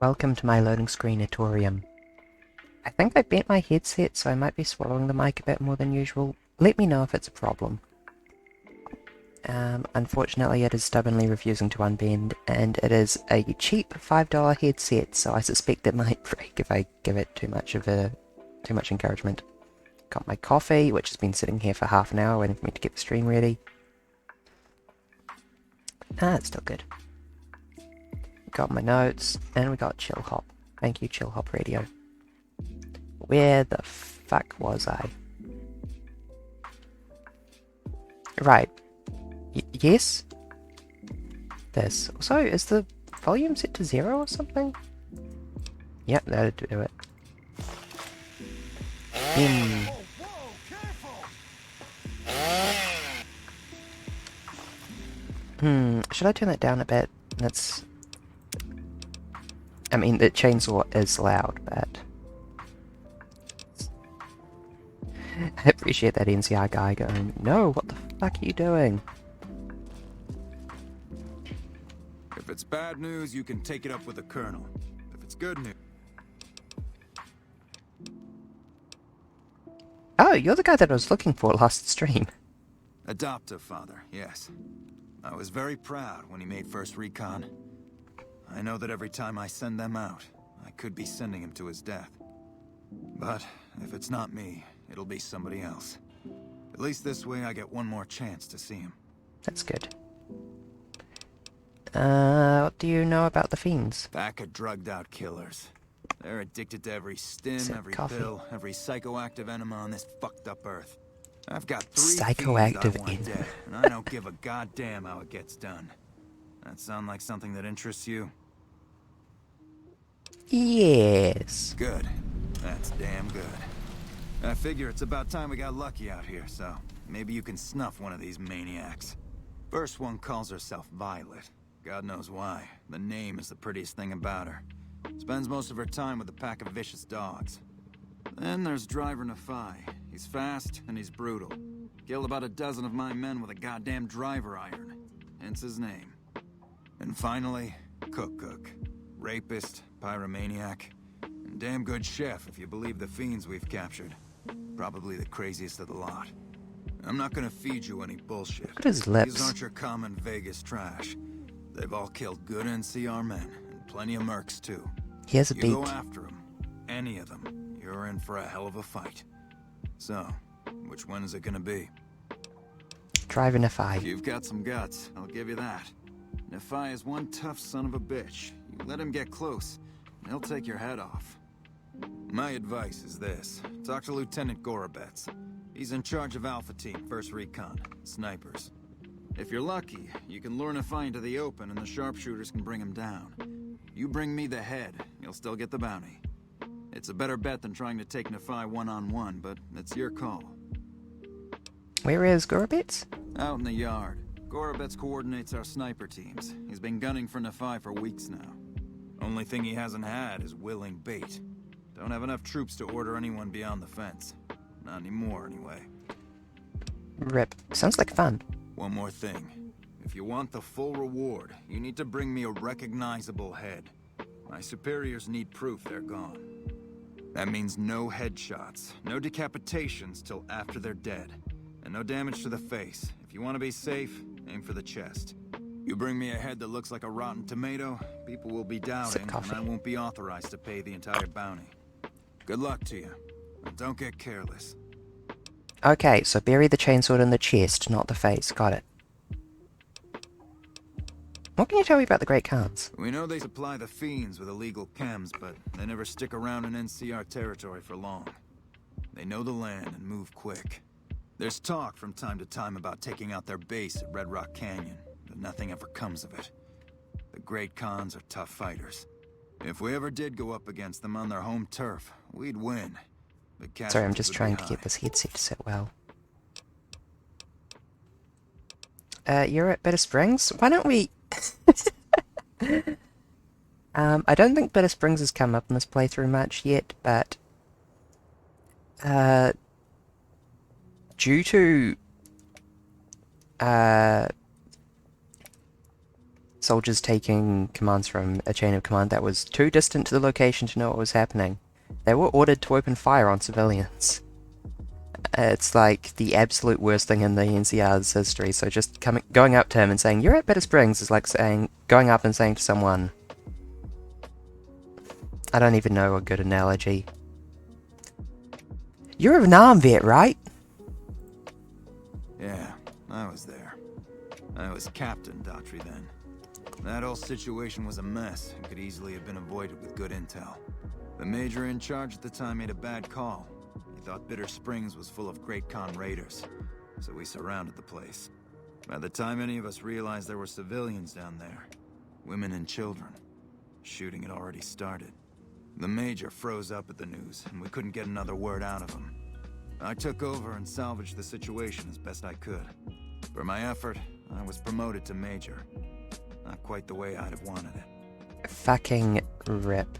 Welcome to my loading screenatorium. I think I bent my headset, so I might be swallowing the mic a bit more than usual. Let me know if it's a problem. Unfortunately, it is stubbornly refusing to unbend, and it is a cheap $5 headset, so I suspect it might break if I give it too much encouragement. Got my coffee, which has been sitting here for half an hour waiting for me to get the stream ready. It's still good. Got my notes, and we got Chill Hop. Thank you, Chill Hop Radio. Where the fuck was I? Right. Yes? This. So, is the volume set to 0 or something? Yep, that'll do it. Should I turn that down a bit? That's... I mean, the chainsaw is loud, but... I appreciate that NCR guy going, no, what the fuck are you doing? If it's bad news, you can take it up with the Colonel. If it's good news... Oh, you're the guy that I was looking for last stream. Adoptive father, yes. I was very proud when he made first recon. I know that every time I send them out, I could be sending him to his death. But if it's not me, it'll be somebody else. At least this way I get one more chance to see him. That's good. What do you know about the fiends? Pack of drugged-out killers. They're addicted to every stim, every pill, every psychoactive enema on this fucked-up earth. I've got 3 psychoactive fiends I want dead, and I don't give a goddamn how it gets done. That sound like something that interests you? Yes. Good. That's damn good. I figure it's about time we got lucky out here, so maybe you can snuff one of these maniacs. First one calls herself Violet. God knows why. The name is the prettiest thing about her. Spends most of her time with a pack of vicious dogs. Then there's Driver Nafai. He's fast and he's brutal. Killed about a dozen of my men with a goddamn driver iron. Hence his name. And finally, Cook. Rapist, pyromaniac, and damn good chef if you believe the fiends we've captured. Probably the craziest of the lot. I'm not gonna feed you any bullshit. Look at his lips. These aren't your common Vegas trash. They've all killed good NCR men, and plenty of mercs too. He has a beat. You go after them, any of them, you're in for a hell of a fight. So, which one is it gonna be? Driver Nafai. You've got some guts, I'll give you that. Nafai is one tough son of a bitch. You let him get close, and he'll take your head off. My advice is this. Talk to Lieutenant Gorobets. He's in charge of Alpha Team, First Recon, snipers. If you're lucky, you can lure Nafai into the open and the sharpshooters can bring him down. You bring me the head, you'll still get the bounty. It's a better bet than trying to take Nafai one-on-one, but it's your call. Where is Gorobets? Out in the yard. Gorobets coordinates our sniper teams. He's been gunning for Nafai for weeks now. Only thing he hasn't had is willing bait. Don't have enough troops to order anyone beyond the fence. Not anymore, anyway. Rip. Sounds like fun. One more thing. If you want the full reward, you need to bring me a recognizable head. My superiors need proof they're gone. That means no headshots, no decapitations till after they're dead, and no damage to the face. If you want to be safe, aim for the chest. You bring me a head that looks like a rotten tomato, people will be doubting, and I won't be authorized to pay the entire bounty. Good luck to you, and don't get careless. Okay, so bury the chainsword in the chest, not the face. Got it. What can you tell me about the Great Khans? We know they supply the fiends with illegal chems, but they never stick around in NCR territory for long. They know the land and move quick. There's talk from time to time about taking out their base at Red Rock Canyon, but nothing ever comes of it. The Great Khans are tough fighters. If we ever did go up against them on their home turf, we'd win. Sorry, I'm just trying to get this headset to sit well. You're at Bitter Springs? Why don't we... I don't think Bitter Springs has come up in this playthrough much yet, but... due to... soldiers taking commands from a chain of command that was too distant to the location to know what was happening. They were ordered to open fire on civilians. It's like the absolute worst thing in the NCR's history, so just going up to him and saying, "You're at Bitter Springs," is like going up and saying to someone... I don't even know a good analogy. "You're a Vietnam vet, right?" Yeah, I was there. I was Captain Daughtry then. That whole situation was a mess and could easily have been avoided with good intel. The major in charge at the time made a bad call. He thought Bitter Springs was full of Great Khan raiders, so we surrounded the place. By the time any of us realized there were civilians down there, women and children, shooting had already started. The major froze up at the news, and we couldn't get another word out of him. I took over and salvaged the situation as best I could. For my effort, I was promoted to major. Not quite the way I'd have wanted it. Fucking rip.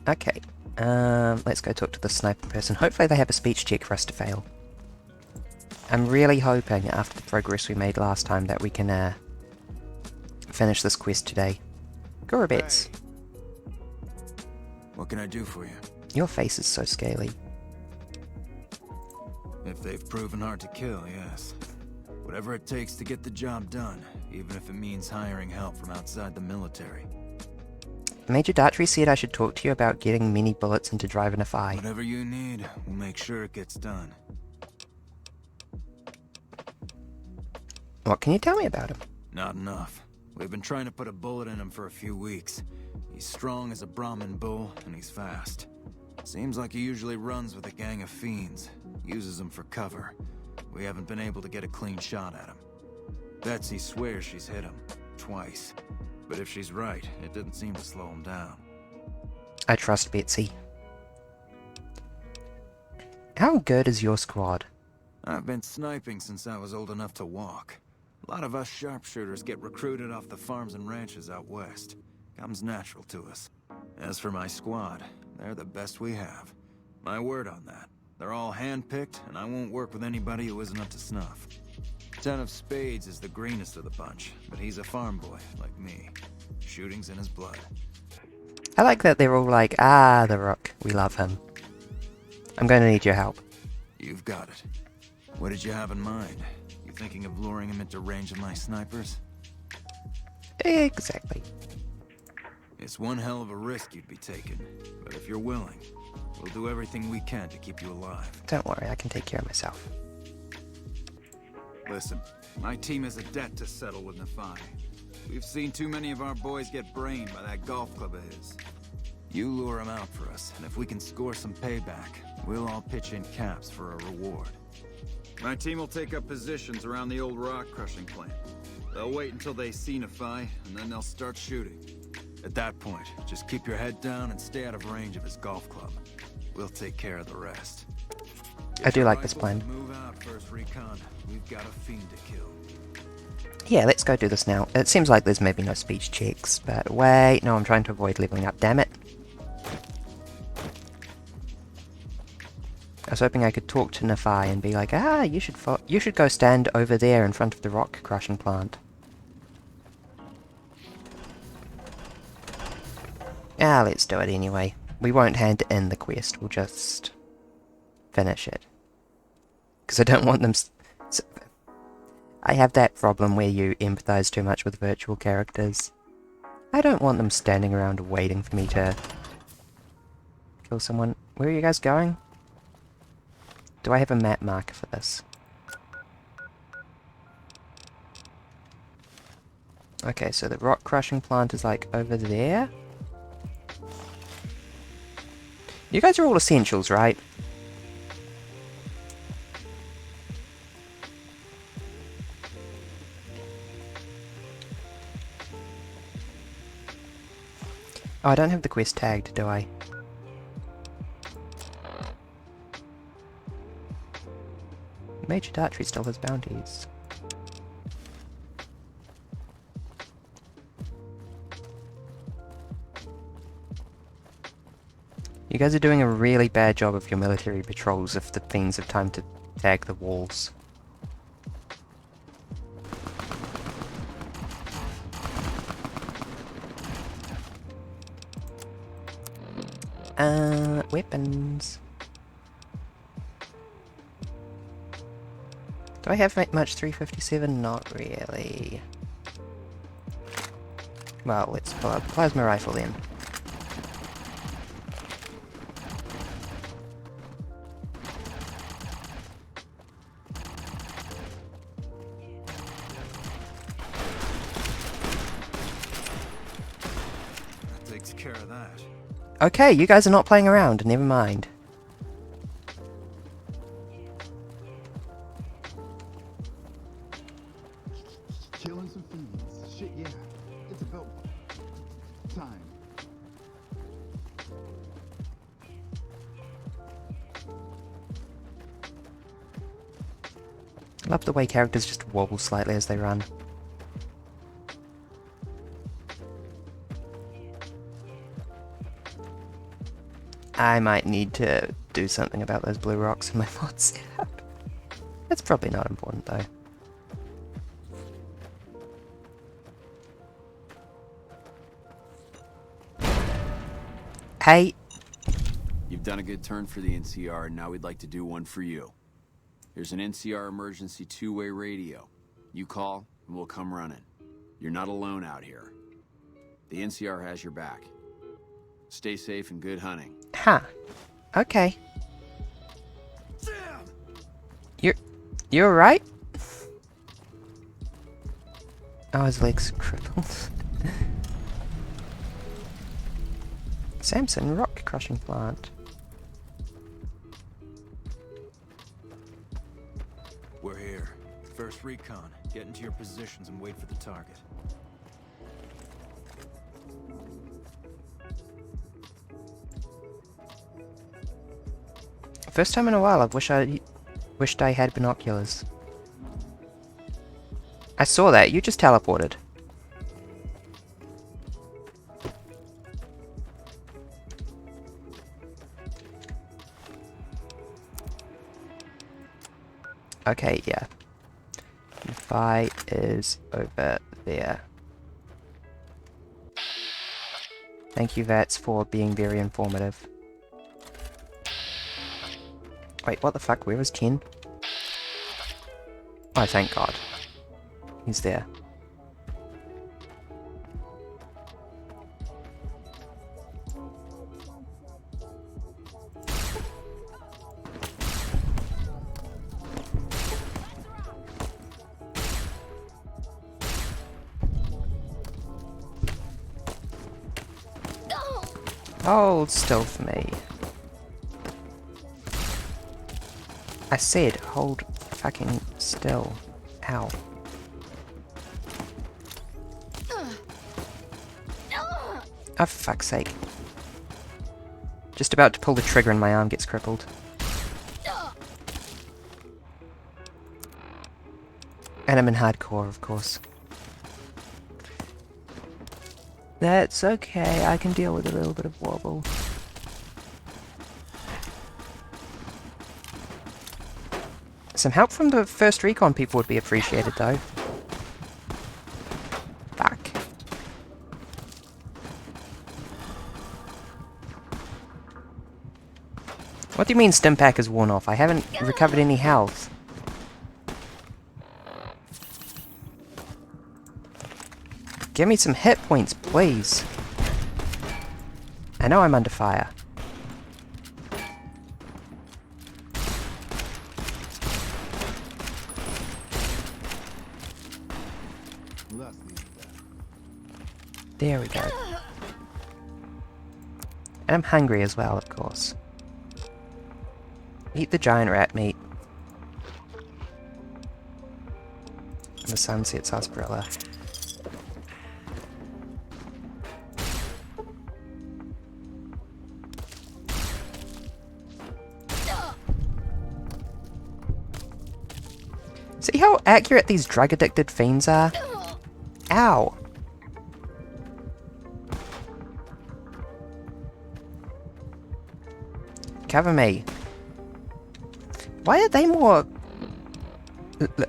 Okay, let's go talk to the sniper person. Hopefully they have a speech check for us to fail. I'm really hoping, after the progress we made last time, that we can finish this quest today. Gorabets. Hey. What can I do for you? Your face is so scaly. If they've proven hard to kill, yes. Whatever it takes to get the job done, even if it means hiring help from outside the military. Major Daughtry said I should talk to you about getting many bullets into driving a FI. Whatever you need, we'll make sure it gets done. What can you tell me about him? Not enough. We've been trying to put a bullet in him for a few weeks. He's strong as a Brahmin bull, and he's fast. Seems like he usually runs with a gang of fiends, uses them for cover. We haven't been able to get a clean shot at him. Betsy swears she's hit him, twice. But if she's right, it didn't seem to slow him down. I trust Betsy. How good is your squad? I've been sniping since I was old enough to walk. A lot of us sharpshooters get recruited off the farms and ranches out west. Comes natural to us. As for my squad, they're the best we have. My word on that. They're all handpicked, and I won't work with anybody who isn't up to snuff. Ten of Spades is the greenest of the bunch, but he's a farm boy, like me. Shooting's in his blood. I like that they're all like, "Ah, the Rook, we love him." I'm going to need your help. You've got it. What did you have in mind? You thinking of luring him into range of my snipers? Exactly. It's one hell of a risk you'd be taking, but if you're willing, we'll do everything we can to keep you alive. Don't worry, I can take care of myself. Listen, my team has a debt to settle with Nafai. We've seen too many of our boys get brained by that golf club of his. You lure him out for us, and if we can score some payback, we'll all pitch in caps for a reward. My team will take up positions around the old rock crushing plant. They'll wait until they see Nafai, and then they'll start shooting. At that point, just keep your head down and stay out of range of his golf club. We'll take care of the rest. I do like this plan. Move out first, Recon. We've got a fiend to kill. Yeah, let's go do this now. It seems like there's maybe no speech checks, but wait, no, I'm trying to avoid leveling up, damn it. I was hoping I could talk to Nafai and be like, "Ah, you should go stand over there in front of the rock crushing plant." Ah, let's do it anyway. We won't hand in the quest, we'll just finish it. Because I don't want them... I have that problem where you empathize too much with virtual characters. I don't want them standing around waiting for me to kill someone. Where are you guys going? Do I have a map marker for this? Okay, so the rock crushing plant is like over there. You guys are all essentials, right? Oh, I don't have the quest tagged, do I? Major Daughtry still has bounties. You guys are doing a really bad job of your military patrols if the fiends have time to tag the walls. Weapons. Do I have much 357? Not really. Well, let's pull out the plasma rifle then. That takes care of that. Okay, you guys are not playing around, never mind. Killing some fiends. Shit, yeah. It's about time. Love the way characters just wobble slightly as they run. I might need to do something about those blue rocks in my mod setup. It's probably not important though. Hey! You've done a good turn for the NCR, and now we'd like to do one for you. There's an NCR emergency two-way radio. You call, and we'll come running. You're not alone out here. The NCR has your back. Stay safe and good hunting. Huh. Okay. You're alright? Oh, his leg's crippled. Samson rock crushing plant. We're here. First recon. Get into your positions and wait for the target. First time in a while I've wished I had binoculars. I saw that, you just teleported. Okay, yeah. Fi is over there. Thank you, Vats, for being very informative. Wait, what the fuck? Where was Ken? Oh, thank God. He's there. Hold still for me. I said hold fucking still. Ow. Oh, for fuck's sake. Just about to pull the trigger and my arm gets crippled. And I'm in hardcore, of course. That's okay, I can deal with a little bit of wobble. Some help from the first recon people would be appreciated though. Fuck. What do you mean Stimpack is worn off? I haven't recovered any health. Give me some hit points, please. I know I'm under fire. There we go. And I'm hungry as well, of course. Eat the giant rat meat. And the sunset sarsaparilla. See how accurate these drug-addicted fiends are? Ow! Cover me. Why are they more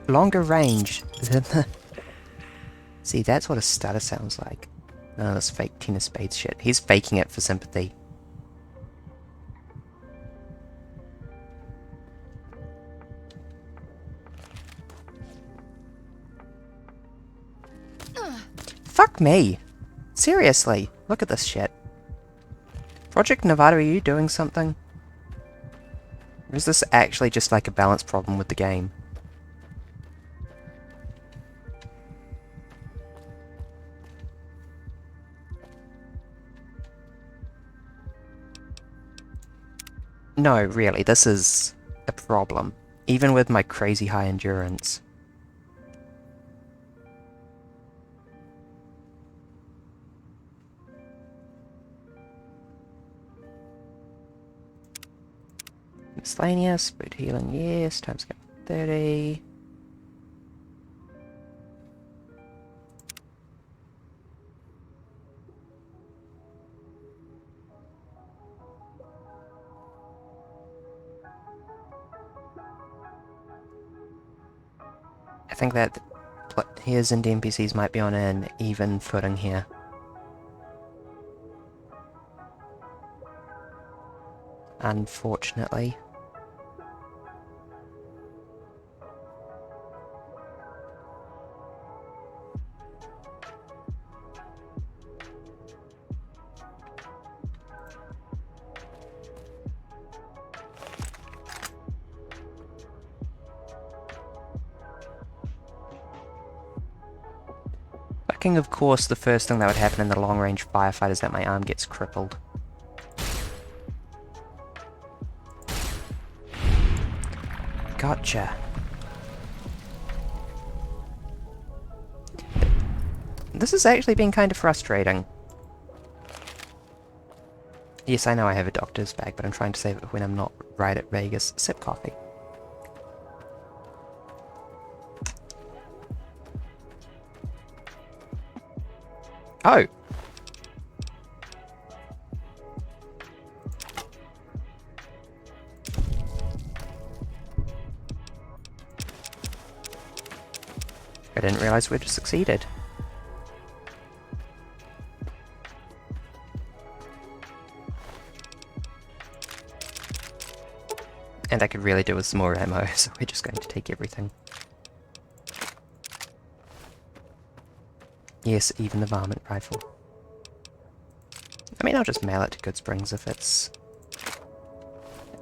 longer range than the... See, that's what a stutter sounds like. None of this fake Ten of Spades shit. He's faking it for sympathy. me. Seriously, look at this shit. Project Nevada, are you doing something? Or is this actually just like a balance problem with the game? No, really, this is a problem. Even with my crazy high endurance. Miscellaneous, boot healing, yes, time skip 30. I think that players and NPCs might be on an even footing here. Unfortunately. Fucking of course the first thing that would happen in the long range firefight is that my arm gets crippled. Gotcha. This has actually been kind of frustrating. Yes, I know I have a doctor's bag, but I'm trying to save it when I'm not right at Vegas. Sip coffee. Oh! I didn't realize we'd succeeded. And I could really do with some more ammo, so we're just going to take everything. Yes, even the varmint rifle. I mean, I'll just mail it to Good Springs if it's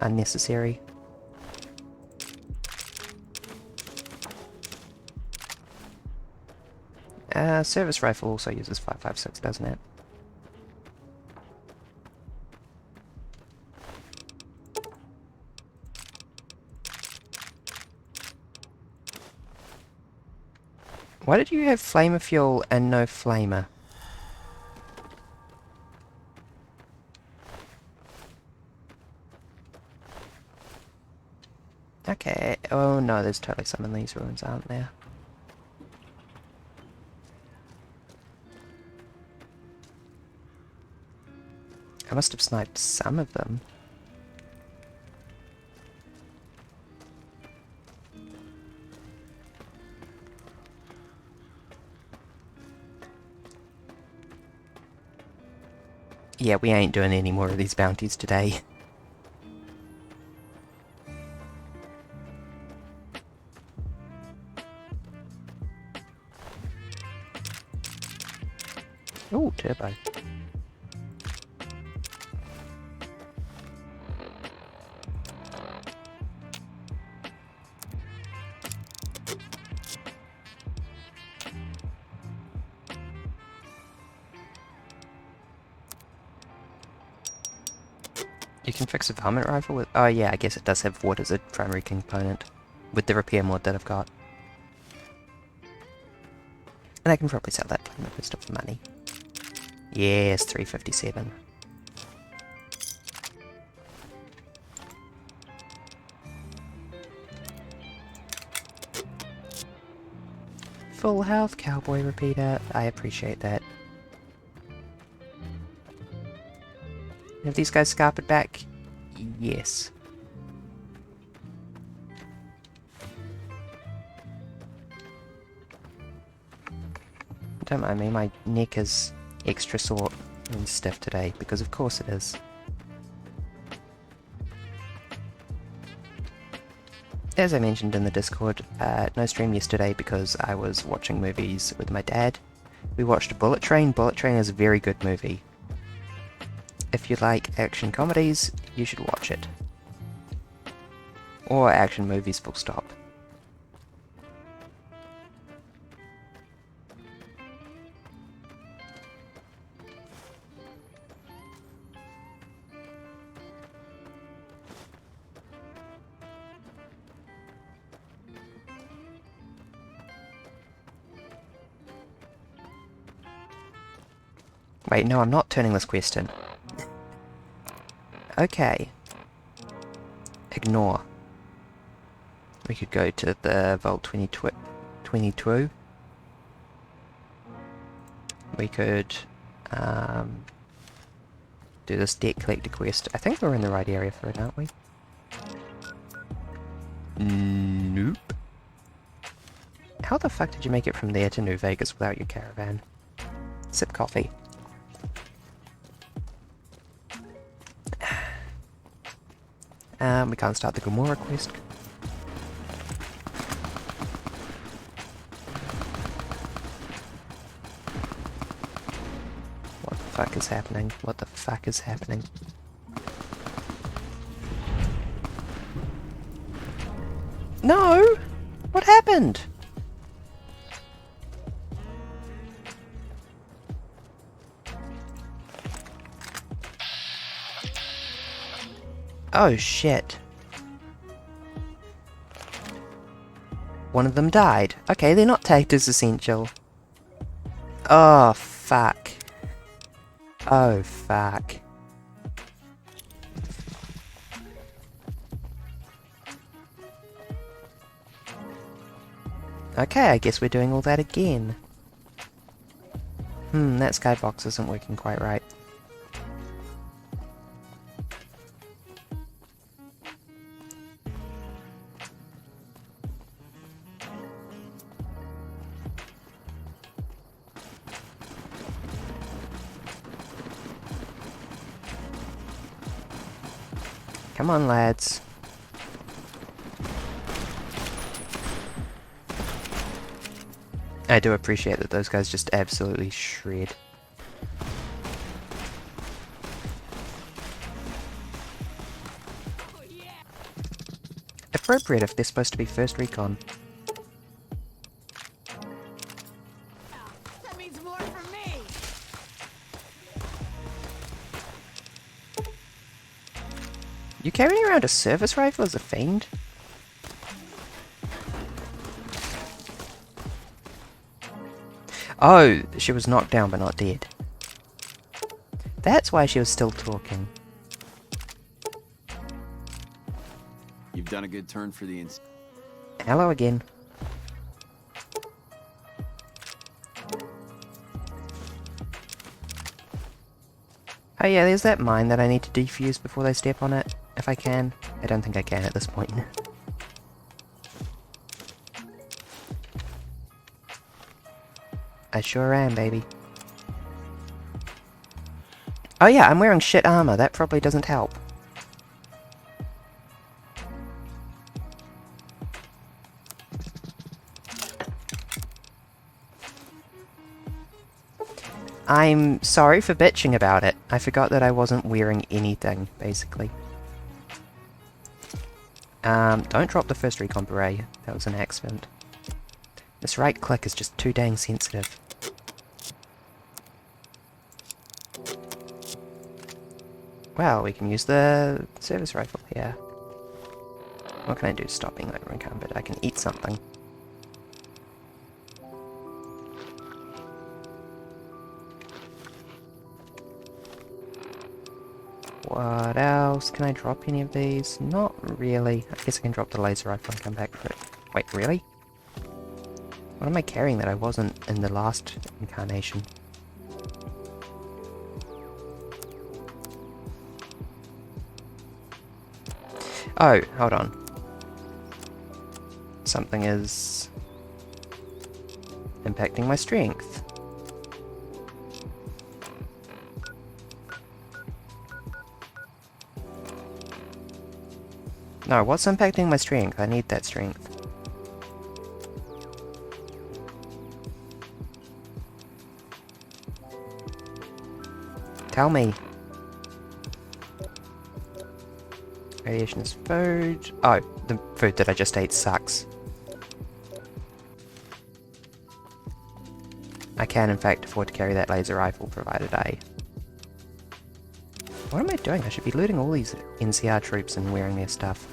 unnecessary. Service rifle also uses 5.56, doesn't it? Why did you have flamer fuel and no flamer? Okay, oh no, there's totally some in these ruins, aren't there? I must have sniped some of them. Yeah, we ain't doing any more of these bounties today. Ooh, turbo. You can fix a varmint rifle with... Oh yeah, I guess it does have wood as a primary component. With the repair mod that I've got. And I can probably sell that flamer pistol for money. Yes, 357. Full health, cowboy repeater. I appreciate that. Have these guys scarpered back? Yes. Don't mind me, my neck is extra sore and stiff today, because of course it is. As I mentioned in the Discord, no stream yesterday because I was watching movies with my dad, We watched Bullet Train. Bullet Train is a very good movie. If you like action comedies, you should watch it. Or action movies, full stop. Wait, no, I'm not turning this quest in. Okay. Ignore. We could go to the Vault 22. We could do this debt collector quest. I think we're in the right area for it, aren't we? Nope. How the fuck did you make it from there to New Vegas without your caravan? Sip coffee. We can't start the Gamora quest. What the fuck is happening? What the fuck is happening? No! What happened? Oh shit. One of them died. Okay, they're not tagged as essential. Oh fuck. Oh fuck. Okay, I guess we're doing all that again. That skybox isn't working quite right. Come on, lads. I do appreciate that those guys just absolutely shred. Appropriate if they're supposed to be first recon. That means more for me. You carrying around a service rifle as a fiend? Oh, she was knocked down but not dead. That's why she was still talking. You've done a good turn for the Hello again. Oh yeah, there's that mine that I need to defuse before they step on it, if I can. I don't think I can at this point. I sure am, baby. Oh yeah, I'm wearing shit armor. That probably doesn't help. I'm sorry for bitching about it. I forgot that I wasn't wearing anything, basically. Don't drop the first recon beret. That was an accident. This right click is just too dang sensitive. Well, we can use the service rifle here. What can I do stopping that encumbered? I can eat something. What else? Can I drop any of these? Not really. I guess I can drop the laser rifle and come back for it. Wait, really? What am I carrying that I wasn't in the last incarnation? Oh, hold on. Something is impacting my strength. No, what's impacting my strength? I need that strength. Tell me. Radiation is food. Oh, the food that I just ate sucks. I can in fact afford to carry that laser rifle provided I... What am I doing? I should be looting all these NCR troops and wearing their stuff.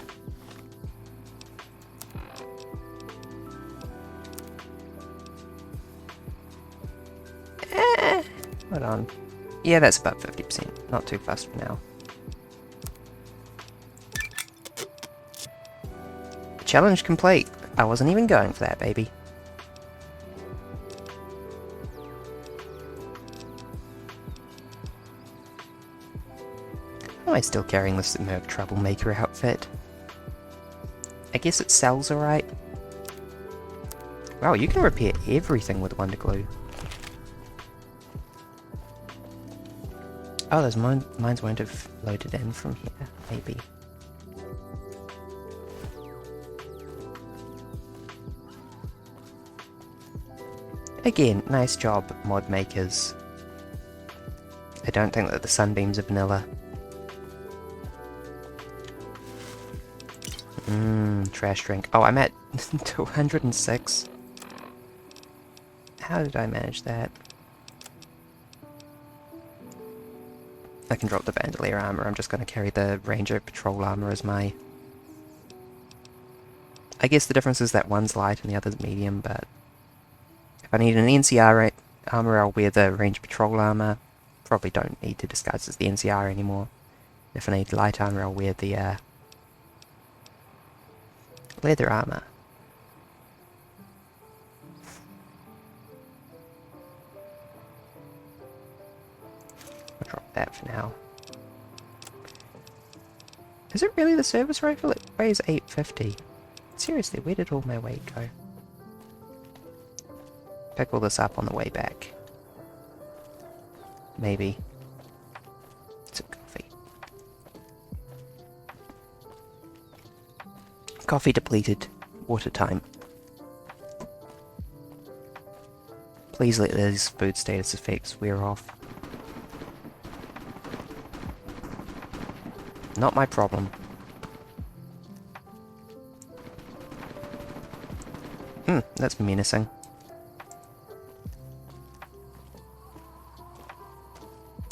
Hold on. Yeah, that's about 50%. Not too fast for now. Challenge complete. I wasn't even going for that, baby. Why am I still carrying this Merc Troublemaker outfit? I guess it sells alright. Wow, you can repair everything with Wonder Glue. Oh, those mines won't have loaded in from here, maybe. Again, nice job, mod makers. I don't think that the sunbeams are vanilla. Trash drink. Oh, I'm at 206. How did I manage that? I can drop the bandolier armor. I'm just going to carry the ranger patrol armor as my... I guess the difference is that one's light and the other's medium, but... If I need an NCR armor, I'll wear the ranger patrol armor. Probably don't need to disguise as the NCR anymore. If I need light armor, I'll wear the leather armor. I'll drop that for now. Is it really the service rifle? It weighs 850. Seriously, where did all my weight go? Pick all this up on the way back. Maybe. Some coffee. Coffee depleted. Water time. Please let these food status effects wear off. Not my problem. That's menacing.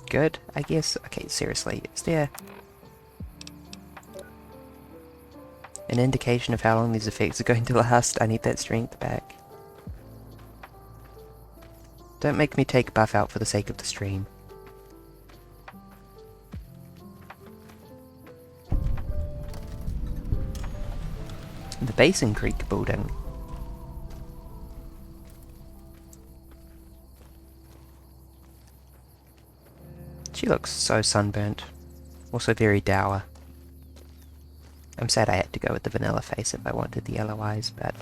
Good, I guess. Okay, seriously, is there an indication of how long these effects are going to last? I need that strength back. Don't make me take buff out for the sake of the stream. The Basin Creek building. She looks so sunburnt. Also very dour. I'm sad I had to go with the vanilla face if I wanted the yellow eyes, but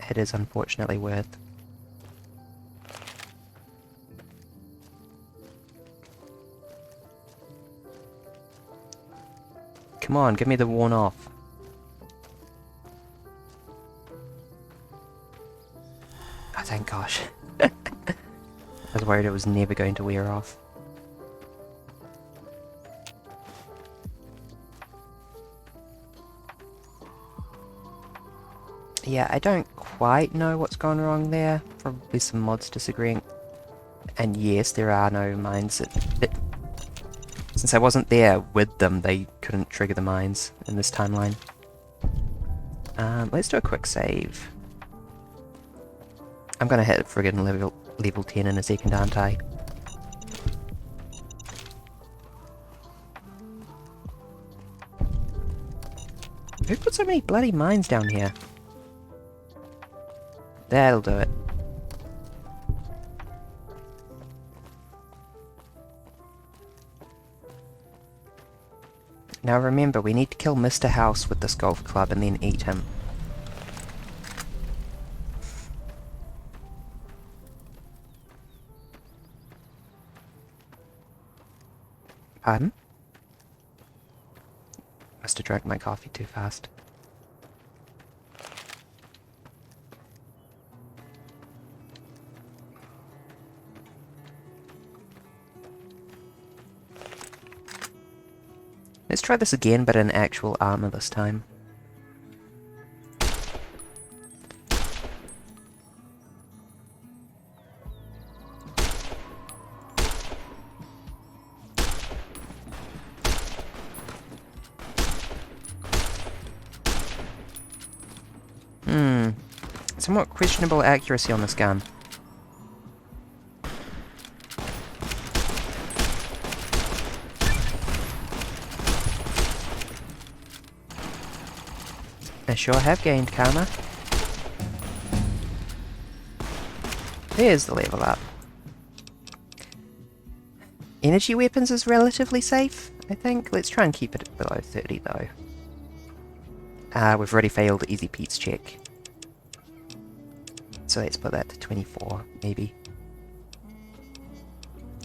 it is unfortunately worth. Come on, give me the worn off. Oh, thank gosh. I was worried it was never going to wear off. Yeah, I don't quite know what's gone wrong there. Probably some mods disagreeing. And yes, there are no mines that... Since I wasn't there with them, they couldn't trigger the mines in this timeline. Let's do a quick save. I'm gonna hit friggin' level 10 in a second, aren't I? Who put so many bloody mines down here? That'll do it. Now remember, we need to kill Mr. House with this golf club and then eat him. Pardon? Must have drank my coffee too fast. Let's try this again, but in actual armor this time. Somewhat questionable accuracy on this gun. I sure have gained karma. There's the level up. Energy weapons is relatively safe, I think. Let's try and keep it below 30 though. We've already failed Easy Pete's check. So let's put that to 24, maybe.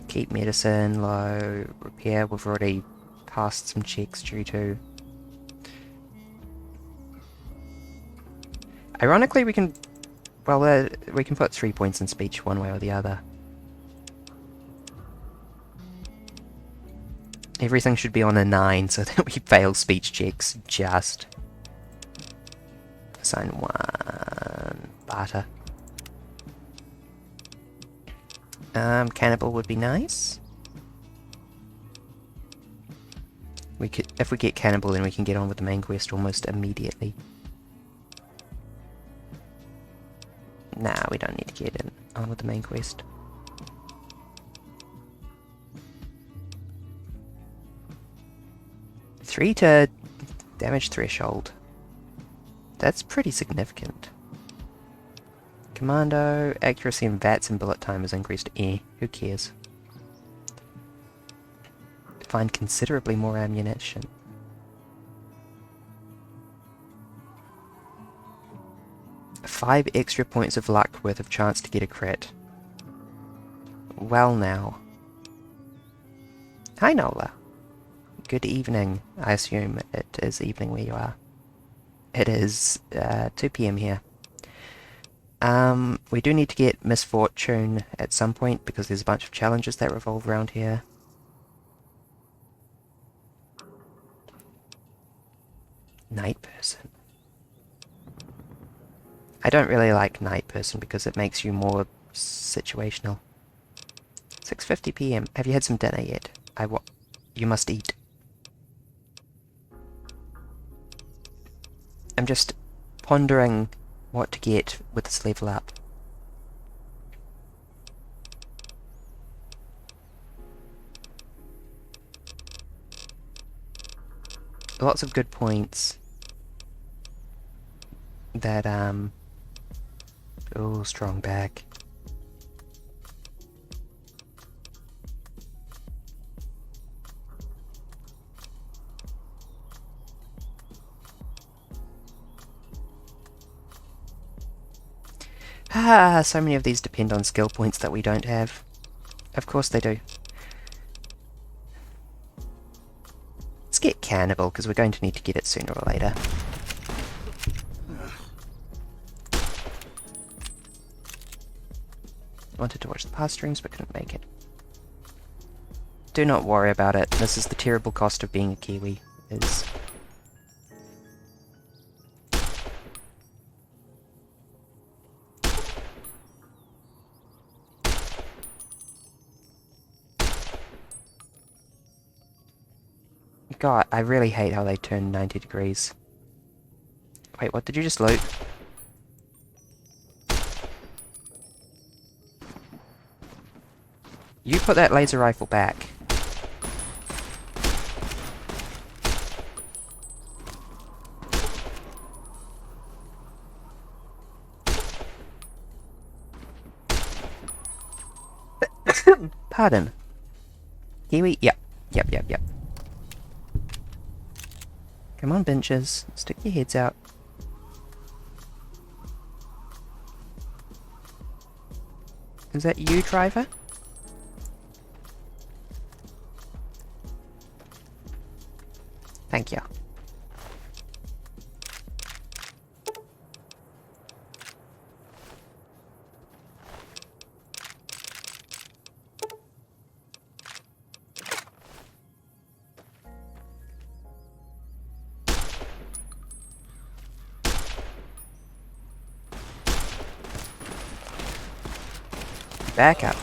Keep medicine low. Repair, we've already passed some checks due to. Ironically, we can... well, we can put 3 points in speech one way or the other. Everything should be on a 9 so that we fail speech checks just. Assign 1. Barter. Cannibal would be nice. We could, if we get Cannibal, then we can get on with the main quest almost immediately. Nah, we don't need to get on with the main quest. Three to damage threshold. That's pretty significant. Commando, accuracy and VATS and bullet time is increased. Who cares? Find considerably more ammunition. Five extra points of luck worth of chance to get a crit. Well now. Hi Nola. Good evening. I assume it is evening where you are. It is 2 PM here. We do need to get Misfortune at some point because there's a bunch of challenges that revolve around here. Night Person. I don't really like Night Person because it makes you more situational. 6:50 PM. Have you had some dinner yet? You must eat. I'm just pondering what to get with this level up. Lots of good points. That, oh, strong back. So many of these depend on skill points that we don't have. Of course they do. Let's get Cannibal, because we're going to need to get it sooner or later. Wanted to watch the past streams, but couldn't make it. Do not worry about it. This is the terrible cost of being a Kiwi. Is God, I really hate how they turn 90 degrees. Wait, what did you just loot? You put that laser rifle back. Pardon. Kiwi? Yep. Yep. Come on, benches. Stick your heads out. Is that you, driver? Thank you. Back up.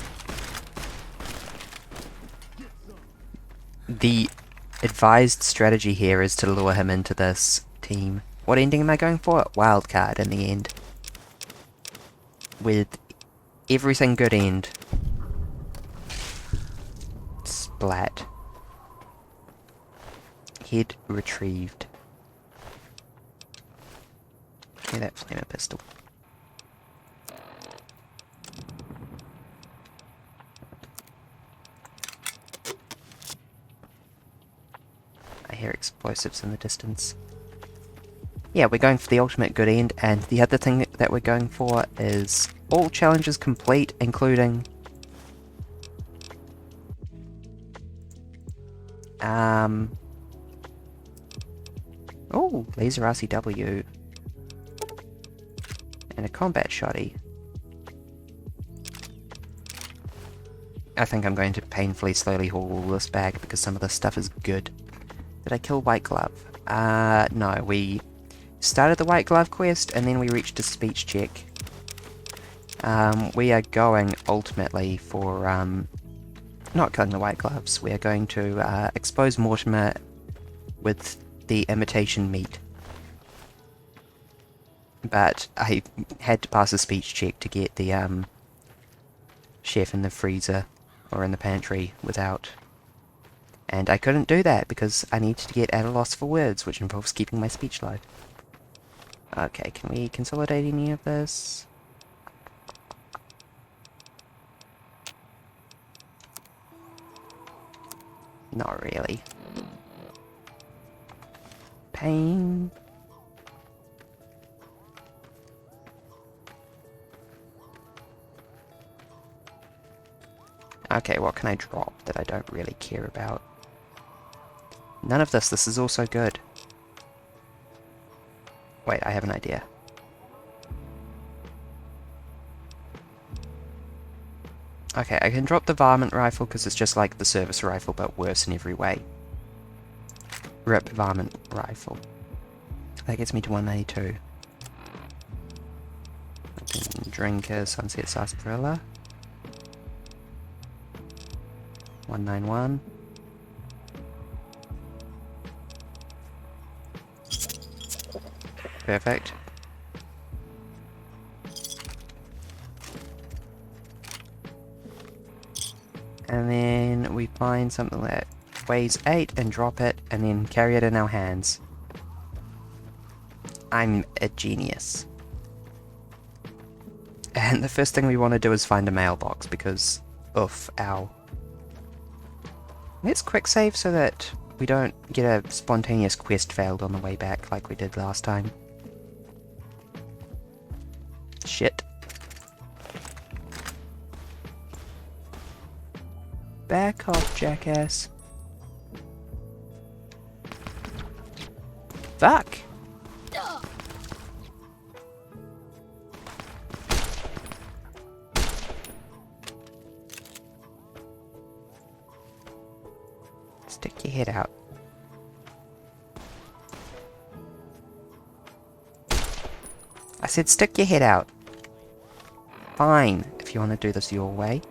The advised strategy here is to lure him into this team. What ending am I going for? Wildcard in the end. With everything good end. Splat. Head retrieved. Give me that flamer pistol. I hear explosives in the distance. Yeah, we're going for the ultimate good end, and the other thing that we're going for is all challenges complete, including oh, laser RCW and a combat shotty. I think I'm going to painfully slowly haul all this back because some of this stuff is good. Did I kill White Glove? No, we started the White Glove quest and then we reached a speech check. We are going ultimately for, not killing the White Gloves. We are going to expose Mortimer with the imitation meat. But I had to pass a speech check to get the chef in the freezer or in the pantry without. And I couldn't do that because I need to get at a loss for words, which involves keeping my speech live. Okay, can we consolidate any of this? Not really. Pain. Okay, what can I drop that I don't really care about? None of this. This is also good. Wait, I have an idea. Okay, I can drop the varmint rifle because it's just like the service rifle but worse in every way. Rip varmint rifle. That gets me to 192. I can drink a sunset sarsaparilla. 191. Perfect. And then we find something that weighs 8 and drop it and then carry it in our hands. I'm a genius. And the first thing we want to do is find a mailbox because, oof, ow. Let's quick save so that we don't get a spontaneous quest failed on the way back like we did last time. Shit. Back off, jackass. Fuck! Stick your head out. I said stick your head out. Fine, if you want to do this your way.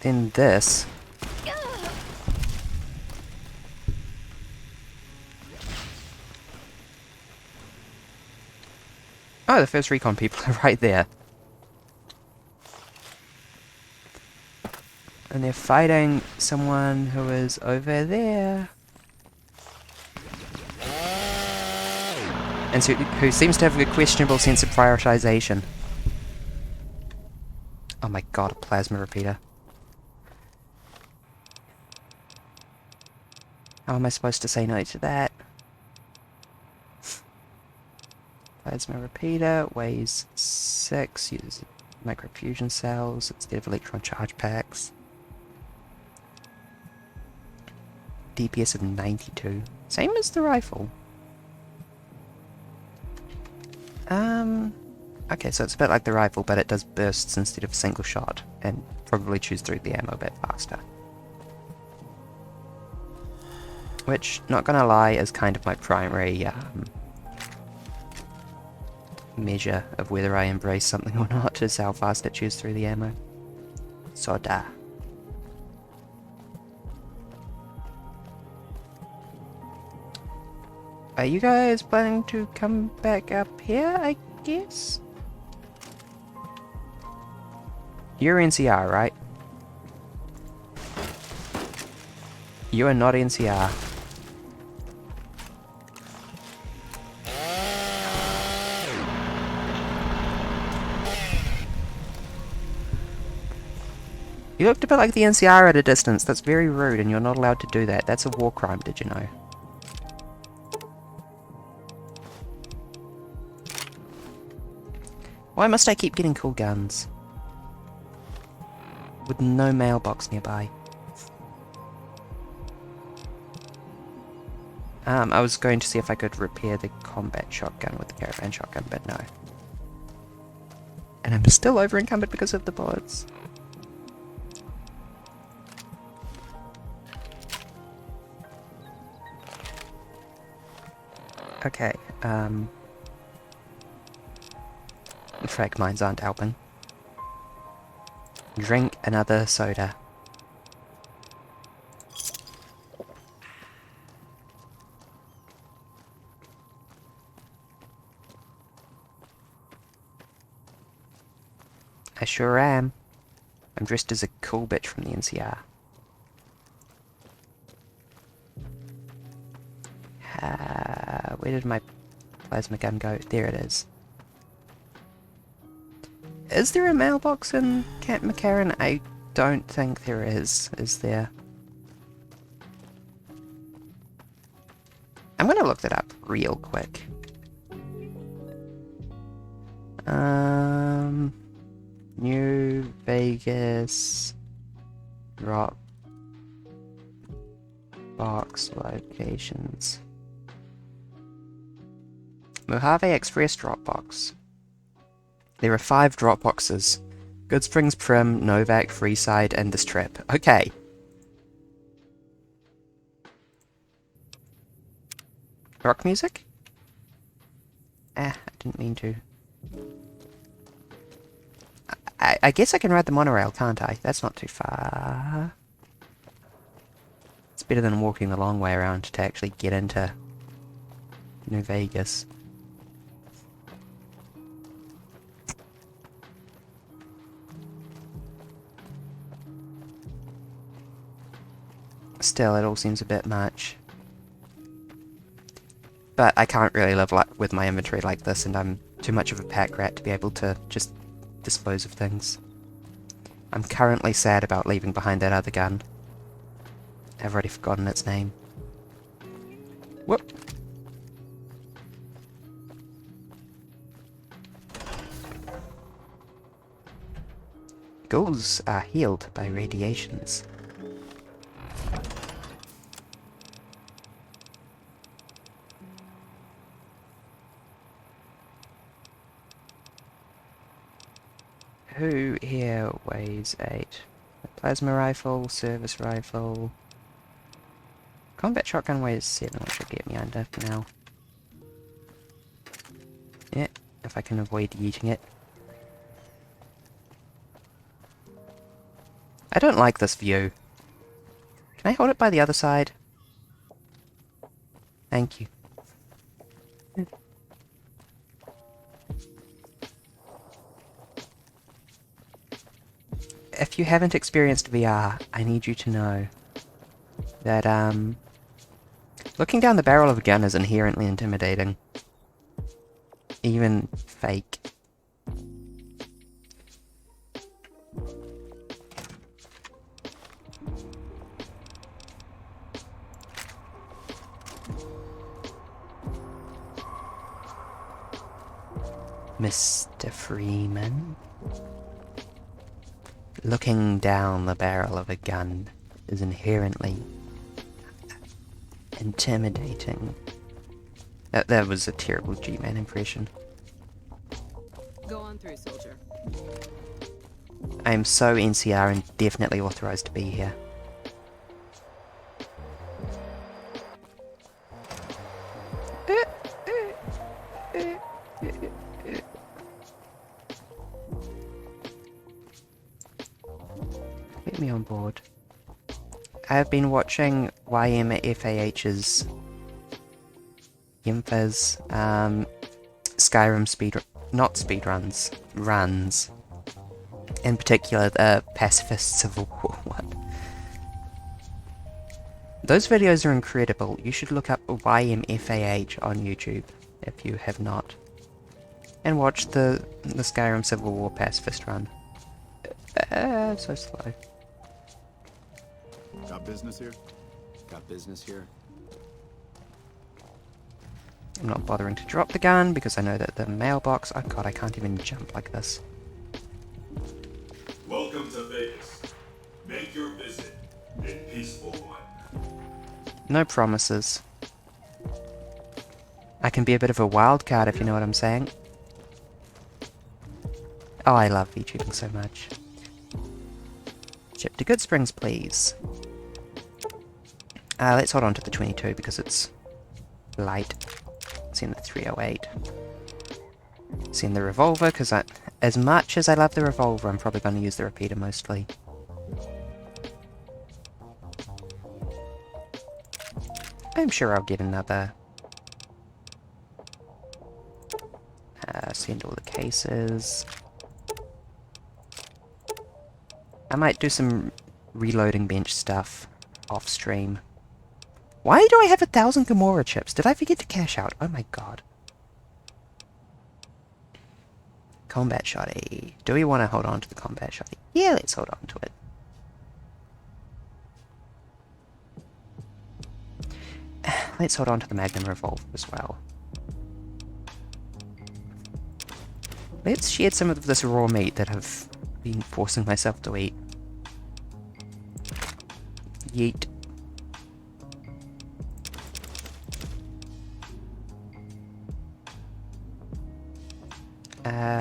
Then this. Oh, the first recon people are right there. And they're fighting someone who is over there. And so, who seems to have a questionable sense of prioritization. Oh my god, a plasma repeater. How am I supposed to say no to that? Plasma repeater, weighs 6, uses microfusion cells instead of electron charge packs. DPS of 92. Same as the rifle. Okay, so it's a bit like the rifle, but it does bursts instead of a single shot, and probably chews through the ammo a bit faster. Which, not gonna lie, is kind of my primary measure of whether I embrace something or not, is how fast it chews through the ammo. Soda. Are you guys planning to come back up here, I guess? You're NCR, right? You are not NCR. You looked a bit like the NCR at a distance. That's very rude, and you're not allowed to do that. That's a war crime, did you know? Why must I keep getting cool guns? With no mailbox nearby. I was going to see if I could repair the combat shotgun with the caravan shotgun, but no. And I'm still over encumbered because of the bullets. Okay, frag mines aren't helping. Drink another soda. I sure am. I'm dressed as a cool bitch from the NCR. Where did my plasma gun go? There it is. Is there a mailbox in Camp McCarran? I don't think there is there? I'm gonna look that up real quick. New Vegas drop box locations. Mojave Express Dropbox. There are 5 Dropboxes. Good Springs, Prim, Novak, Freeside, and this trip. Okay. Rock music? I didn't mean to. I guess I can ride the monorail, can't I? That's not too far. It's better than walking the long way around to actually get into New Vegas. Still, it all seems a bit much. But I can't really live with my inventory like this, and I'm too much of a pack rat to be able to just dispose of things. I'm currently sad about leaving behind that other gun. I've already forgotten its name. Whoop! Ghouls are healed by radiations. Who here weighs 8? A plasma rifle, service rifle. Combat shotgun weighs 7, which will get me under for now. Yeah, if I can avoid eating it. I don't like this view. Can I hold it by the other side? Thank you. If you haven't experienced VR, I need you to know that, looking down the barrel of a gun is inherently intimidating. Even fake. Mr. Freeman? Looking down the barrel of a gun is inherently intimidating. That was a terrible G-Man impression. Go on through, soldier. I am so NCR and definitely authorized to be here. Get me on board. I've been watching YMFAH's Yimfa's Skyrim not speedruns, runs. In particular, the Pacifist Civil War one. Those videos are incredible. You should look up YMFAH on YouTube if you have not. And watch the Skyrim Civil War pacifist run. So slow. Got business here? Got business here? I'm not bothering to drop the gun because I know that the mailbox... Oh god, I can't even jump like this. Welcome to Vegas. Make your visit a peaceful one. No promises. I can be a bit of a wild card if you know what I'm saying. Oh, I love VTubing so much. Ship to Good Springs, please. Let's hold on to the 22 because it's light. It's in the 308. It's in the revolver because as much as I love the revolver, I'm probably going to use the repeater mostly. I'm sure I'll get another. Send all the cases. I might do some reloading bench stuff off stream. Why do I have 1,000 Gamora chips? Did I forget to cash out? Oh my god. Combat shotty. Do we want to hold on to the combat shotty? Yeah, let's hold on to it. Let's hold on to the Magnum revolver as well. Let's shed some of this raw meat that I've been forcing myself to eat. Yeet.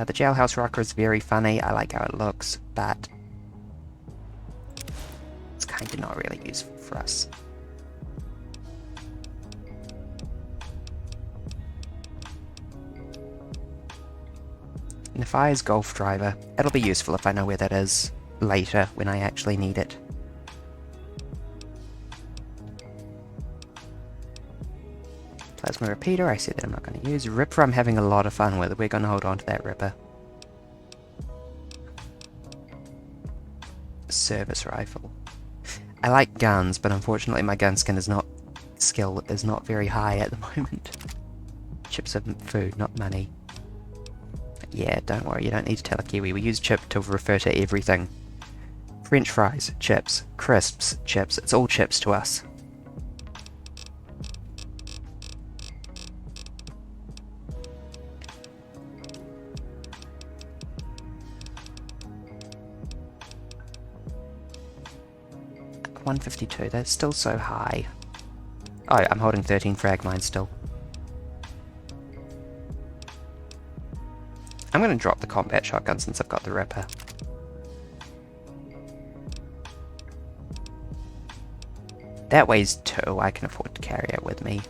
The jailhouse rocker is very funny. I like how it looks, but it's kind of not really useful for us. Nephi's golf driver. It'll be useful if I know where that is later when I actually need it. Plasma repeater, I said that I'm not going to use. Ripper I'm having a lot of fun with. We're going to hold on to that Ripper. Service rifle. I like guns, but unfortunately my gun skill is not very high at the moment. Chips are food, not money. Yeah, don't worry, you don't need to tell a Kiwi. We use chip to refer to everything. French fries, chips. Crisps, chips. It's all chips to us. $152, that's still so high. Oh, I'm holding 13 frag mines still. I'm gonna drop the combat shotgun since I've got the Ripper. That weighs 2, I can afford to carry it with me.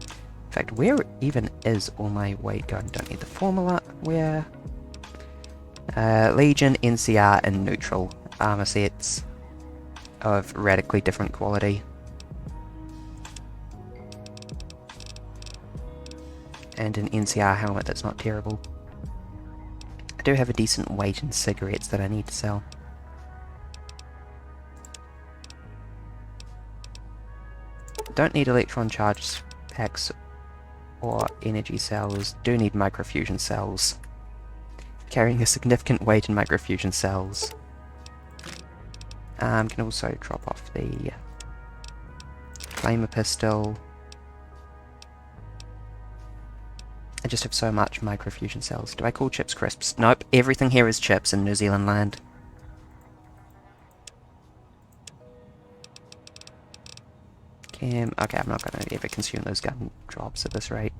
In fact, where even is all my weight going? Don't need the formula. Where? Legion, NCR, and neutral armor sets of radically different quality. And an NCR helmet that's not terrible. I do have a decent weight in cigarettes that I need to sell. Don't need electron charge packs or energy cells. Do need microfusion cells. Carrying a significant weight in microfusion cells. Can also drop off the flamer pistol. I just have so much microfusion cells. Do I call chips crisps? Nope, everything here is chips in New Zealand land. Okay, I'm not going to ever consume those gun drops at this rate.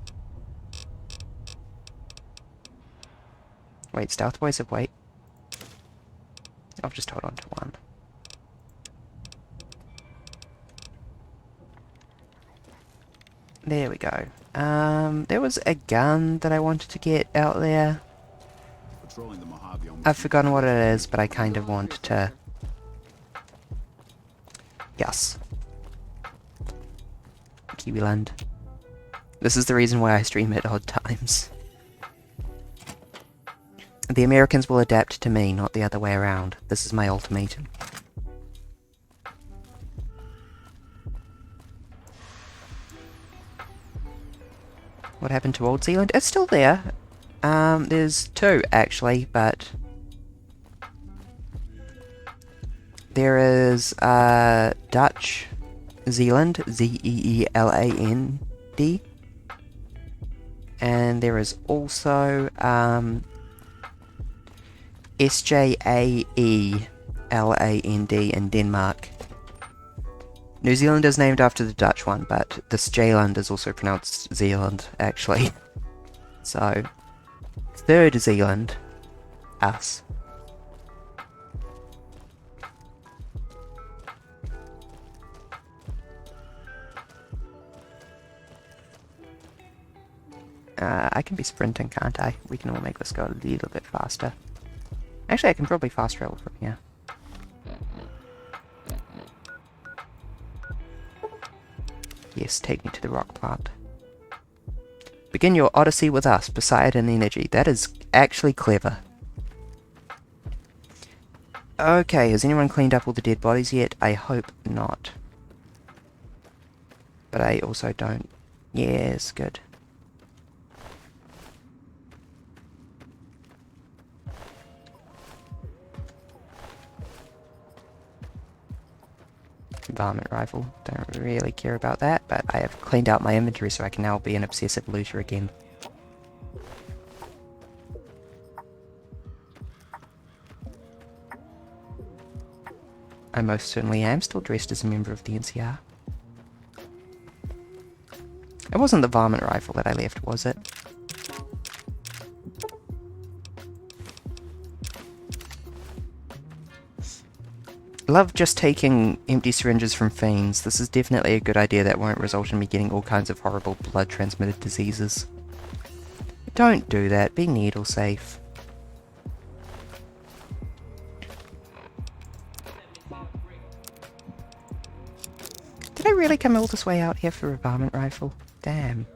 Wait, stealth boys have weight? I'll just hold on to one. There we go. There was a gun that I wanted to get out there. patrolling the Mojave almost. I've forgotten what it is, but I kind of want to... Yes. Kiwiland. This is the reason why I stream at odd times. The Americans will adapt to me, not the other way around. This is my ultimatum. What happened to Old Zealand? It's still there. There's two, actually, but... There is, Dutch Zealand, Z-E-E-L-A-N-D. And there is also, S-J-A-E-L-A-N-D in Denmark. New Zealand is named after the Dutch one, but this J-land is also pronounced Zealand, actually. So, third Zealand, us. I can be sprinting, can't I? We can all make this go a little bit faster. Actually, I can probably fast travel from here. Yes, take me to the rock plant. Begin your odyssey with us, Poseidon Energy. That is actually clever. Okay, has anyone cleaned up all the dead bodies yet? I hope not. But I also don't. Yes, good. Varmint rifle. Don't really care about that, but I have cleaned out my inventory so I can now be an obsessive looter again. I most certainly am still dressed as a member of the NCR. It wasn't the varmint rifle that I left, was it? Love just taking empty syringes from fiends. This is definitely a good idea that won't result in me getting all kinds of horrible blood-transmitted diseases. Don't do that. Be needle safe. Did I really come all this way out here for a varmint rifle? Damn.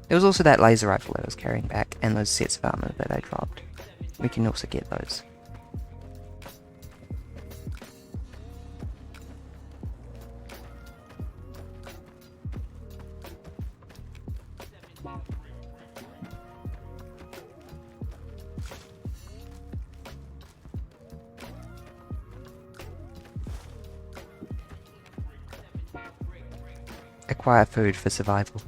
There was also that laser rifle that I was carrying back, and those sets of armor that I dropped. We can also get those. Acquire food for survival.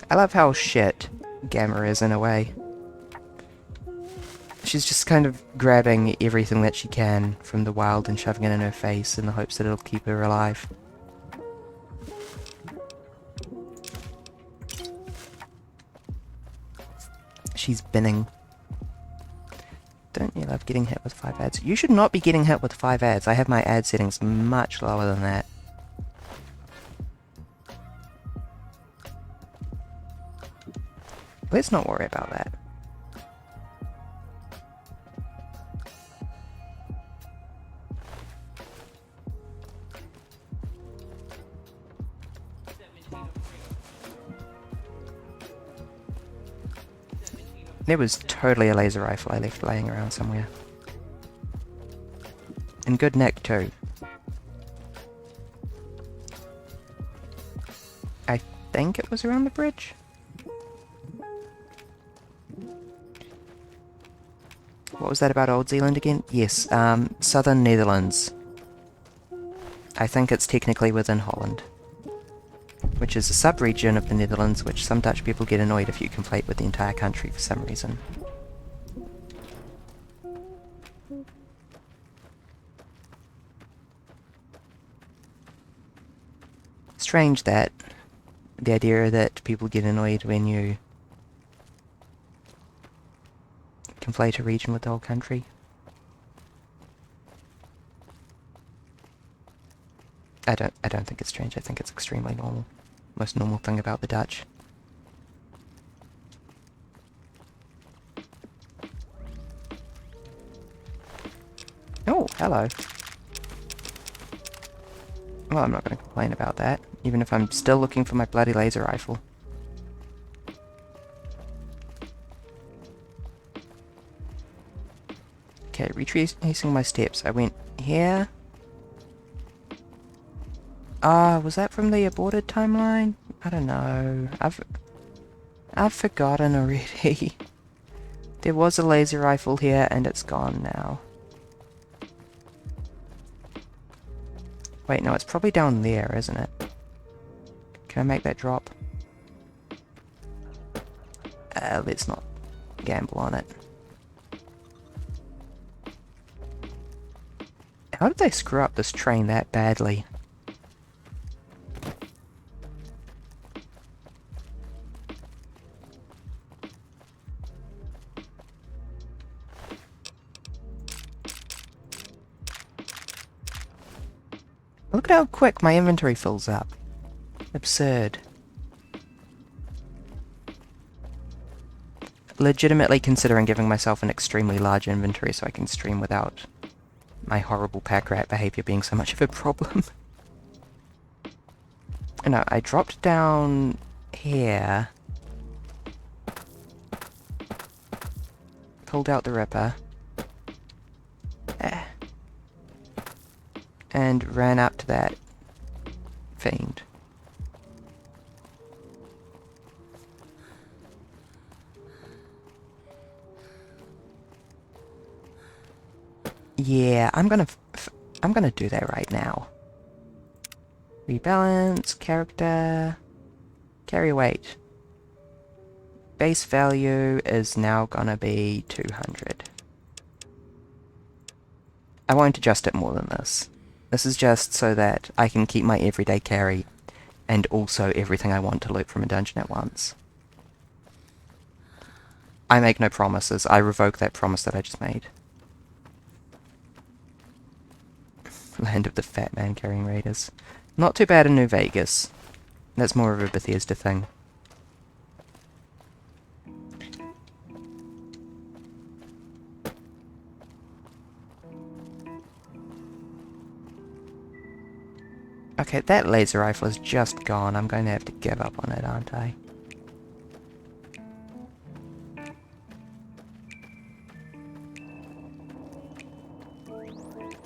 I love how shit Gamma is in a way. She's just kind of grabbing everything that she can from the wild and shoving it in her face in the hopes that it'll keep her alive. She's binning. Don't you love getting hit with 5 ads? You should not be getting hit with 5 ads. I have my ad settings much lower than that. Let's not worry about that. There was totally a laser rifle I left laying around somewhere. In good nick too. I think it was around the bridge? What was that about Old Zealand again? Yes, southern Netherlands. I think it's technically within Holland. Which is a sub-region of the Netherlands, which some Dutch people get annoyed if you conflate with the entire country for some reason. Strange that, the idea that people get annoyed when you conflate a region with the whole country. I don't think it's strange. I think it's extremely normal. Most normal thing about the Dutch. Oh, hello. Well, I'm not going to complain about that, even if I'm still looking for my bloody laser rifle. Okay, retracing my steps. I went here. Was that from the aborted timeline? I don't know. I've forgotten already. There was a laser rifle here, and it's gone now. Wait, no, it's probably down there, isn't it? Can I make that drop? Let's not gamble on it. How did they screw up this train that badly? Look at how quick my inventory fills up. Absurd. Legitimately considering giving myself an extremely large inventory so I can stream without my horrible pack rat behavior being so much of a problem. No, I dropped down here. Pulled out the Ripper. And ran up to that fiend. Yeah, I'm gonna do that right now. Rebalance, character, carry weight. Base value is now gonna be 200. I won't adjust it more than this. This is just so that I can keep my everyday carry and also everything I want to loot from a dungeon at once. I make no promises. I revoke that promise that I just made. Land of the Fat Man carrying raiders. Not too bad in New Vegas. That's more of a Bethesda thing. Okay, that laser rifle is just gone. I'm going to have to give up on it, aren't I?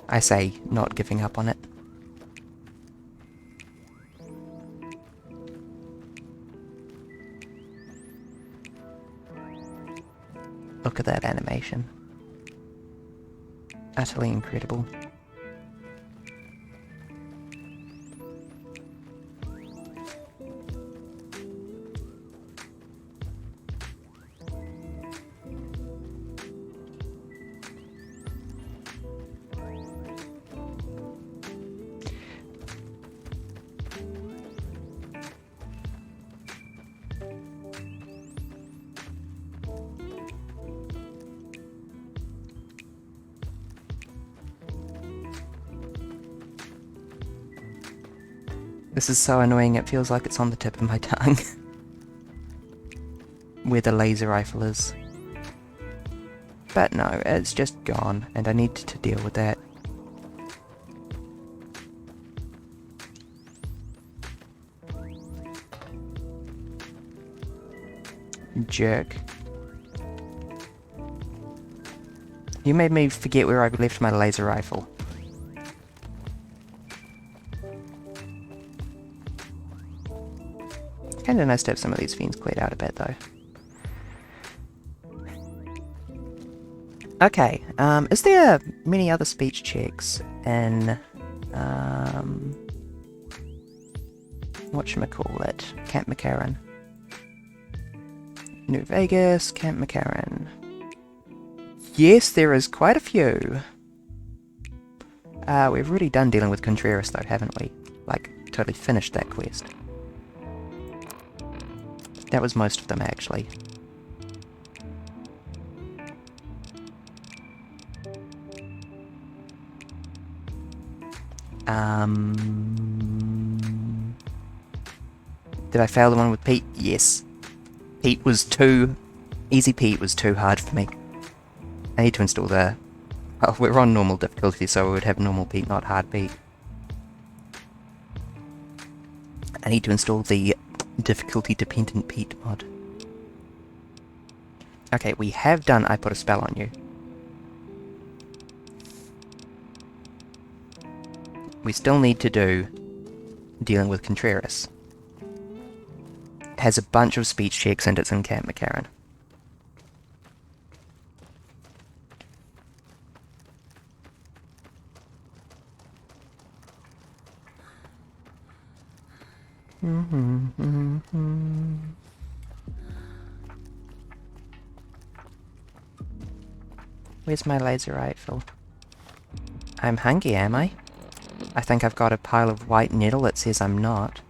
I say, not giving up on it. Look at that animation. Utterly incredible. This is so annoying, it feels like it's on the tip of my tongue. Where the laser rifle is. But no, it's just gone, and I need to deal with that. Jerk. You made me forget where I left my laser rifle. Kinda nice to have some of these fiends cleared out a bit, though. Okay, is there many other speech checks in, whatchamacallit, Camp McCarran? New Vegas, Camp McCarran. Yes, there is quite a few. We've already done dealing with Contreras, though, haven't we? Like, totally finished that quest. That was most of them, actually. Did I fail the one with Pete? Yes. Pete was too... Easy Pete was too hard for me. I need to install the... Oh, we're on normal difficulty, so we would have normal Pete, not hard Pete. I need to install the difficulty-dependent Pete mod. Okay, we have done I Put a Spell on You. We still need to do Dealing with Contreras. Has a bunch of speech checks and it's in Camp McCarran. Where's my laser rifle? I'm hungry, am I? I think I've got a pile of white nettle that says I'm not.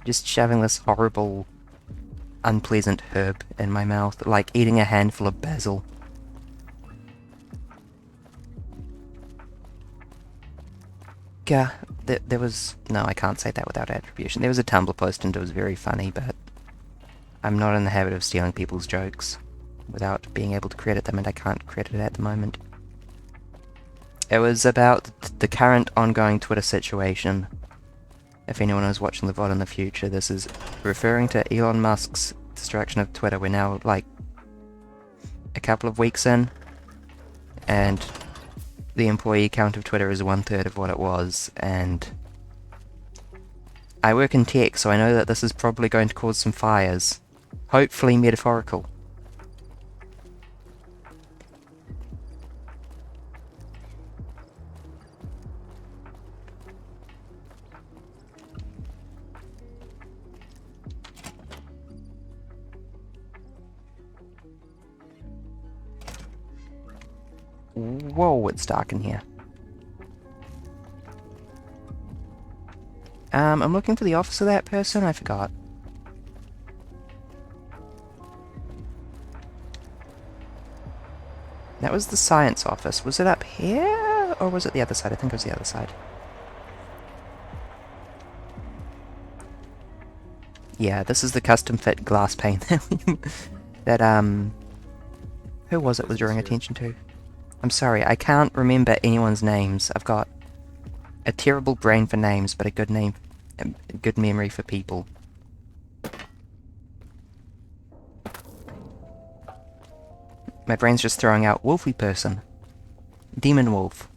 Just shoving this horrible, unpleasant herb in my mouth, like eating a handful of basil. Yeah, there was... No, I can't say that without attribution. There was a Tumblr post and it was very funny, but I'm not in the habit of stealing people's jokes without being able to credit them, and I can't credit it at the moment. It was about the current ongoing Twitter situation. If anyone is watching the VOD in the future, this is referring to Elon Musk's destruction of Twitter. We're now, like, a couple of weeks in, and the employee count of Twitter is 1/3 of what it was, and I work in tech, so I know that this is probably going to cause some fires. Hopefully metaphorical. Whoa, it's dark in here. I'm looking for the office of that person, I forgot. That was the science office. Was it up here? Or was it the other side? I think it was the other side. Yeah, this is the custom fit glass pane that, who was it was drawing attention to? I'm sorry, I can't remember anyone's names. I've got a terrible brain for names, but a good memory for people. My brain's just throwing out Wolfy person. Demon Wolf.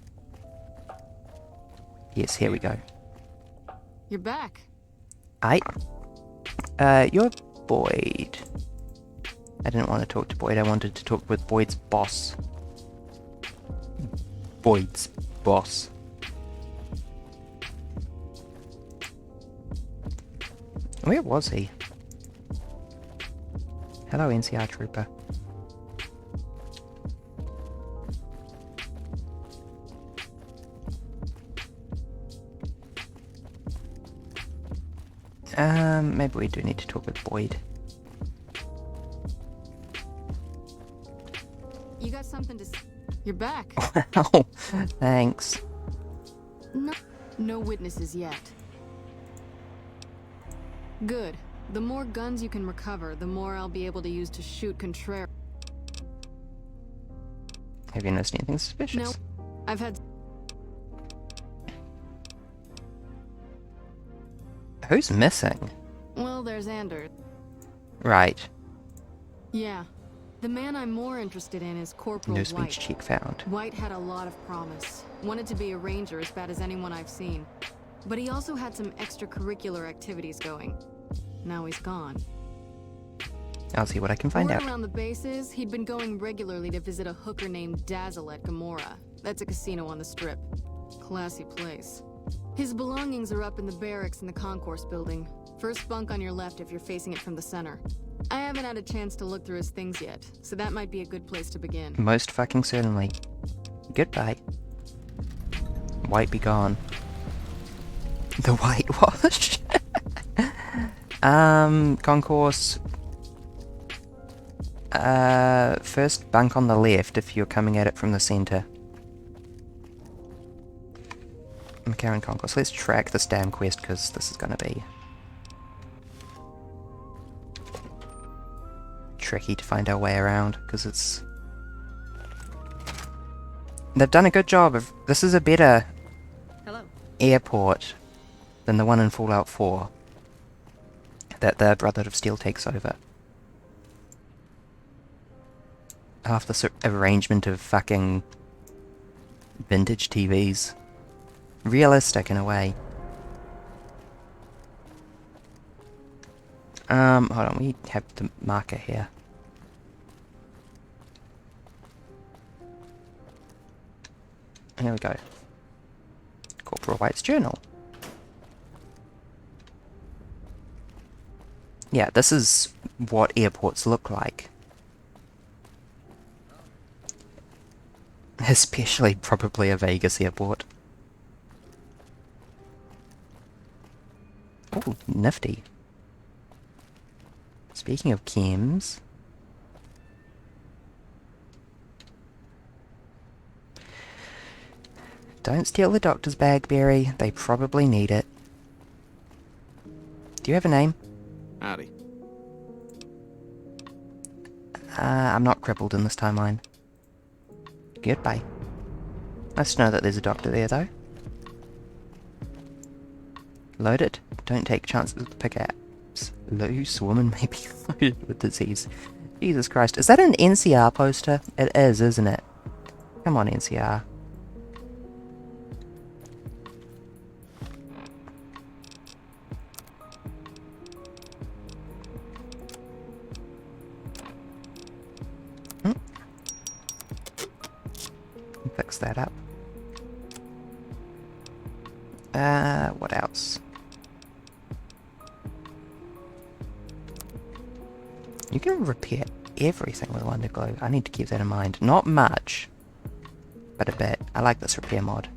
Yes, here we go. You're back. You're Boyd. I didn't want to talk to Boyd, I wanted to talk with Boyd's boss. Boyd's boss. Where was he? Hello, NCR Trooper. Maybe we do need to talk with Boyd. You got something to say? You're back. Wow, thanks. No witnesses yet. Good. The more guns you can recover, the more I'll be able to use to shoot Contreras. Have you noticed anything suspicious? No. I've had... Who's missing? Well, there's Anders. Right. Yeah. The man I'm more interested in is Corporal No White. speech check found. White had a lot of promise. Wanted to be a ranger as bad as anyone I've seen. But he also had some extracurricular activities going. Now he's gone. I'll see what I can find Word out. around the bases, he'd been going regularly to visit a hooker named Dazzle at Gamora. That's a casino on the Strip. Classy place. His belongings are up in the barracks in the concourse building. First bunk on your left if you're facing it from the center. I haven't had a chance to look through his things yet, so that might be a good place to begin. Most fucking certainly. Goodbye. White be gone. The whitewash? Concourse. First bunk on the left if you're coming at it from the center. McCarran Concourse. Let's track this damn quest, because this is going to be tricky to find our way around, because it's... They've done a good job of... This is a better airport than the one in Fallout 4 that the Brotherhood of Steel takes over. Half the arrangement of fucking vintage TVs. Realistic in a way. Hold on, we have the marker here. Here we go. Corporal White's journal. Yeah, this is what airports look like. Especially probably a Vegas airport. Oh, nifty. Speaking of chems... Don't steal the doctor's bag, Barry. They probably need it. Do you have a name? Howdy. I'm not crippled in this timeline. Goodbye. Nice to know that there's a doctor there, though. Load it. Don't take chances with pickaxe. Loose woman may be loaded with disease. Jesus Christ. Is that an NCR poster? It is, isn't it? Come on, NCR. Fix that up. What else? You can repair everything with Wonder Glue. I need to keep that in mind. Not much, but a bit. I like this repair mod.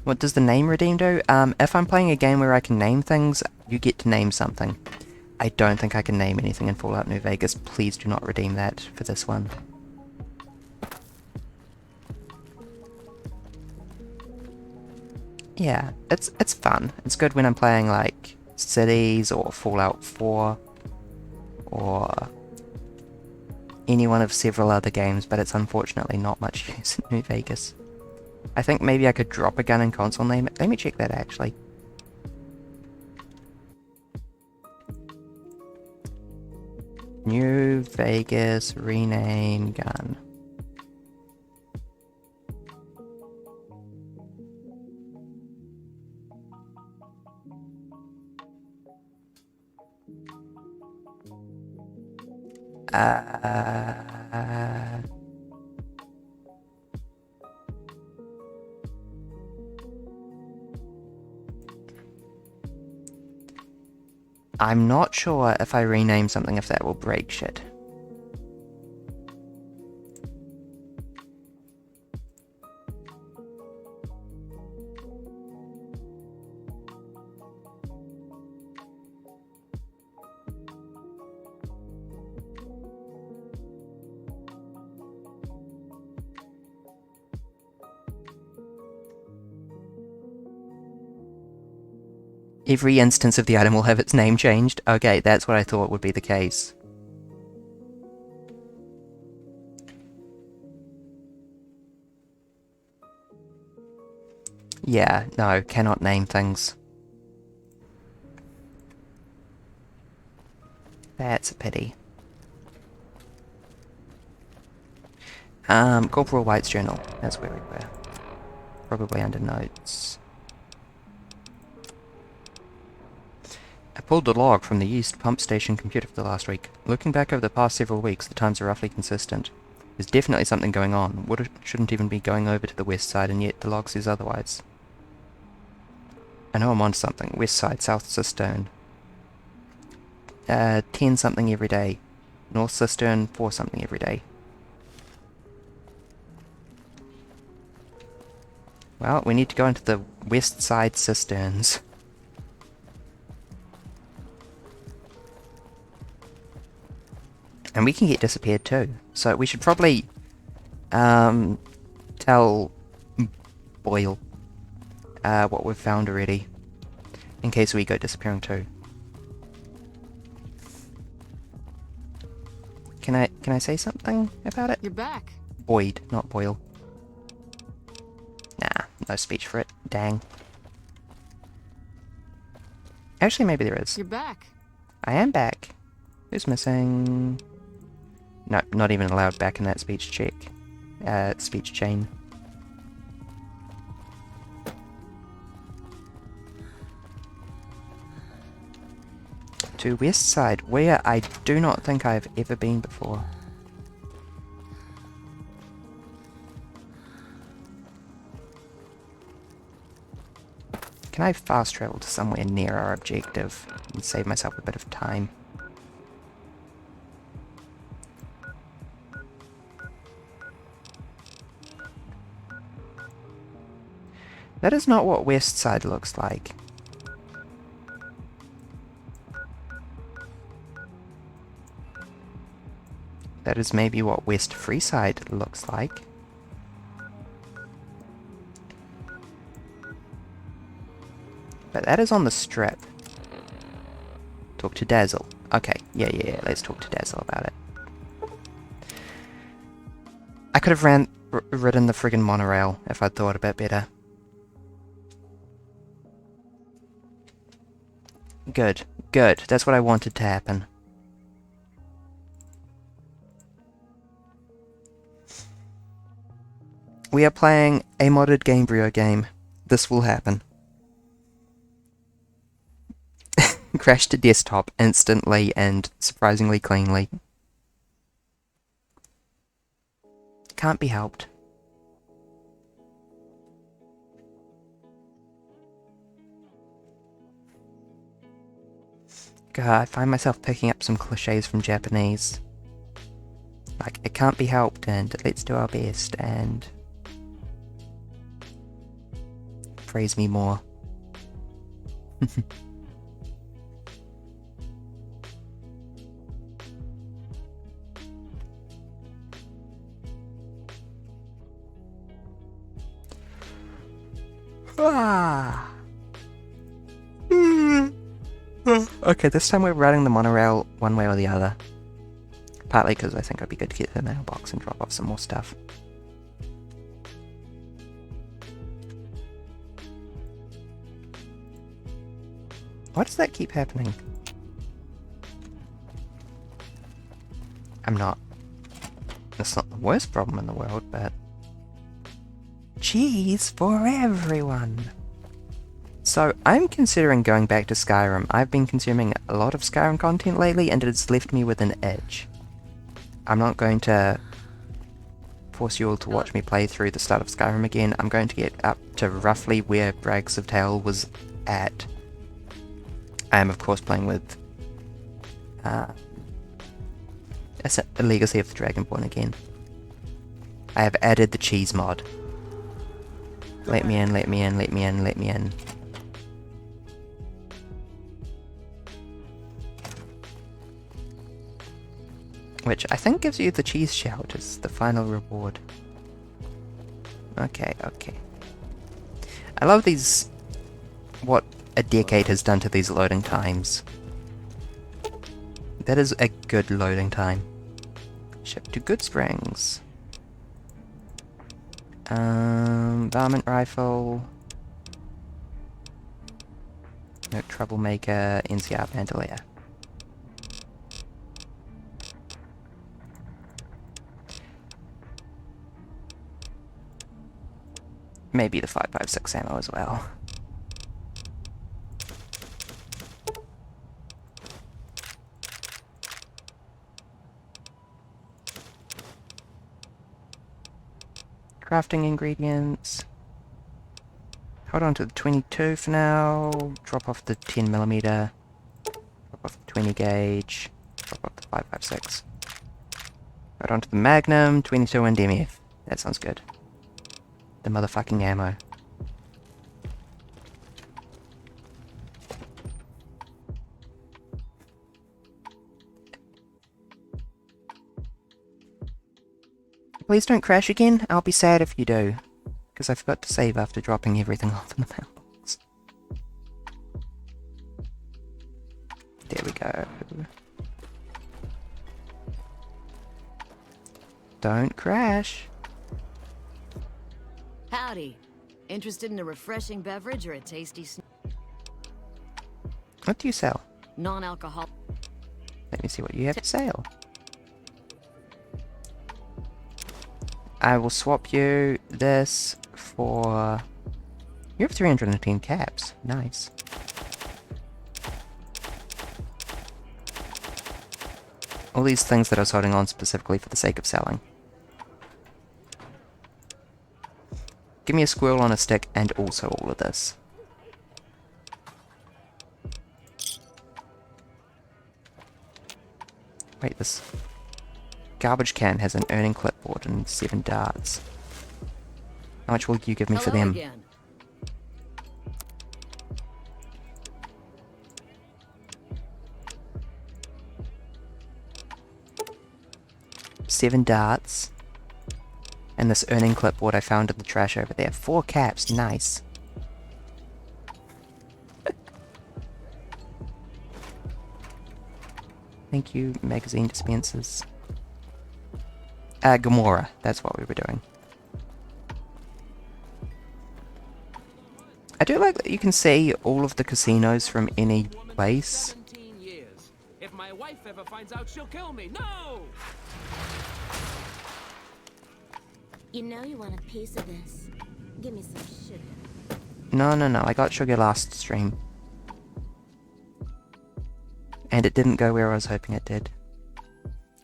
What does the name redeem do? If I'm playing a game where I can name things, you get to name something. I don't think I can name anything in Fallout New Vegas. Please do not redeem that for this one. Yeah, it's fun. It's good when I'm playing like Cities or Fallout 4 or any one of several other games, but it's unfortunately not much use in New Vegas. I think maybe I could drop a gun and console name it. Let me check that actually. New Vegas rename gun. I'm not sure if I rename something if that will break shit. Every instance of the item will have its name changed? Okay, that's what I thought would be the case. Yeah, no, cannot name things. That's a pity. Corporal White's journal. That's where we were. Probably under notes. I pulled the log from the East Pump Station computer for the last week. Looking back over the past several weeks, the times are roughly consistent. There's definitely something going on. Shouldn't even be going over to the west side, and yet the log says otherwise. I know I'm on something. West side, South Cistern. 10 something every day. North Cistern, 4 something every day. Well, we need to go into the west side cisterns. And we can get disappeared too. So we should probably tell Boyle what we've found already, in case we go disappearing too. Can I say something about it? You're back. Boyd, not Boyle. Nah, no speech for it. Dang. Actually, maybe there is. You're back. I am back. Who's missing? No, not even allowed back in that speech check. Speech chain. To West Side, where I do not think I've ever been before. Can I fast travel to somewhere near our objective and save myself a bit of time? That is not what West Side looks like. That is maybe what West Freeside looks like. But that is on the strip. Talk to Dazzle. Okay, yeah, let's talk to Dazzle about it. I could have ridden the friggin' monorail if I'd thought a bit better. Good, good. That's what I wanted to happen. We are playing a modded Gamebryo game. This will happen. Crashed to desktop instantly and surprisingly cleanly. Can't be helped. God, I find myself picking up some cliches from Japanese. Like, it can't be helped, and let's do our best, and... praise me more. Ah. Okay, this time we're riding the monorail one way or the other. Partly because I think it'd be good to get to the mailbox and drop off some more stuff. Why does that keep happening? I'm not... That's not the worst problem in the world, but... Cheese for everyone! So, I'm considering going back to Skyrim. I've been consuming a lot of Skyrim content lately, and it's left me with an itch. I'm not going to force you all to watch me play through the start of Skyrim again. I'm going to get up to roughly where Brags of Tale was at. I am, of course, playing with a Legacy of the Dragonborn again. I have added the cheese mod. Let me in, let me in, let me in, let me in. Which I think gives you the cheese shout as the final reward. Okay, okay. I love these... what a decade has done to these loading times. That is a good loading time. Ship to Goodsprings. Varmint Rifle. No Troublemaker, NCR Bandolier. Maybe the 5.56 ammo as well. Crafting ingredients. Hold on to the 22 for now. Drop off the 10mm. Drop off the 20 gauge. Drop off the 5.56. Hold on to the Magnum, 22 and MF. That sounds good. The motherfucking ammo. Please don't crash again. I'll be sad if you do. Because I forgot to save after dropping everything off in the mailbox. go. Don't crash. Howdy. Interested in a refreshing beverage or a tasty What do you sell? non-alcoholic? Let me see what you have to sell. I will swap you this for... You have 310 caps. Nice. All these things that I was holding on specifically for the sake of selling. Give me a squirrel on a stick and also all of this. Wait, this garbage can has an earning clipboard and 7 darts. How much will you give me for Hello them? again. Seven darts. And this earning clipboard I found in the trash over there. 4 caps, nice. Thank you, magazine dispensers. Gamora, that's what we were doing. I do like that you can see all of the casinos from any place. 17 years. If my wife ever finds out, she'll kill me. No! You know you want a piece of this. Give me some sugar. No, I got sugar last stream. And it didn't go where I was hoping it did.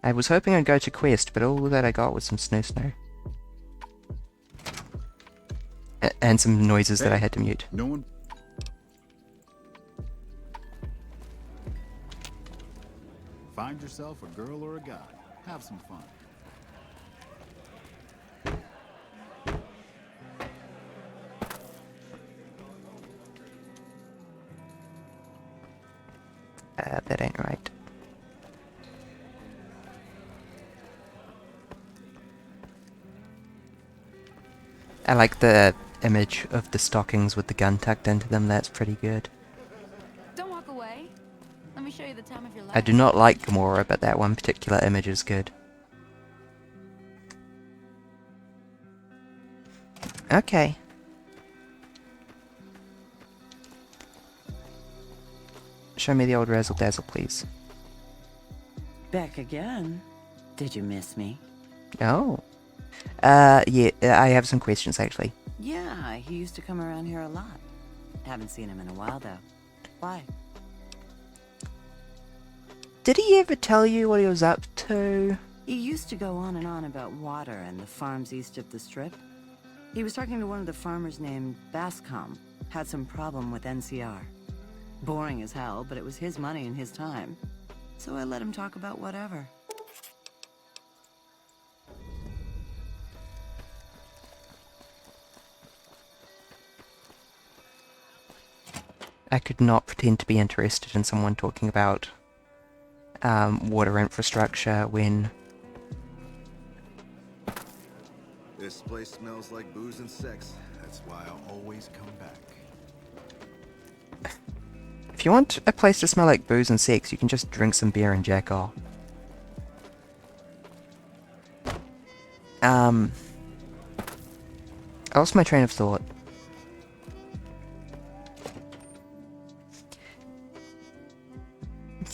I was hoping I'd go to Quest, but all that I got was some snoo. And some noises that I had to mute. No one. Find yourself a girl or a guy. Have some fun. That ain't right. I like the image of the stockings with the gun tucked into them. That's pretty good. Don't walk away. Let me show you the time of your life. I do not like Gamora, but that one particular image is good. Okay. Show me the old razzle dazzle, please. Back again? Did you miss me? Oh. Yeah, I have some questions actually. Yeah, he used to come around here a lot. Haven't seen him in a while, though. Why? Did he ever tell you what he was up to? He used to go on and on about water and the farms east of the Strip. He was talking to one of the farmers named Bascom. Had some problem with NCR. Boring as hell, but it was his money and his time. So I let him talk about whatever. I could not pretend to be interested in someone talking about water infrastructure when... This place smells like booze and sex. That's why I'll always come back. If you want a place to smell like booze and sex, you can just drink some beer and jack off. I lost my train of thought.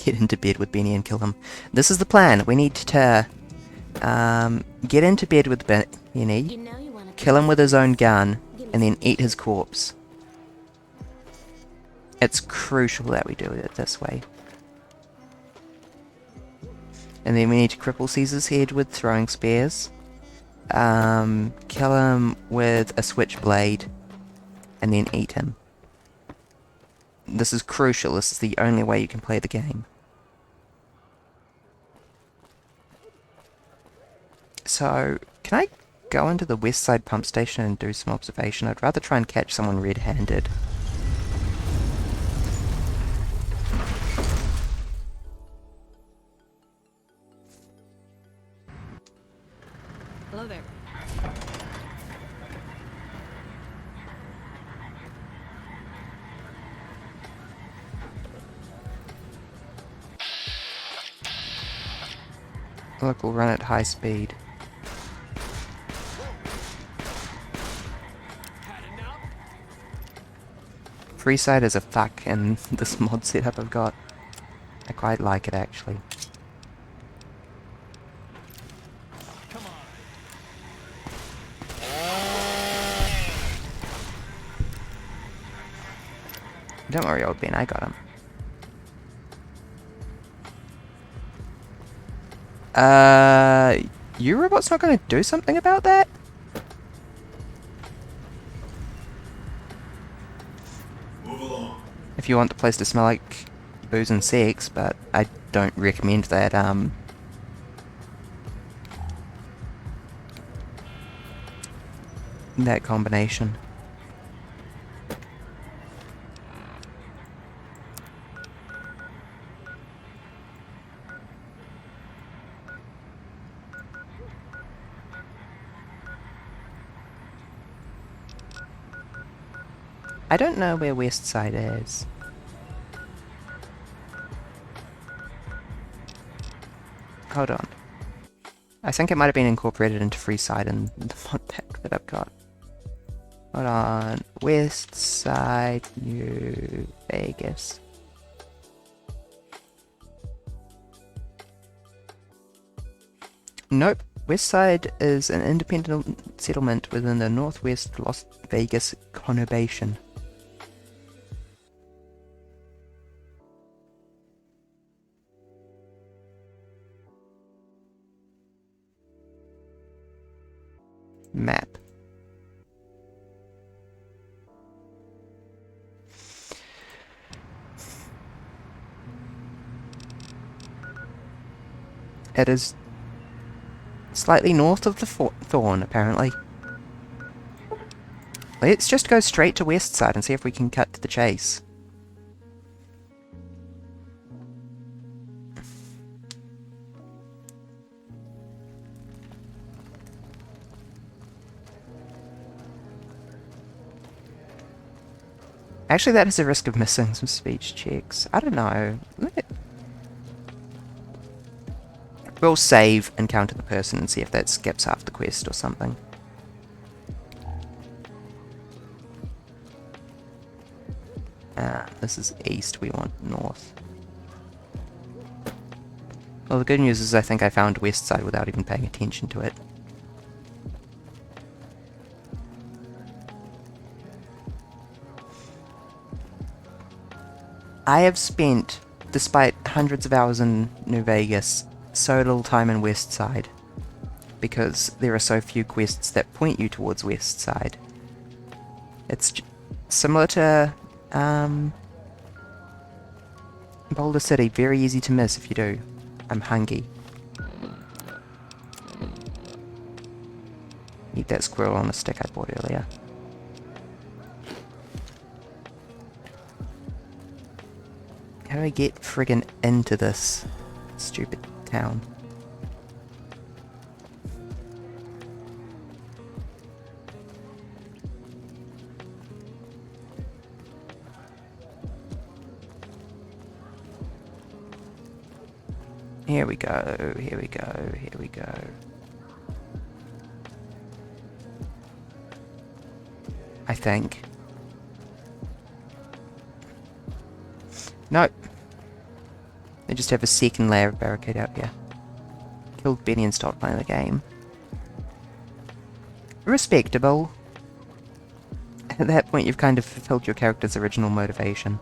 Get into bed with Benny and kill him. This is the plan. We need to get into bed with Benny, You know you want a kill him with his own gun, and then eat his corpse. It's crucial that we do it this way. And then we need to cripple Caesar's head with throwing spears. Kill him with a switchblade. And then eat him. This is crucial. This is the only way you can play the game. So, can I go into the west side pump station and do some observation? I'd rather try and catch someone red-handed. Hello there. Look, we'll run at high speed. Freeside is a fuck in this mod setup I've got. I quite like it actually. Don't worry, old Ben, I got him. You robot's not gonna do something about that? Move along. If you want the place to smell like booze and sex, but I don't recommend that, that combination. I don't know where West Side is. Hold on. I think it might have been incorporated into Freeside in the mod pack that I've got. Hold on. West Side, New Vegas. Nope. West Side is an independent settlement within the Northwest Las Vegas conurbation. Map. It is slightly north of the Thorn, apparently. Let's just go straight to West Side and see if we can cut to the chase. Actually, that has a risk of missing some speech checks. I don't know. We'll save, encounter the person, and see if that skips half the quest or something. This is east, we want north. Well, the good news is I think I found West Side without even paying attention to it. I have spent, despite hundreds of hours in New Vegas, so little time in West Side, because there are so few quests that point you towards West Side. It's similar to Boulder City, very easy to miss if you do. I'm hungry. Eat that squirrel on a stick I bought earlier. How do I get friggin' into this stupid town? Here we go, here we go, here we go. I think. Nope. They just have a second layer of barricade out here. Killed Benny and stopped playing the game. Respectable. At that point you've kind of fulfilled your character's original motivation.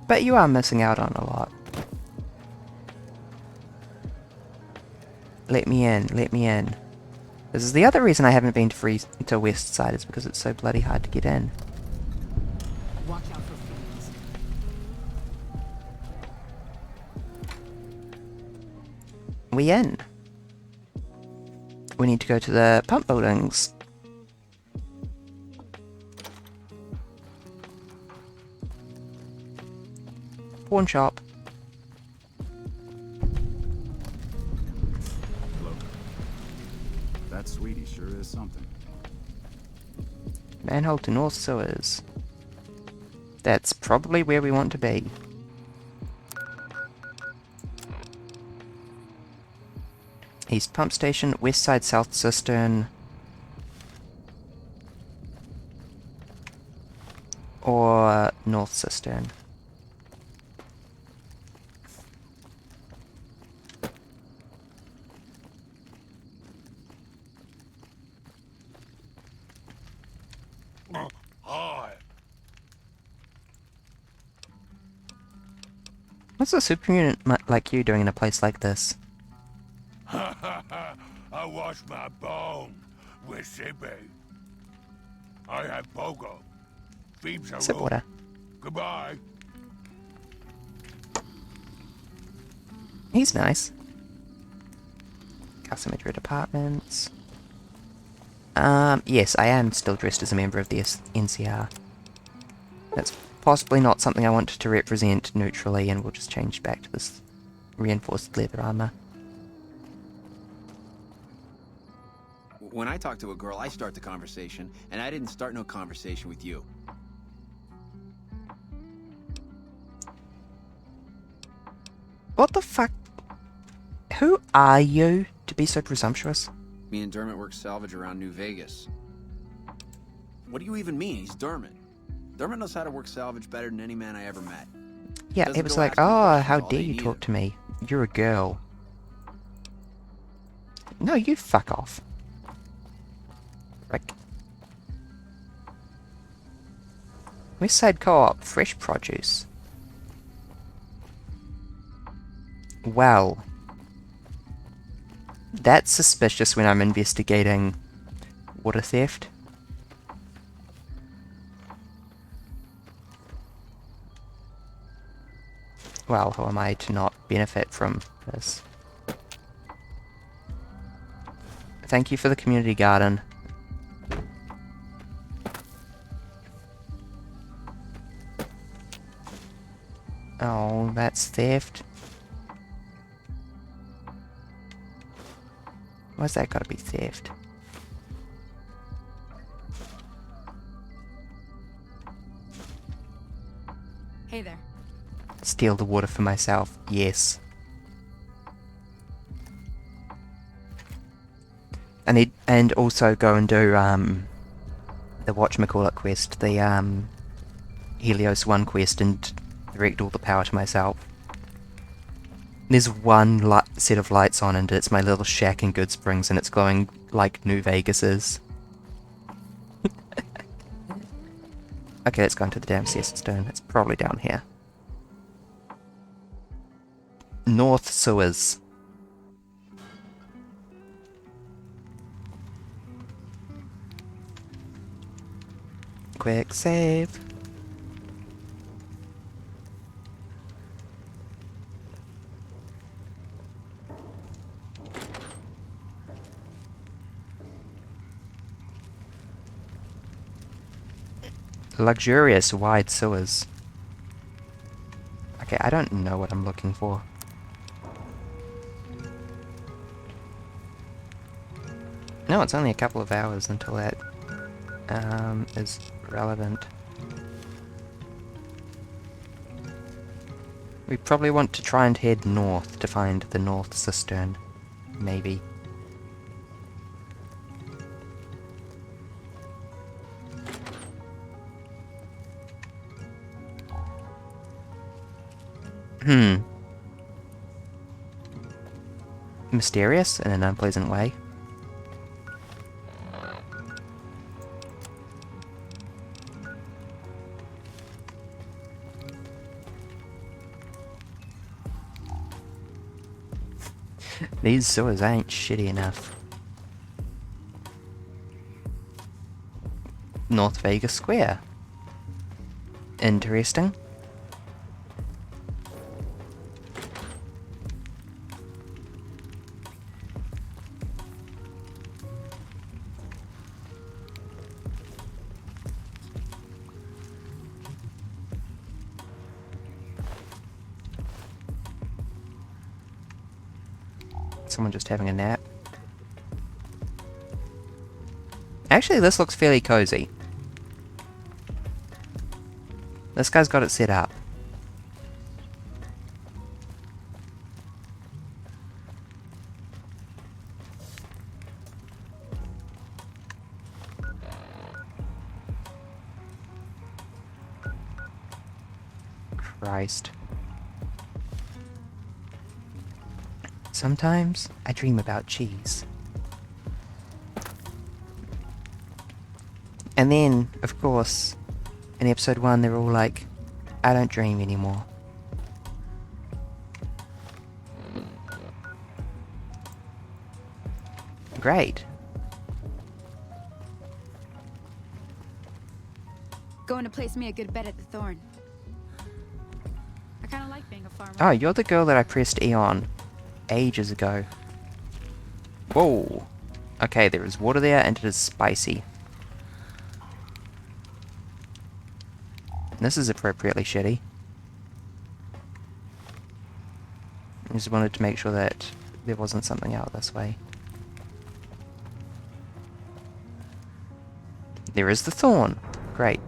But you are missing out on a lot. Let me in, let me in. This is the other reason I haven't been to West Side, is because it's so bloody hard to get in. Watch out for fiends. We in. We need to go to the pump buildings. Pawn shop. Look, that sweetie sure is something. Manhole to North Sewers. That's probably where we want to be. East Pump Station, West Side South Cistern, or North Cistern. Hi. What's a superhuman like you doing in a place like this? I wash my bone with Sippy. I have Pogo. Beams are Sip water. Goodbye. He's nice. Custom Madrid Apartments. Yes, I am still dressed as a member of the NCR. That's possibly not something I want to represent neutrally, and we'll just change back to this reinforced leather armor. When I talk to a girl, I start the conversation, and I didn't start no conversation with you. What the fuck? Who are you to be so presumptuous? Me and Dermot work salvage around New Vegas. What do you even mean? He's Dermot. Dermot knows how to work salvage better than any man I ever met. Yeah, Doesn't it was go like, asking oh, questions how all dare day you neither. talk to me? You're a girl. No, you fuck off. Like, West Side Co-op, fresh produce. Well, that's suspicious when I'm investigating water theft. Well, who am I to not benefit from this? Thank you for the community garden. Oh, that's theft. Why's that gotta be theft? Hey there. Steal the water for myself, yes. And also go and do the whatchamacallit quest, the Helios 1 quest, and direct all the power to myself. There's one set of lights on, and it's my little shack in Good Springs, and it's glowing like New Vegas is. Okay, let's go into the damn Stone. It's probably down here. North Sewers. Quick save. Luxurious wide sewers. Okay, I don't know what I'm looking for. No, it's only a couple of hours until that is relevant. We probably want to try and head north to find the North Cistern. Maybe. Mysterious in an unpleasant way. These sewers ain't shitty enough. North Vegas Square. Interesting. Someone just having a nap. Actually, this looks fairly cozy. This guy's got it set up. Christ. Sometimes I dream about cheese. And then, of course, in episode 1 they're all like, I don't dream anymore. Great. Going to place me a good bet at the Thorn. I kind of like being a farmer. Oh, you're the girl that I pressed E on ages ago. Whoa. Okay, there is water there and it is spicy. This is appropriately shitty. I just wanted to make sure that there wasn't something out this way. There is the thorn. Great.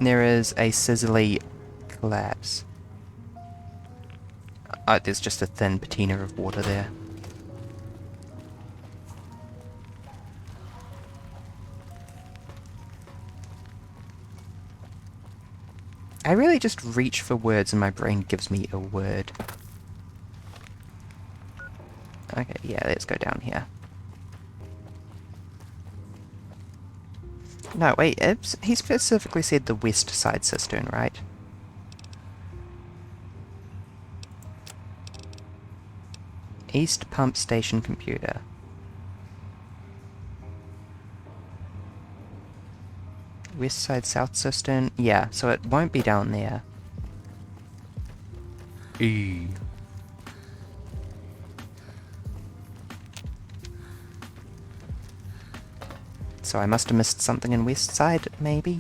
There is a sizzly collapse. Oh, there's just a thin patina of water there. I really just reach for words and my brain gives me a word. Okay, yeah, let's go down here. No, wait, he specifically said the west side cistern, right? East pump station computer. West side south cistern. Yeah, so it won't be down there. Eee. So I must have missed something in west side, maybe?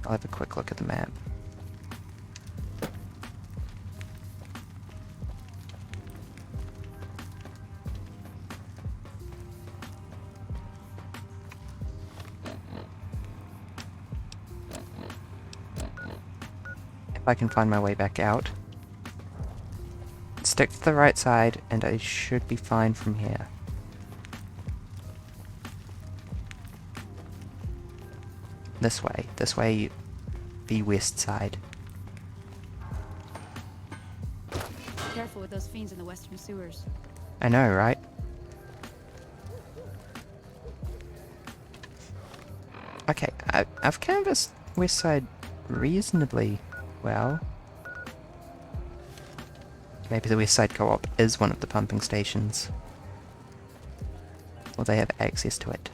I'll have a quick look at the map. If I can find my way back out. Stick to the right side, and I should be fine from here. This way, the west side. Careful with those fiends in the western sewers. I know, right? Okay, I've canvassed west side reasonably well. Maybe the west side co-op is one of the pumping stations. Or they have access to it.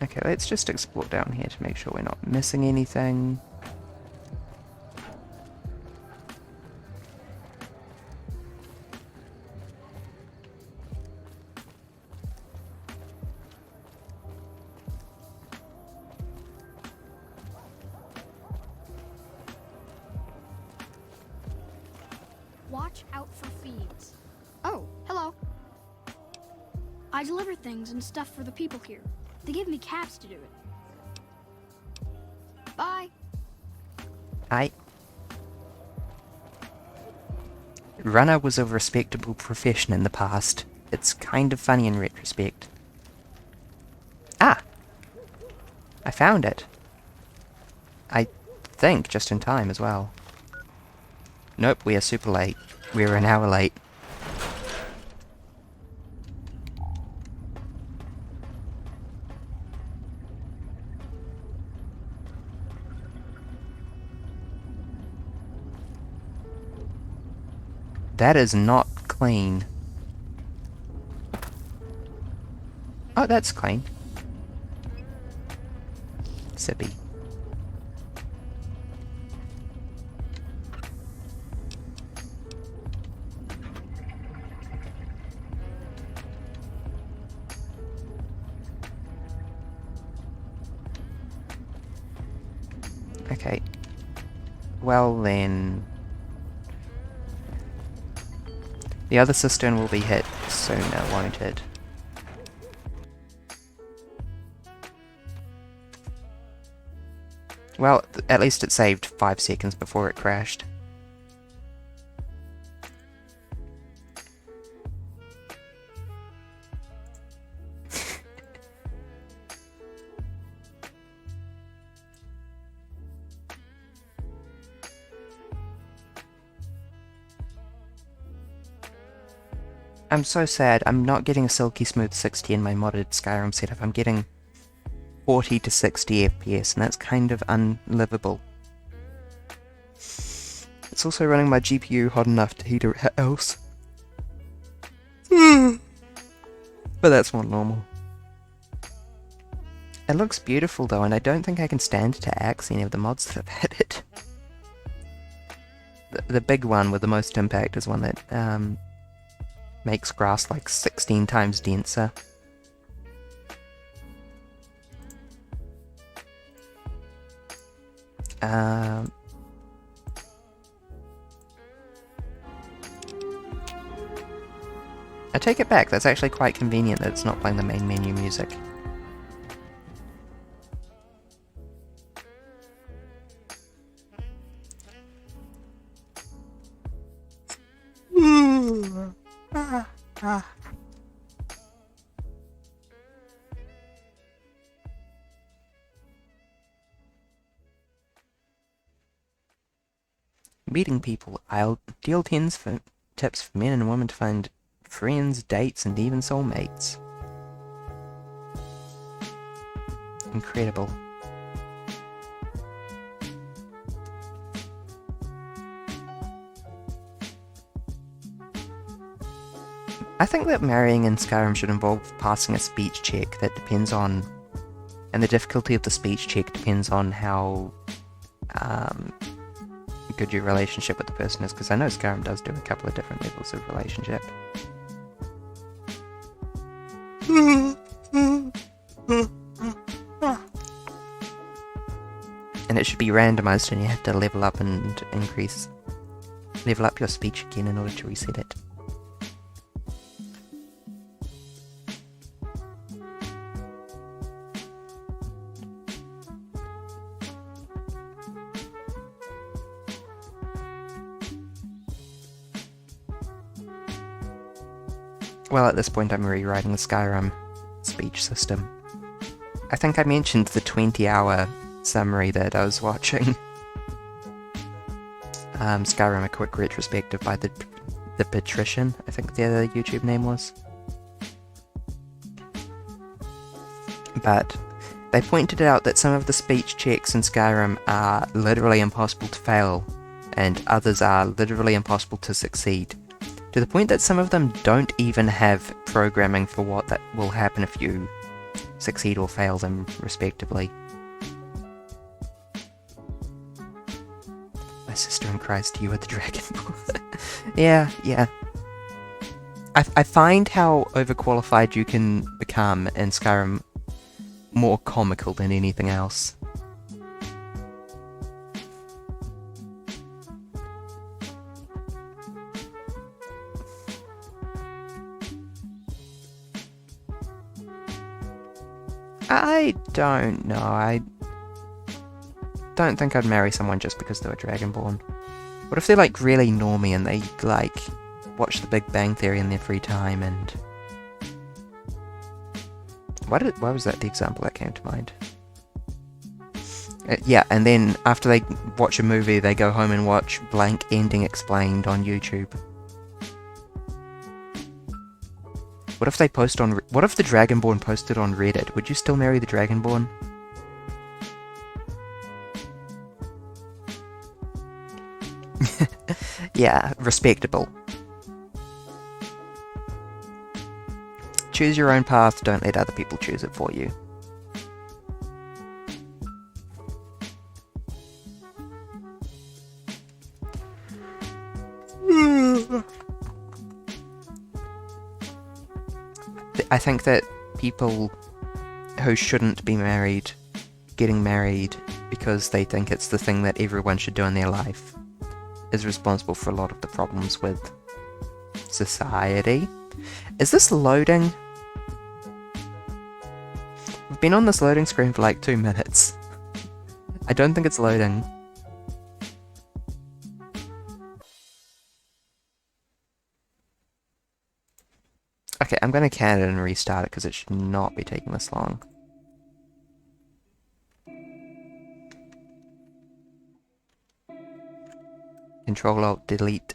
Okay, let's just explore down here to make sure we're not missing anything. Watch out for fiends. Oh, hello. I deliver things and stuff for the people here. They give me cabs to do it. Bye. Runner was a respectable profession in the past. It's kind of funny in retrospect. Ah! I found it. I think just in time as well. Nope, we are super late. We're an hour late. That is not clean. Oh, that's clean. Sippy. Okay. Well then... The other cistern will be hit sooner, won't it? Well, at least it saved 5 seconds before it crashed. I'm so sad, I'm not getting a silky smooth 60 in my modded Skyrim setup. I'm getting 40 to 60 FPS, and that's kind of unlivable. It's also running my GPU hot enough to heat a house. But that's more normal. It looks beautiful though, and I don't think I can stand to axe any of the mods that have had it. The big one with the most impact is one that makes grass like 16 times denser. I take it back, that's actually quite convenient that it's not playing the main menu music. Meeting people. I'll deal tips for men and women to find friends, dates, and even soulmates. Incredible. I think that marrying in Skyrim should involve passing a speech check that depends on... And the difficulty of the speech check depends on how good your relationship with the person is, because I know Skyrim does do a couple of different levels of relationship. And it should be randomized, and you have to level up and level up your speech again in order to reset it. Well, at this point I'm rewriting the Skyrim speech system. I think I mentioned the 20-hour summary that I was watching. Skyrim, a quick retrospective by the Patrician, I think the other YouTube name was. But they pointed out that some of the speech checks in Skyrim are literally impossible to fail, and others are literally impossible to succeed. To the point that some of them don't even have programming for what that will happen if you succeed or fail them, respectively. My sister in Christ, you are the Dragon Ball. Yeah. I find how overqualified you can become in Skyrim more comical than anything else. I don't know, I don't think I'd marry someone just because they were Dragonborn. What if they're like really normie and they like watch The Big Bang Theory in their free time and... Why was that the example that came to mind? Yeah, and then after they watch a movie they go home and watch blank ending explained on YouTube. What if they post on... What if the Dragonborn posted on Reddit? Would you still marry the Dragonborn? Yeah, respectable. Choose your own path, don't let other people choose it for you. I think that people who shouldn't be married, getting married because they think it's the thing that everyone should do in their life, is responsible for a lot of the problems with society. Is this loading? We've been on this loading screen for like 2 minutes. I don't think it's loading. Okay, I'm going to can it and restart it because it should not be taking this long. Control-Alt-Delete.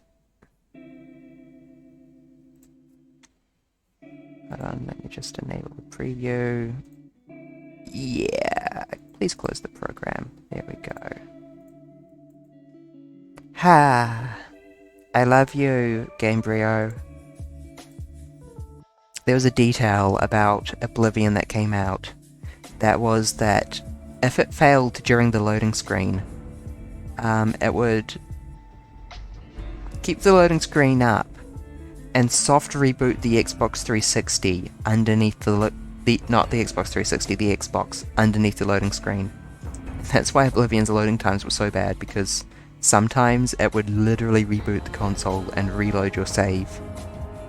Hold on, let me just enable the preview. Yeah, please close the program. There we go. Ha! I love you, Gamebryo. There was a detail about Oblivion that came out that was that if it failed during the loading screen, it would keep the loading screen up and soft reboot the Xbox 360 underneath not the Xbox 360, the Xbox underneath the loading screen. That's why Oblivion's loading times were so bad, because sometimes it would literally reboot the console and reload your save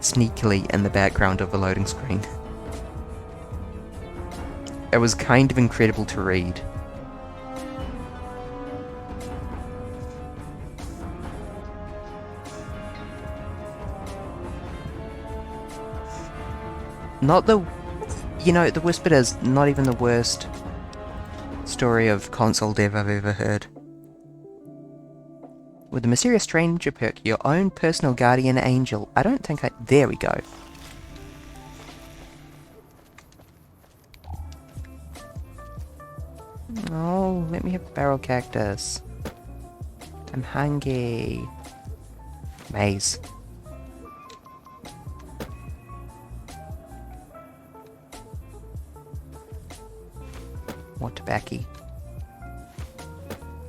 sneakily in the background of the loading screen. It was kind of incredible to read. Not the... You know, the worst bit is not even the worst story of console dev I've ever heard. With the mysterious stranger perk, your own personal guardian angel. I don't think I... There we go. Oh, let me have a barrel cactus. I'm hungry. Maze. More tobacco.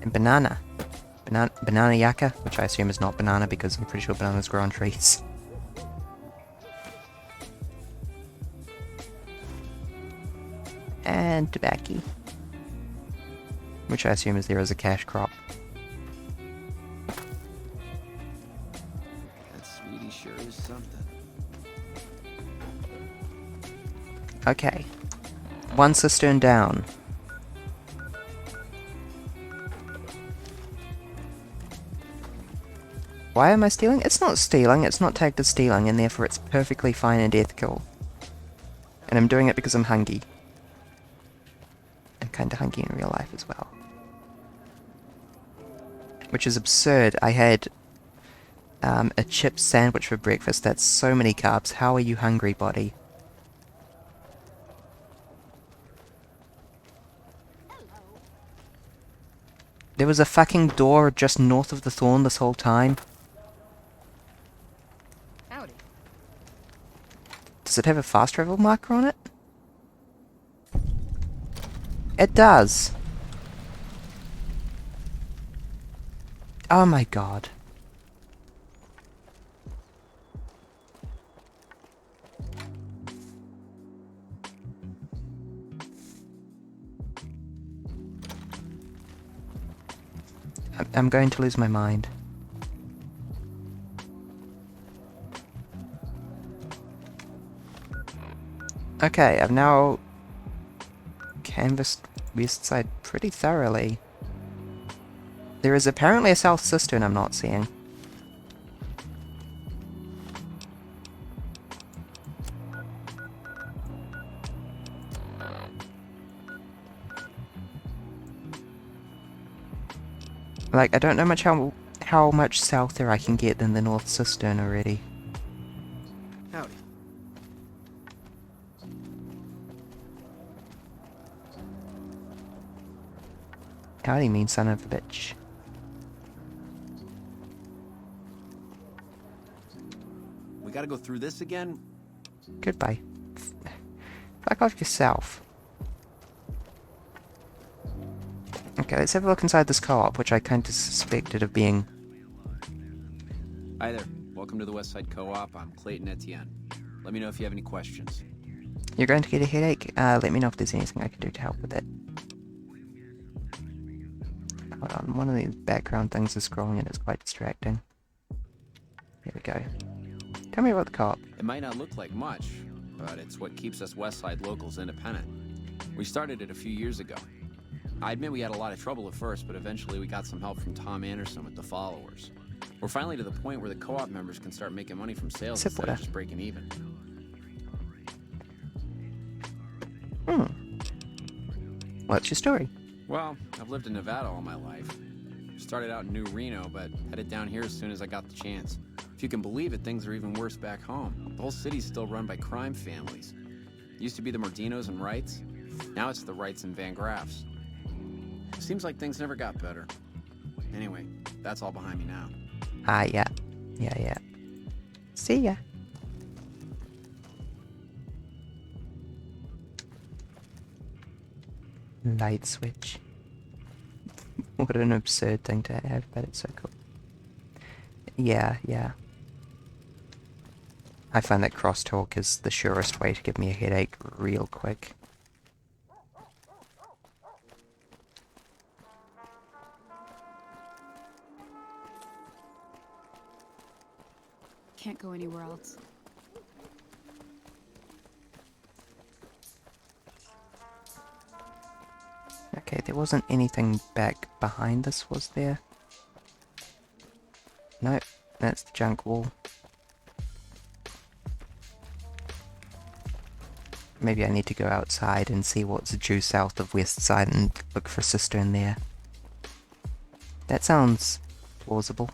And banana. Banana yucca, which I assume is not banana because I'm pretty sure bananas grow on trees. And tobacco. Which I assume is there as a cash crop. That sweetie sure is something. Okay. 1 cistern down. Why am I stealing? It's not stealing, it's not tagged as stealing, and therefore it's perfectly fine and ethical. And I'm doing it because I'm hungry. I'm kinda hungry in real life as well. Which is absurd. I had a chip sandwich for breakfast. That's so many carbs. How are you hungry, body? There was a fucking door just north of the thorn this whole time. Howdy. Does it have a fast travel marker on it? It does. Oh my god. I'm going to lose my mind. Okay, I've now canvassed west side pretty thoroughly. There is apparently a south cistern I'm not seeing. Like, I don't know how much souther I can get than the north cistern already. Howdy. Howdy mean son of a bitch. We gotta go through this again? Goodbye. Fuck off yourself. Okay, let's have a look inside this co-op, which I kind of suspected of being... Hi there. Welcome to the Westside Co-op. I'm Clayton Etienne. Let me know if you have any questions. You're going to get a headache? Let me know if there's anything I can do to help with it. Hold on, one of these background things is scrolling and it's quite distracting. There we go. Tell me about the co-op. It might not look like much, but it's what keeps us Westside locals independent. We started it a few years ago. I admit we had a lot of trouble at first, but eventually we got some help from Tom Anderson with the followers. We're finally to the point where the co-op members can start making money from sales instead of just breaking even. What's your story? Well, I've lived in Nevada all my life. Started out in New Reno, but headed down here as soon as I got the chance. If you can believe it, things are even worse back home. The whole city's still run by crime families. It used to be the Mordinos and Wrights. Now it's the Wrights and Van Graffs. Seems like things never got better. Anyway, that's all behind me now. Yeah. See ya. Light switch. What an absurd thing to have, but it's so cool. Yeah. I find that crosstalk is the surest way to give me a headache real quick. Can't go anywhere else. Okay, there wasn't anything back behind this, was there? Nope, that's the junk wall. Maybe I need to go outside and see what's due south of West Side and look for a cistern there. That sounds plausible.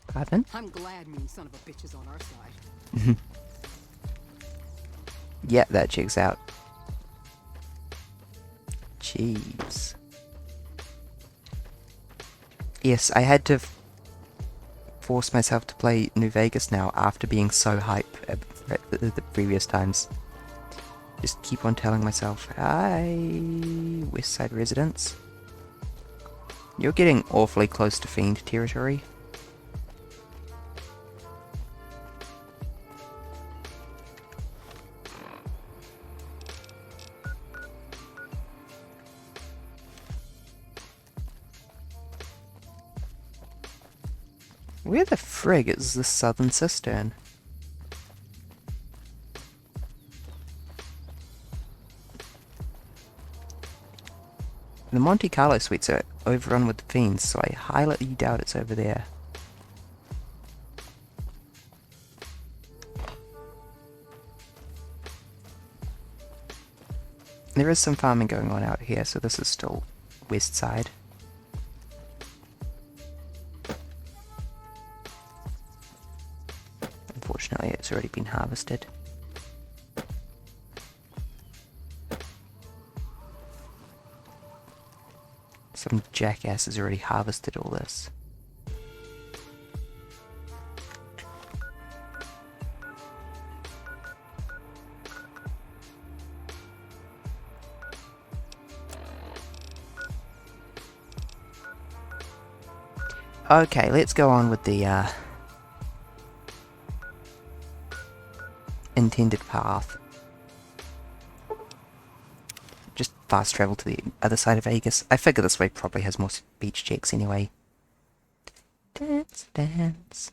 Pardon? I'm glad mean son of a bitch is on our side. Yeah, that checks out. Jeez. Yes, I had to force myself to play New Vegas now after being so hype at the previous times. Just keep on telling myself, hi, West Side residents. You're getting awfully close to Fiend territory. Where the frig is the southern cistern? The Monte Carlo suites are overrun with fiends, so I highly doubt it's over there. There is some farming going on out here, so this is still west side. Unfortunately, it's already been harvested. Some jackass has already harvested all this. Okay, let's go on with the intended path. Just fast travel to the other side of Vegas. I figure this way probably has more speech checks anyway. Dance, dance.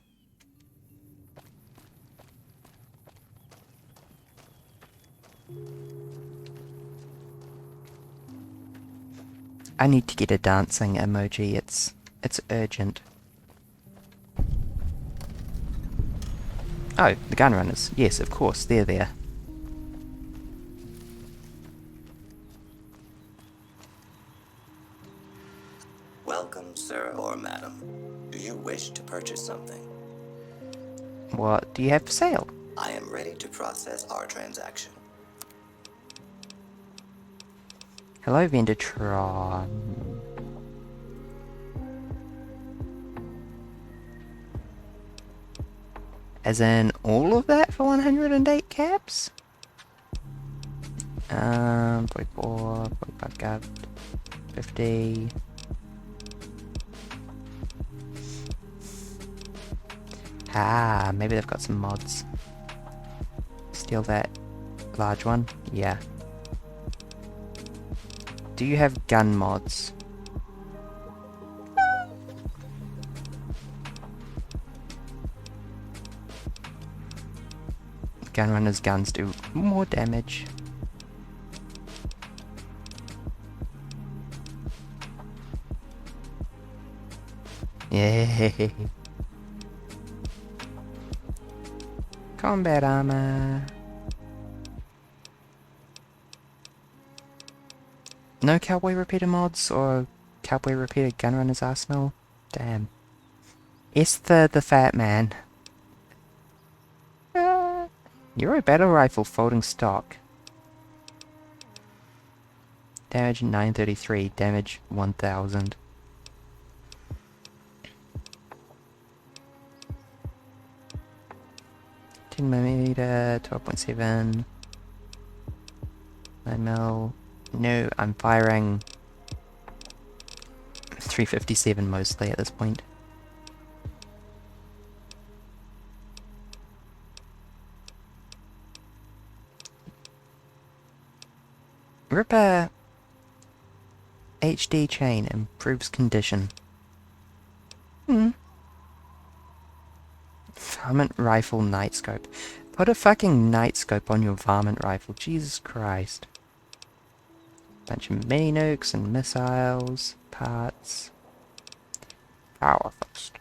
I need to get a dancing emoji. It's urgent. Oh, the gun runners. Yes, of course, they're there. Welcome, sir or madam. Do you wish to purchase something? What do you have for sale? I am ready to process our transaction. Hello, Vendatron. As in, all of that for 108 caps? 44, 45 cap, 50, Ah, maybe they've got some mods. Steal that large one? Yeah. Do you have gun mods? Gunrunner's guns do more damage. Yeah. Combat armor. No cowboy repeater mods or cowboy repeater gunrunner's arsenal? Damn. It's the fat man. Euro battle rifle folding stock. Damage 933, damage 1000. Mm, 12.7. 9mm. No, I'm firing 357 mostly at this point. Ripper HD chain improves condition. Varmint rifle night scope. Put a fucking night scope on your varmint rifle. Jesus Christ. Bunch of mini nukes and missiles, parts. Power first.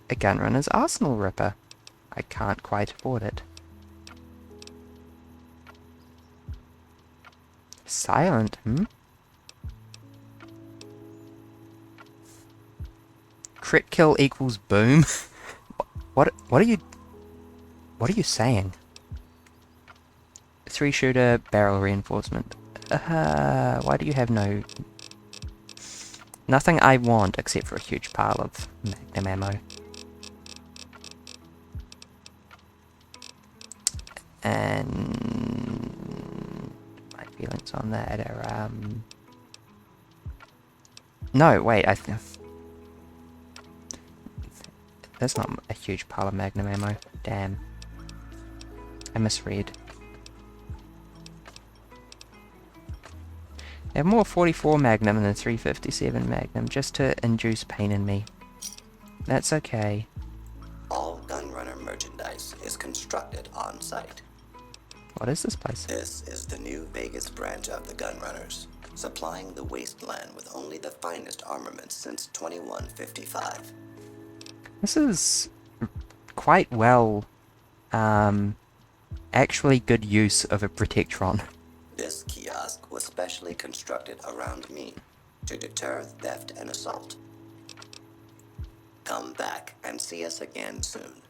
A gunrunner's arsenal ripper. I can't quite afford it. Silent, Crit kill equals boom? What are you saying? 3-shooter barrel reinforcement. Why do you have no... Nothing I want except for a huge pile of magnum ammo. And... my feelings on that are, No, wait, That's not a huge pile of magnum ammo. Damn. I misread. I have more 44 magnum than 357 magnum just to induce pain in me. That's okay. All Gunrunner merchandise is constructed on site. What is this place? This is the New Vegas branch of the Gunrunners, supplying the wasteland with only the finest armaments since 2155. This is quite well, actually good use of a Protectron. This kiosk was specially constructed around me to deter theft and assault. Come back and see us again soon.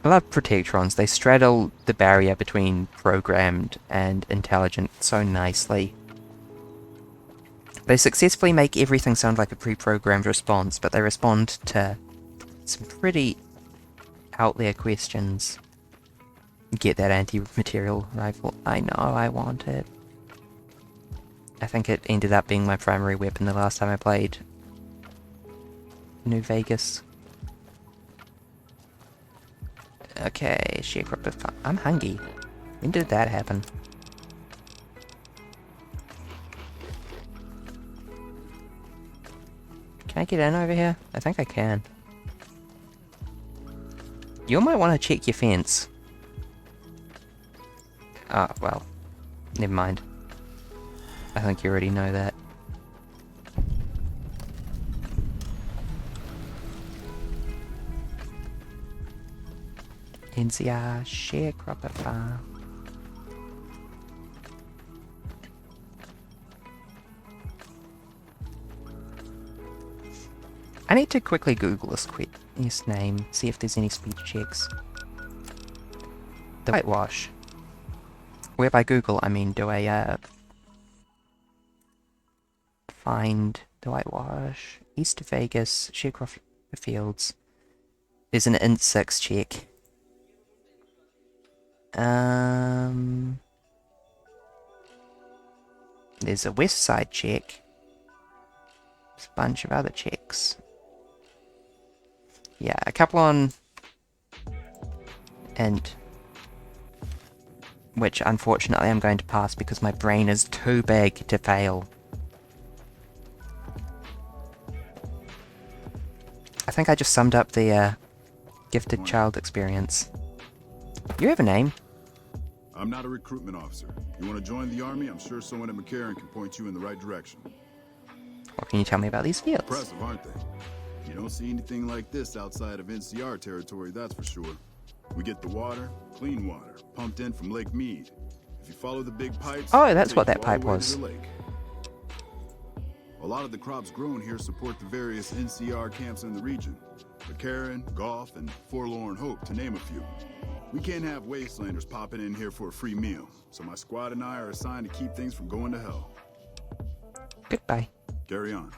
I love Protectrons. They straddle the barrier between programmed and intelligent so nicely. They successfully make everything sound like a pre-programmed response, but they respond to some pretty out there questions. Get that anti-material rifle. I know, I want it. I think it ended up being my primary weapon the last time I played New Vegas. Okay, sharecropper. I'm hungry. When did that happen? Can I get in over here? I think I can. You might want to check your fence. Ah, well. Never mind. I think you already know that. NCR sharecropper farm. I need to quickly Google this name, see if there's any speech checks. The whitewash. Where by Google, I mean, do I, find the whitewash? East Vegas, Sharecropper Fields. There's an int 6 check. There's a west side check. There's a bunch of other checks. Yeah, a couple on... And... Which, unfortunately, I'm going to pass because my brain is too big to fail. I think I just summed up the, gifted child experience. You have a name? I'm not a recruitment officer. You want to join the army? I'm sure someone at McCarran can point you in the right direction. What can you tell me about these fields? Impressive, aren't they? You don't see anything like this outside of NCR territory, that's for sure. We get the water, clean water, pumped in from Lake Mead. If you follow the big pipes... Oh, that's they what take that you all pipe the way to was. the lake. A lot of the crops grown here support the various NCR camps in the region. McCarran, Golf, and Forlorn Hope, to name a few. We can't have wastelanders popping in here for a free meal, so my squad and I are assigned to keep things from going to hell. Goodbye. Carry on.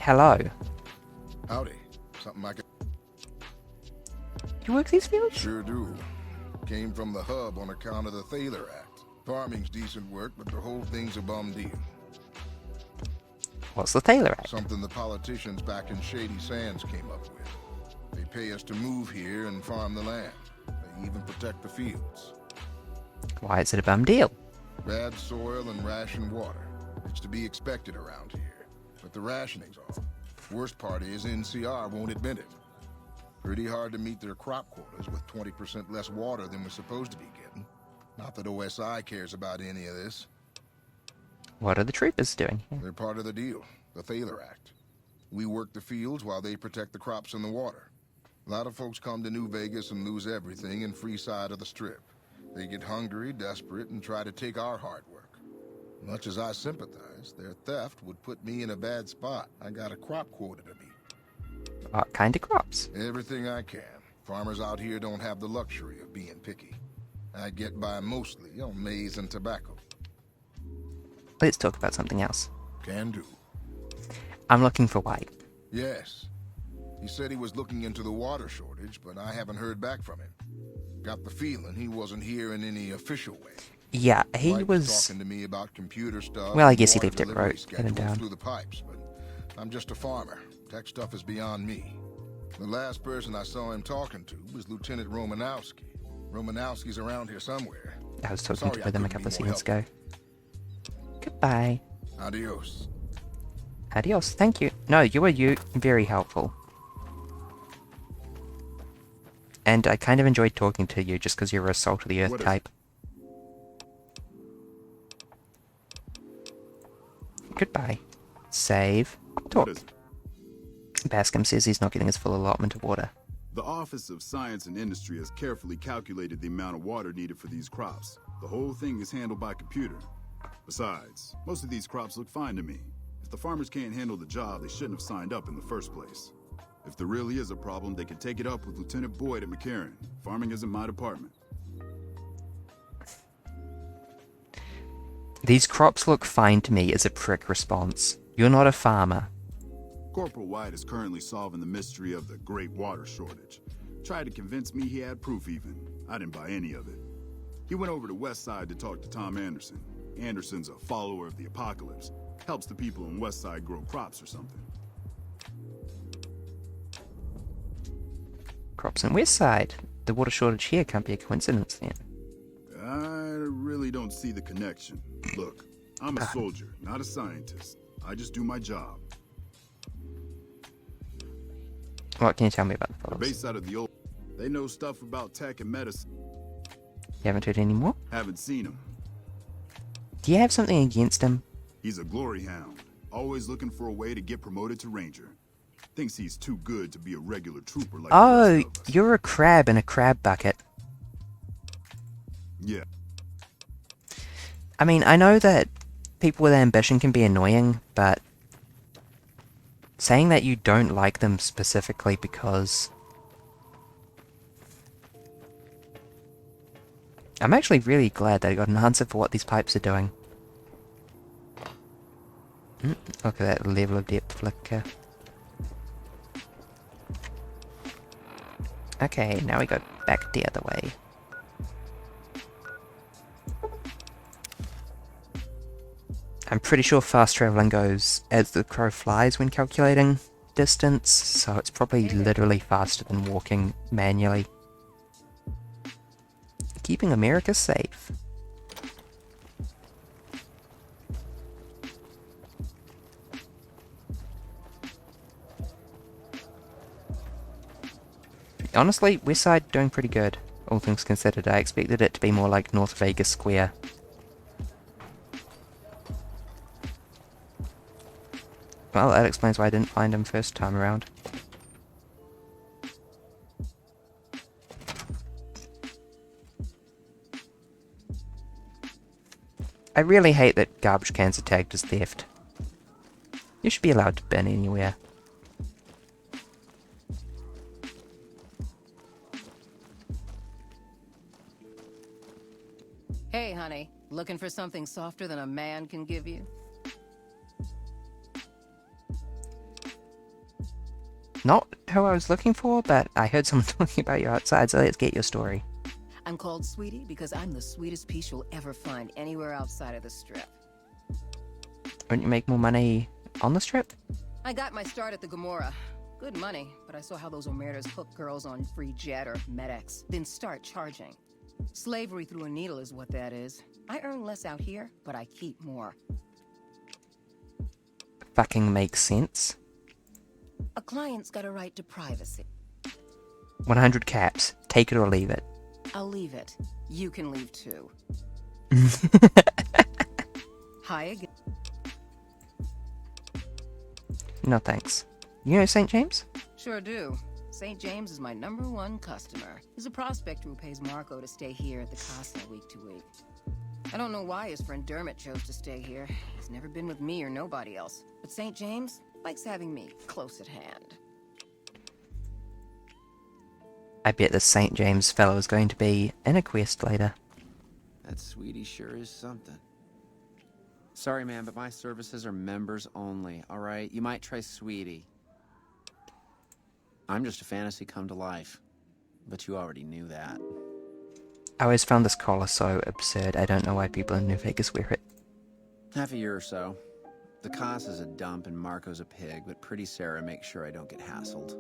Hello. Howdy. Something I can... You work these fields? Sure do. Came from the hub on account of the Thaler Act. Farming's decent work, but the whole thing's a bum deal. What's the Thaler Act? Something the politicians back in Shady Sands came up with. They pay us to move here and farm the land. They even protect the fields. Why is it a bum deal? Bad soil and rationed water. It's to be expected around here. But the rationing's off. Worst part is NCR won't admit it. Pretty hard to meet their crop quotas with 20% less water than we're supposed to be getting. Not that OSI cares about any of this. What are the troopers doing here? They're part of the deal, the Thaler Act. We work the fields while they protect the crops and the water. A lot of folks come to New Vegas and lose everything in free side of the Strip. They get hungry, desperate, and try to take our hard work. Much as I sympathize, their theft would put me in a bad spot. I got a crop quota to meet. What kind of crops? Everything I can. Farmers out here don't have the luxury of being picky. I get by mostly on maize and tobacco. Let's talk about something else. Can do. I'm looking for White. Yes. He said he was looking into the water shortage, but I haven't heard back from him. Got the feeling he wasn't here in any official way. Yeah, he White was talking to me about computer stuff. Well, I guess he water left it delivery wrote him schedules down. through the pipes, but I'm just a farmer. Tech stuff is beyond me. The last person I saw him talking to was Lieutenant Romanowski. Romanowski's around here somewhere. I was talking Sorry, to them a couldn't couple of be more seconds ago. Goodbye. Adios. Adios. Thank you. No, you were very helpful. And I kind of enjoyed talking to you just because you're a salt of the earth type. Goodbye. Save. Talk. Bascom says he's not getting his full allotment of water. The Office of Science and Industry has carefully calculated the amount of water needed for these crops. The whole thing is handled by computer. Besides, most of these crops look fine to me. If the farmers can't handle the job, they shouldn't have signed up in the first place. If there really is a problem, they can take it up with Lieutenant Boyd at McCarran. Farming isn't my department. These crops look fine to me is a prick response. You're not a farmer. Corporal White is currently solving the mystery of the great water shortage. Tried to convince me he had proof even. I didn't buy any of it. He went over to West Side to talk to Tom Anderson. Anderson's a follower of the apocalypse. Helps the people in West Side grow crops or something. Crops in West Side. The water shortage here can't be a coincidence then. I really don't see the connection. Look, I'm a soldier, not a scientist. I just do my job. What can you tell me about the They're fellows? based out of the old... They know stuff about tech and medicine. You haven't heard any more? Haven't seen him. Do you have something against him? He's a glory hound. Always looking for a way to get promoted to ranger. Thinks he's too good to be a regular trooper like Oh, you're a crab in a crab bucket. Yeah. I mean, I know that people with ambition can be annoying, but saying that you don't like them specifically because... I'm actually really glad that I got an answer for what these pipes are doing. Look at that level of depth flicker. Okay, now we go back the other way. I'm pretty sure fast traveling goes as the crow flies when calculating distance, so it's probably literally faster than walking manually. Keeping America safe. Honestly, Westside doing pretty good, all things considered. I expected it to be more like North Vegas Square. Well, that explains why I didn't find him first time around. I really hate that garbage cans are tagged as theft. You should be allowed to bin anywhere. Hey, honey. Looking for something softer than a man can give you? Not who I was looking for, but I heard someone talking about you outside, so let's get your story. I'm called Sweetie because I'm the sweetest piece you'll ever find anywhere outside of the Strip. Wouldn't you make more money on the Strip? I got my start at the Gomorrah. Good money, but I saw how those Omertas hook girls on free jet or MedX, then start charging. Slavery through a needle is what that is. I earn less out here, but I keep more. Fucking makes sense. A client's got a right to privacy. 100 caps. Take it or leave it. I'll leave it. You can leave too. Hi again. No thanks. You know St. James? Sure do. St. James is my #1 customer. He's a prospector who pays Marco to stay here at the Casa week to week. I don't know why his friend Dermot chose to stay here. He's never been with me or nobody else. But St. James likes having me close at hand. I bet this St. James fellow is going to be in a quest later. That Sweetie sure is something. Sorry, man, but my services are members only, alright? You might try Sweetie. I'm just a fantasy come to life. But you already knew that. I always found this collar so absurd. I don't know why people in New Vegas wear it. Half a year or so. The Casa's a dump and Marco's a pig, but Pretty Sarah makes sure I don't get hassled.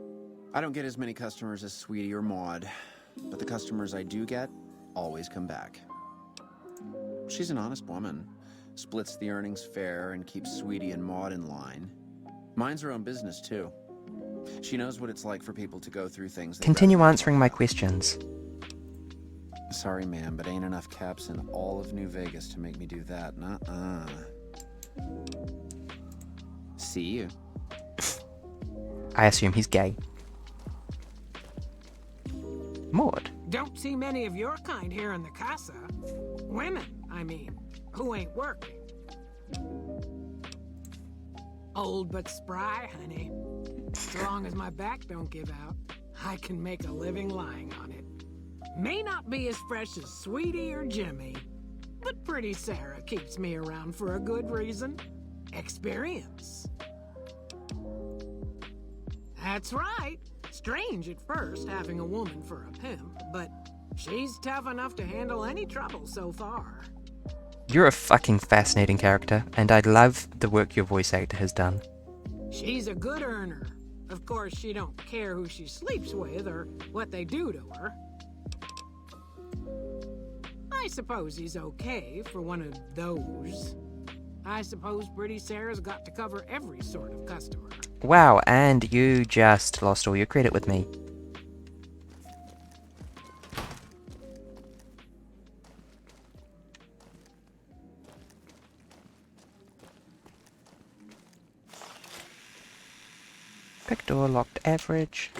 I don't get as many customers as Sweetie or Maud, but the customers I do get always come back. She's an honest woman, splits the earnings fair and keeps Sweetie and Maud in line. Minds her own business, too. She knows what it's like for people to go through things. Continue answering my questions. Sorry, ma'am, but ain't enough caps in all of New Vegas to make me do that. Nuh-uh. See you. I assume he's gay. Maud. Don't see many of your kind here in the Casa. Women, I mean, who ain't working. Old but spry, honey. As long as my back don't give out, I can make a living lying on it. May not be as fresh as Sweetie or Jimmy, but Pretty Sarah keeps me around for a good reason. Experience. That's right. Strange at first having a woman for a pimp, but she's tough enough to handle any trouble so far. You're a fucking fascinating character, and I love the work your voice actor has done. She's a good earner. Of course, she don't care who she sleeps with or what they do to her. I suppose he's okay for one of those. I suppose Pretty Sarah's got to cover every sort of customer. Wow, and you just lost all your credit with me. Pick door, locked average.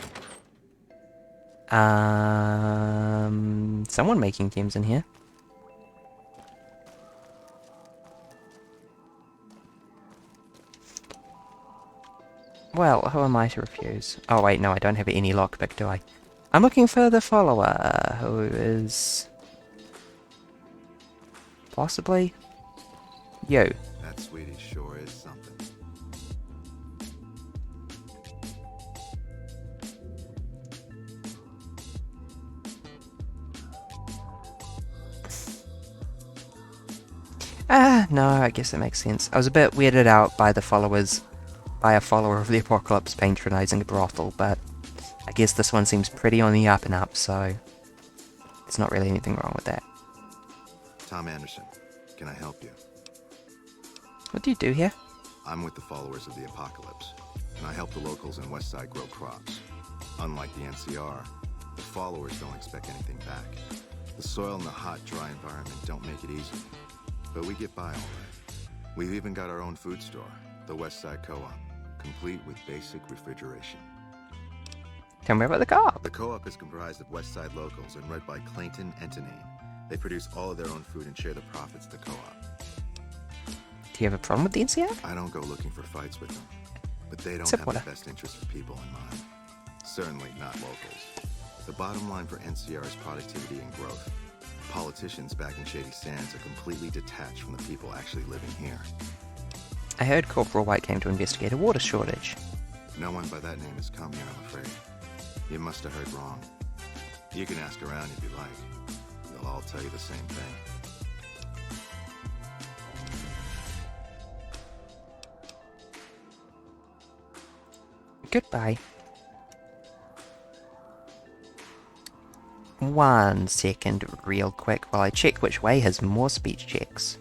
Someone making games in here. Well, who am I to refuse? Oh wait, no, I don't have any lockpick, do I? I'm looking for the follower, who is... possibly? You. That Sweetie sure is something. Yeah, no, I guess it makes sense. I was a bit weirded out by a follower of the apocalypse patronizing a brothel, but I guess this one seems pretty on the up and up, so there's not really anything wrong with that. Tom Anderson, can I help you? What do you do here? I'm with the followers of the apocalypse, and I help the locals in Westside grow crops. Unlike the NCR, the followers don't expect anything back. The soil and the hot, dry environment don't make it easy, but we get by all right. We've even got our own food store, the Westside Co-op, complete with basic refrigeration. Tell me about the co-op. The co-op is comprised of Westside locals and led by Clayton and Tanane. They produce all of their own food and share the profits of the co-op. Do you have a problem with the NCR? I don't go looking for fights with them, but they don't Except have water. the best interests of people in mind. Certainly not locals. The bottom line for NCR is productivity and growth. Politicians back in Shady Sands are completely detached from the people actually living here. I heard Corporal White came to investigate a water shortage. No one by that name has come here, I'm afraid. You must have heard wrong. You can ask around if you like. They'll all tell you the same thing. Goodbye. 1 second, real quick, while I check which way has more speech checks.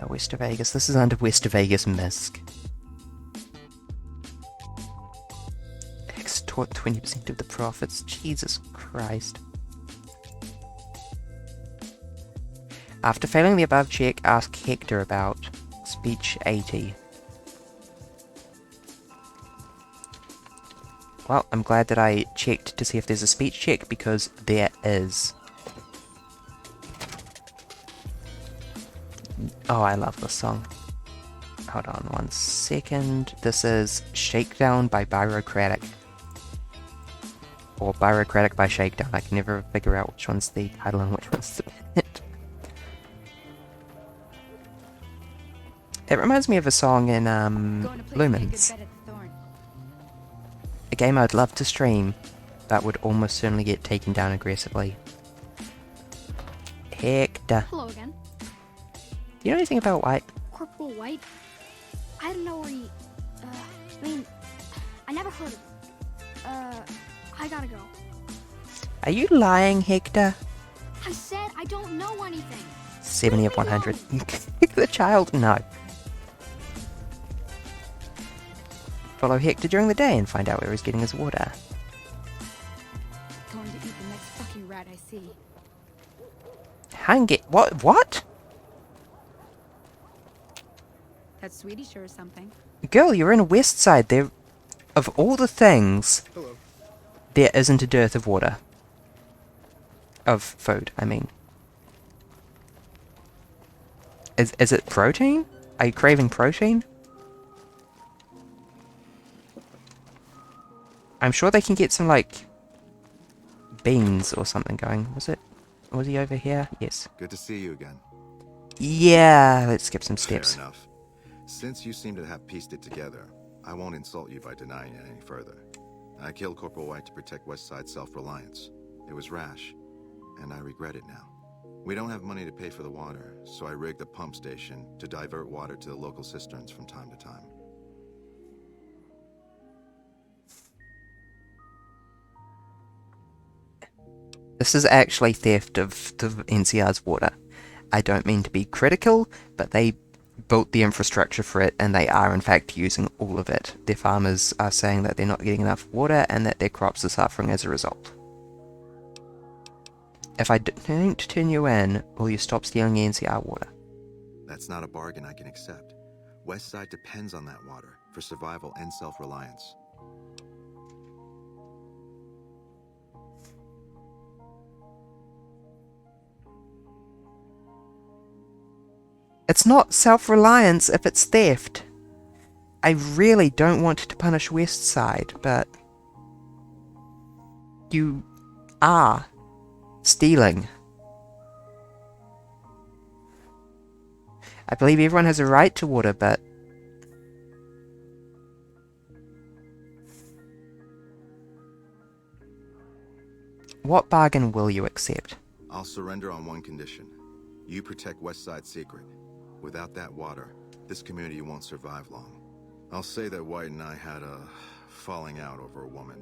West of Vegas. This is under West of Vegas MISC. Extort 20% of the profits. Jesus Christ. After failing the above check, ask Hector about speech 80. Well, I'm glad that I checked to see if there's a speech check, because there is. Oh, I love this song. Hold on 1 second. This is Shakedown by Bureaucratic. Or Bureaucratic by Shakedown. I can never figure out which one's the title and which one's the bit. It reminds me of a song in Lumens. A game I'd love to stream that would almost certainly get taken down aggressively. Hector. Hello again. You know anything about White? Corporal White? I don't know where he... I never heard of him. I gotta go. Are you lying, Hector? I said I don't know anything. 70 of 100. Kick the child? No. Follow Hector during the day and find out where he's getting his water. Going to eat the next fucking rat I see. Hang it. What? That sweetie sure is something. Girl, you're in West Side. There, of all the things, Hello. there isn't a dearth of water. Of food, I mean. Is it protein? Are you craving protein? I'm sure they can get some, like, beans or something going. Was he over here? Yes. Good to see you again. Yeah, let's skip some steps. Fair enough. Since you seem to have pieced it together, I won't insult you by denying it any further. I killed Corporal White to protect Westside's self-reliance. It was rash, and I regret it now. We don't have money to pay for the water, so I rigged a pump station to divert water to the local cisterns from time to time. This is actually theft of the NCR's water. I don't mean to be critical, but they built the infrastructure for it, and they are in fact using all of it. Their farmers are saying that they're not getting enough water and that their crops are suffering as a result. If I don't turn you in, will you stop stealing the NCR water? That's not a bargain I can accept. Westside depends on that water for survival and self-reliance. It's not self-reliance if it's theft. I really don't want to punish Westside, but you are stealing. I believe everyone has a right to water, but what bargain will you accept? I'll surrender on one condition. You protect West Side's secret. Without that water, this community won't survive long. I'll say that White and I had a falling out over a woman.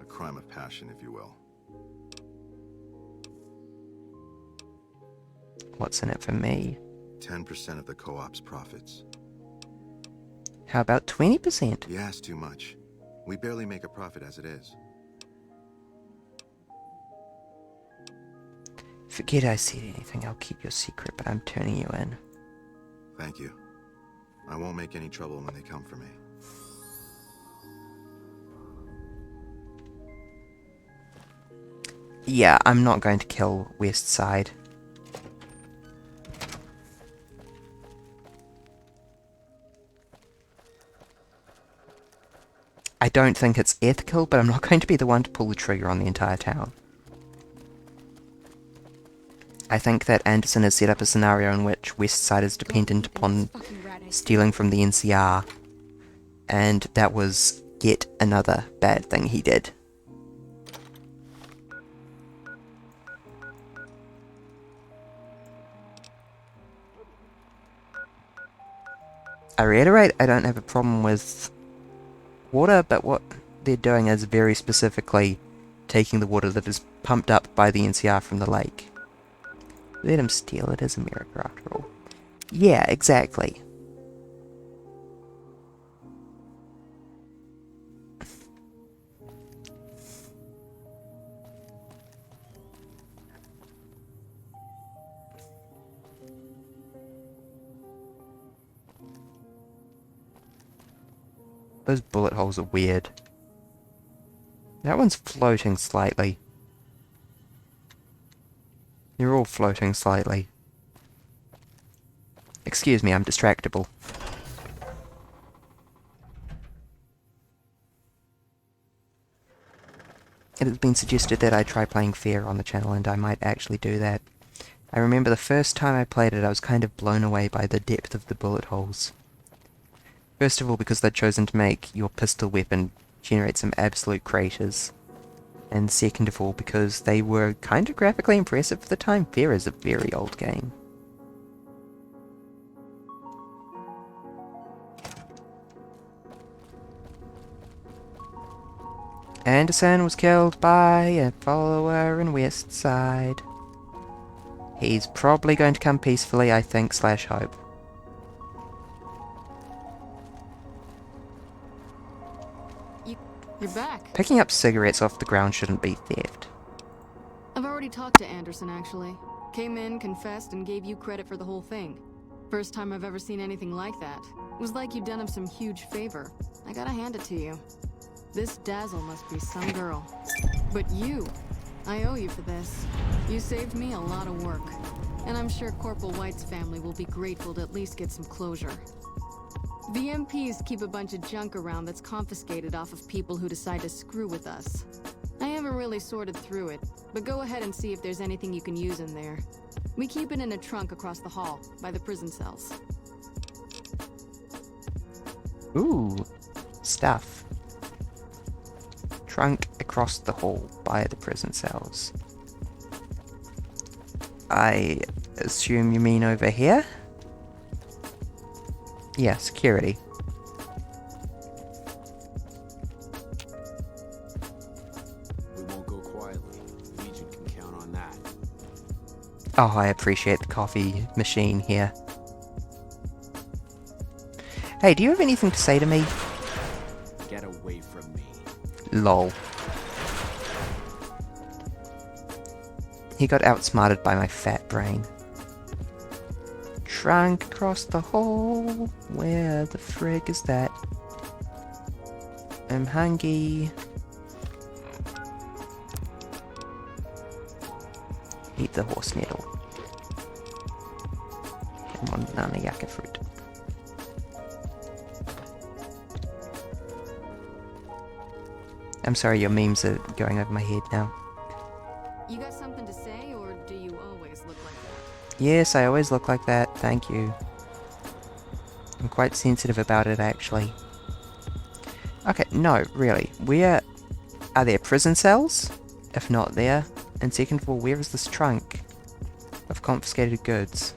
A crime of passion, if you will. What's in it for me? 10% of the co-op's profits. How about 20%? You ask too much. We barely make a profit as it is. Forget I said anything, I'll keep your secret, but I'm turning you in. Thank you. I won't make any trouble when they come for me. Yeah, I'm not going to kill West Side. I don't think it's ethical, but I'm not going to be the one to pull the trigger on the entire town. I think that Anderson has set up a scenario in which West Side is dependent upon stealing from the NCR, and that was yet another bad thing he did. I reiterate, I don't have a problem with water, but what they're doing is very specifically taking the water that is pumped up by the NCR from the lake. Let him steal it, as America after all. Yeah, exactly. Those bullet holes are weird. That one's floating slightly. You're all floating slightly. Excuse me, I'm distractible. It has been suggested that I try playing fair on the channel, and I might actually do that. I remember the first time I played it, I was kind of blown away by the depth of the bullet holes. First of all, because they'd chosen to make your pistol weapon generate some absolute craters. And second of all, because they were kind of graphically impressive for the time. Fair is a very old game. Anderson was killed by a follower in West Side. He's probably going to come peacefully, I think, / hope. You're back. Picking up cigarettes off the ground shouldn't be theft. I've already talked to Anderson, actually. Came in, confessed, and gave you credit for the whole thing. First time I've ever seen anything like that. It was like you'd done him some huge favor. I gotta hand it to you. This Dazzle must be some girl. But you, I owe you for this. You saved me a lot of work. And I'm sure Corporal White's family will be grateful to at least get some closure. The MPs keep a bunch of junk around that's confiscated off of people who decide to screw with us. I haven't really sorted through it, but go ahead and see if there's anything you can use in there. We keep it in a trunk across the hall, by the prison cells. Ooh, stuff. Trunk across the hall by the prison cells. I assume you mean over here? Yeah, security. We won't go quietly. Legion can count on that. Oh, I appreciate the coffee machine here. Hey, do you have anything to say to me? Get away from me. Lol. He got outsmarted by my fat brain. Trunk across the hall. Where the frig is that? I'm hungry. Eat the horse nettle. And one banana yucca fruit. I'm sorry, your memes are going over my head now. You got something to say, or do you always look like that? Yes, I always look like that, thank you. I'm quite sensitive about it, actually. Okay, no, really. Where are there prison cells? If not there, And second of all, where is this trunk of confiscated goods?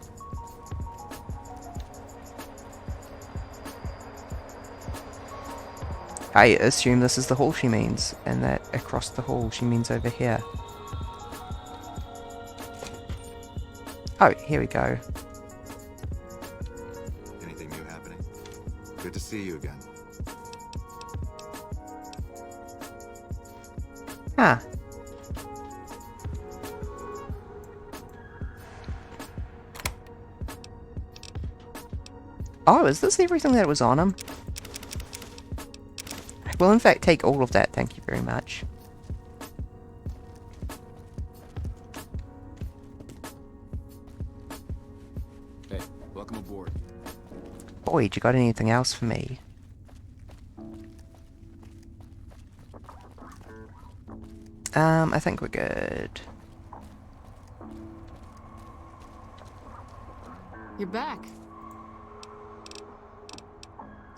I assume this is the hall she means, and that across the hall she means over here. Oh, here we go. Anything new happening? Good to see you again. Ah. Oh, is this everything that was on him? I will in fact take all of that, thank you very much. Hey, welcome aboard. Boyd, you got anything else for me? I think we're good. You're back.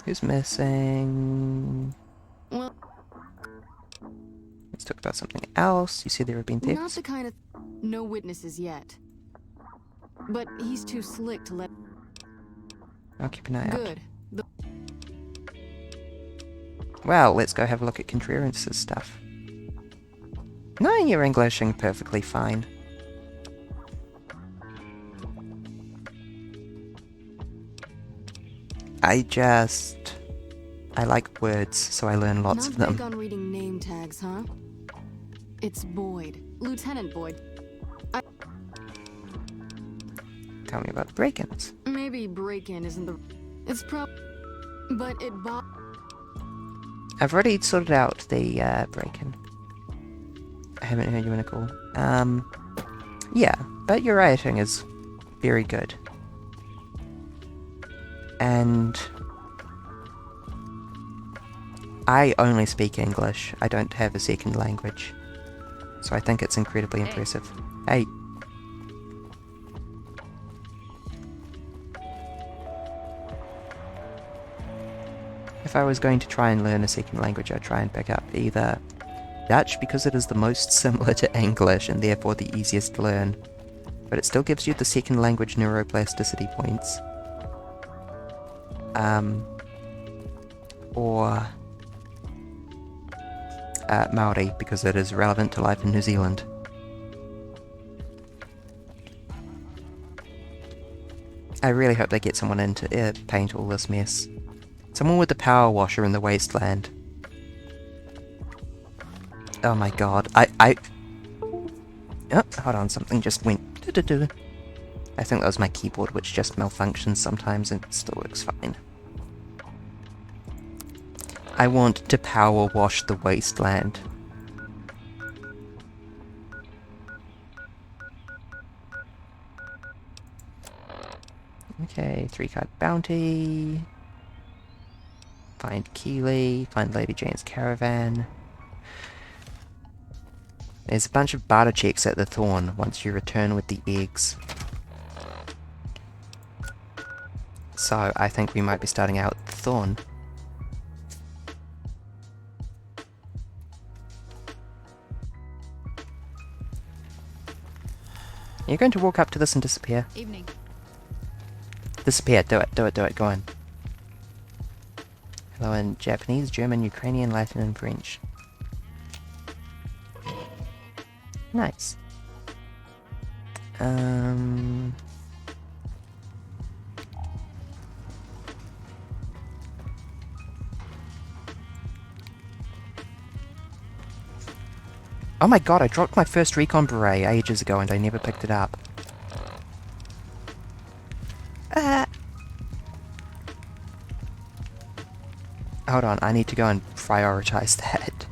Who's missing? Well, Let's talk about something else. You see there have been not thefts? the kind of... No witnesses yet. But he's too slick to let... I'll keep an eye out. Good. Well, let's go have a look at Contreras' stuff. No, you're Englishing perfectly fine. I like words, so I learn lots of Not them. big on reading name tags, huh? It's Boyd. Lieutenant Boyd. Tell me about break-ins. Maybe break-in isn't the... It's but it I've already sorted out the break-in. I haven't heard you in a call. Yeah, but your writing is very good. And I only speak English. I don't have a second language. So I think it's incredibly impressive. Hey. If I was going to try and learn a second language, I'd try and pick up either Dutch, because it is the most similar to English and therefore the easiest to learn, but it still gives you the second language neuroplasticity points. Or Maori, because it is relevant to life in New Zealand. I really hope they get someone in to paint all this mess. Someone with the power washer in the wasteland. Oh my god, Oh, hold on, something just went... I think that was my keyboard, which just malfunctions sometimes and still works fine. I want to power wash the wasteland. Okay, 3-card bounty. Find Keeley, find Lady Jane's caravan. There's a bunch of barter checks at the Thorn once you return with the eggs. So I think we might be starting out the Thorn. You're going to walk up to this and disappear. Evening. Disappear, do it, do it, do it, go on. Hello in Japanese, German, Ukrainian, Latin, and French. Nice. Oh my god, I dropped my first recon beret ages ago and I never picked it up. Hold on, I need to go and prioritize that.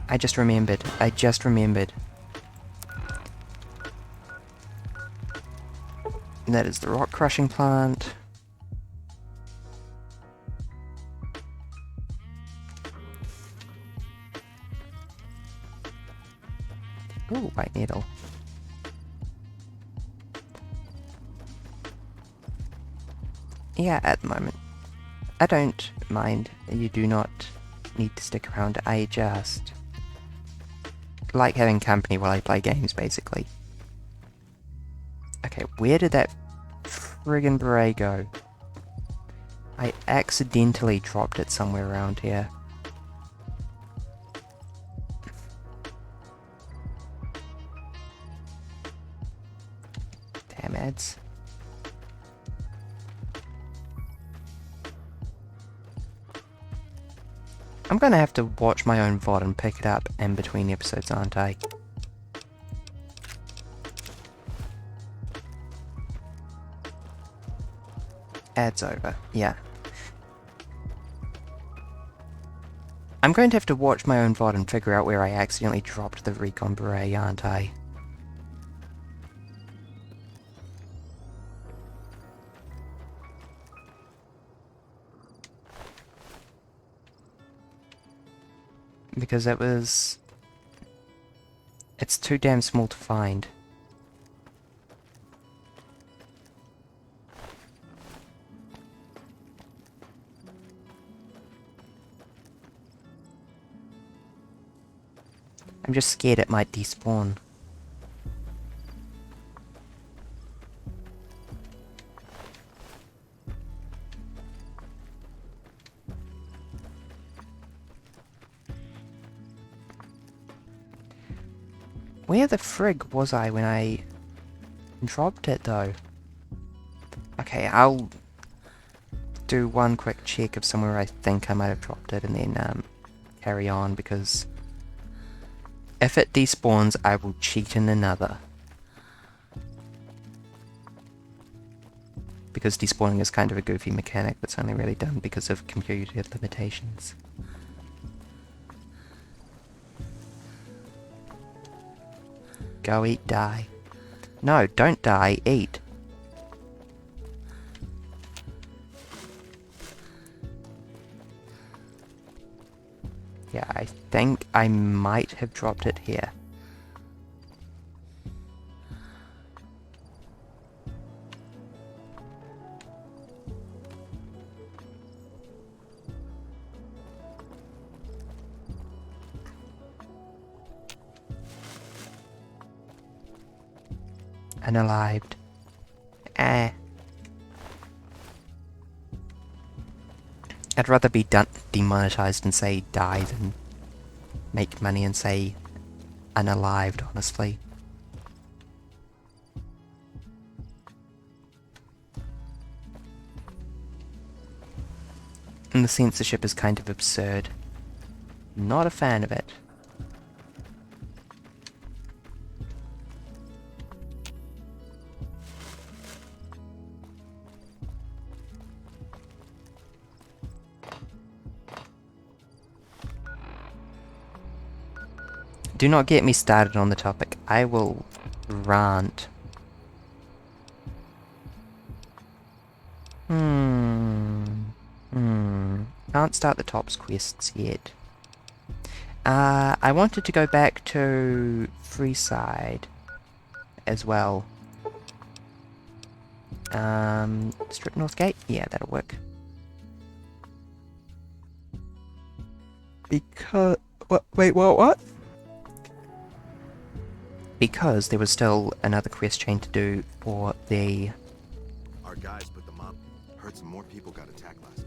I just remembered. And that is the rock crushing plant. Ooh, white needle. Yeah, at the moment. I don't mind. You do not need to stick around. I just like having company while I play games, basically. Okay, where did that friggin' beret go? I accidentally dropped it somewhere around here. Damn ads. I'm gonna have to watch my own VOD and pick it up in between episodes, aren't I? Ads over, yeah. I'm going to have to watch my own VOD and figure out where I accidentally dropped the recon beret, aren't I? Because it's too damn small to find. I'm just scared it might despawn. Where the frig was I when I dropped it though? Okay, I'll do one quick check of somewhere I think I might have dropped it and then carry on, because if it despawns I will cheat in another. Because despawning is kind of a goofy mechanic that's only really done because of computer limitations. Go eat, die. No, don't die, eat. Yeah, I think I might have dropped it here. Unalived. I'd rather be demonetized and say die than make money and say unalived, honestly. And the censorship is kind of absurd. Not a fan of it. Do not get me started on the topic. I will rant. Can't start the tops quests yet. I wanted to go back to Freeside as well. Strip Northgate? Yeah, that'll work. Because... what? Because there was still another quest chain to do for the... Our guys put them up. Heard some more people got attacked last night.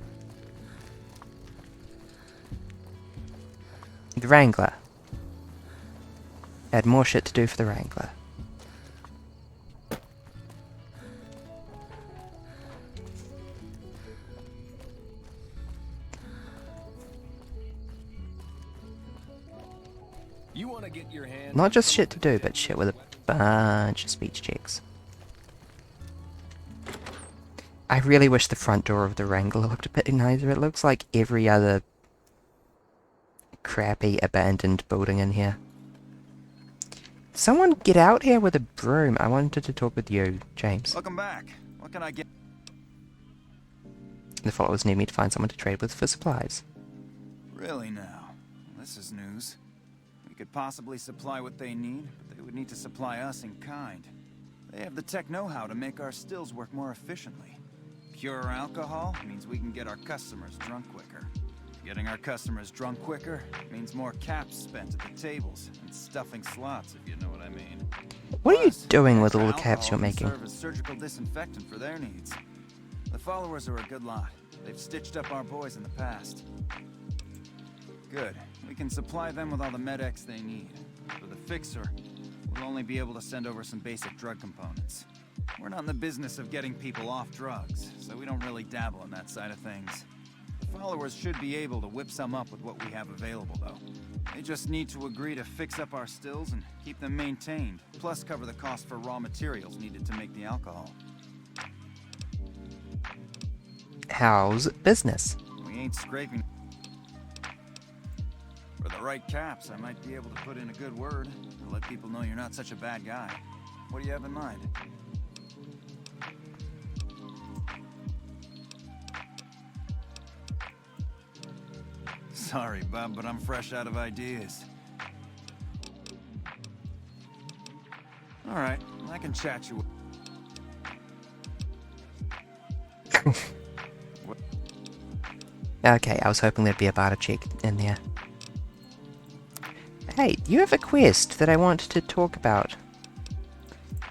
The Wrangler. Had more shit to do for the Wrangler. You want to get your hands Not just shit to do, but shit with a bunch of speech checks. I really wish the front door of the Wrangler looked a bit nicer. It looks like every other crappy abandoned building in here. Someone get out here with a broom. I wanted to talk with you, James. Welcome back. What can I get? The followers need me to find someone to trade with for supplies. Really now? This is news. We could possibly supply what they need, but they would need to supply us in kind. They have the tech know-how to make our stills work more efficiently. Pure alcohol means we can get our customers drunk quicker. Getting our customers drunk quicker means more caps spent at the tables and stuffing slots, if you know what I mean. What are you Plus, doing with all the extra caps you're alcohol can making? serve as surgical disinfectant for their needs. The followers are a good lot. They've stitched up our boys in the past. Good. We can supply them with all the med-X they need. For the fixer, we'll only be able to send over some basic drug components. We're not in the business of getting people off drugs, so we don't really dabble in that side of things. The followers should be able to whip some up with what we have available, though. They just need to agree to fix up our stills and keep them maintained, plus cover the cost for raw materials needed to make the alcohol. How's business? We ain't scraping. For the right caps, I might be able to put in a good word to let people know you're not such a bad guy. What do you have in mind? Sorry, Bob, but I'm fresh out of ideas. All right, I can chat you. Okay, I was hoping there'd be a barter check in there. Hey, you have a quest that I wanted to talk about.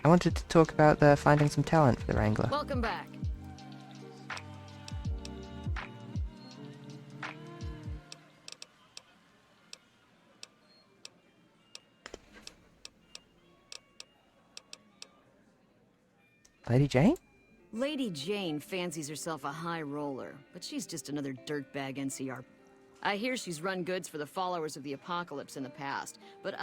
I wanted to talk about the finding some talent for the Wrangler. Welcome back. Lady Jane? Lady Jane fancies herself a high roller, but she's just another dirtbag NCR. I hear she's run goods for the followers of the apocalypse in the past, but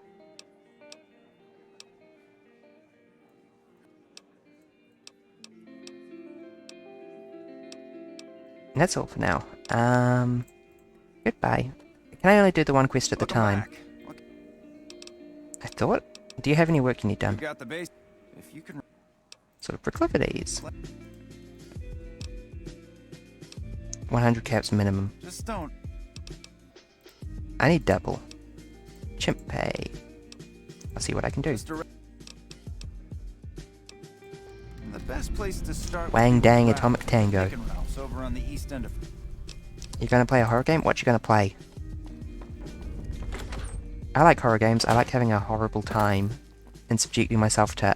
That's all for now. Goodbye. Can I only do the one quest at the time? I thought. Do you have any work you need done? You got the base. If you can. Sort of proclivities. 100 caps minimum. Just don't. I need double. Chimp pay. I'll see what I can do. The best place to start. Wang Dang Atomic Tango. Over on the east end of. You gonna play a horror game? What you gonna play? I like horror games. I like having a horrible time and subjecting myself to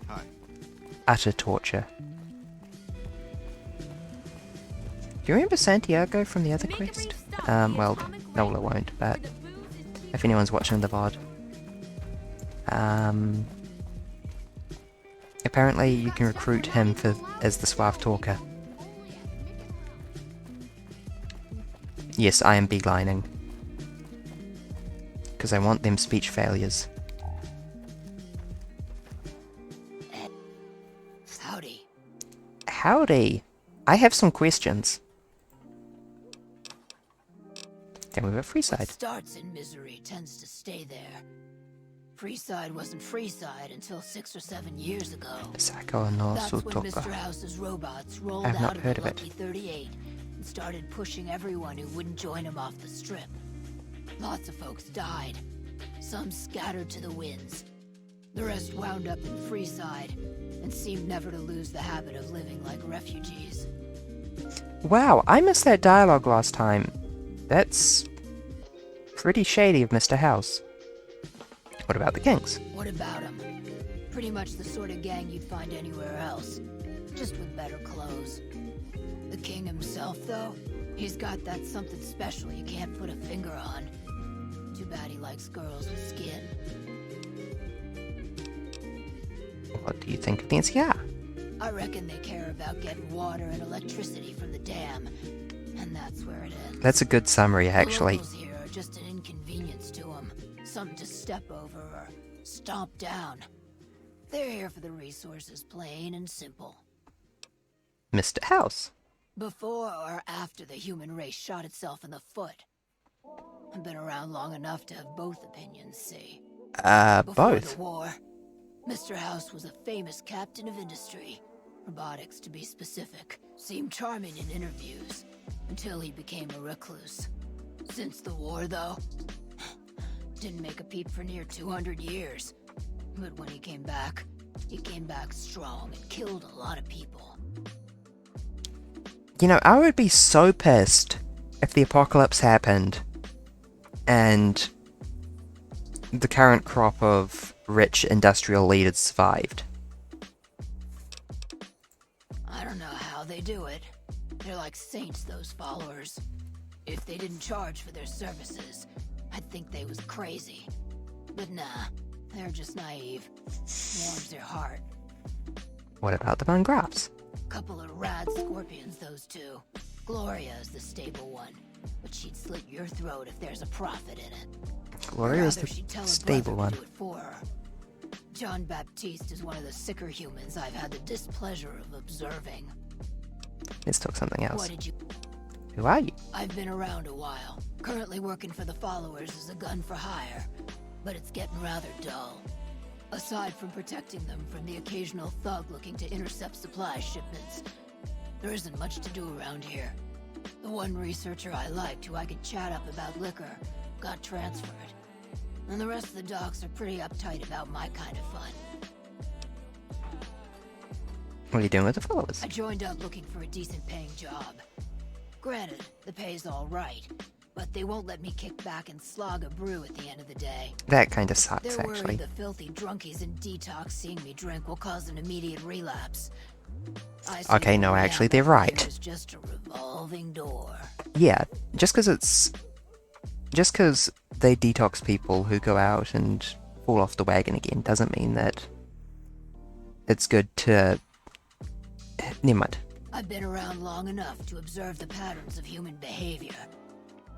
utter torture. Do you remember Santiago from the other quest? Well, Nola won't, but if anyone's watching the VOD. Apparently you can recruit him as the suave talker. Yes, I am beelining. Because I want them speech failures. howdy. Howdy. I have some questions. Then we have Freeside. What starts in misery tends to stay there. Freeside wasn't Freeside until 6 or 7 years ago. Sako no That's when Sutoka. Mr. House's robots rolled I have not out heard of of the it. Lucky 38 and started pushing everyone who wouldn't join him off the strip. Lots of folks died. Some scattered to the winds. The rest wound up in Freeside and seemed never to lose the habit of living like refugees. Wow, I missed that dialogue last time. That's pretty shady of Mr. House. What about the Kings? What about them? Pretty much the sort of gang you'd find anywhere else, just with better clothes. The king himself, though, he's got that something special you can't put a finger on. Too bad he likes girls with skin. What do you think of the NCR? I reckon they care about getting water and electricity from the dam, and that's where it ends. That's a good summary, actually. The locals here are just an inconvenience to them, something to step over or stomp down. They're here for the resources, plain and simple. Mr. House. Before or after the human race shot itself in the foot? I've been around long enough to have both opinions, see? Before Both. the war, Mr. House was a famous captain of industry. Robotics, to be specific. Seemed charming in interviews, until he became a recluse. Since the war, though, didn't make a peep for near 200 years. But when he came back strong and killed a lot of people. You know, I would be so pissed if the apocalypse happened and the current crop of rich industrial leaders survived. I don't know how they do it. They're like saints, those followers. If they didn't charge for their services, I'd think they was crazy. But nah, they're just naive. Warms their heart. What about the Von Graffs? Couple of rad scorpions, those two. Gloria is the stable one, but she'd slit your throat if there's a profit in it. Gloria is Or the rather, she'd tell her stable brother one. to do it for her. John Baptiste is one of the sicker humans I've had the displeasure of observing. Let's talk something else. What did you... Who are you? I've been around a while. Currently working for the followers as a gun for hire, but it's getting rather dull. Aside from protecting them from the occasional thug looking to intercept supply shipments, there isn't much to do around here. The one researcher I liked who I could chat up about liquor got transferred. And the rest of the docs are pretty uptight about my kind of fun. What are you doing with the followers? I joined up looking for a decent paying job. Granted, the pay's all right, but they won't let me kick back and slog a brew at the end of the day. That kind of sucks, They're worried actually. the filthy drunkies in detox seeing me drink will cause an immediate relapse. I see Okay, no, the actually, reality they're right. here is just a revolving door. Yeah, just because they detox people who go out and fall off the wagon again doesn't mean that it's good to... Never mind. I've been around long enough to observe the patterns of human behavior.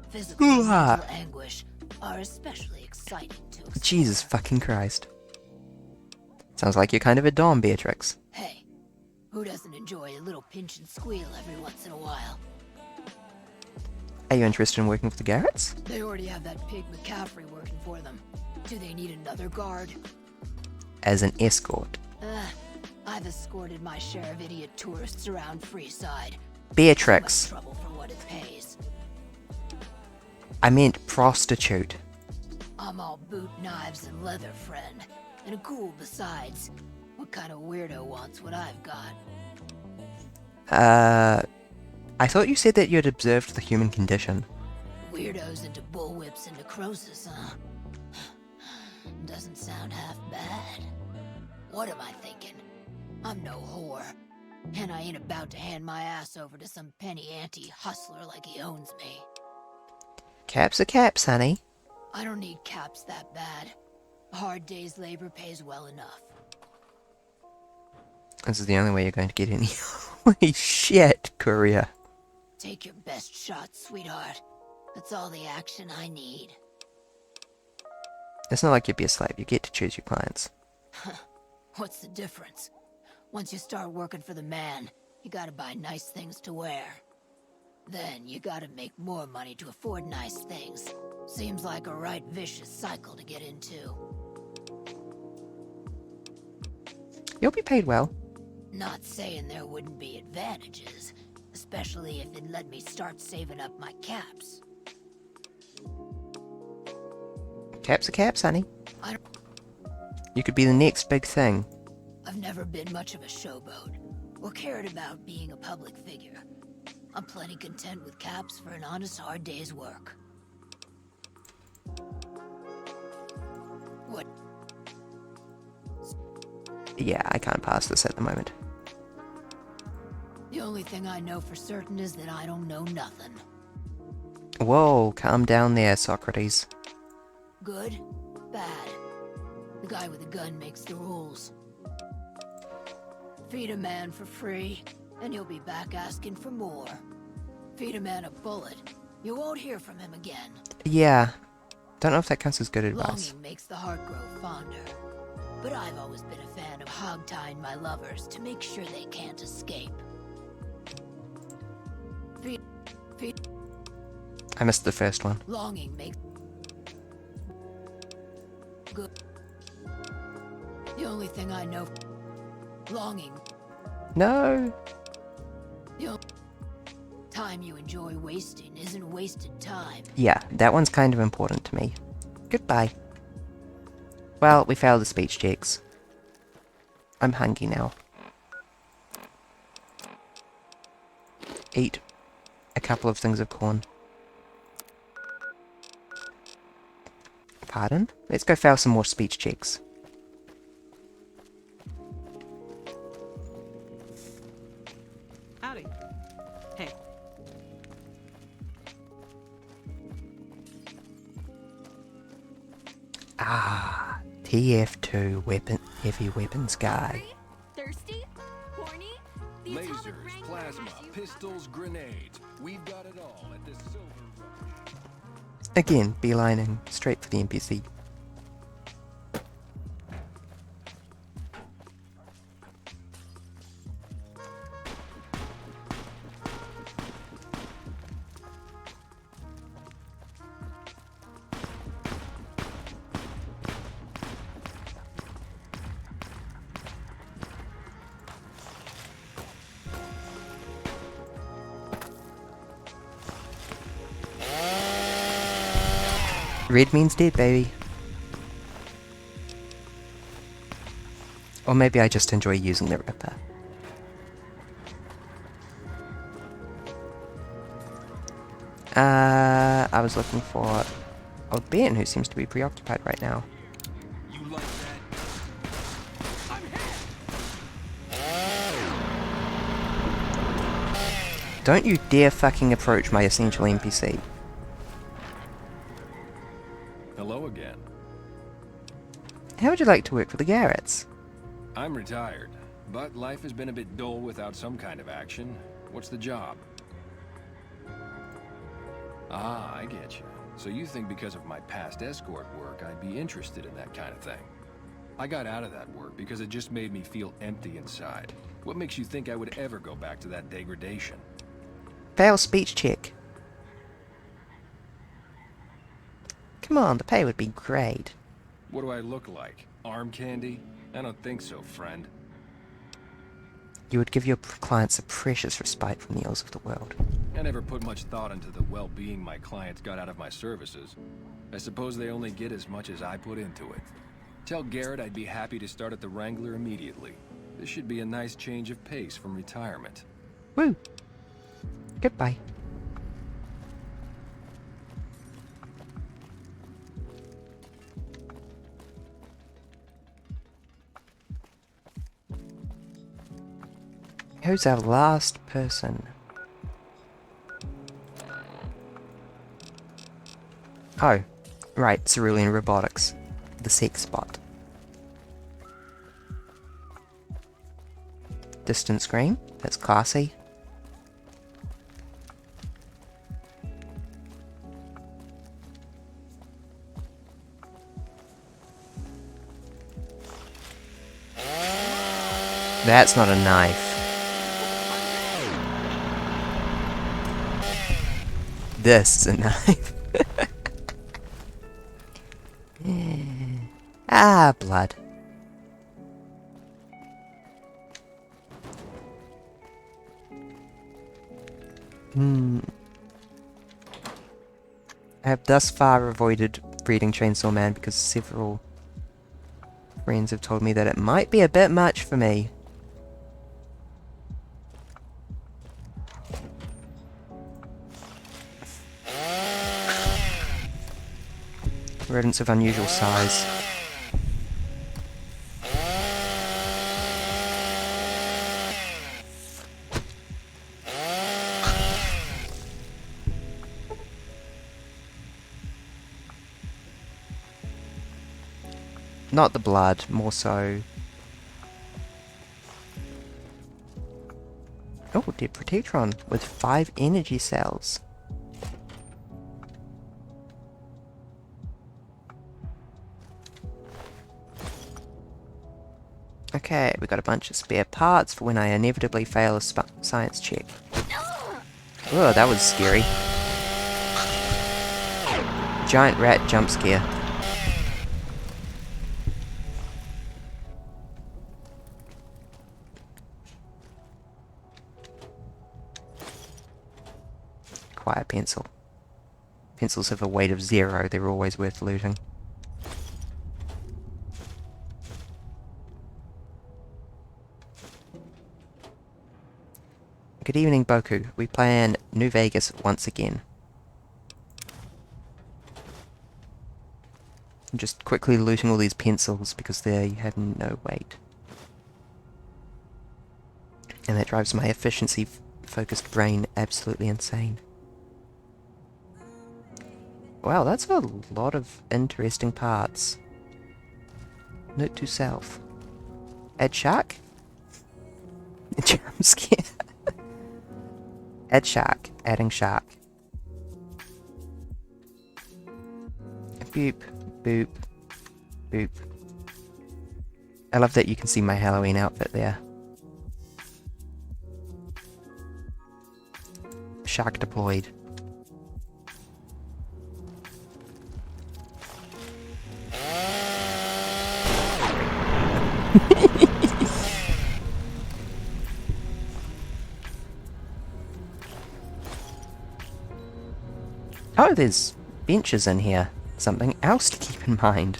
Physical and Ooh-ah. mental anguish are especially exciting to explore. Jesus fucking Christ. Sounds like you're kind of a dom, Beatrix. Hey, who doesn't enjoy a little pinch and squeal every once in a while? Are you interested in working for the Garretts? They already have that pig McCaffrey working for them. Do they need another guard? As an escort. I've escorted my share of idiot tourists around Freeside. Beatrix. Too much trouble for what it pays. I meant prostitute. I'm all boot, knives, and leather, friend. And a ghoul besides. What kind of weirdo wants what I've got? I thought you said that you had observed the human condition. Weirdos into bullwhips and necrosis, huh? Doesn't sound half bad. What am I thinking? I'm no whore. And I ain't about to hand my ass over to some penny ante hustler like he owns me. Caps are caps, honey. I don't need caps that bad. A hard day's labor pays well enough. This is the only way you're going to get any. Holy shit, courier. Take your best shot, sweetheart. That's all the action I need. It's not like you'd be a slave. You get to choose your clients. What's the difference? Once you start working for the man, you gotta buy nice things to wear. Then you gotta make more money to afford nice things. Seems like a right vicious cycle to get into. You'll be paid well. Not saying there wouldn't be advantages, especially if it let me start saving up my caps. Caps are caps, honey. You could be the next big thing. I've never been much of a showboat, or cared about being a public figure. I'm plenty content with caps for an honest hard day's work. What? Yeah, I can't pass this at the moment. The only thing I know for certain is that I don't know nothing. Whoa, calm down there, Socrates. Good? Bad? The guy with the gun makes the rules. Feed a man for free, and he'll be back asking for more. Feed a man a bullet, you won't hear from him again. Yeah. Don't know if that counts as good advice. Longing makes the heart grow fonder. But I've always been a fan of hog-tying my lovers to make sure they can't escape. Feed. I missed the first one. Longing makes... Good. The only thing I know... Longing. No. The only time you enjoy wasting isn't wasted time. Yeah, that one's kind of important to me. Goodbye. Well, we failed the speech checks. I'm hungry now. eat a couple of things of corn. Pardon? Let's go fail some more speech checks. Howdy. Hey. Ah, TF2 heavy weapons guy. Thirsty? Horny? The Lasers, plasma, pistols, grenades. We've got it all at this silver rush. Again, beelining straight for the NPC. Red means dead, baby. Or maybe I just enjoy using the Ripper. I was looking for old Ben, who seems to be preoccupied right now. You like that? Don't you dare fucking approach my essential NPC. Hello again. How would you like to work for the Garretts? I'm retired, but life has been a bit dull without some kind of action. What's the job? Ah, I get you. So you think because of my past escort work, I'd be interested in that kind of thing. I got out of that work because it just made me feel empty inside. What makes you think I would ever go back to that degradation? Fail speech check. Come on, the pay would be great. What do I look like? Arm candy? I don't think so, friend. You would give your clients a precious respite from the ills of the world. I never put much thought into the well-being my clients got out of my services. I suppose they only get as much as I put into it. Tell Garrett I'd be happy to start at the Wrangler immediately. This should be a nice change of pace from retirement. Woo! Goodbye. Who's our last person? Oh, right, Cerulean Robotics. The sex spot. Distant screen, that's classy. That's not a knife. This is a knife. Ah, blood. I have thus far avoided breeding Chainsaw Man because several friends have told me that it might be a bit much for me. Rodents of unusual size. Not the blood, more so... Oh, dead Protectron with 5 energy cells. Okay, we got a bunch of spare parts for when I inevitably fail a science check. Oh, that was scary. Giant rat jump scare. Quiet pencil. Pencils have a weight of 0, they're always worth looting. Good evening, Boku. We plan New Vegas once again. I'm just quickly looting all these pencils because they have no weight. And that drives my efficiency-focused brain absolutely insane. Wow, that's a lot of interesting parts. Note to self. Add shark? Jump scare. Add shark. Adding shark. Boop. Boop. Boop. I love that you can see my Halloween outfit there. Shark deployed. Oh, there's benches in here. Something else to keep in mind.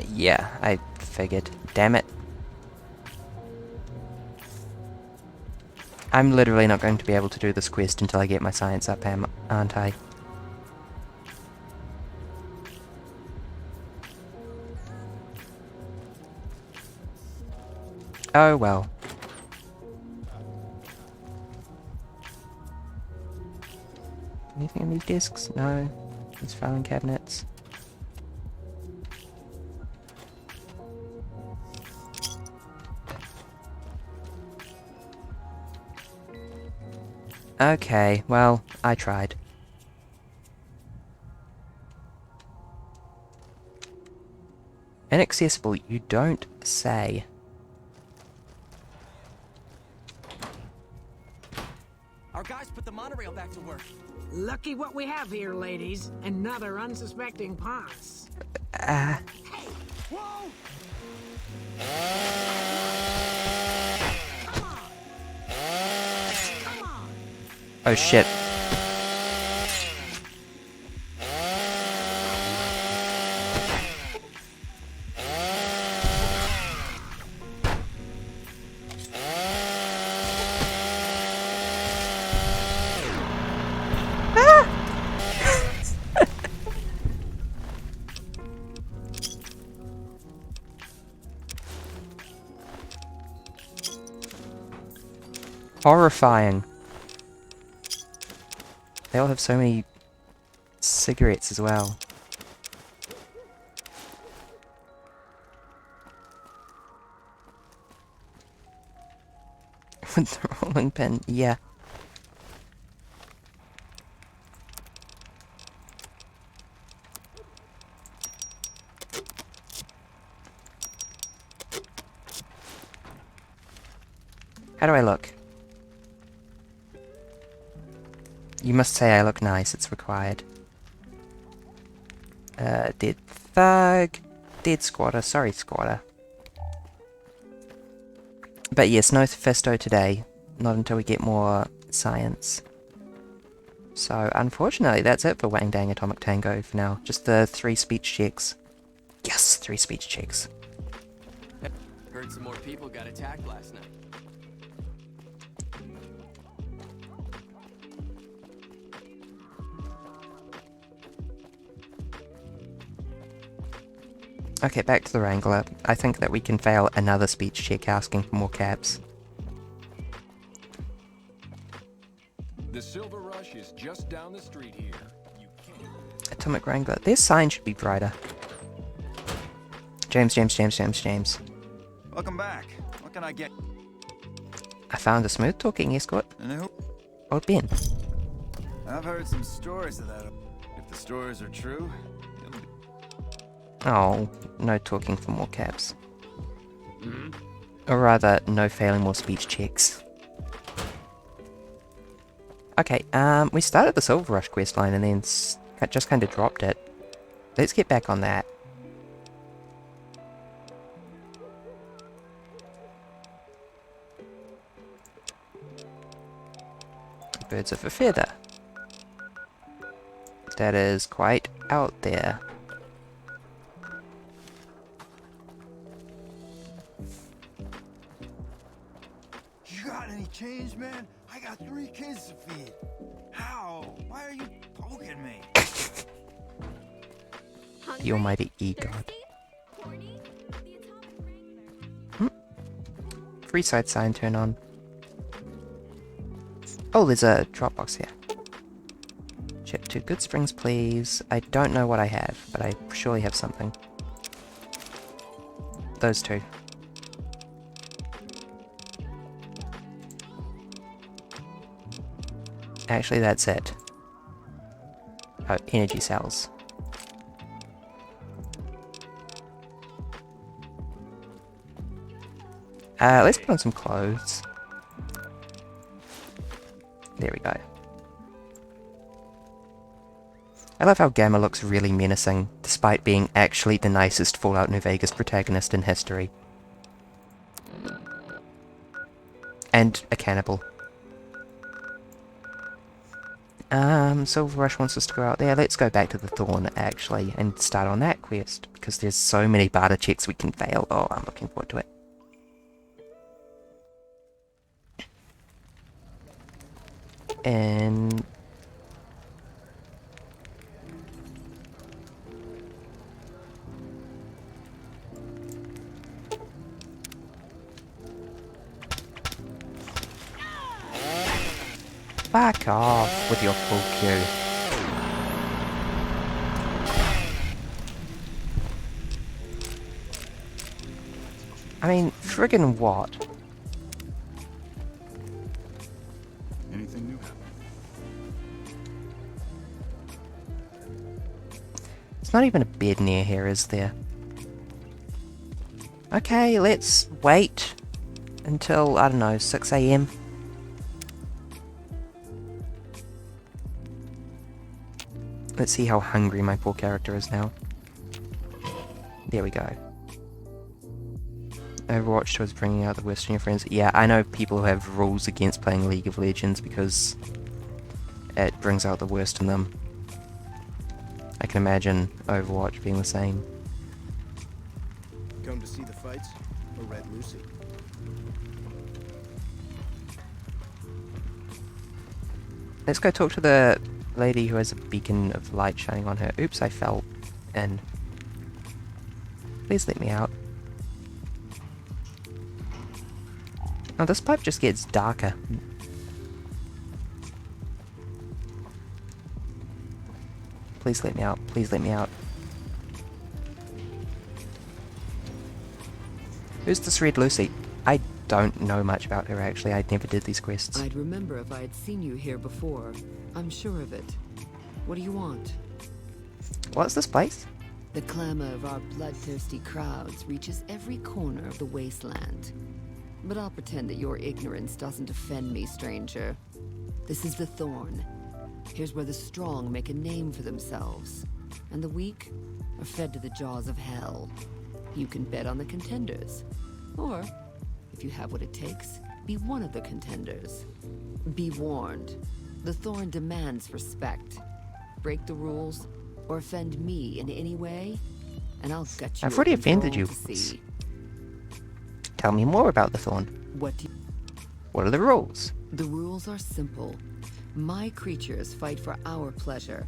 Yeah, I figured. Damn it. I'm literally not going to be able to do this quest until I get my science up, aren't I? Oh well. Anything in these discs? No. These filing cabinets. Okay, well, I tried. Inaccessible, you don't say. Our guys put the monorail back to work. Lucky what we have here, ladies. Another unsuspecting pots. Hey! Whoa! Oh shit. Horrifying. They all have so many cigarettes as well. With the rolling pin, yeah. How do I look? You must say I look nice, it's required. Dead thug. Dead squatter, sorry squatter. But yes, no Fisto today. Not until we get more science. So, unfortunately, that's it for Wang Dang Atomic Tango for now. Just the 3 speech checks. Yes, 3 speech checks. Heard some more people got attacked last night. Okay, back to the Wrangler. I think that we can fail another speech check asking for more cabs. The Silver Rush is just down the street here. You can't... Atomic Wrangler. Their sign should be brighter. James. Welcome back. What can I get? I found a smooth-talking escort. And who? Old Ben. I've heard some stories of that. If the stories are true, Oh, no talking for more cabs. Or rather, no failing more speech checks. Okay, we started the Silver Rush questline and then just kind of dropped it. Let's get back on that. Birds of a feather. That is quite out there. You got any change, man? I got 3 kids to feed. How? Why are you poking me? The almighty E-God. Free side sign turn on. Oh, there's a drop box here. Check 2 good springs, please. I don't know what I have, but I surely have something. Those 2. Actually, that's it. Oh, energy cells. Let's put on some clothes. There we go. I love how Gamma looks really menacing, despite being actually the nicest Fallout New Vegas protagonist in history. And a cannibal. Silver Rush wants us to go out there. Let's go back to the Thorn, actually, and start on that quest, because there's so many barter checks we can fail. Oh, I'm looking forward to it. And... Back off with your full queue. I mean, friggin' what? Anything new? There's not even a bed near here, is there? Okay, let's wait until, I don't know, 6 AM. Let's see how hungry my poor character is now. There we go. Overwatch was bringing out the worst in your friends. Yeah, I know people who have rules against playing League of Legends because it brings out the worst in them. I can imagine Overwatch being the same. Come to see the fights? Or Red Lucy? Let's go talk to the lady who has a beacon of light shining on her. Oops, I fell in. Please let me out. Oh, this pipe just gets darker. Please let me out. Please let me out. Who's this Red Lucy? I don't know much about her, actually. I never did these quests. I'd remember if I had seen you here before. I'm sure of it. What do you want? What's this place? The clamor of our bloodthirsty crowds reaches every corner of the wasteland. But I'll pretend that your ignorance doesn't offend me, stranger. This is the Thorn. Here's where the strong make a name for themselves, and the weak are fed to the jaws of hell. You can bet on the contenders. Or, if you have what it takes, be one of the contenders. Be warned. The Thorn demands respect. Break the rules, or offend me in any way, and I'll gut you. I've already offended you. Tell me more about the Thorn. What are the rules? The rules are simple. My creatures fight for our pleasure.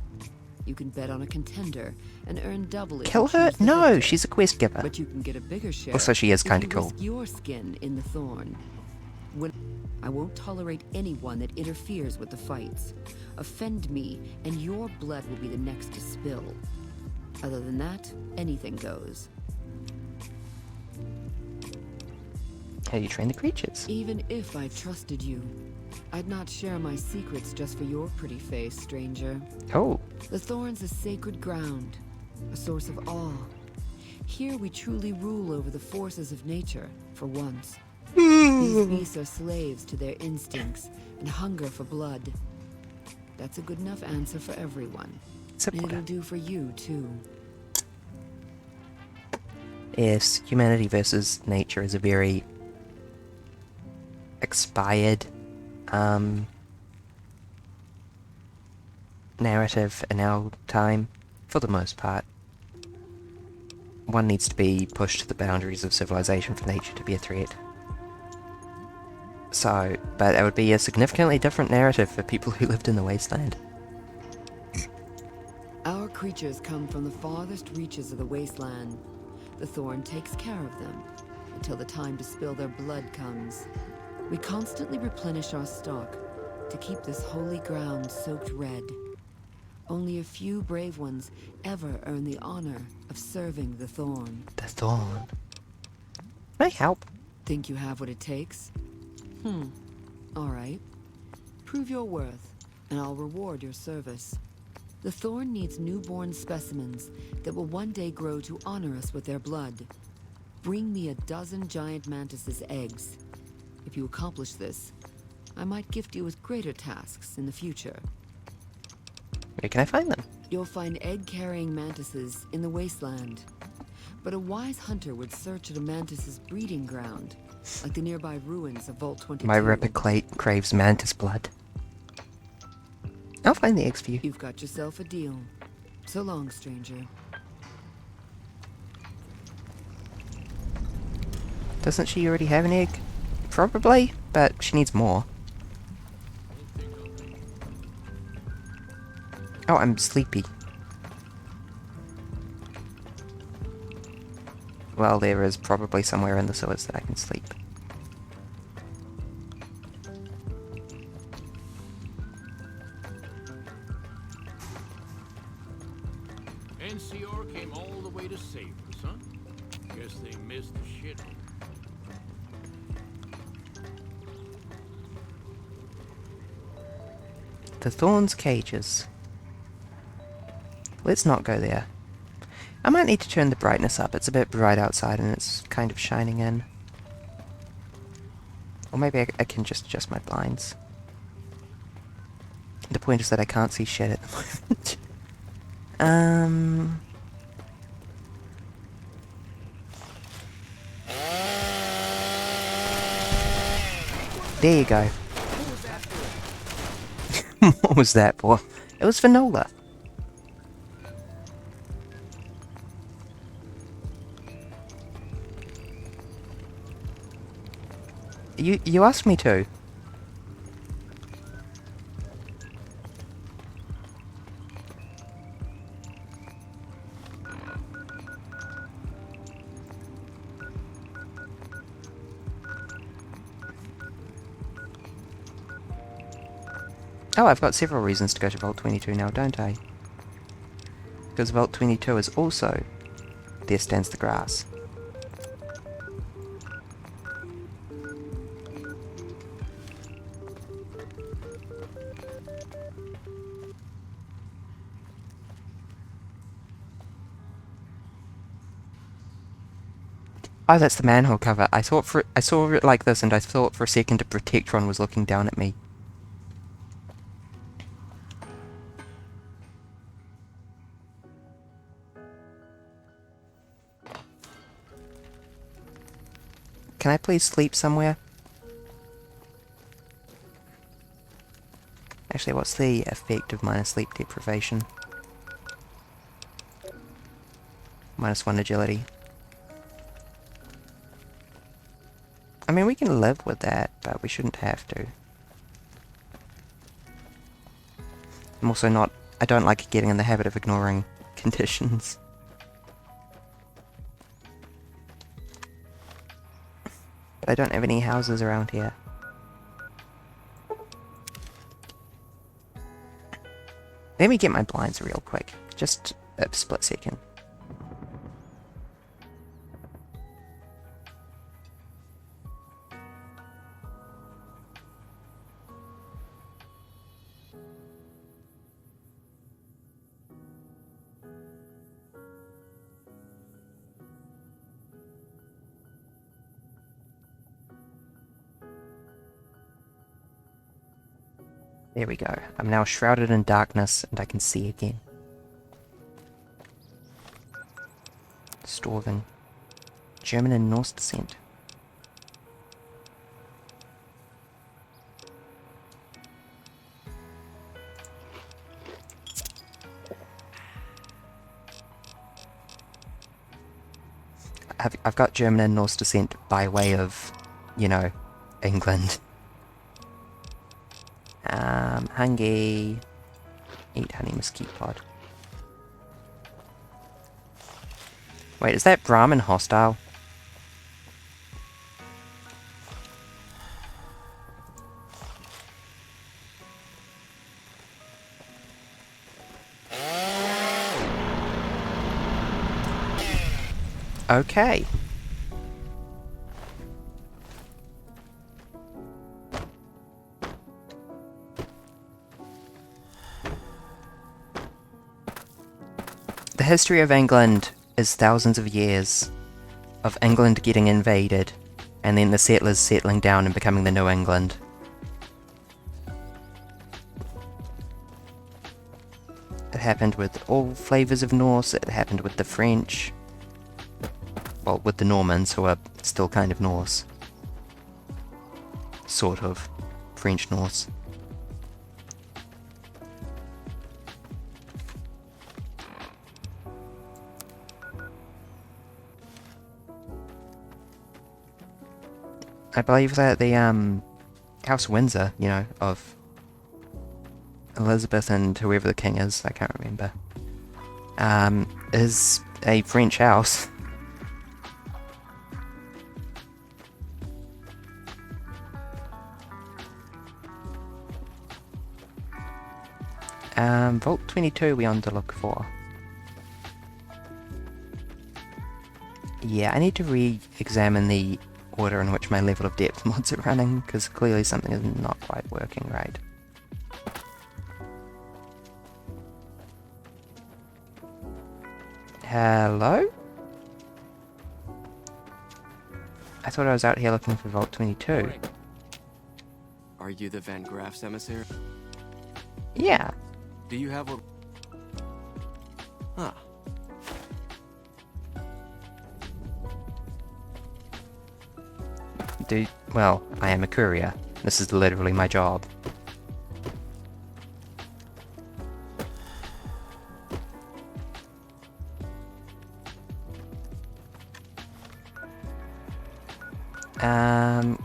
You can bet on a contender and earn double if Kill you her? choose the No, victor. she's a quest giver. But you can get a bigger share. Also, she is if kinda you cool. risk your skin in the Thorn. I won't tolerate anyone that interferes with the fights. Offend me, and your blood will be the next to spill. Other than that, anything goes. How do you train the creatures? Even if I trusted you, I'd not share my secrets just for your pretty face, stranger. Oh. The Thorn's a sacred ground, a source of awe. Here we truly rule over the forces of nature, for once. These beasts are slaves to their instincts and hunger for blood. That's a good enough answer for everyone. And it'll do for you, too. Yes, humanity versus nature is a very expired narrative in our time, for the most part. One needs to be pushed to the boundaries of civilization for nature to be a threat. So, but it would be a significantly different narrative for people who lived in the wasteland. Our creatures come from the farthest reaches of the wasteland. The Thorn takes care of them until the time to spill their blood comes. We constantly replenish our stock to keep this holy ground soaked red. Only a few brave ones ever earn the honor of serving the Thorn. The Thorn. Can I help? Think you have what it takes? All right. Prove your worth, and I'll reward your service. The Thorn needs newborn specimens that will one day grow to honor us with their blood. Bring me a dozen giant mantis's eggs. If you accomplish this, I might gift you with greater tasks in the future. Where can I find them? You'll find egg-carrying mantises in the wasteland. But a wise hunter would search at a mantis's breeding ground, like the nearby ruins of Vault 22. My Ripper craves mantis blood. I'll find the eggs for you. You've got yourself a deal. So long, stranger. Doesn't she already have an egg? Probably, but she needs more. Oh, I'm sleepy. Well, there is probably somewhere in the sewers that I can sleep. NCR came all the way to save us, huh? Guess they missed the shit. The Thorn's cages. Let's not go there. I might need to turn the brightness up. It's a bit bright outside and it's kind of shining in. Or maybe I can just adjust my blinds. The point is that I can't see shit at the moment. There you go. What was that for? It was for Nola. You asked me to. Oh, I've got several reasons to go to Vault 22 now, don't I? Because Vault 22 is also There Stands the Grass. Oh, that's the manhole cover. I saw it like this, and I thought for a second a Protectron was looking down at me. Can I please sleep somewhere? Actually, what's the effect of minus sleep deprivation? -1 agility. I mean, we can live with that, but we shouldn't have to. I'm also not... I don't like getting in the habit of ignoring conditions. But I don't have any houses around here. Let me get my blinds real quick. Just a split second. There we go. I'm now shrouded in darkness and I can see again. Storven. German and Norse descent. I've got German and Norse descent by way of, you know, England. Hungry. Eat honey mesquite pod. Wait, is that Brahmin hostile? Okay. The history of England is thousands of years of England getting invaded and then the settlers settling down and becoming the New England. It happened with all flavours of Norse, it happened with the French, well, with the Normans, who are still kind of Norse. Sort of. French Norse. I believe that the House Windsor, you know, of Elizabeth and whoever the king is, I can't remember, is a French house. Vault 22 we on to look for. Yeah, I need to re-examine the order in which my level of depth mods are running, because clearly something is not quite working right. Hello? I thought I was out here looking for Vault 22. Are you the Van Graff's emissary? Yeah. Do you have a... Huh. Well, I am a courier. This is literally my job.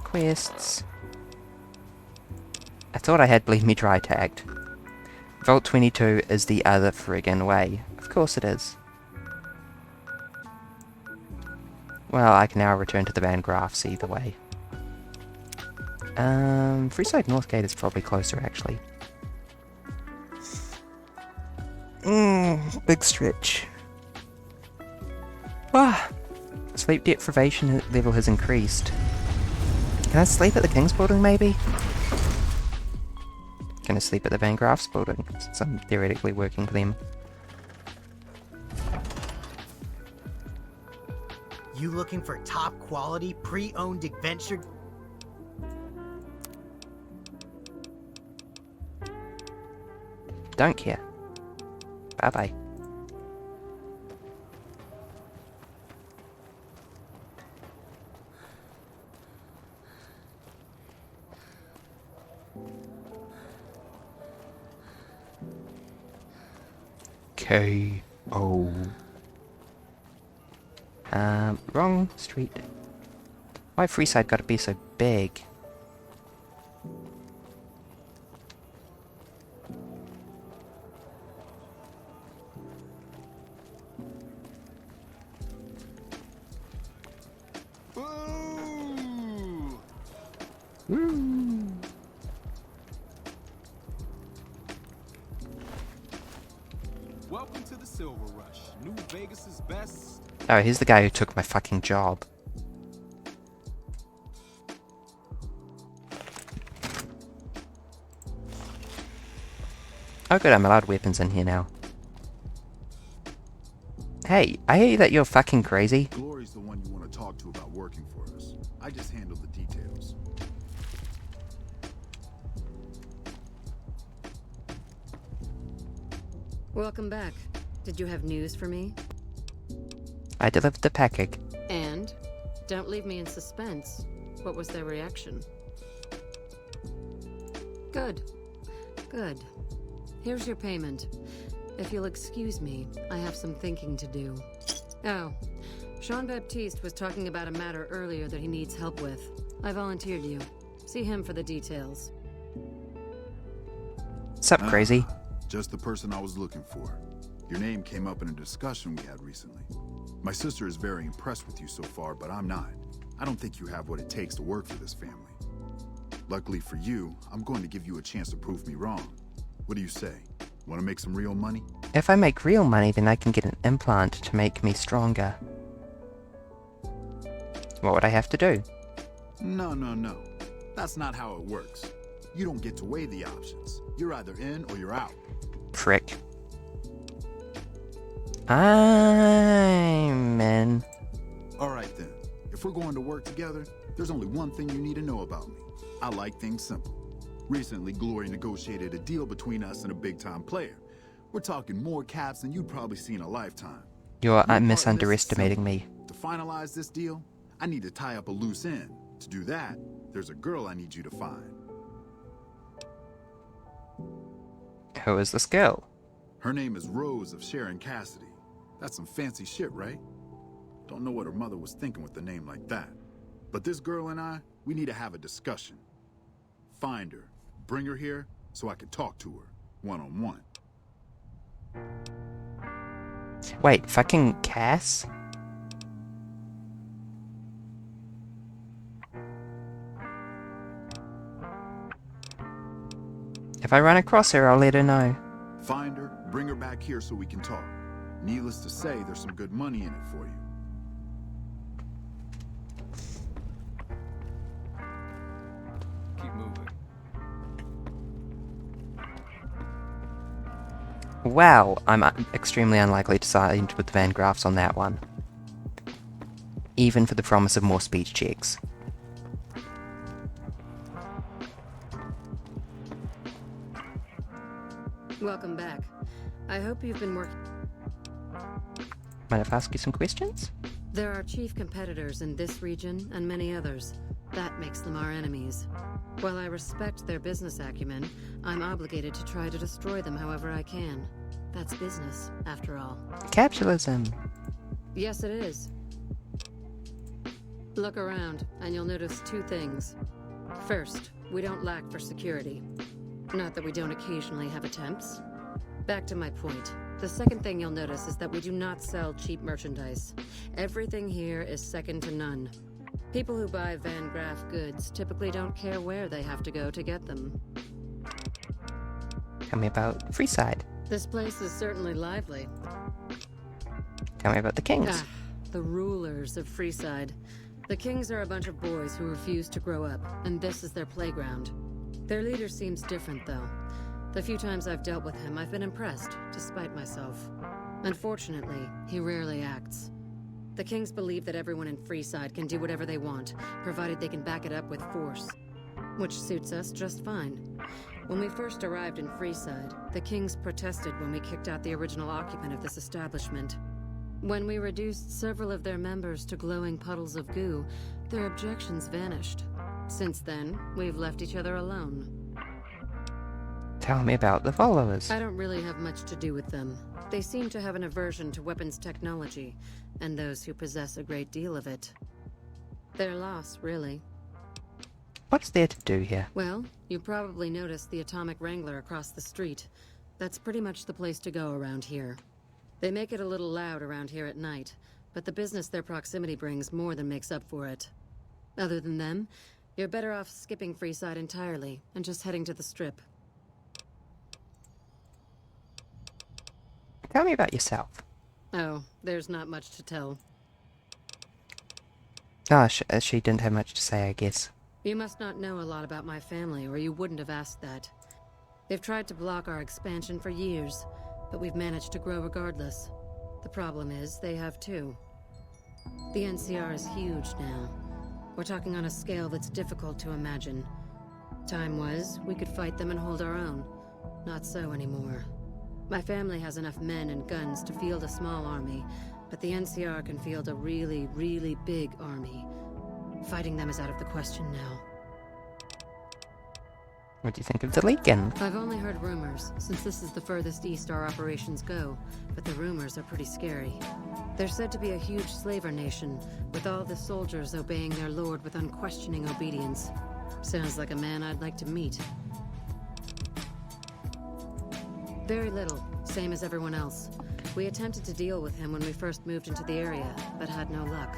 Quests. I thought I had Bleed Me Dry tagged. Vault 22 is the other friggin' way. Of course it is. Well, I can now return to the Van Graffs either way. Freeside Northgate is probably closer, actually. Big stretch. Ah, sleep deprivation level has increased. Can I sleep at the King's building, maybe? Can I sleep at the Van Graff's building, since I'm theoretically working for them? You looking for top quality, pre-owned adventure? Don't care. Bye-bye. K.O. Wrong street. Why Freeside gotta be so big? Welcome to the Silver Rush, New Vegas's best. Oh, he's the guy who took my fucking job. Oh good, I'm allowed weapons in here now. Hey, I hear that you're fucking crazy. Glory's the one you want to talk to about working for us. I just handle the details. Welcome back. Did you have news for me? I delivered the package. And? Don't leave me in suspense. What was their reaction? Good. Good. Here's your payment. If you'll excuse me, I have some thinking to do. Oh, Jean-Baptiste was talking about a matter earlier that he needs help with. I volunteered you. See him for the details. Sup, crazy? Just the person I was looking for. Your name came up in a discussion we had recently. My sister is very impressed with you so far, but I'm not. I don't think you have what it takes to work for this family. Luckily for you, I'm going to give you a chance to prove me wrong. What do you say? Want to make some real money? If I make real money, then I can get an implant to make me stronger. What would I have to do? No. That's not how it works. You don't get to weigh the options. You're either in or you're out. Prick. I'm in. Alright then. If we're going to work together, there's only one thing you need to know about me. I like things simple. Recently, Glory negotiated a deal between us and a big-time player. We're talking more caps than you'd probably see in a lifetime. You're misunderestimating me. To finalize this deal, I need to tie up a loose end. To do that, there's a girl I need you to find. Who is this girl? Her name is Rose of Sharon Cassidy. That's some fancy shit, right? Don't know what her mother was thinking with a name like that. But this girl and I, we need to have a discussion. Find her, bring her here, so I can talk to her, one-on-one. Wait, fucking Cass? If I run across her, I'll let her know. Find her, bring her back here so we can talk. Needless to say, there's some good money in it for you. Keep moving. Wow, I'm extremely unlikely to side with the Van Graffs on that one. Even for the promise of more speech checks. Welcome back. I hope you've been working. Might I ask you some questions? There are chief competitors in this region and many others. That makes them our enemies. While I respect their business acumen, I'm obligated to try to destroy them however I can. That's business, after all. Capitalism. Yes, it is. Look around, and you'll notice two things. First, we don't lack for security. Not that we don't occasionally have attempts. Back to my point. The second thing you'll notice is that we do not sell cheap merchandise. Everything here is second to none. People who buy Van Graff goods typically don't care where they have to go to get them. Tell me about Freeside. This place is certainly lively. Tell me about the Kings. The rulers of Freeside. The Kings are a bunch of boys who refuse to grow up, and this is their playground. Their leader seems different, though. The few times I've dealt with him, I've been impressed, despite myself. Unfortunately, he rarely acts. The Kings believe that everyone in Freeside can do whatever they want, provided they can back it up with force. Which suits us just fine. When we first arrived in Freeside, the Kings protested when we kicked out the original occupant of this establishment. When we reduced several of their members to glowing puddles of goo, their objections vanished. Since then, we've left each other alone. Tell me about the followers. I don't really have much to do with them. They seem to have an aversion to weapons technology, and those who possess a great deal of it. Their loss, really. What's there to do here? Well, you probably noticed the Atomic Wrangler across the street. That's pretty much the place to go around here. They make it a little loud around here at night, but the business their proximity brings more than makes up for it. Other than them, you're better off skipping Freeside entirely and just heading to the Strip. Tell me about yourself. Oh, there's not much to tell. Ah, she didn't have much to say, I guess. You must not know a lot about my family, or you wouldn't have asked that. They've tried to block our expansion for years, but we've managed to grow regardless. The problem is, they have too. The NCR is huge now. We're talking on a scale that's difficult to imagine. Time was, we could fight them and hold our own. Not so anymore. My family has enough men and guns to field a small army, but the NCR can field a really, really big army. Fighting them is out of the question now. What do you think of the Legion? I've only heard rumors, since this is the furthest east our operations go, but the rumors are pretty scary. They're said to be a huge slaver nation, with all the soldiers obeying their lord with unquestioning obedience. Sounds like a man I'd like to meet. Very little, same as everyone else. We attempted to deal with him when we first moved into the area, but had no luck.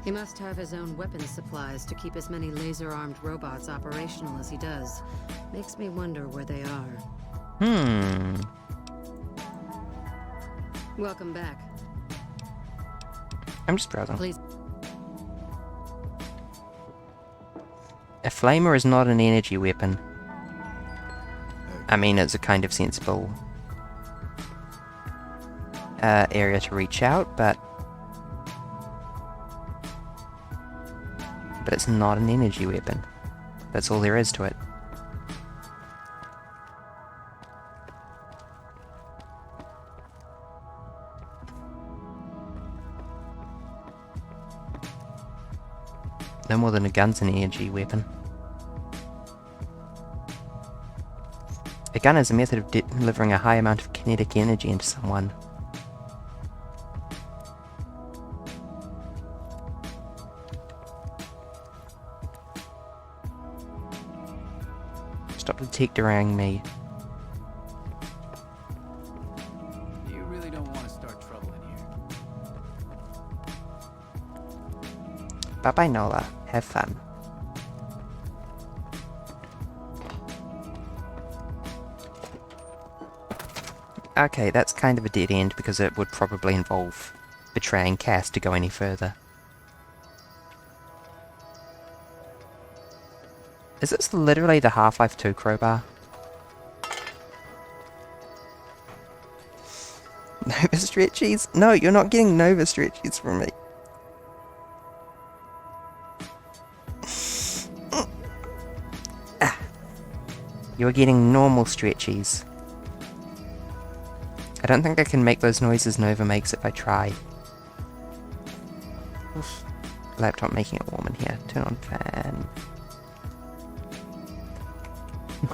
He must have his own weapons supplies to keep as many laser-armed robots operational as he does. Makes me wonder where they are. Welcome back. I'm just browsing. Please. A flamer is not an energy weapon. I mean, it's a kind of sensible area to reach out, but it's not an energy weapon. That's all there is to it. No more than a gun's an energy weapon. A gun is a method of delivering a high amount of kinetic energy into someone. Stop detectoring me. You really don't want to start trouble in here. Bye bye, Nola. Have fun. Okay, that's kind of a dead end because it would probably involve betraying Cass to go any further. Is this literally the Half-Life 2 crowbar? Nova Stretchies? No, you're not getting Nova Stretchies from me. You're getting normal Stretchies. I don't think I can make those noises Nova makes if I try. Oof. Laptop making it warm in here. Turn on fan.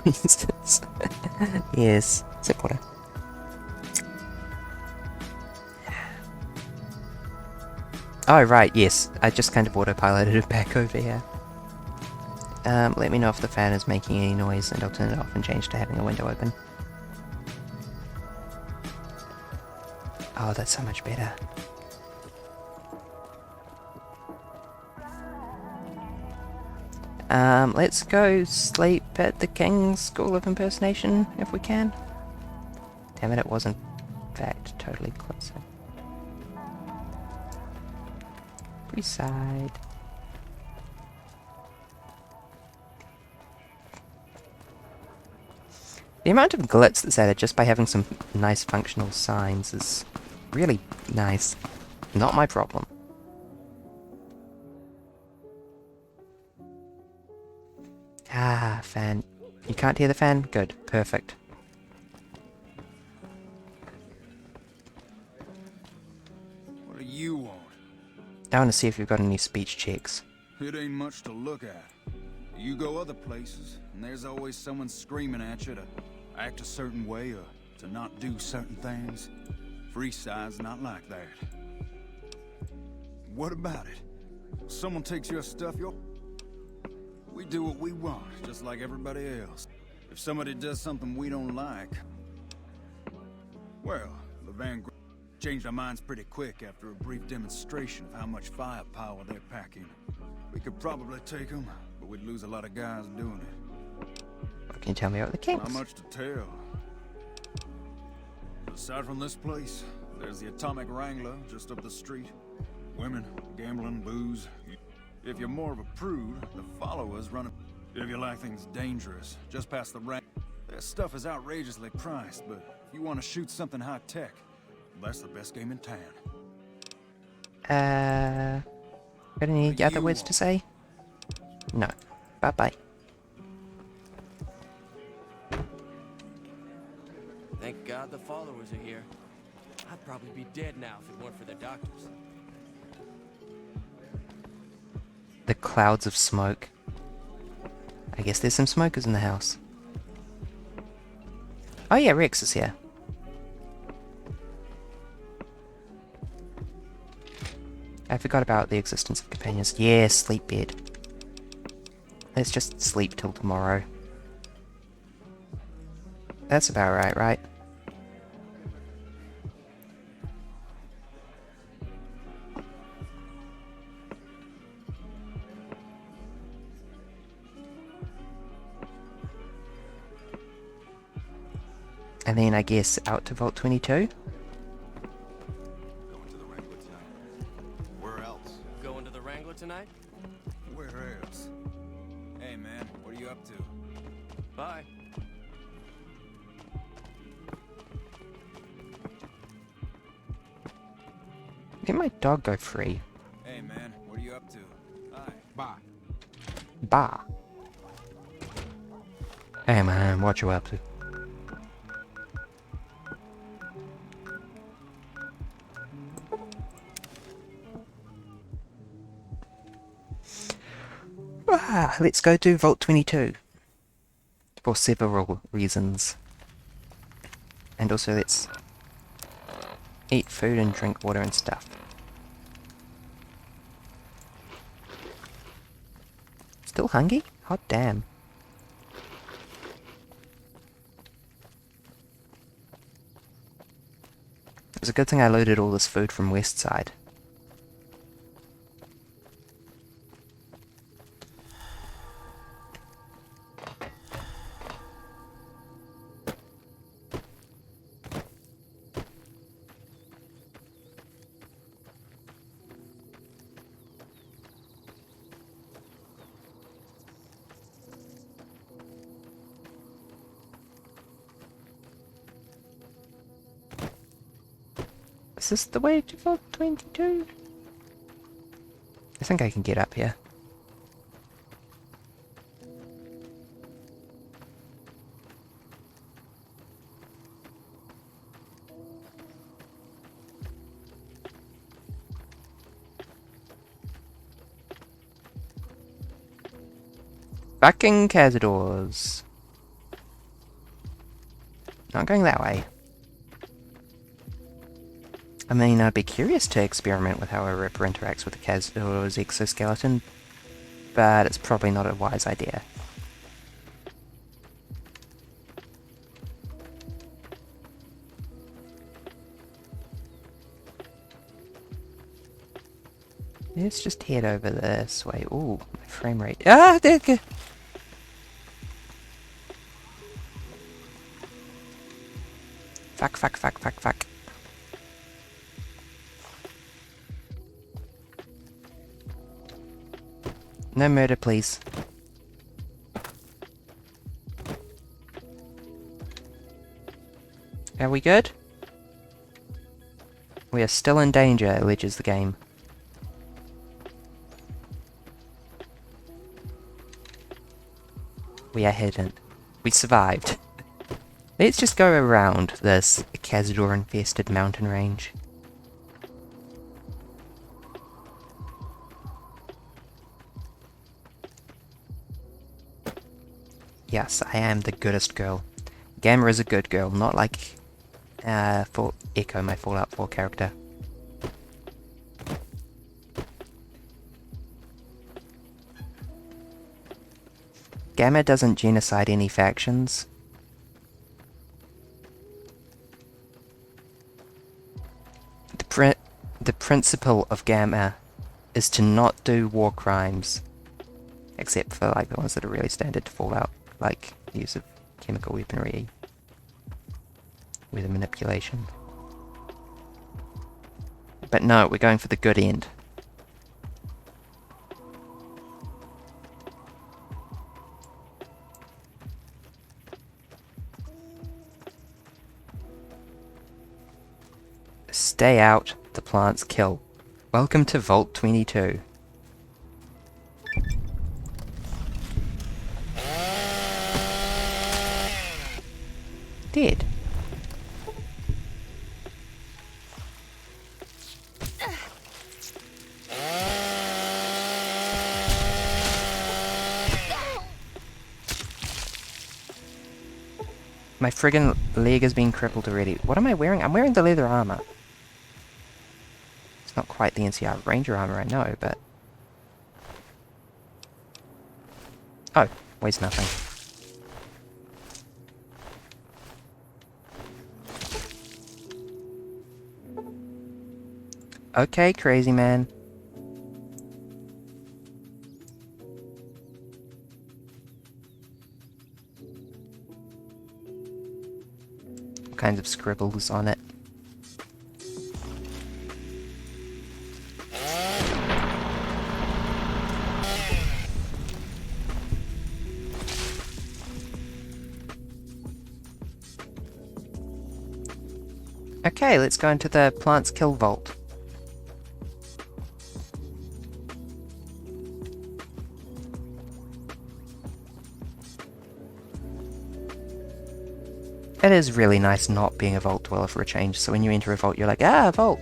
Noises. Yes. Sip water. Oh, right, yes. I just kind of autopiloted it back over here. Let me know if the fan is making any noise and I'll turn it off and change to having a window open. Oh, that's so much better. Let's go sleep at the King's School of Impersonation, if we can. Damn it, it was in fact totally closer. Side. The amount of glitz that's added just by having some nice functional signs is really nice. Not my problem. Ah, fan. You can't hear the fan? Good. Perfect. What do you want? I want to see if you've got any speech checks. It ain't much to look at. You go other places, and there's always someone screaming at you to act a certain way or to not do certain things. Freeside's not like that. What about it? Someone takes your stuff, we do what we want, just like everybody else. If somebody does something we don't like, well, the Van changed our minds pretty quick after a brief demonstration of how much firepower they're packing. We could probably take them, but we'd lose a lot of guys doing it. Can you tell me about the Kings? Not much to tell. Aside from this place, there's the Atomic Wrangler just up the street. Women, gambling, booze. If you're more of a prude, the followers run a... If you like things dangerous, just past the rank. Their stuff is outrageously priced, but if you want to shoot something high-tech, that's the best game in town. Got any other words to say? No. Bye-bye. Thank God the followers are here. I'd probably be dead now if it weren't for the doctors. The clouds of smoke. I guess there's some smokers in the house. Oh yeah, Rex is here. I forgot about the existence of companions. Yeah, sleep bed. Let's just sleep till tomorrow. That's about right, right? And then I guess out to Vault 22? Where else? Going to the Wrangler tonight? Where else? Hey man, what are you up to? Bye. Let my dog go free. Hey man, what are you up to? Hi. Bye. Bah. Hey man, what you up to? Let's go to Vault 22. For several reasons. And also let's eat food and drink water and stuff. Still hungry? Hot damn. It's a good thing I loaded all this food from Westside. Is this the way to Vault 22? I think I can get up here. Back in Cazadors. Not going that way. I mean, I'd be curious to experiment with how a Ripper interacts with the Cazador's exoskeleton, but it's probably not a wise idea. Let's just head over this way. Ooh, my frame rate. Ah, there you go. Fuck, fuck, fuck, fuck, fuck. No murder, please. Are we good? We are still in danger, alleges the game. We are hidden. We survived. Let's just go around this Cazador-infested mountain range. Yes, I am the goodest girl. Gamma is a good girl, not like for Echo, my Fallout 4 character. Gamma doesn't genocide any factions. The principle of Gamma is to not do war crimes, except for like the ones that are really standard to Fallout, like the use of chemical weaponry, weather manipulation. But no, we're going for the good end. Stay out, the plants kill. Welcome to Vault 22. Dead. My friggin' leg has been crippled already. What am I wearing? I'm wearing the leather armor. It's not quite the NCR Ranger armor, I know, but... Oh, weighs nothing. Okay, crazy man. All kinds of scribbles on it. Okay, let's go into the plants kill vault. It is really nice not being a vault dweller for a change, so when you enter a vault you're like, ah, vault!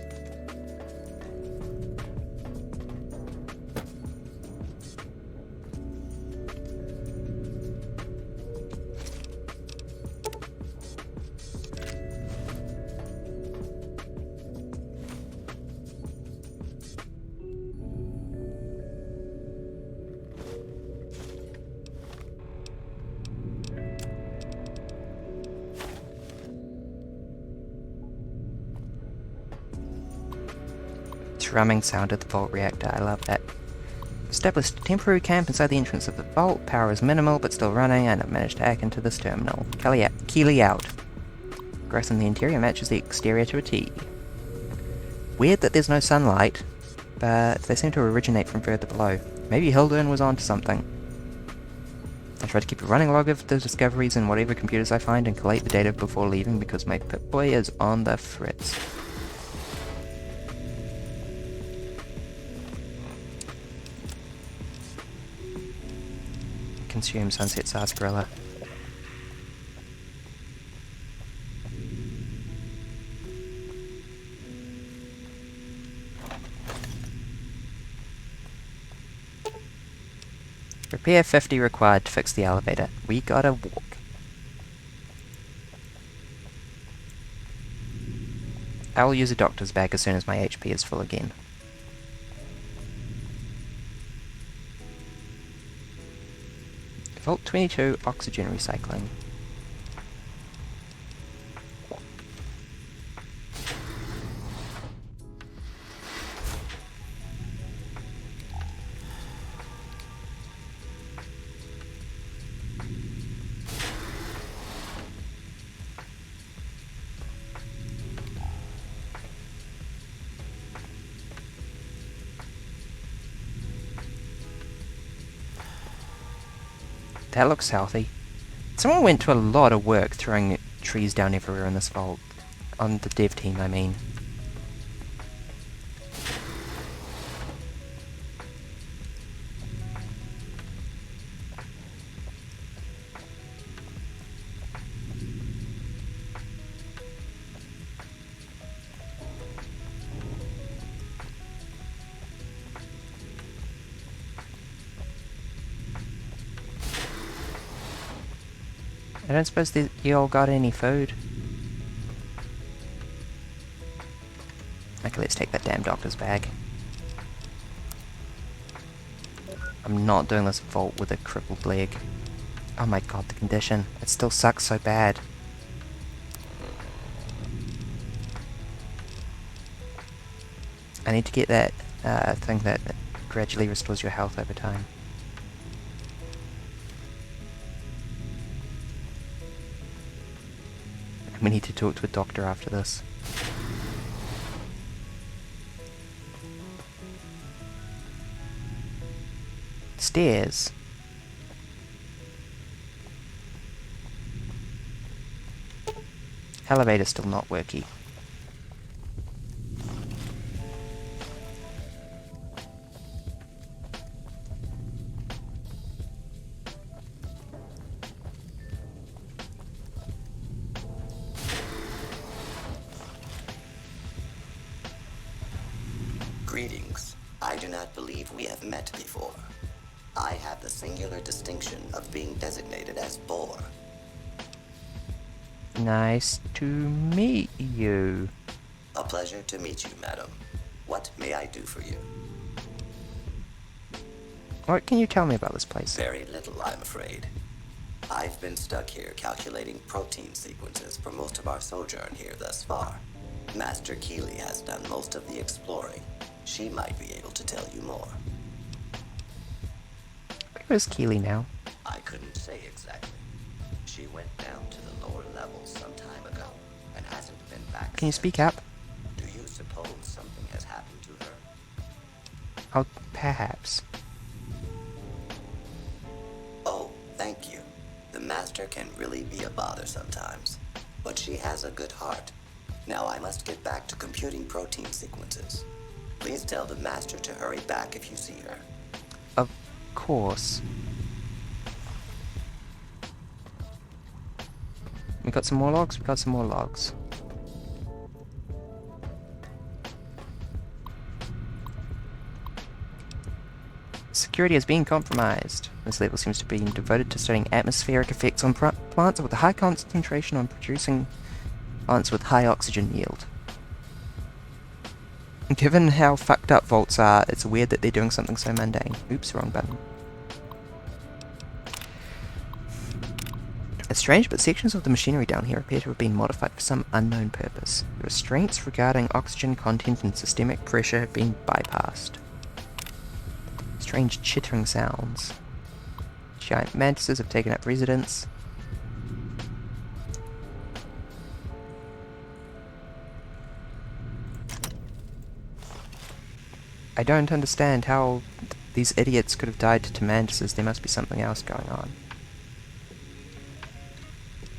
Thrumming sound of the vault reactor, I love that. Established a temporary camp inside the entrance of the vault. Power is minimal but still running, and I've managed to hack into this terminal. Keely out. Growth in the interior matches the exterior to a T. Weird that there's no sunlight, but they seem to originate from further below. Maybe Hildern was onto something. I try to keep a running log of the discoveries in whatever computers I find and collate the data before leaving because my Pip-Boy is on the fritz. Consume Sunset Sarsaparilla. Repair 50 required to fix the elevator. We gotta walk. I will use a doctor's bag as soon as my HP is full again. Vault 22, oxygen recycling. That looks healthy. Someone went to a lot of work throwing trees down everywhere in this vault. On the dev team, I mean. I don't suppose you all got any food? Okay, let's take that damn doctor's bag. I'm not doing this vault with a crippled leg. Oh my god, the condition. It still sucks so bad. I need to get that thing that gradually restores your health over time. We need to talk to a doctor after this. Stairs. Elevator still not working. Greetings. I do not believe we have met before. I have the singular distinction of being designated as Boar. Nice to meet you. A pleasure to meet you, madam. What may I do for you? What can you tell me about this place? Very little, I'm afraid. I've been stuck here calculating protein sequences for most of our sojourn here thus far. Master Keeley has done most of the exploring. She might be able to tell you more. Where is Keeley now? I couldn't say exactly. She went down to the lower levels some time ago and hasn't been back. Can you speak up? Do you suppose something has happened to her? Oh, perhaps. Oh, thank you. The Master can really be a bother sometimes, but she has a good heart. Now I must get back to computing protein sequences. Please tell the Master to hurry back if you see her. Of course. We got some more logs? We got some more logs. Security is being compromised. This level seems to be devoted to studying atmospheric effects on plants with a high concentration on producing plants with high oxygen yield. Given how fucked up vaults are, it's weird that they're doing something so mundane. Oops, wrong button. It's strange, but sections of the machinery down here appear to have been modified for some unknown purpose. The restraints regarding oxygen content and systemic pressure have been bypassed. Strange chittering sounds. Giant mantises have taken up residence. I don't understand how these idiots could have died to mantises. There must be something else going on.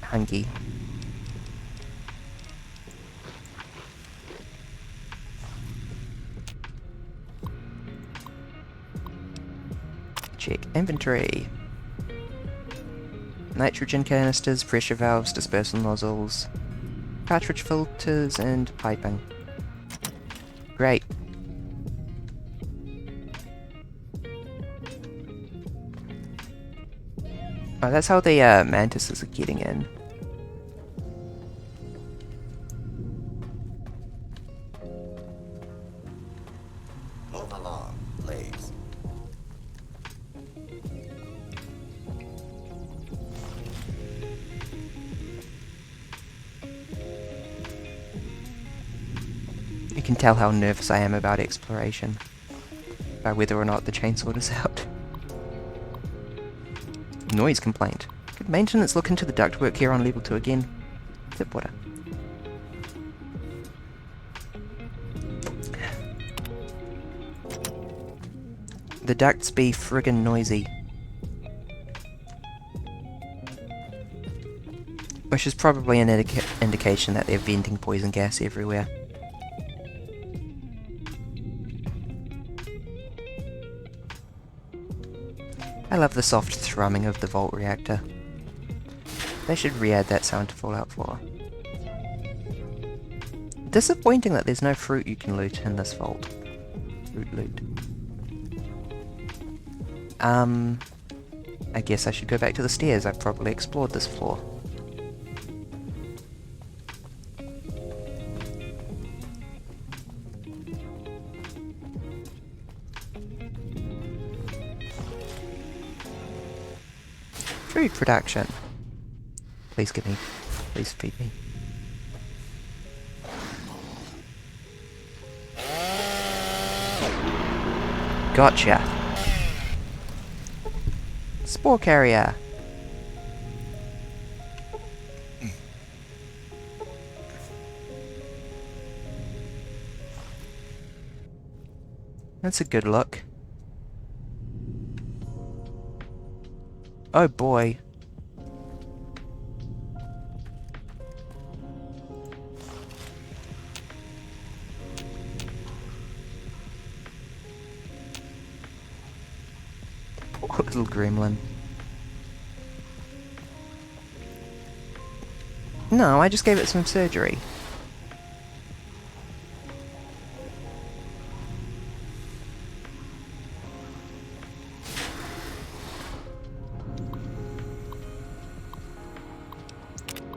Hungry. Check inventory. Nitrogen canisters, pressure valves, dispersal nozzles, cartridge filters, and piping. Great. Oh, that's how the mantises are getting in. Move along, please. You can tell how nervous I am about exploration, by whether or not the chainsaw is out. Noise complaint. Could maintenance look into the ductwork here on level 2 again? Tip water. The ducts be friggin' noisy. Which is probably an indication that they're venting poison gas everywhere. I love the soft thrumming of the Vault reactor. They should re-add that sound to Fallout 4. Disappointing that there's no fruit you can loot in this vault. Loot. I guess I should go back to the stairs. I've probably explored this floor. Food production. Please give me. Please feed me. Gotcha. Spore carrier. That's a good look. Oh boy. Poor little gremlin. No, I just gave it some surgery.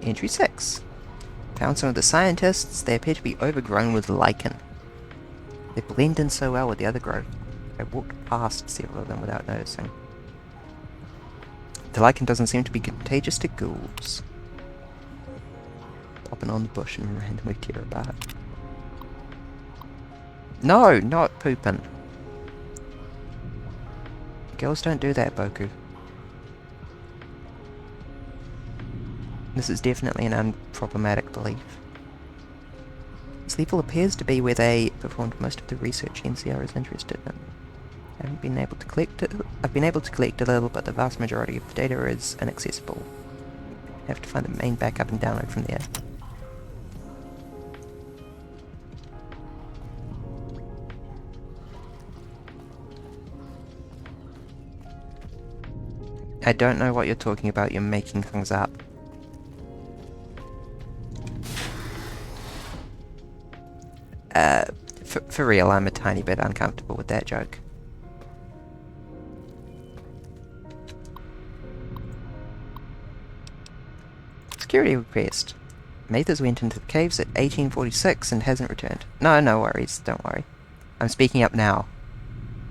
Entry 6. Found some of the scientists. They appear to be overgrown with lichen. They blend in so well with the other growth. I walked past several of them without noticing. The lichen doesn't seem to be contagious to ghouls. Popping on the bush and randomly tear apart. No, not pooping. Girls don't do that, Boku. This is definitely an unproblematic belief. This level appears to be where they performed most of the research NCR is interested in. I've been able to collect a little, but the vast majority of the data is inaccessible. I have to find the main backup and download from there. I don't know what you're talking about, you're making things up. For real, I'm a tiny bit uncomfortable with that joke. Security request. Mathers went into the caves at 1846 and hasn't returned. No, no worries, don't worry. I'm speaking up now.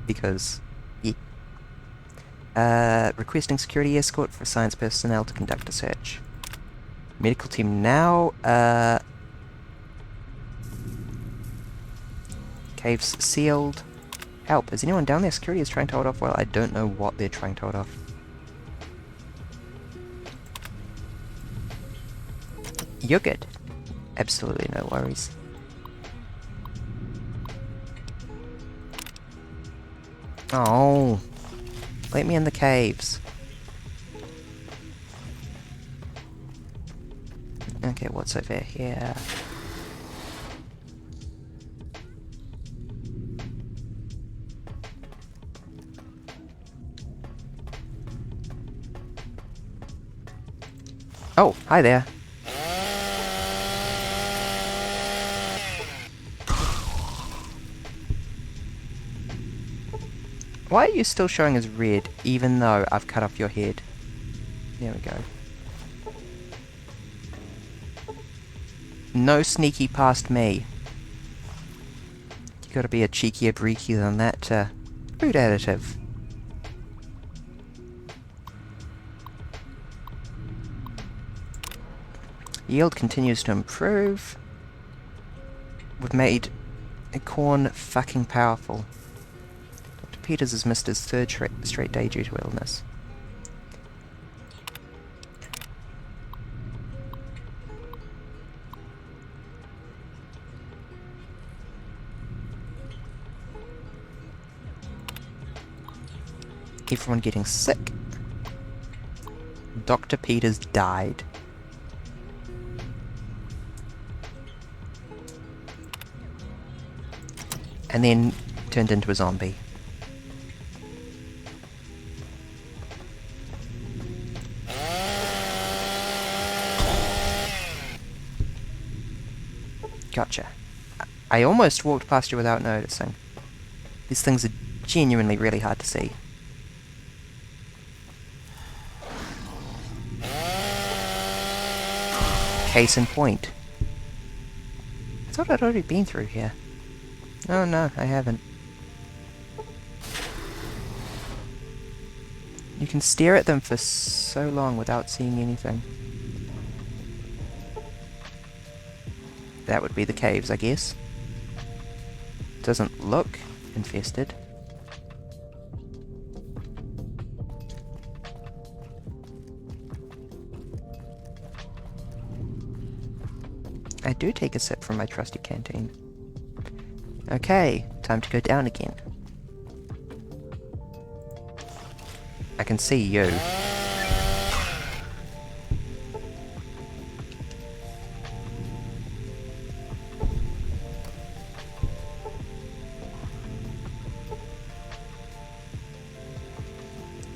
Because, yeah. Requesting security escort for science personnel to conduct a search. Medical team now, caves sealed. Help, is anyone down there? Security is trying to hold off. Well, I don't know what they're trying to hold off. You're good. Absolutely no worries. Oh, let me in the caves. Okay, what's over here? Oh, hi there. Why are you still showing as red, even though I've cut off your head? There we go. No sneaky past me. You gotta be a cheekier breaky than that, food additive. Yield continues to improve. We've made a corn fucking powerful. Dr. Peters has missed his third straight day due to illness. Everyone getting sick. Dr. Peters died. And then turned into a zombie. Gotcha. I almost walked past you without noticing. These things are genuinely really hard to see. Case in point. I thought I'd already been through here. Oh no, I haven't. You can stare at them for so long without seeing anything. That would be the caves, I guess. Doesn't look infested. I do take a sip from my trusty canteen. Okay, time to go down again. I can see you.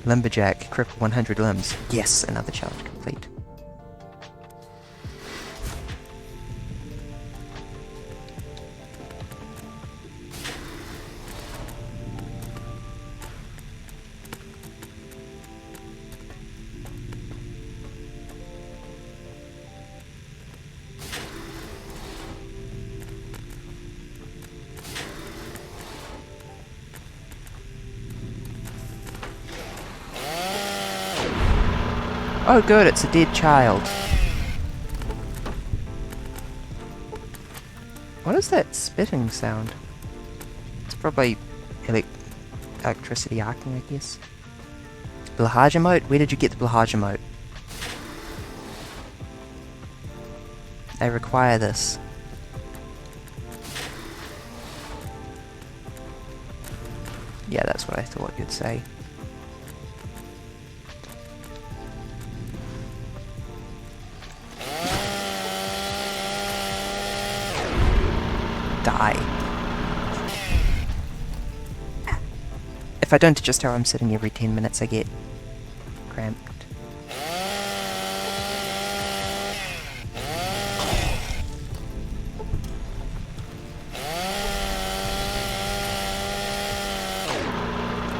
Lumberjack, cripple 100 limbs. Yes, another challenge complete. Oh good, it's a dead child. What is that spitting sound? It's probably electricity arcing, I guess. Blahaj emote? Where did you get the Blahaj emote? I require this. Yeah, that's what I thought you'd say. Die. If I don't adjust how I'm sitting every 10 minutes, I get cramped.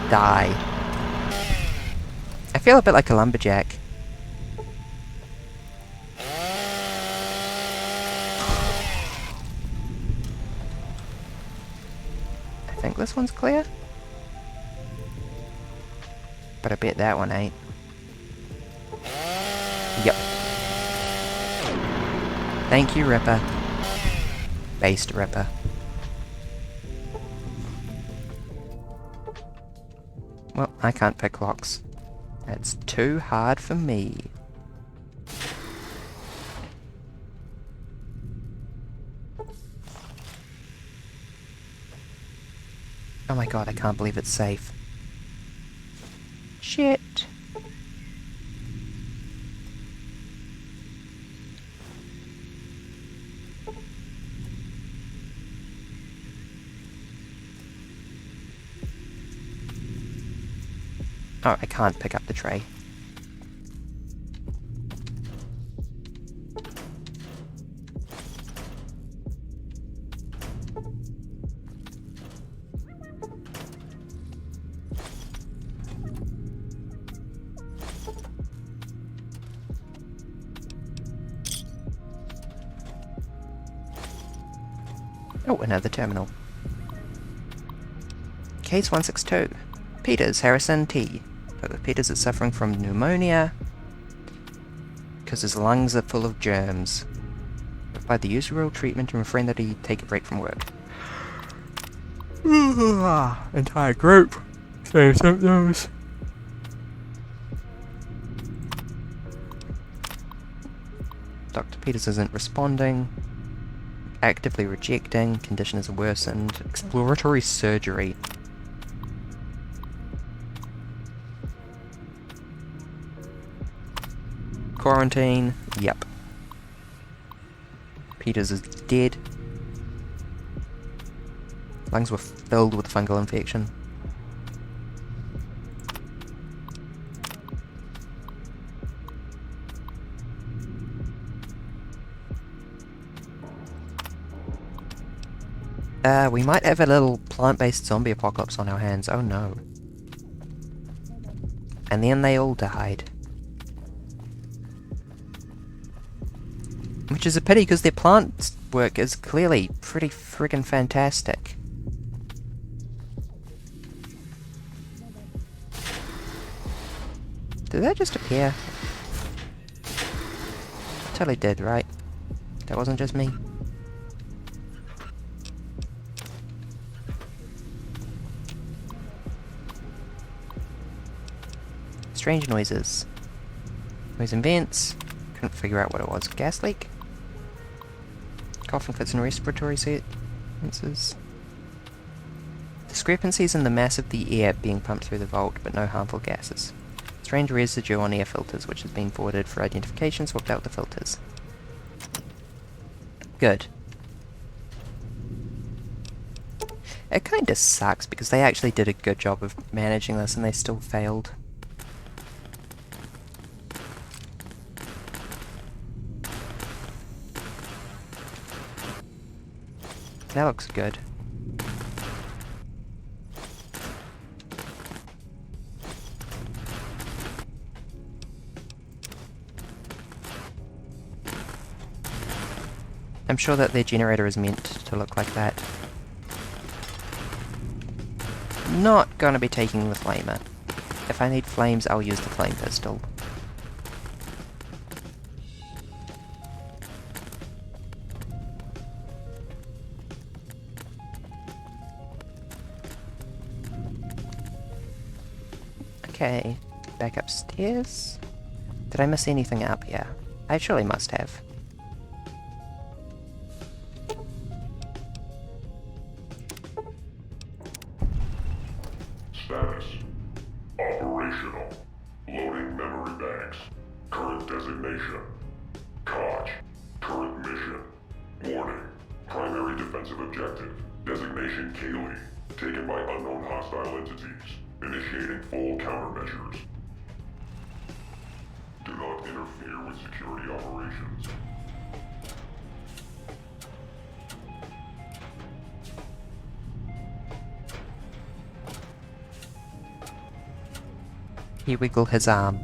Die. I feel a bit like a lumberjack. I think this one's clear. But I bet that one ain't. Yep. Thank you, Ripper. Based Ripper. Well, I can't pick locks. It's too hard for me. Oh my god, I can't believe it's safe. Shit. Oh, I can't pick up the tray. Oh, another terminal. Case 162. Peters, Harrison, T. But with Peters is suffering from pneumonia because his lungs are full of germs. Applied the usual treatment and refrained that he take a break from work. Entire group. Same symptoms. Dr. Peters isn't responding. Actively rejecting. Condition is worsened. Exploratory surgery. Quarantine. Yep. Peters is dead. Lungs were filled with fungal infection. We might have a little plant-based zombie apocalypse on our hands. Oh no. And then they all died. Which is a pity, because their plant work is clearly pretty friggin' fantastic. Did that just appear? Totally did, right? That wasn't just me. Strange noises. Noise in vents. Couldn't figure out what it was. Gas leak? Coughing fits and respiratory senses. Discrepancies in the mass of the air being pumped through the vault, but no harmful gases. Strange residue on air filters, which has been forwarded for identification, swapped out the filters. Good. It kinda sucks, because they actually did a good job of managing this, and they still failed. That looks good. I'm sure that their generator is meant to look like that. Not gonna be taking the flamer. If I need flames, I'll use the flame pistol. Okay, back upstairs. Did I miss anything up here? I surely must have. Status. Operational. Loading memory banks. Current designation. Koch. Current mission. Warning. Primary defensive objective. Designation Kaylee. Taken by unknown hostile entities. Initiating full countermeasures. Do not interfere with security operations. He wiggled his arm.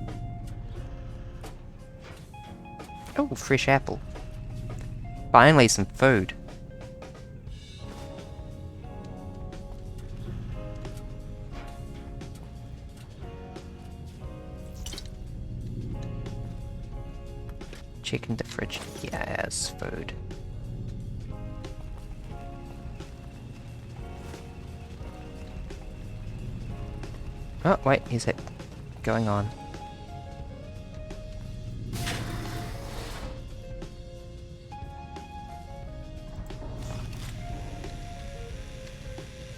Oh, fresh apple. Finally some food. Check in the fridge. Yes, food. Oh, wait, is it going on?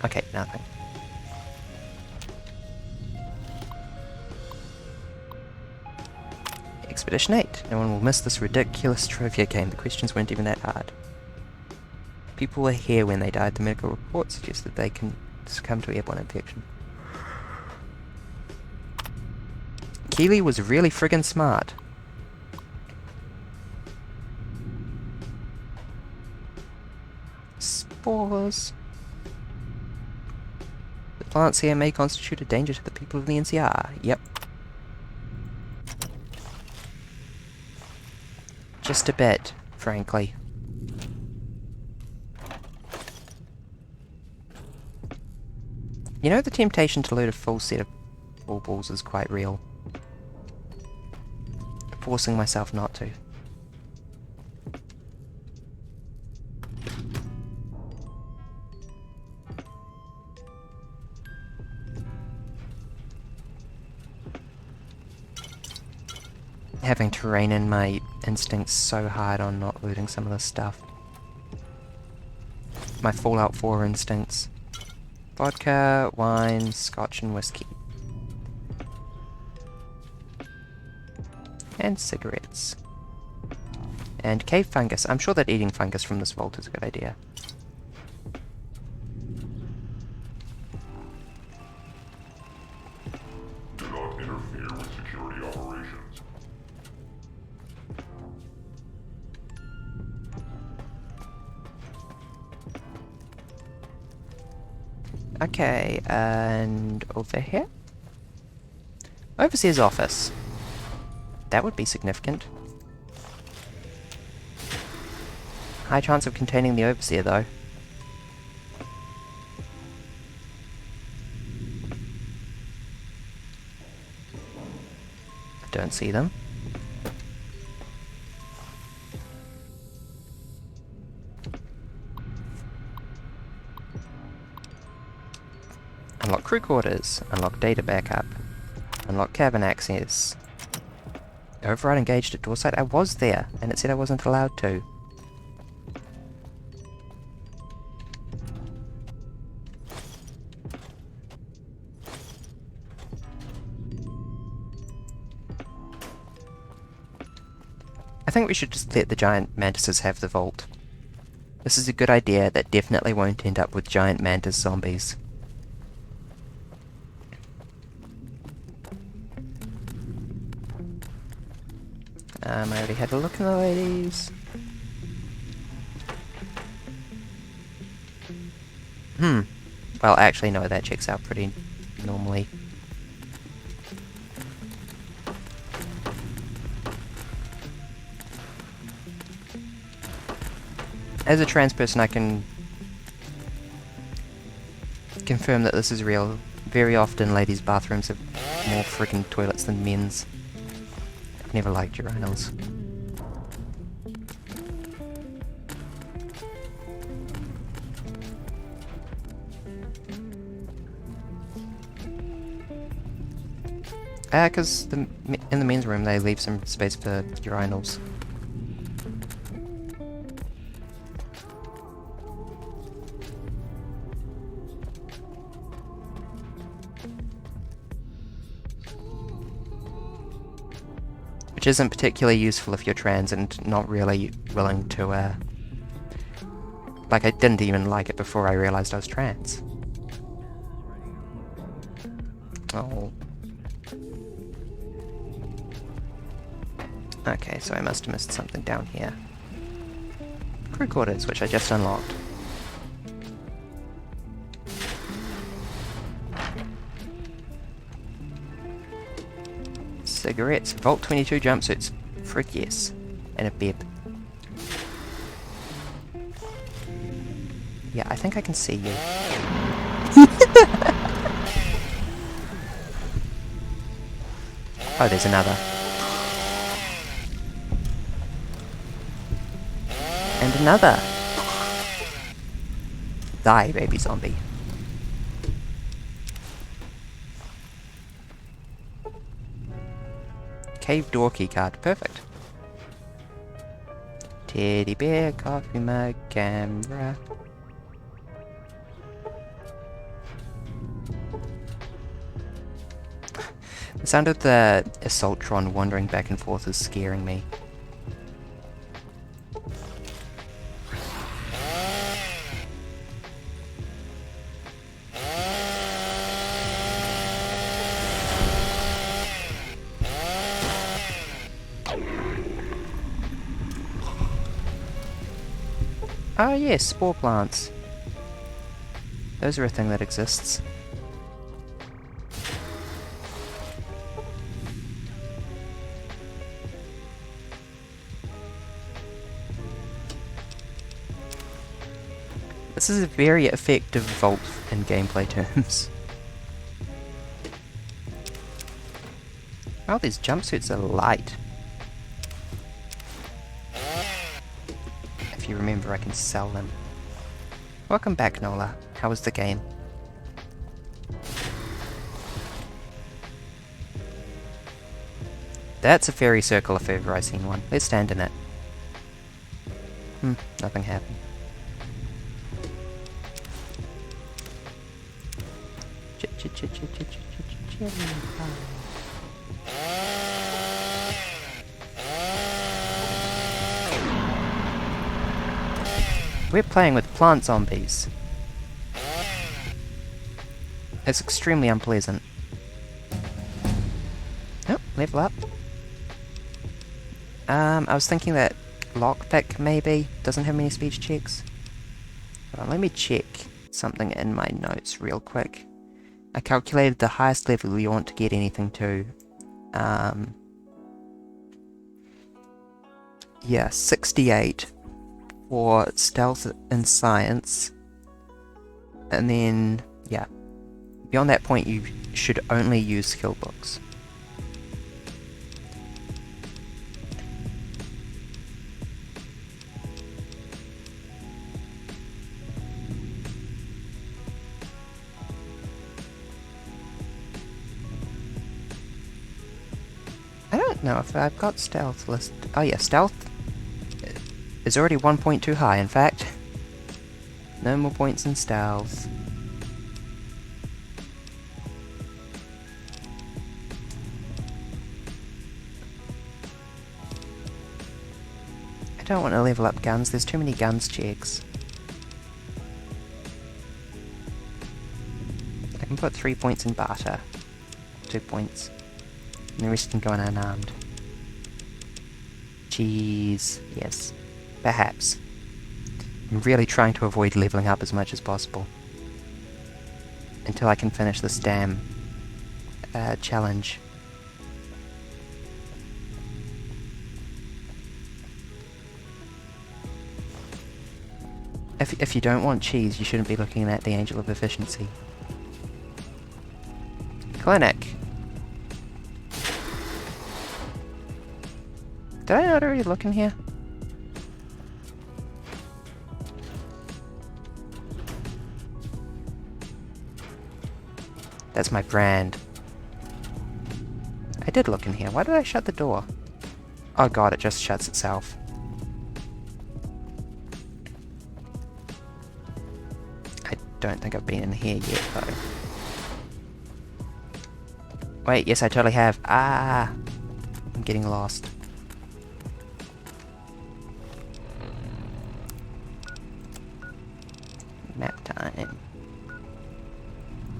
Okay, nothing. Expedition 8. No one will miss this ridiculous trivia game. The questions weren't even that hard. People were here when they died. The medical report suggests that they can succumb to airborne infection. Keely was really friggin' smart. Spores. The plants here may constitute a danger to the people of the NCR. Yep. Just a bit, frankly. You know, the temptation to load a full set of baubles is quite real. Forcing myself not to. Having to rein in my instincts so hard on not looting some of this stuff. My Fallout 4 instincts. Vodka, wine, scotch and whiskey. And cigarettes. And cave fungus. I'm sure that eating fungus from this vault is a good idea. Do not interfere with security operations. Okay, and over here? Overseer's office. That would be significant. High chance of containing the Overseer, though. I don't see them. Unlock crew quarters. Unlock data backup. Unlock cabin access. Override engaged at door site. I was there, and it said I wasn't allowed to. I think we should just let the giant mantises have the vault. This is a good idea that definitely won't end up with giant mantis zombies. I already had a look in the ladies. Well, actually, no, that checks out pretty normally. As a trans person, I can confirm that this is real. Very often, ladies' bathrooms have more freaking toilets than men's. I've never liked urinals. Because in the men's room they leave some space for urinals. Which isn't particularly useful if you're trans and not really willing to, like, I didn't even like it before I realized I was trans. Oh. Okay, so I must have missed something down here. Crew quarters, which I just unlocked. Cigarettes, Vault 22 jumpsuits, frick yes, and a bib. Yeah, I think I can see you. Oh, there's another. And another. Die, baby zombie. Cave door keycard, perfect. Teddy bear, coffee mug, camera. The sound of the Assaultron wandering back and forth is scaring me. Oh yes, spore plants. Those are a thing that exists. This is a very effective vault in gameplay terms. Wow, these jumpsuits are light. If you remember, I can sell them. Welcome back, Nola. How was the game? That's a fairy circle if ever I've seen one. Let's stand in it. Nothing happened. We're playing with plant zombies. It's extremely unpleasant. Oh, level up. I was thinking that lockpick maybe doesn't have many speech checks. Hold on, let me check something in my notes real quick. I calculated the highest level you want to get anything to. Yeah, 68 for stealth and science. And then, yeah. Beyond that point, you should only use skill books. I don't know if I've got stealth list. Oh yeah, stealth is already 1 point too high, in fact. No more points in stealth. I don't want to level up guns, there's too many guns checks. I can put 3 points in barter. 2 points. And the rest can go in unarmed. Jeez, yes. Perhaps. I'm really trying to avoid leveling up as much as possible. Until I can finish this damn challenge. If you don't want cheese, you shouldn't be looking at the Angel of Efficiency. Clinic! Did I not already look in here? That's my brand. I did look in here. Why did I shut the door? Oh god, it just shuts itself. I don't think I've been in here yet, though. Wait, yes, I totally have. Ah! I'm getting lost. Map time.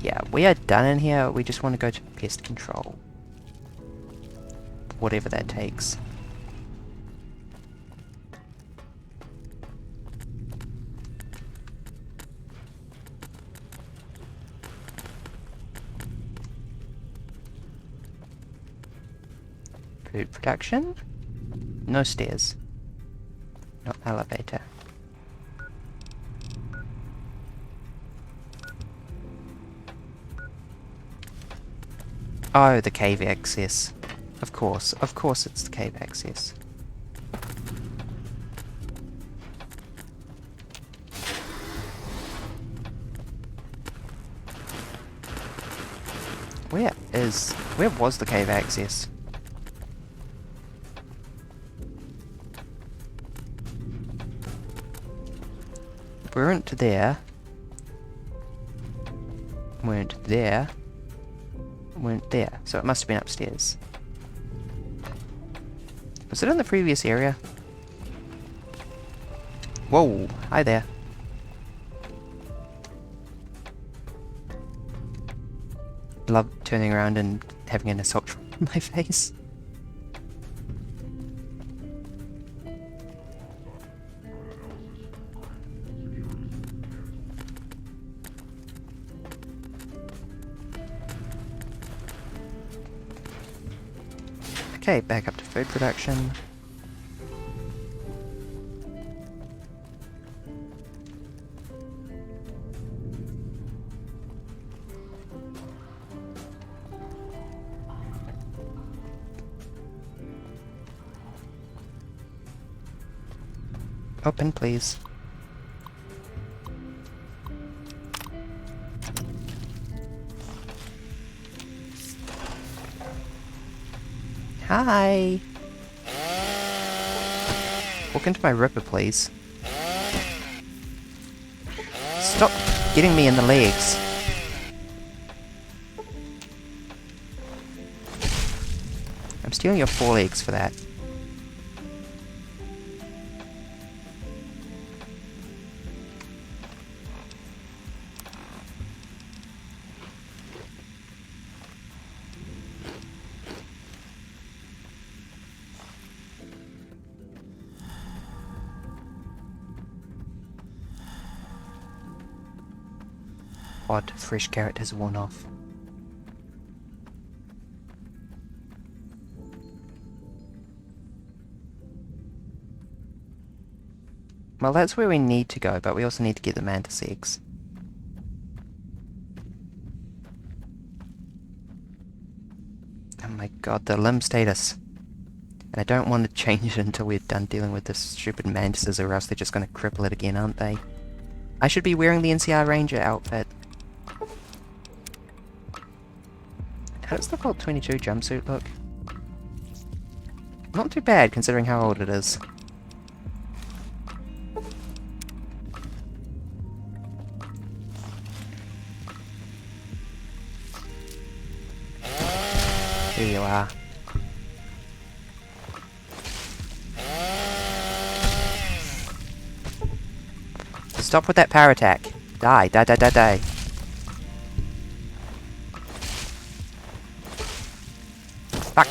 Yeah, we are done in here. We just want to go to pest control. Whatever that takes. Food production? No stairs. No elevator. Oh, the cave access. Of course it's the cave access. Where was the cave access? We weren't there. Weren't there. Weren't there. So it must have been upstairs. Was it in the previous area? Whoa, hi there. Love turning around and having an assault in my face. Okay, back up to food production. Open, please. Hi! Walk into my ripper, please. Stop getting me in the legs. I'm stealing your forelegs for that. Odd, fresh carrot has worn off. Well, that's where we need to go, but we also need to get the mantis eggs. Oh my god, the limb status. And I don't want to change it until we're done dealing with this stupid mantises, or else they're just going to cripple it again, aren't they? I should be wearing the NCR Ranger outfit. How does the Colt 22 jumpsuit look? Not too bad, considering how old it is. Here you are. Stop with that power attack. Die, die, die, die, die. Fuck.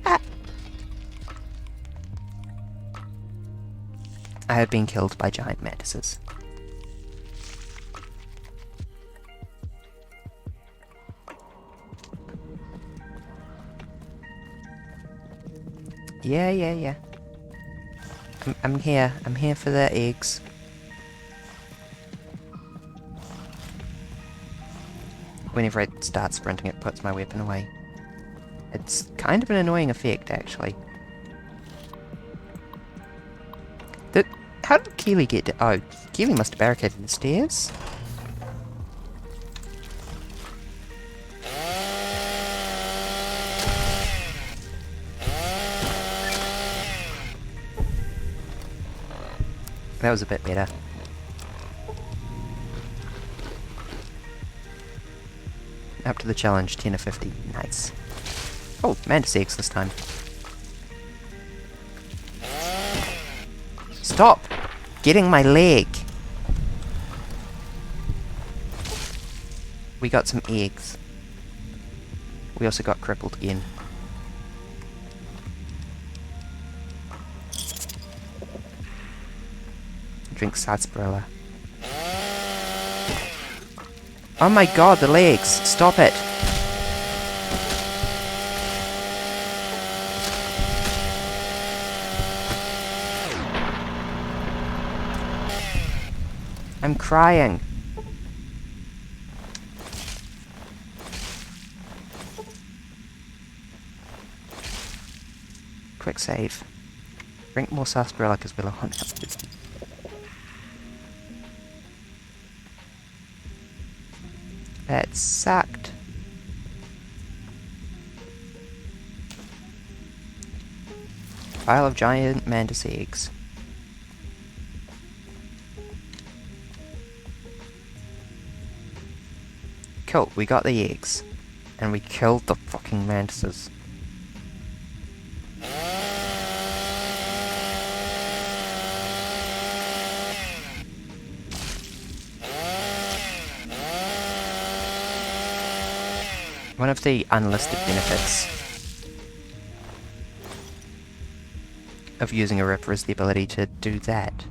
Ah. I have been killed by giant mantises. Yeah. I'm here. I'm here for the eggs. Whenever I start sprinting, it puts my weapon away. It's kind of an annoying effect, actually. How did Keely get to... Oh, Keely must have barricaded the stairs. That was a bit better. Up to the challenge, 10 of 50. Nice. Oh, mantis eggs this time. Stop getting my leg! We got some eggs. We also got crippled again. Drink sarsaparilla. Oh my god, the legs! Stop it! I'm crying. Quick save. Drink more sarsaparilla because we're low on health. That sucked. Pile of giant mantis eggs. Cool, we got the eggs. And we killed the fucking mantises. One of the unlisted benefits of using a Ripper is the ability to do that.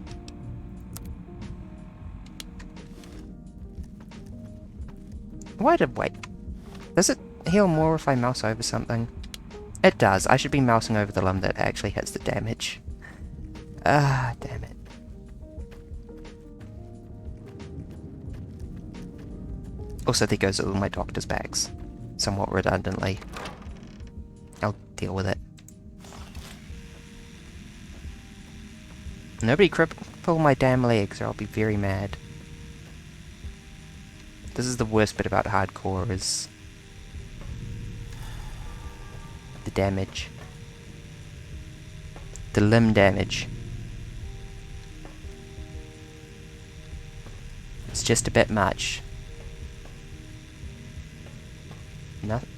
Wait. Does it heal more if I mouse over something? It does. I should be mousing over the limb that actually hits the damage. Ah, damn it. Also, there goes all my doctor's bags. Somewhat redundantly. I'll deal with it. Nobody cripple my damn legs or I'll be very mad. This is the worst bit about hardcore, is the damage. The limb damage. It's just a bit much.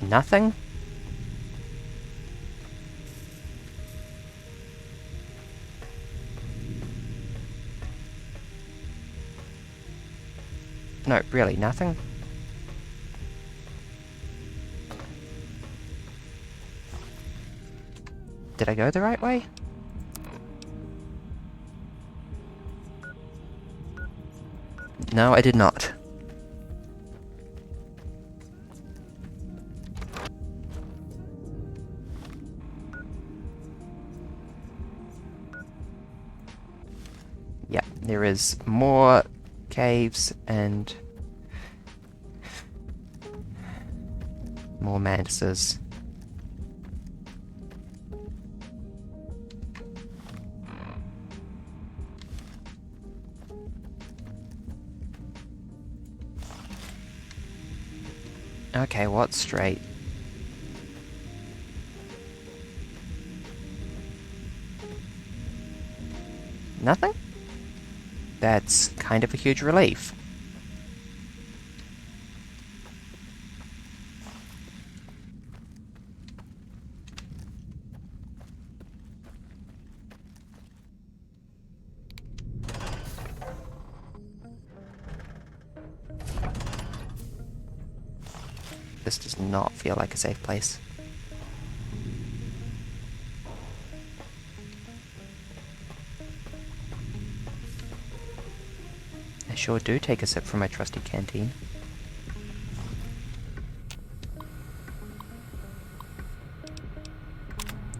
Nothing? No, really, nothing? Did I go the right way? No, I did not. Yeah, there is more caves and more mantises. Okay, what's straight? Nothing? That's kind of a huge relief. This does not feel like a safe place. I sure do take a sip from my trusty canteen.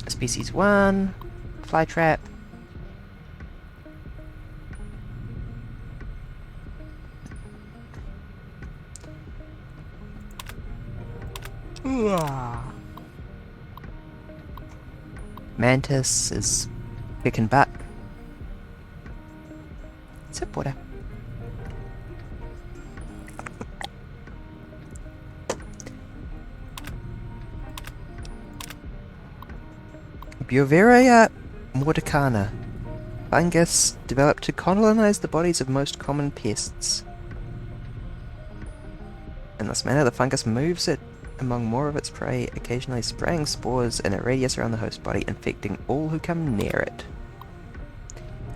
Species 1, fly trap. Mantis is kicking butt. Sip water. Buveria mordicana. fungus developed to colonize the bodies of most common pests. In this manner, the fungus moves it among more of its prey, occasionally spraying spores in a radius around the host body, infecting all who come near it.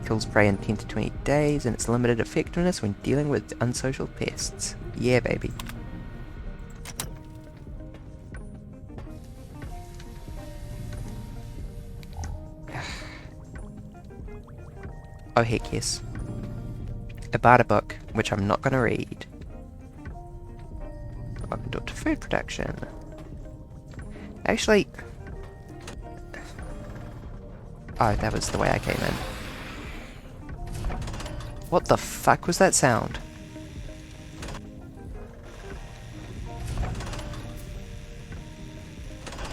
Kills prey in 10 to 20 days, and its limited effectiveness when dealing with unsocial pests. Yeah, baby. Oh heck yes. A barter book, which I'm not going to read. Welcome to food production. Actually... Oh, that was the way I came in. What the fuck was that sound?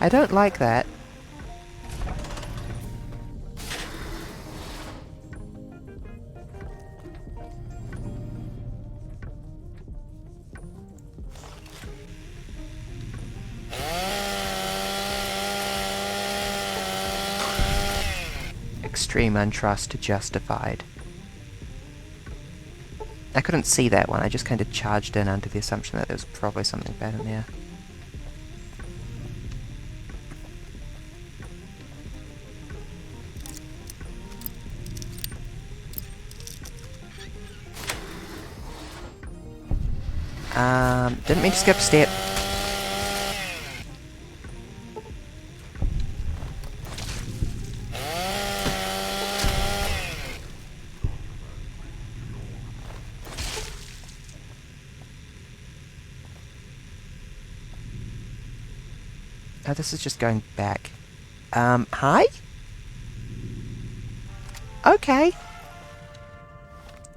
I don't like that. Extreme untrust justified. I couldn't see that one, I just kind of charged in under the assumption that there was probably something bad in there. Didn't mean to skip a step. Oh, this is just going back. Hi? Okay.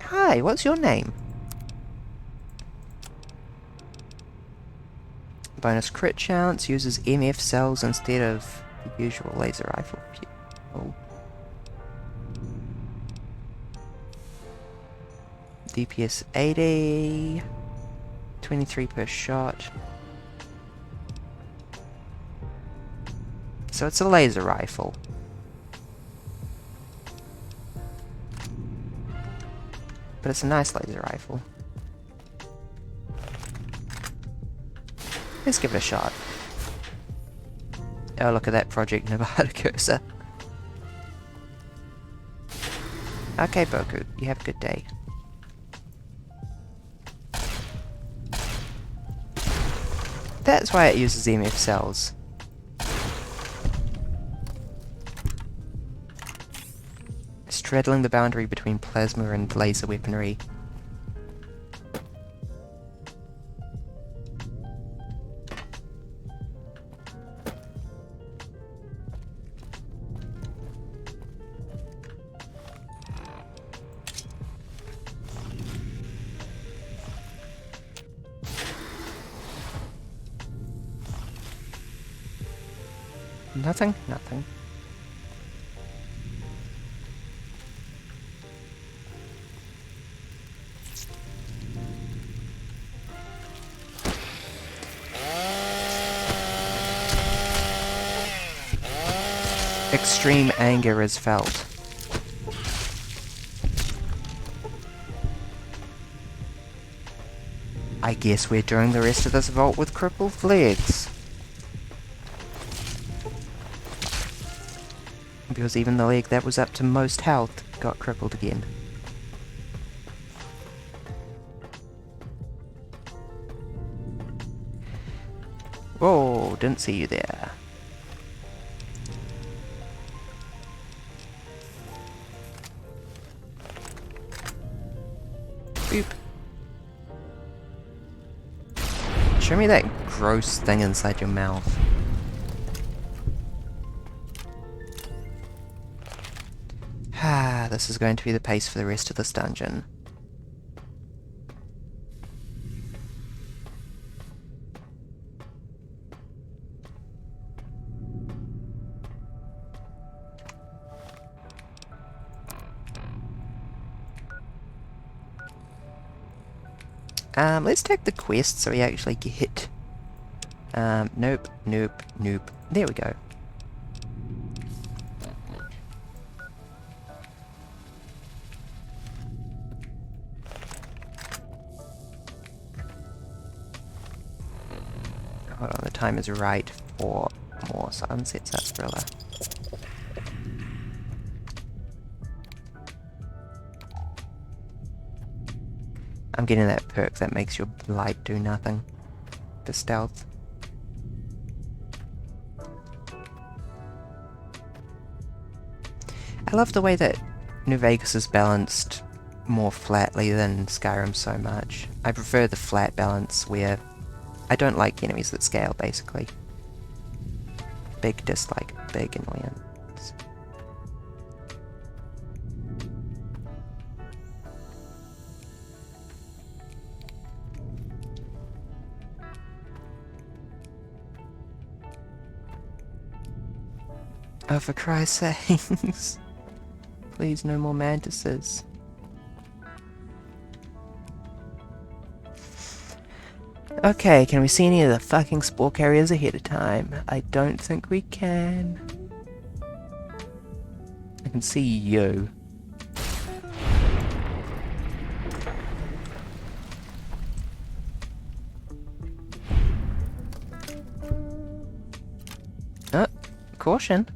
Hi, what's your name? Bonus crit chance, uses MF cells instead of the usual laser rifle. Oh. DPS 80. 23 per shot. So it's a laser rifle. But it's a nice laser rifle. Let's give it a shot. Oh, look at that Project Nevada cursor. Okay, Boku, you have a good day. That's why it uses MF cells. Straddling the boundary between plasma and laser weaponry. Nothing? Nothing. Extreme anger is felt. I guess we're doing the rest of this vault with crippled legs. Because even the leg that was up to most health got crippled again. Whoa, didn't see you there. Boop. Show me that gross thing inside your mouth. Ah, this is going to be the pace for the rest of this dungeon. Let's take the quest so we actually get... nope, nope, nope. There we go. Hold on, the time is right for more Sunset Sarsaparilla. I'm getting that perk that makes your light do nothing for stealth. I love the way that New Vegas is balanced more flatly than Skyrim so much. I prefer the flat balance where I don't like enemies that scale, basically. Big dislike, big annoyance. Oh, for Christ's sakes. Please, no more mantises. Okay, can we see any of the fucking spore carriers ahead of time? I don't think we can. I can see you. Oh, caution.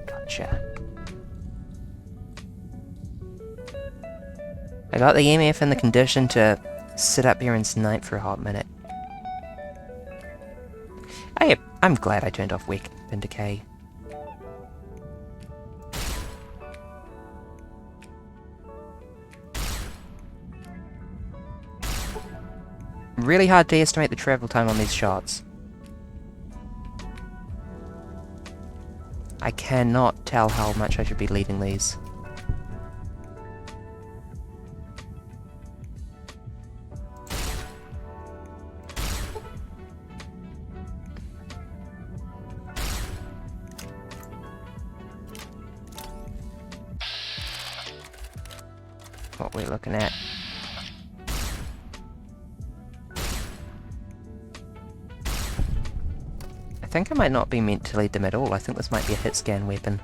Gotcha. I got the EMF in the condition to sit up here and snipe for a hot minute. I'm glad I turned off Weapon Decay. Really hard to estimate the travel time on these shots. I cannot tell how much I should be leading these. What we're looking at. I think I might not be meant to lead them at all. I think this might be a hit scan weapon.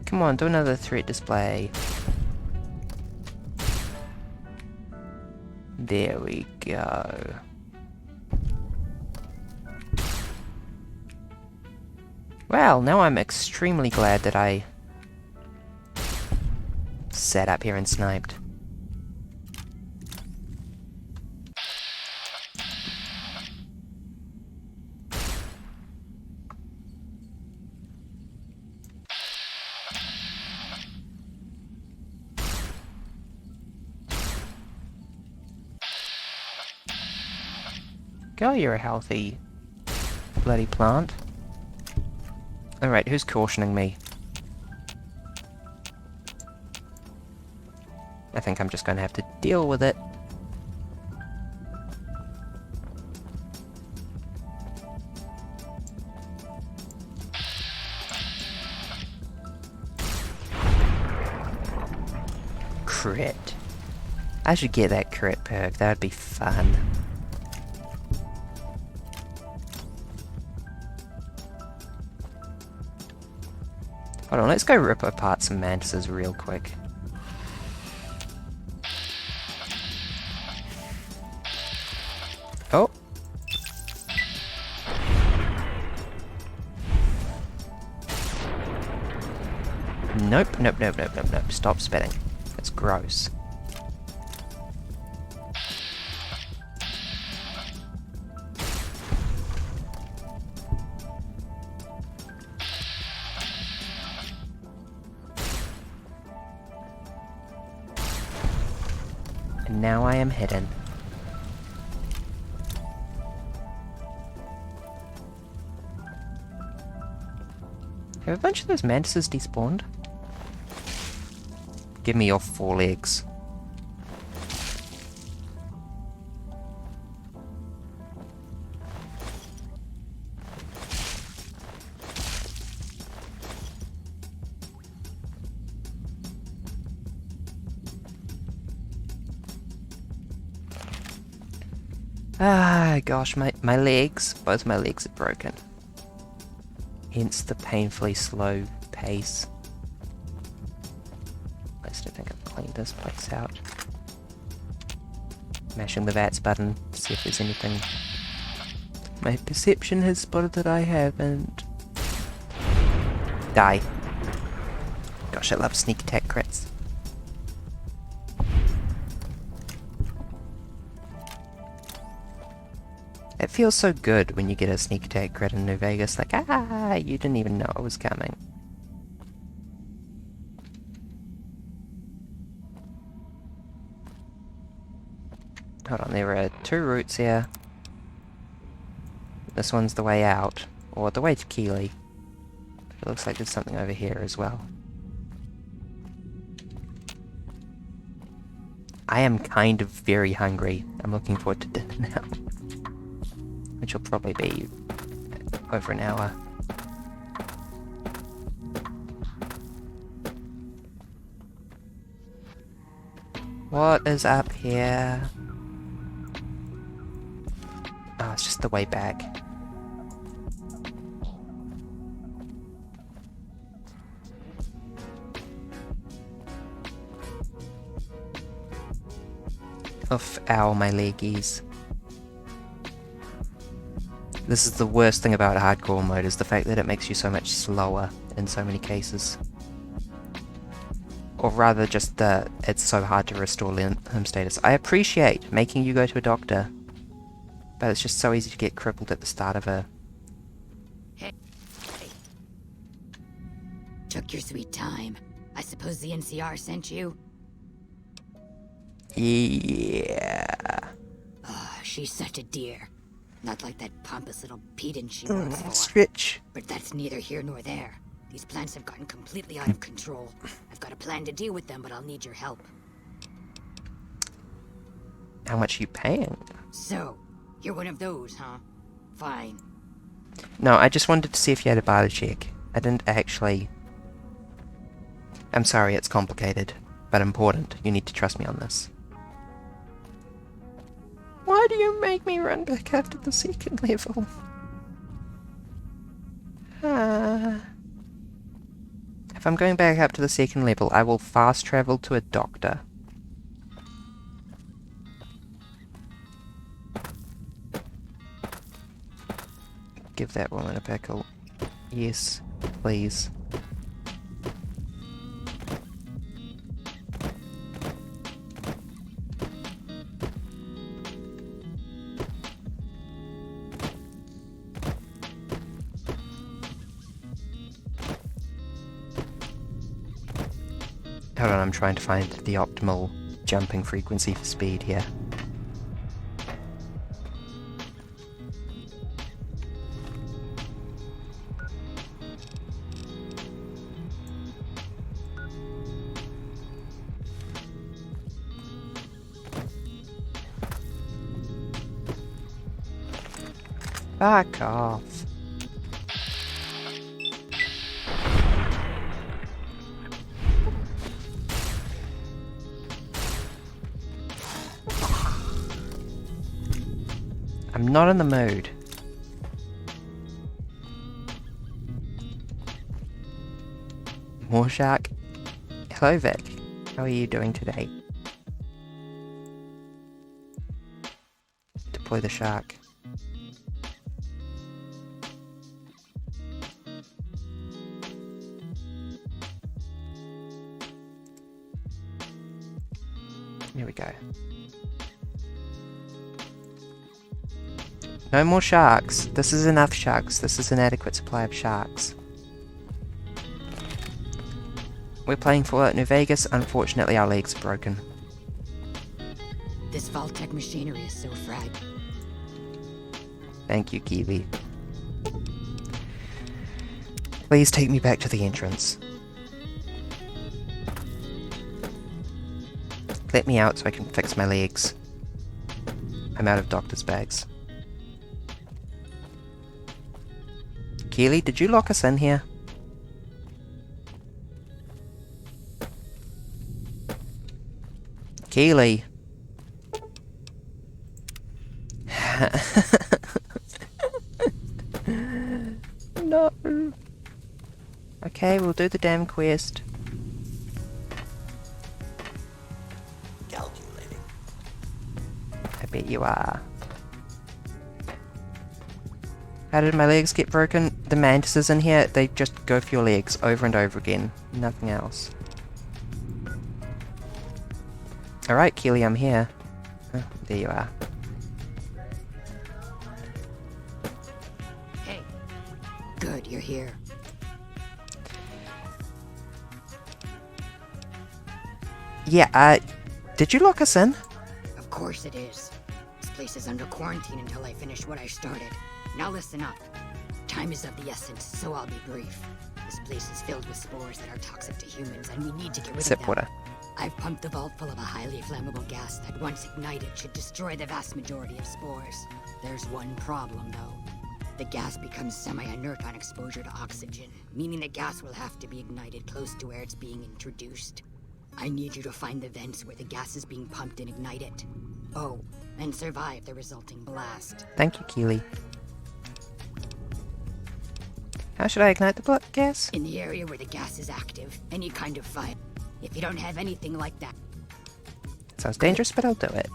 Come on, do another threat display. There we go. Well, now I'm extremely glad that I sat up here and sniped. Go, you're a healthy bloody plant. Alright, who's cautioning me? I think I'm just going to have to deal with it. Crit. I should get that crit perk, that would be fun. Hold on, let's go rip apart some mantises real quick. Oh. Nope, nope, nope, nope, nope, nope. Stop spitting. That's gross. And now I am hidden. Have a bunch of those mantises despawned? Give me your 4 legs. Ah, gosh, my legs, both my legs are broken. Hence the painfully slow pace. I still think I've cleaned this place out. Mashing the VATS button to see if there's anything. My perception has spotted that I haven't. Die. Gosh, I love sneak attack crits. It feels so good when you get a sneak attack crit in New Vegas, like, ah, you didn't even know it was coming. Hold on, there are 2 routes here. This one's the way out, or the way to Keeley. It looks like there's something over here as well. I am kind of very hungry. I'm looking forward to dinner now. Which will probably be over an hour. What is up here? Oh, it's just the way back. Oof, ow, my leggies. This is the worst thing about hardcore mode, is the fact that it makes you so much slower in so many cases. Or rather, just that it's so hard to restore limb status. I appreciate making you go to a doctor, but it's just so easy to get crippled at the start of a... Hey. Took your sweet time. I suppose the NCR sent you? Yeah. Oh, she's such a dear. Not like that pompous little pedant she works for. Stretch. But that's neither here nor there. These plants have gotten completely out of control. I've got a plan to deal with them, but I'll need your help. How much are you paying? So, you're one of those, huh? Fine. No, I just wanted to see if you had a barter check. I didn't actually... I'm sorry, it's complicated, but important. You need to trust me on this. Why do you make me run back after the second level? If I'm going back up to the second level, I will fast travel to a doctor. Give that woman a pickle. Yes, please. Hold on, I'm trying to find the optimal jumping frequency for speed here. Fuck off. I'm not in the mood. More shark. Hello, Vic. How are you doing today? Deploy the shark. Here we go. No more sharks. This is enough sharks. This is an adequate supply of sharks. We're playing for New Vegas. Unfortunately, our legs are broken. This Vault-Tec machinery is so fragile. Thank you, Kiwi. Please take me back to the entrance. Let me out so I can fix my legs. I'm out of doctor's bags. Keely, did you lock us in here? Keely. No. Okay, we'll do the damn quest. Calculating. I bet you are. How did my legs get broken? The mantises in here, they just go for your legs over and over again. Nothing else. Alright, Keely, I'm here. Oh, there you are. Hey. Good, you're here. Yeah, did you lock us in? Of course it is. This place is under quarantine until I finish what I started. Now listen up. Time is of the essence, so I'll be brief. This place is filled with spores that are toxic to humans, and we need to get rid of them. Water. I've pumped the vault full of a highly flammable gas that, once ignited, should destroy the vast majority of spores. There's one problem, though. The gas becomes semi-inert on exposure to oxygen, meaning the gas will have to be ignited close to where it's being introduced. I need you to find the vents where the gas is being pumped and ignite it. Oh, and survive the resulting blast. Thank you, Keely. How should I ignite the gas? In the area where the gas is active, any kind of fire. If you don't have anything like that... Sounds dangerous, but I'll do it.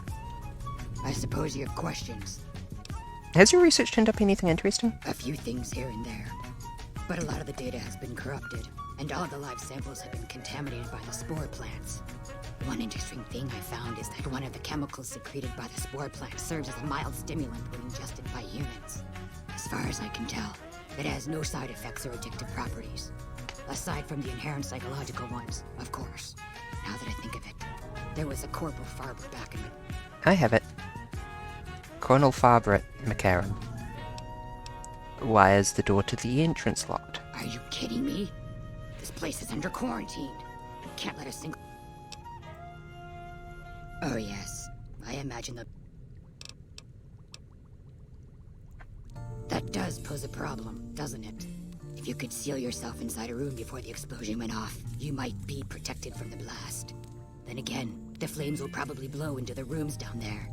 I suppose you have questions. Has your research turned up anything interesting? A few things here and there. But a lot of the data has been corrupted, and all of the live samples have been contaminated by the spore plants. One interesting thing I found is that one of the chemicals secreted by the spore plant serves as a mild stimulant when ingested by humans. As far as I can tell, it has no side effects or addictive properties. Aside from the inherent psychological ones, of course. Now that I think of it, there was a Corporal Farber back in the... I have it. Colonel Farber at McCarran. Why is the door to the entrance locked? Are you kidding me? This place is under quarantine. Can't let a single... Oh yes, I imagine the... That does pose a problem, doesn't it? If you could seal yourself inside a room before the explosion went off, you might be protected from the blast. Then again, the flames will probably blow into the rooms down there.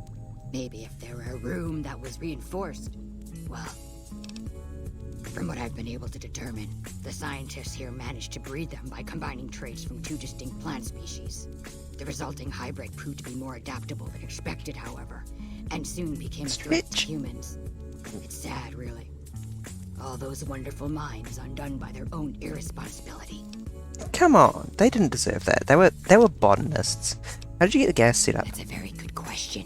Maybe if there were a room that was reinforced, well... From what I've been able to determine, the scientists here managed to breed them by combining traits from two distinct plant species. The resulting hybrid proved to be more adaptable than expected, however, and soon became a threat to humans. It's sad, really. All those wonderful minds undone by their own irresponsibility. Come on, they didn't deserve that. They were botanists. How did you get the gas set up? That's a very good question.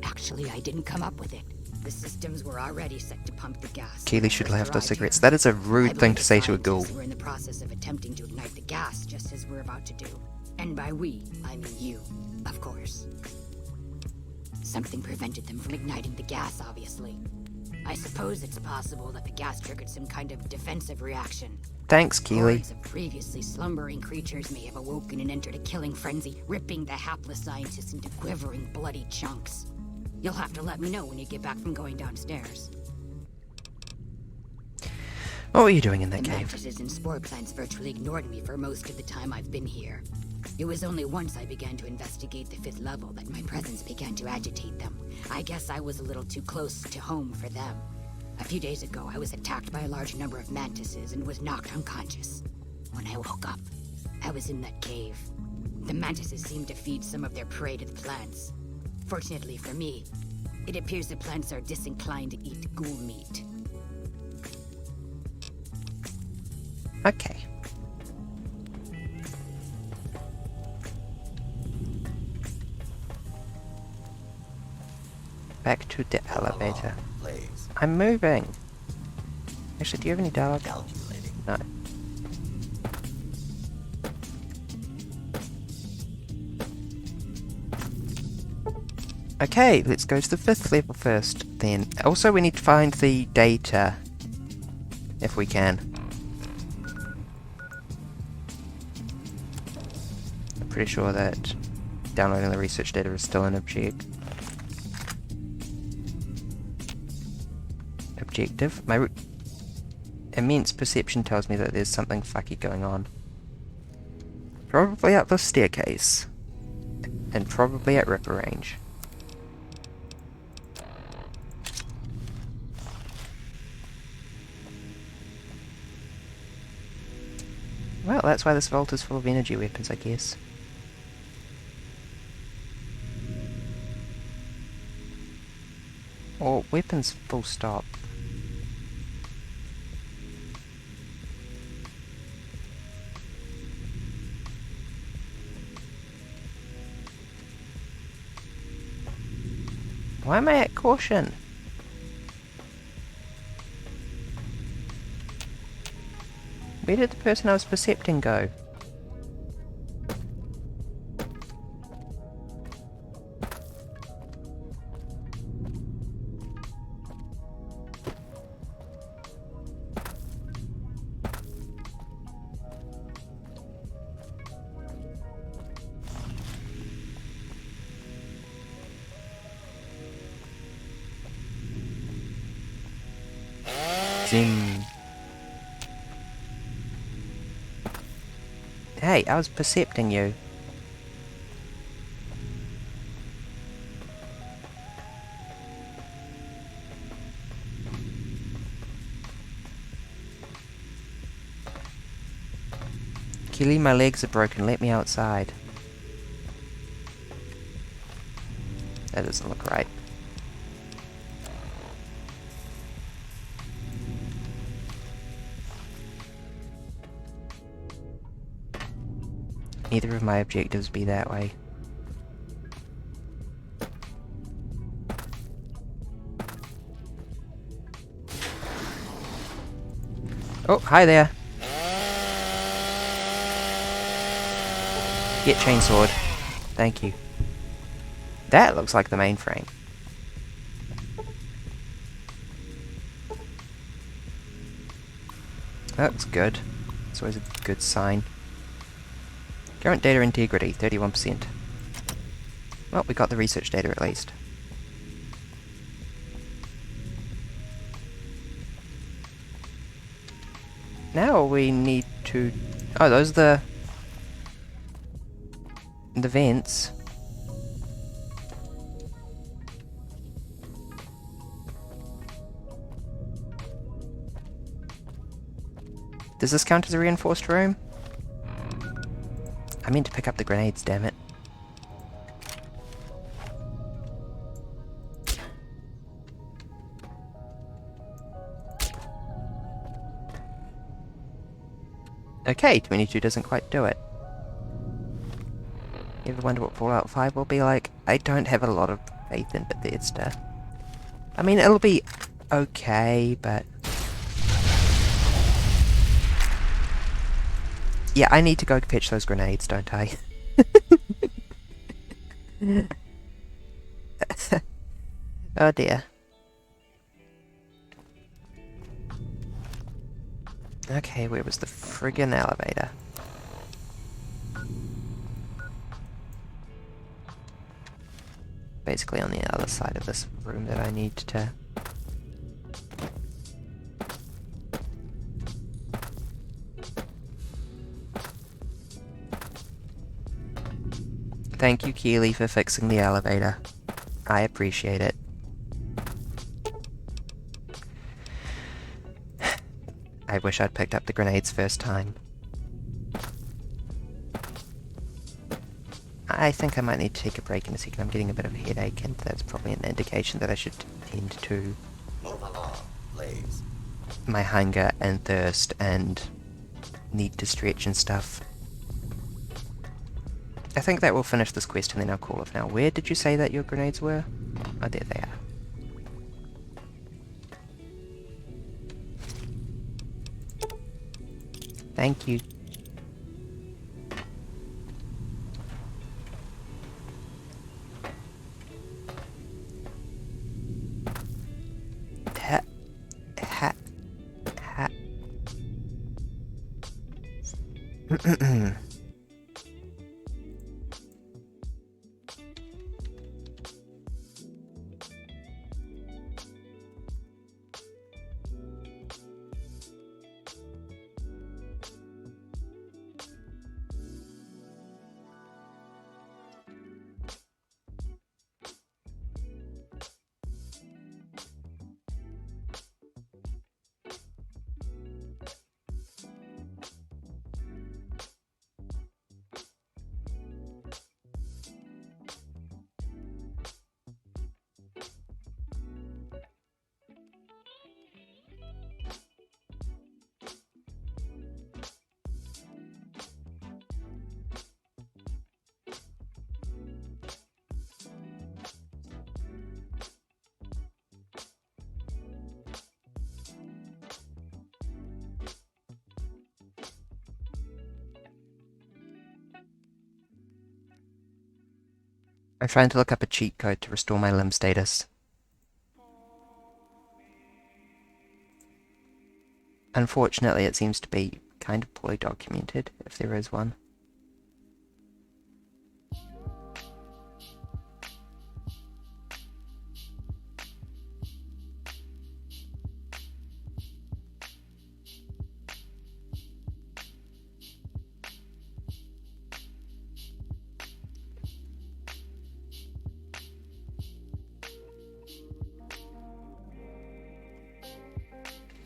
Actually, I didn't come up with it. The systems were already set to pump the gas. Keely should have those cigarettes. That is a rude thing to say to a ghoul. We're in the process of attempting to ignite the gas, just as we're about to do. And by we, I mean you, of course. Something prevented them from igniting the gas, obviously. I suppose it's possible that the gas triggered some kind of defensive reaction. Thanks, Keely. Hordes of previously slumbering creatures may have awoken and entered a killing frenzy, ripping the hapless scientists into quivering, bloody chunks. You'll have to let me know when you get back from going downstairs. What were you doing in that The cave? mattresses and spore plants virtually ignored me for most of the time I've been here. It was only once I began to investigate the 5th level that my presence began to agitate them. I guess I was a little too close to home for them. A few days ago, I was attacked by a large number of mantises and was knocked unconscious. When I woke up, I was in that cave. The mantises seemed to feed some of their prey to the plants. Fortunately for me, it appears the plants are disinclined to eat ghoul meat. Okay. Back to the elevator. Please. I'm moving. Actually, do you have any dialogue? Calculating. No. Okay, let's go to the 5th level first, then. Also, we need to find the data, if we can. I'm pretty sure that downloading the research data is still an objective. My immense perception tells me that there's something fucky going on. Probably up the staircase. And probably at ripper range. Well, that's why this vault is full of energy weapons, I guess. Or weapons full stop. Why am I at caution? Where did the person I was percepting go? Zing. Hey, I was percepting you. Kelly, my legs are broken. Let me outside. That doesn't look right. Neither of my objectives be that way. Oh, hi there. Get chainsawed. Thank you. That looks like the mainframe. That's good. It's always a good sign. Current data integrity, 31%. Well, we got the research data at least. Now we need to... Oh, those are the vents. Does this count as a reinforced room? I meant to pick up the grenades, damn it. Okay, 22 doesn't quite do it. You ever wonder what Fallout 5 will be like? I don't have a lot of faith in Bethesda. I mean, it'll be okay, but... Yeah, I need to go fetch those grenades, don't I? Oh dear. Okay, where was the friggin' elevator? Basically on the other side of this room that I need to... Thank you, Keely, for fixing the elevator. I appreciate it. I wish I'd picked up the grenades first time. I think I might need to take a break in a second. I'm getting a bit of a headache, and that's probably an indication that I should tend to... Move along, please. My hunger and thirst and need to stretch and stuff. I think that will finish this quest and then I'll call it now. Where did you say that your grenades were? Oh, there they are. Thank you. Ha. Ha. Ha. I'm trying to look up a cheat code to restore my limb status. Unfortunately, it seems to be kind of poorly documented, if there is one.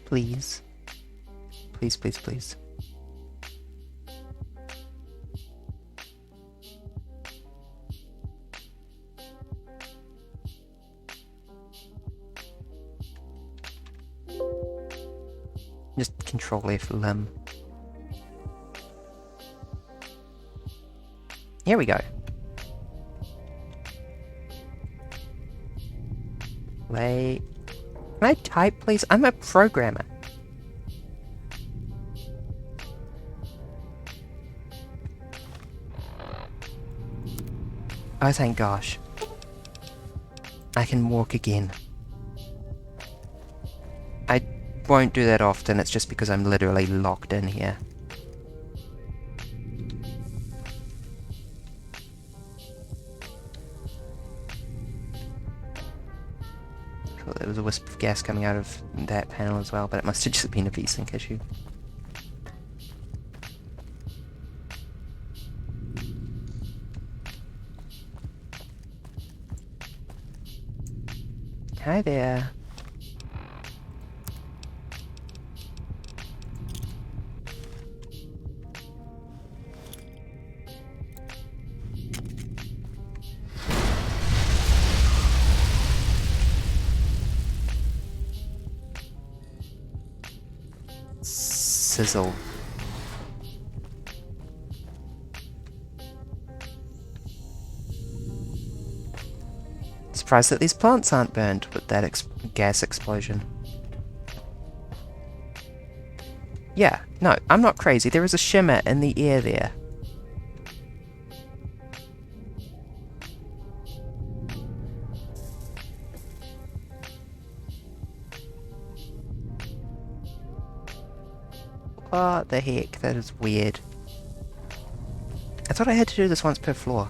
Please. Please, please, please. Just control F limb. Here we go. Wait. Can I type, please? I'm a programmer. Oh, thank gosh. I can walk again. I won't do that often, it's just because I'm literally locked in here. Thought there was a wisp of gas coming out of that panel as well, but it must have just been a V-Sync issue. Hi there. Sizzle. Surprised that these plants aren't burned with that gas explosion. Yeah, no, I'm not crazy. There is a shimmer in the air there. What the heck? That is weird. I thought I had to do this once per floor.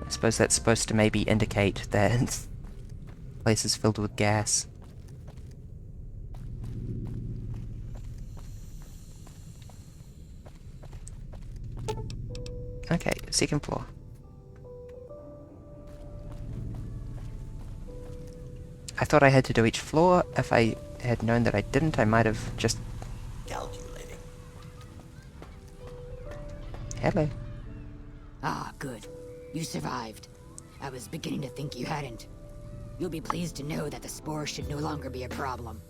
I suppose that's supposed to maybe indicate that place is filled with gas. Okay, second floor. I thought I had to do each floor. If I had known that I didn't, I might have just... Calculating. Hello. Ah, good. You survived. I was beginning to think you hadn't. You'll be pleased to know that the spore should no longer be a problem.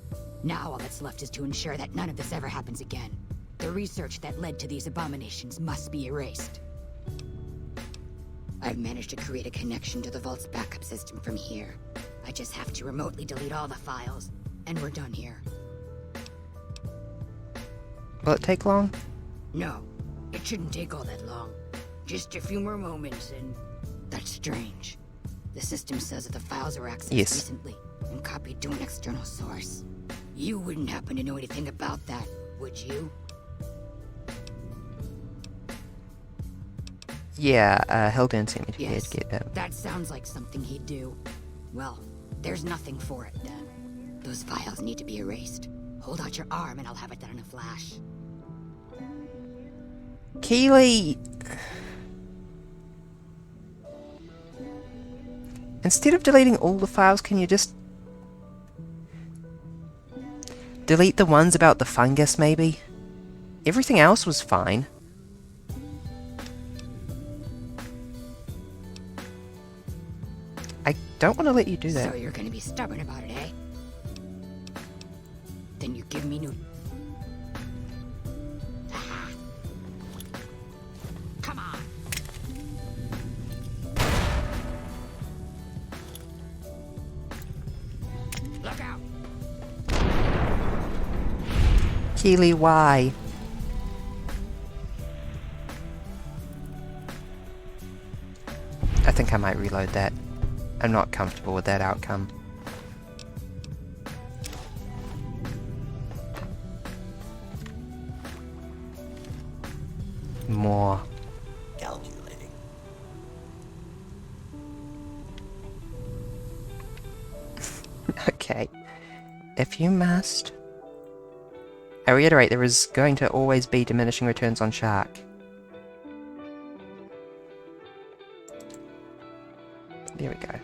Now all that's left is to ensure that none of this ever happens again. The research that led to these abominations must be erased. I've managed to create a connection to the Vault's backup system from here. I just have to remotely delete all the files, and we're done here. Will it take long? No, it shouldn't take all that long. Just a few more moments, and that's strange. The system says that the files were accessed recently and copied to an external source. You wouldn't happen to know anything about that, would you? Yeah, Hilden sent me to Yes, get them. that sounds like something he'd do. Well, there's nothing for it then. Those files need to be erased. Hold out your arm and I'll have it done in a flash. Keely! Instead of deleting all the files, can you just... delete the ones about the fungus, maybe? Everything else was fine. I don't want to let you do that. So you're gonna be stubborn about it, eh? Then you give me new... Ah. Come on! Look out! Keely, why? I think I might reload that. I'm not comfortable with that outcome. More. Calculating. Okay. If you must... I reiterate, there is going to always be diminishing returns on Shark. There we go.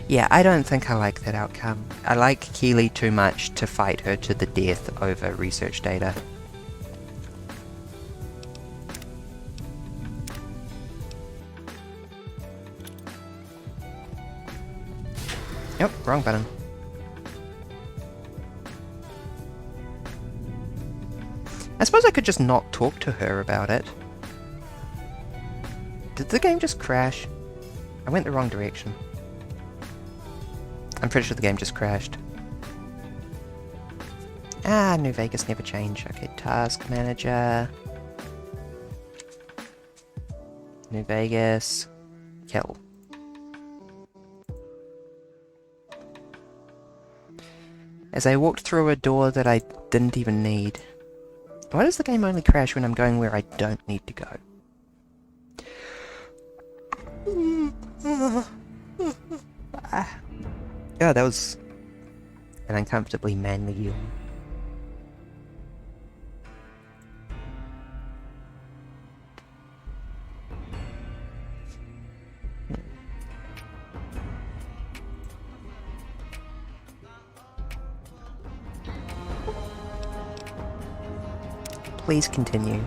Yeah, I don't think I like that outcome. I like Keely too much to fight her to the death over research data. Yep, wrong button. I suppose I could just not talk to her about it. Did the game just crash? I went the wrong direction. I'm pretty sure the game just crashed. Ah, New Vegas never change. Okay, task manager. New Vegas. Kill. As I walked through a door that I didn't even need. Why does the game only crash when I'm going where I don't need to go? Oh, that was an uncomfortably manly yawn. Please continue.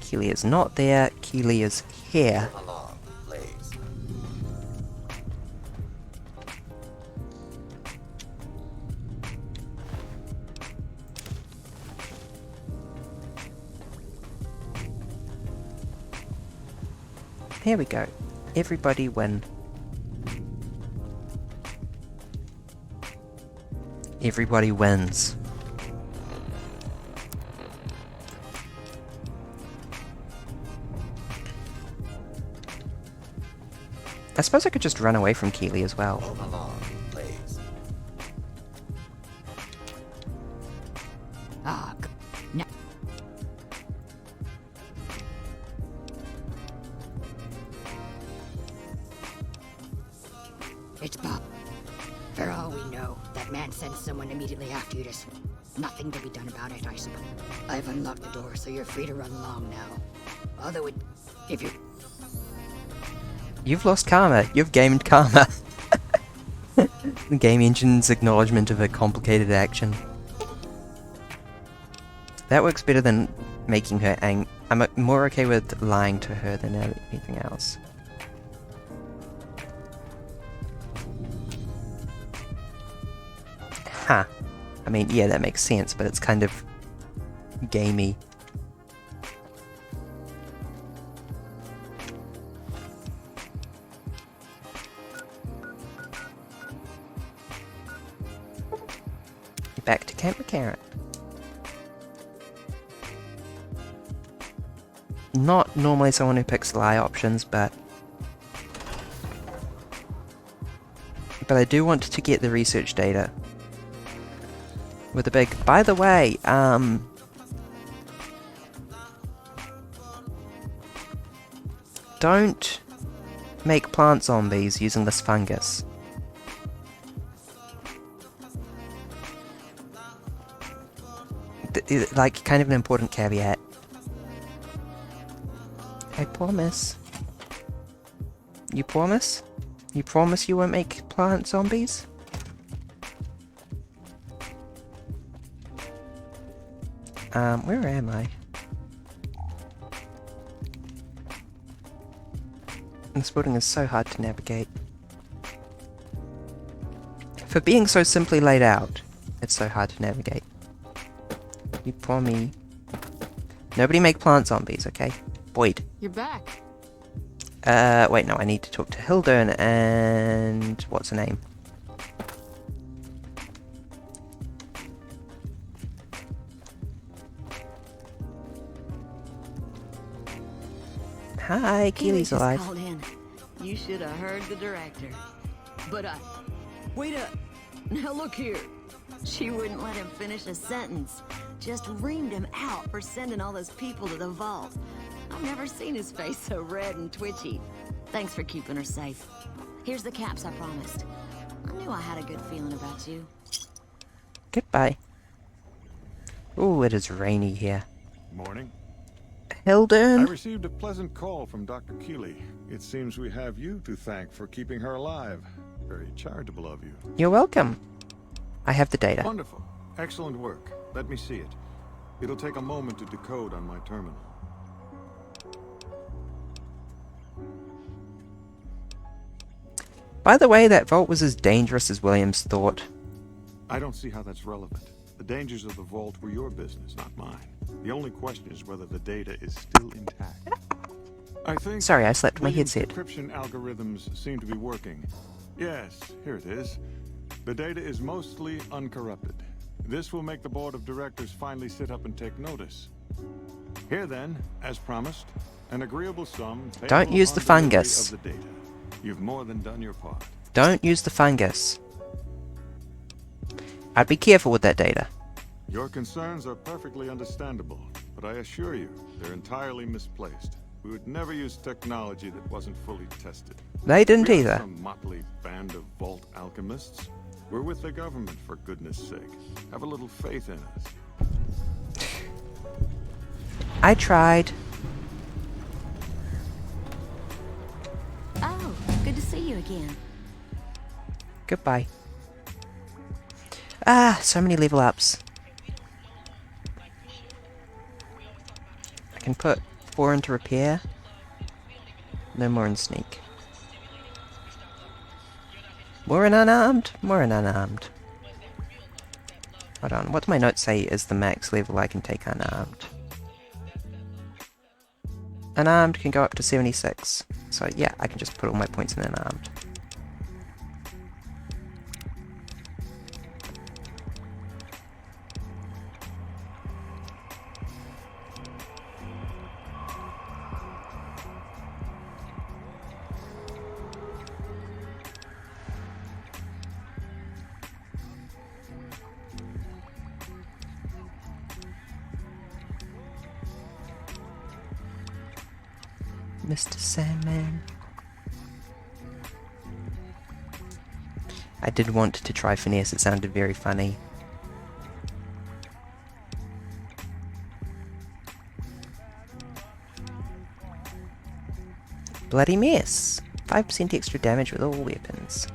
Keely is not there, Keely is here. Along, please. Here we go. Everybody win. Everybody wins. I suppose I could just run away from Keely as well. Move along, please. Ah, no. It's Bob. For all we know, that man sent someone immediately after you to... Nothing to be done about it, I suppose. I've unlocked the door, so you're free to run along now. Although if you... You've lost karma. You've gamed karma. The game engine's acknowledgement of a complicated action. That works better than making her I'm more okay with lying to her than anything else. Huh. I mean, yeah, that makes sense, but it's kind of gamey. Back to Camp McCarran. Not normally someone who picks lie options, but I do want to get the research data. With a big, by the way, don't make plant zombies using this fungus. Like, kind of an important caveat. I promise. You promise? You promise you won't make plant zombies? Where am I? This building is so hard to navigate. For being so simply laid out, It's so hard to navigate. You poor me. Nobody make plant zombies, okay? Boyd. You're back. Wait, no, I need to talk to Hildern and... what's her name? Hi, Keely's just alive. called in. You should have heard the director. But wait up. Now look here. She wouldn't let him finish a sentence. Just reamed him out for sending all those people to the vault. I've never seen his face so red and twitchy. Thanks for keeping her safe. Here's the caps I promised. I knew I had a good feeling about you. Goodbye. Ooh, it is rainy here. Morning. Hildern? I received a pleasant call from Dr. Keeley. It seems we have you to thank for keeping her alive. Very charitable of you. You're welcome. I have the data. Wonderful. Excellent work. Let me see it. It'll take a moment to decode on my terminal. By the way, that vault was as dangerous as Williams thought. I don't see how that's relevant. The dangers of the vault were your business, not mine. The only question is whether the data is still intact. I think... Sorry, I slapped my Williams' headset. Encryption algorithms seem to be working. Yes, here it is. The data is mostly uncorrupted. This will make the board of directors finally sit up and take notice. Here then, as promised, an agreeable sum... Don't use the fungus. Of the data. You've more than done your part. Don't use the fungus. I'd be careful with that data. Your concerns are perfectly understandable, but I assure you, they're entirely misplaced. We would never use technology that wasn't fully tested. They didn't We either. aren't some motley band of vault alchemists. We're with the government, for goodness sake. Have a little faith in us. I tried. Oh, good to see you again. Goodbye. Ah, so many level ups. I can put 4 into repair. No more in sneak. More in unarmed? More in unarmed. Hold on, what do my notes say is the max level I can take unarmed? Unarmed can go up to 76. So yeah, I can just put all my points in unarmed. Mr. Sandman. I did want to try finesse, it sounded very funny. Bloody mess! 5% extra damage with all weapons.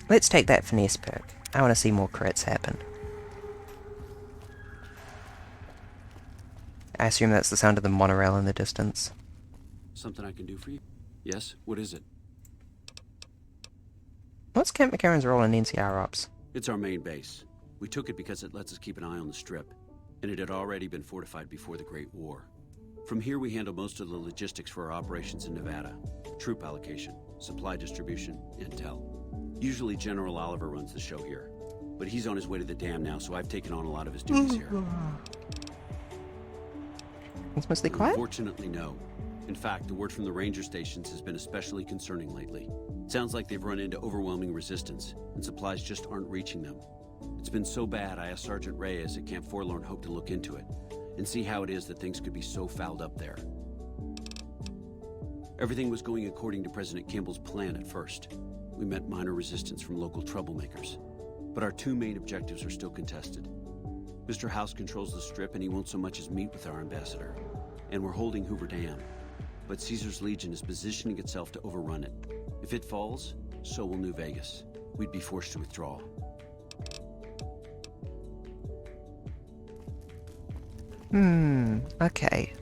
Let's take that finesse perk. I want to see more crits happen. I assume that's the sound of the monorail in the distance. Something I can do for you? Yes? What is it? What's Kent McCarran's role in NCR Ops? It's our main base. We took it because it lets us keep an eye on the Strip, and it had already been fortified before the Great War. From here we handle most of the logistics for our operations in Nevada. Troop allocation, supply distribution, intel. Usually General Oliver runs the show here, but he's on his way to the dam now, so I've taken on a lot of his duties here. It's mostly quiet? Unfortunately, no. In fact, the word from the ranger stations has been especially concerning lately. Sounds like they've run into overwhelming resistance, and supplies just aren't reaching them. It's been so bad, I asked Sergeant Reyes at Camp Forlorn Hope to look into it, and see how it is that things could be so fouled up there. Everything was going according to President Kimball's plan at first. We met minor resistance from local troublemakers, but our two main objectives are still contested. Mr. House controls the Strip, and he won't so much as meet with our ambassador. And we're holding Hoover Dam, but Caesar's Legion is positioning itself to overrun it. If it falls, So will New Vegas. We'd be forced to withdraw. Okay.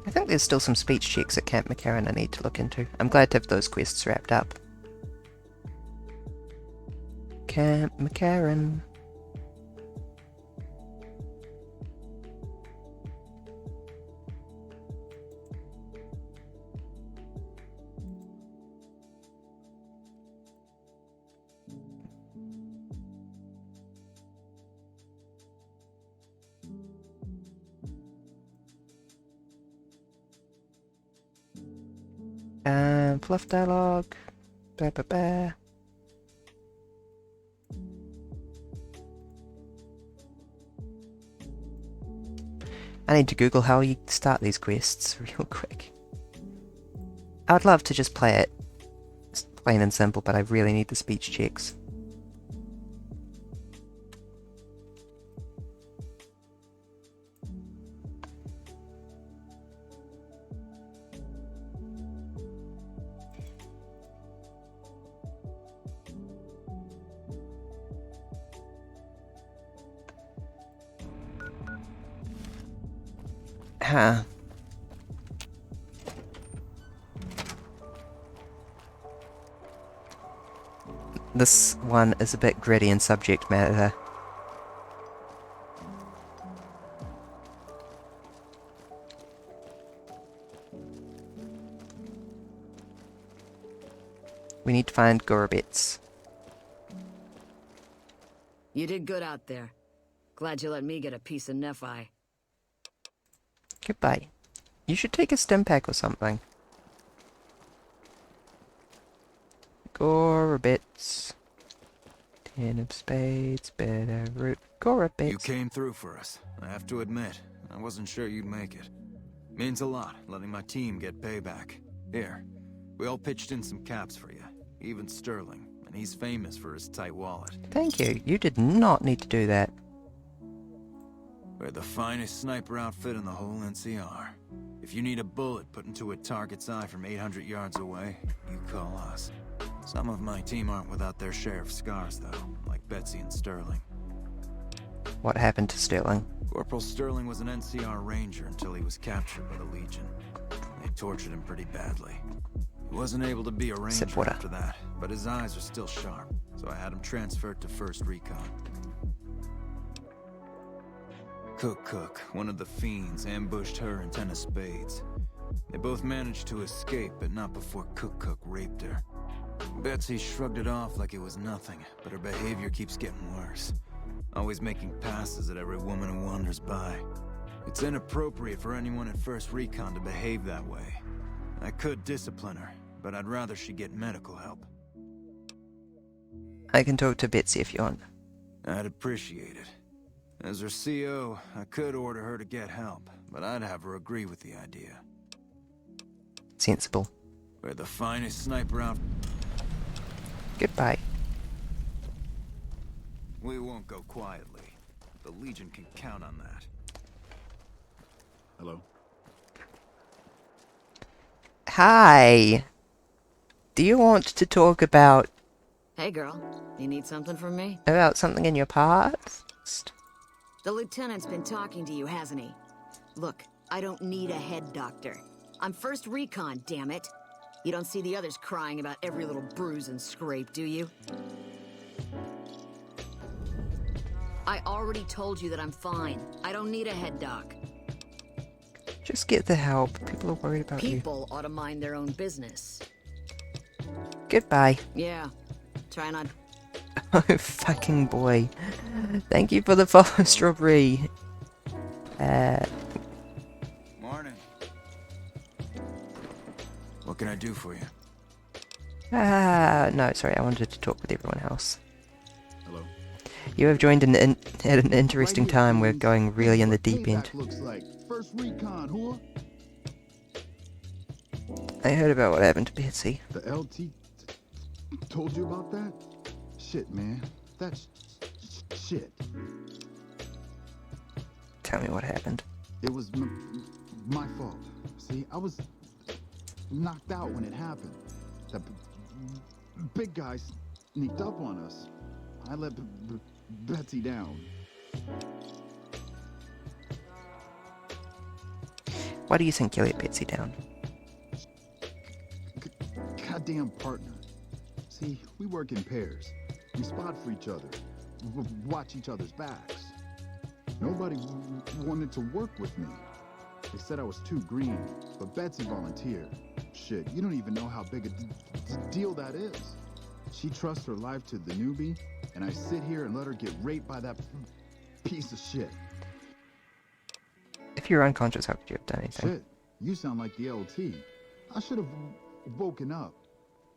I think there's still some speech checks at Camp McCarran I need to look into. I'm glad to have those quests wrapped up. Camp McCarran. Fluff dialogue. Blah, blah, blah. I need to Google how you start these quests real quick. I would love to just play it plain and simple, but I really need the speech checks. Huh. This one is a bit gritty in subject matter. We need to find Gorobets. You did good out there. Glad you let me get a piece of Nephi. Goodbye. You should take a stim pack or something. Gorobets. 10 of spades, better root. Gorobets. You came through for us. I have to admit, I wasn't sure you'd make it. Means a lot, letting my team get payback. Here, we all pitched in some caps for you. Even Sterling, and he's famous for his tight wallet. Thank you. You did not need to do that. We're the finest sniper outfit in the whole NCR. If you need a bullet put into a target's eye from 800 yards away, you call us. Some of my team aren't without their share of scars, though, like Betsy and Sterling. What happened to Sterling? Corporal Sterling was an NCR ranger until he was captured by the Legion. They tortured him pretty badly. He wasn't able to be a ranger after that, but his eyes are still sharp, so I had him transferred to 1st Recon. Cook, one of the fiends, ambushed her and 10 of spades. They both managed to escape, but not before Cook raped her. Betsy shrugged it off like it was nothing, but her behavior keeps getting worse. Always making passes at every woman who wanders by. It's inappropriate for anyone at 1st Recon to behave that way. I could discipline her, but I'd rather she get medical help. I can talk to Betsy if you want. I'd appreciate it. As her CO, I could order her to get help, but I'd have her agree with the idea. Sensible. We're the finest sniper out. Goodbye. We won't go quietly. The Legion can count on that. Hello? Hi! Do you want to talk about... Hey girl, you need something from me? About something in your past? The lieutenant's been talking to you, hasn't he? Look, I don't need a head doctor. I'm 1st Recon, damn it. You don't see the others crying about every little bruise and scrape, do you? I already told you that I'm fine. I don't need a head doc. Just get the help. People are worried about you. People ought to mind their own business. Goodbye. Yeah. Try not... Oh, fucking boy. Thank you for the follow, Strawberry. Morning. What can I do for you? No, sorry, I wanted to talk with everyone else. Hello? You have joined at an interesting time. We're going really in the deep end. Looks like 1st Recon, whore. I heard about what happened to Betsy. The LT told you about that? Shit, man. That's shit. Tell me what happened. It was my fault. See, I was knocked out when it happened. That big guy sneaked up on us. I let Betsy down. Why do you think you let Betsy down? Goddamn partner. See, we work in pairs. We spot for each other. Watch each other's backs. Nobody wanted to work with me. They said I was too green, but Betsy volunteered. Shit, you don't even know how big a deal that is. She trusts her life to the newbie, and I sit here and let her get raped by that piece of shit. If you were unconscious, how could you have done anything? Shit, you sound like the LT. I should have woken up.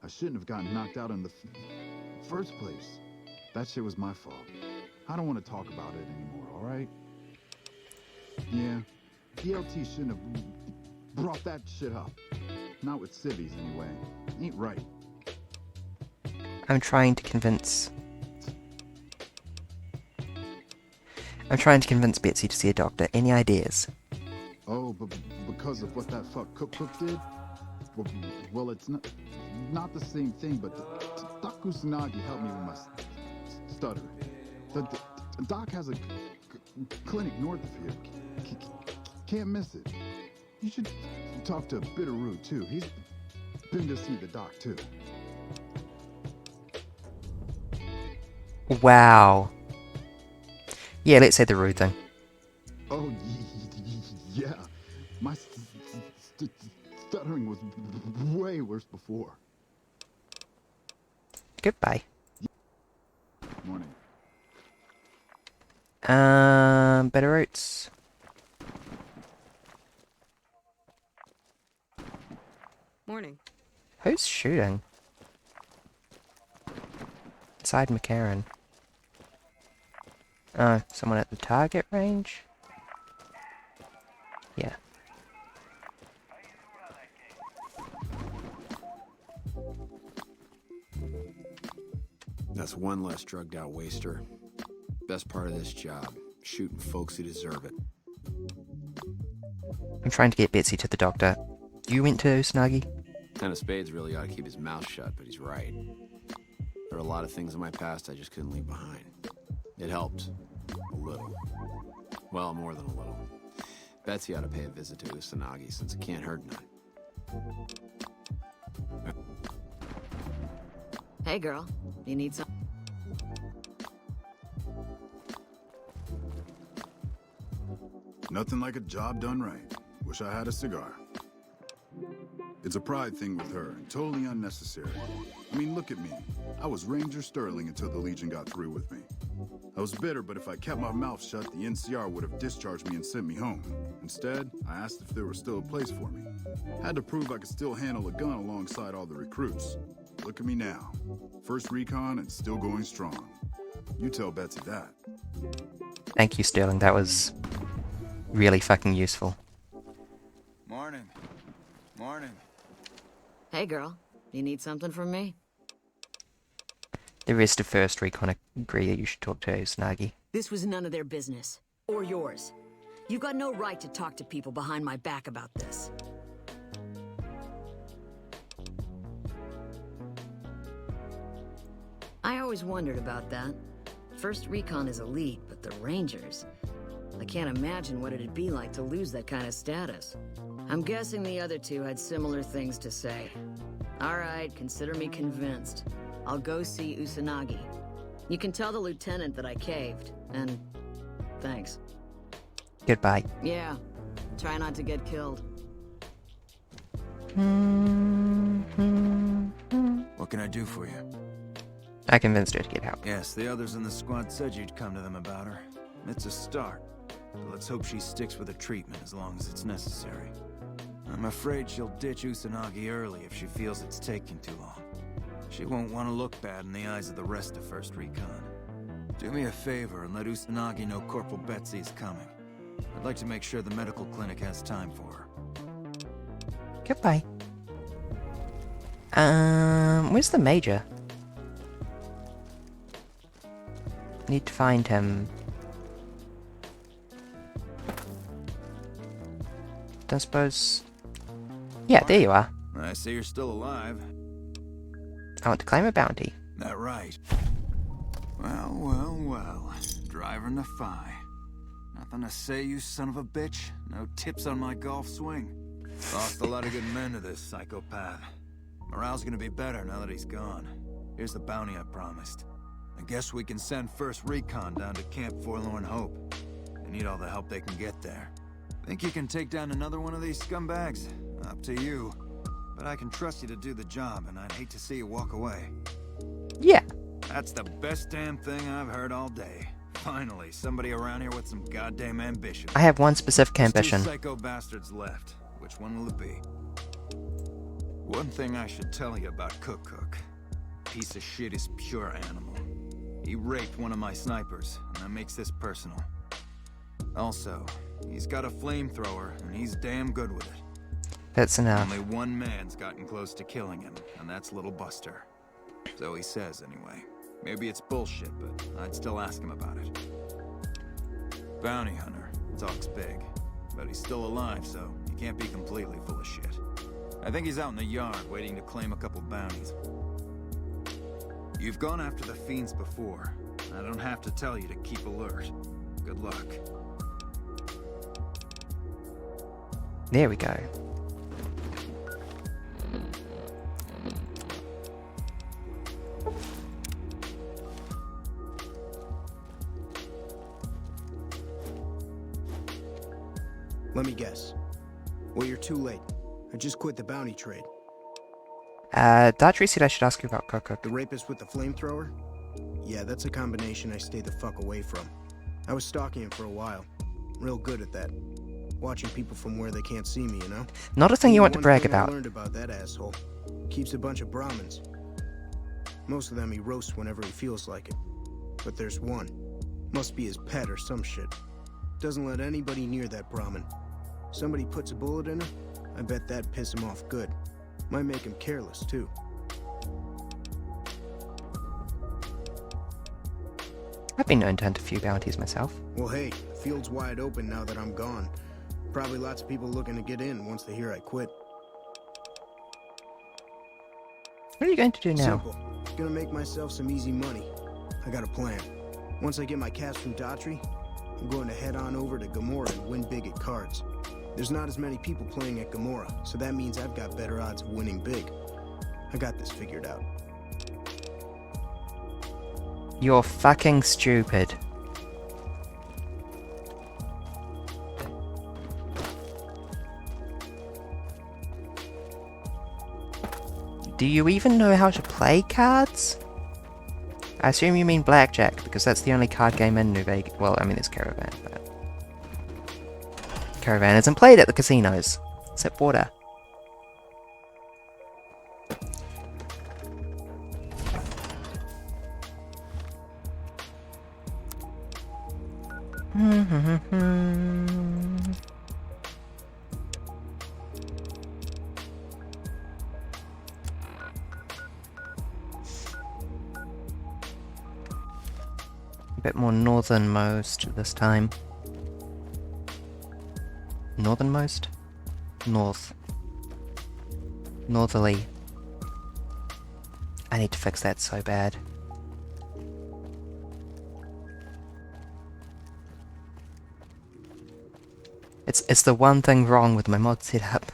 I shouldn't have gotten knocked out in the first place. That shit was my fault. I don't want to talk about it anymore, alright? Yeah, the LT shouldn't have brought that shit up. Not with civvies, anyway. Ain't right. I'm trying to convince Betsy to see a doctor. Any ideas? Oh, but because of what that fuck Cook did? Well, it's not the same thing, but Doc Kusanagi helped me with my stutter. The doc has a clinic north of here. Can't miss it. You should talk to Bitterroot, too. He's been to see the doc, too. Wow. Yeah, let's say the rude thing. Oh, yeah. My stuttering was way worse before. Goodbye. Morning. Better roots. Morning. Who's shooting? Inside McCarran. Oh, someone at the target range? Yeah. That's one less drugged out waster. Best part of this job, shooting folks who deserve it. I'm trying to get Betsy to the doctor. You went to Usagi? Ten of Spades really ought to keep his mouth shut, but he's right. There are a lot of things in my past I just couldn't leave behind. It helped. A little. Well, more than a little. Betsy ought to pay a visit to Usanagi, since it can't hurt none. Hey, girl. You need some? Nothing like a job done right. Wish I had a cigar. It's a pride thing with her, and totally unnecessary. I mean, look at me. I was Ranger Sterling until the Legion got through with me. I was bitter, but if I kept my mouth shut, the NCR would have discharged me and sent me home. Instead, I asked if there was still a place for me. Had to prove I could still handle a gun alongside all the recruits. Look at me now. First recon and still going strong. You tell Betsy that. Thank you, Sterling. That was really fucking useful. Morning. Morning. Hey, girl. You need something from me? The rest of First Recon agree that you should talk to Usanagi. This was none of their business. Or yours. You've got no right to talk to people behind my back about this. I always wondered about that. First Recon is elite, but the Rangers... I can't imagine what it'd be like to lose that kind of status. I'm guessing the other two had similar things to say. All right, consider me convinced. I'll go see Usanagi. You can tell the lieutenant that I caved, and thanks. Goodbye. Yeah, try not to get killed. What can I do for you? I convinced her to get out. Yes, the others in the squad said you'd come to them about her. It's a start. But let's hope she sticks with the treatment as long as it's necessary. I'm afraid she'll ditch Usanagi early if she feels it's taking too long. She won't want to look bad in the eyes of the rest of First Recon. Do me a favor and let Usanagi know Corporal Betsy is coming. I'd like to make sure the medical clinic has time for her. Goodbye. Where's the Major? Need to find him. Don't suppose... Yeah, there you are. I see you're still alive. I want to claim a bounty. That right. Well. Driving the Phi. Nothing to say, you son of a bitch? No tips on my golf swing? Lost a lot of good men to this psychopath. Morale's gonna be better now that he's gone. Here's the bounty I promised. I guess we can send first recon down to Camp Forlorn Hope. They need all the help they can get there. Think you can take down another one of these scumbags? Up to you. But I can trust you to do the job, and I'd hate to see you walk away. Yeah. That's the best damn thing I've heard all day. Finally, somebody around here with some goddamn ambition. I have one specific There's ambition. 2 psycho bastards left. Which one will it be? One thing I should tell you about Cook. Piece of shit is pure animal. He raped one of my snipers, and that makes this personal. Also, he's got a flamethrower, and he's damn good with it. That's enough. Only one man's gotten close to killing him, and that's Little Buster. So he says, anyway. Maybe it's bullshit, but I'd still ask him about it. Bounty hunter. Talks big. But he's still alive, so he can't be completely full of shit. I think he's out in the yard, waiting to claim a couple bounties. You've gone after the fiends before. I don't have to tell you to keep alert. Good luck. There we go. Let me guess. Well, you're too late. I just quit the bounty trade. Daughtry said I should ask you about Cook. The rapist with the flamethrower? Yeah, that's a combination I stayed the fuck away from. I was stalking him for a while. Real good at that. Watching people from where they can't see me, you know? Not a thing you want to One brag thing about. I learned about that asshole. Keeps a bunch of Brahmins. Most of them he roasts whenever he feels like it. But there's one. Must be his pet or some shit. Doesn't let anybody near that Brahmin. Somebody puts a bullet in her, I bet that'd piss him off good. Might make him careless, too. I've been known to hunt a few bounties myself. Well, hey, the field's wide open now that I'm gone. Probably lots of people looking to get in once they hear I quit. What are you going to do now? Simple. Gonna make myself some easy money. I got a plan. Once I get my cash from Daughtry, I'm going to head on over to Gomorrah and win big at cards. There's not as many people playing at Gomorrah, so that means I've got better odds of winning big. I got this figured out. You're fucking stupid. Do you even know how to play cards? I assume you mean blackjack, because that's the only card game in New Vegas. Well, I mean, it's Caravan, but... Caravan isn't played at the casinos, except water. A bit more northernmost this time. Northernmost? North. Northerly. I need to fix that so bad. It's the one thing wrong with my mod setup.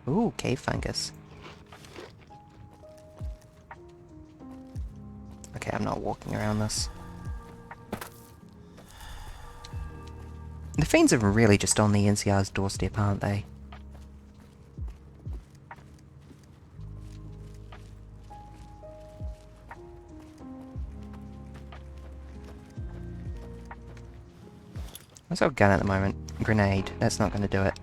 Ooh, cave fungus. Okay, I'm not walking around this. The fiends are really just on the NCR's doorstep, aren't they? What's our gun at the moment? Grenade. That's not going to do it.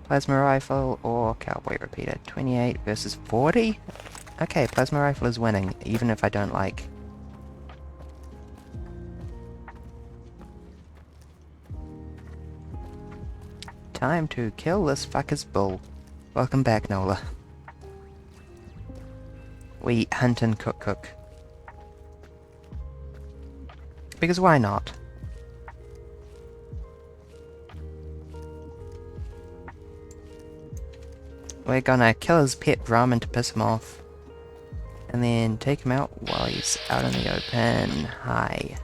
Plasma rifle or cowboy repeater. 28 versus 40? Okay, plasma rifle is winning, even if I don't like. Time to kill this fucker's bull. Welcome back, Nola. We hunt and cook. Because why not? We're gonna kill his pet Brahmin to piss him off. And then take him out while he's out in the open. Hi.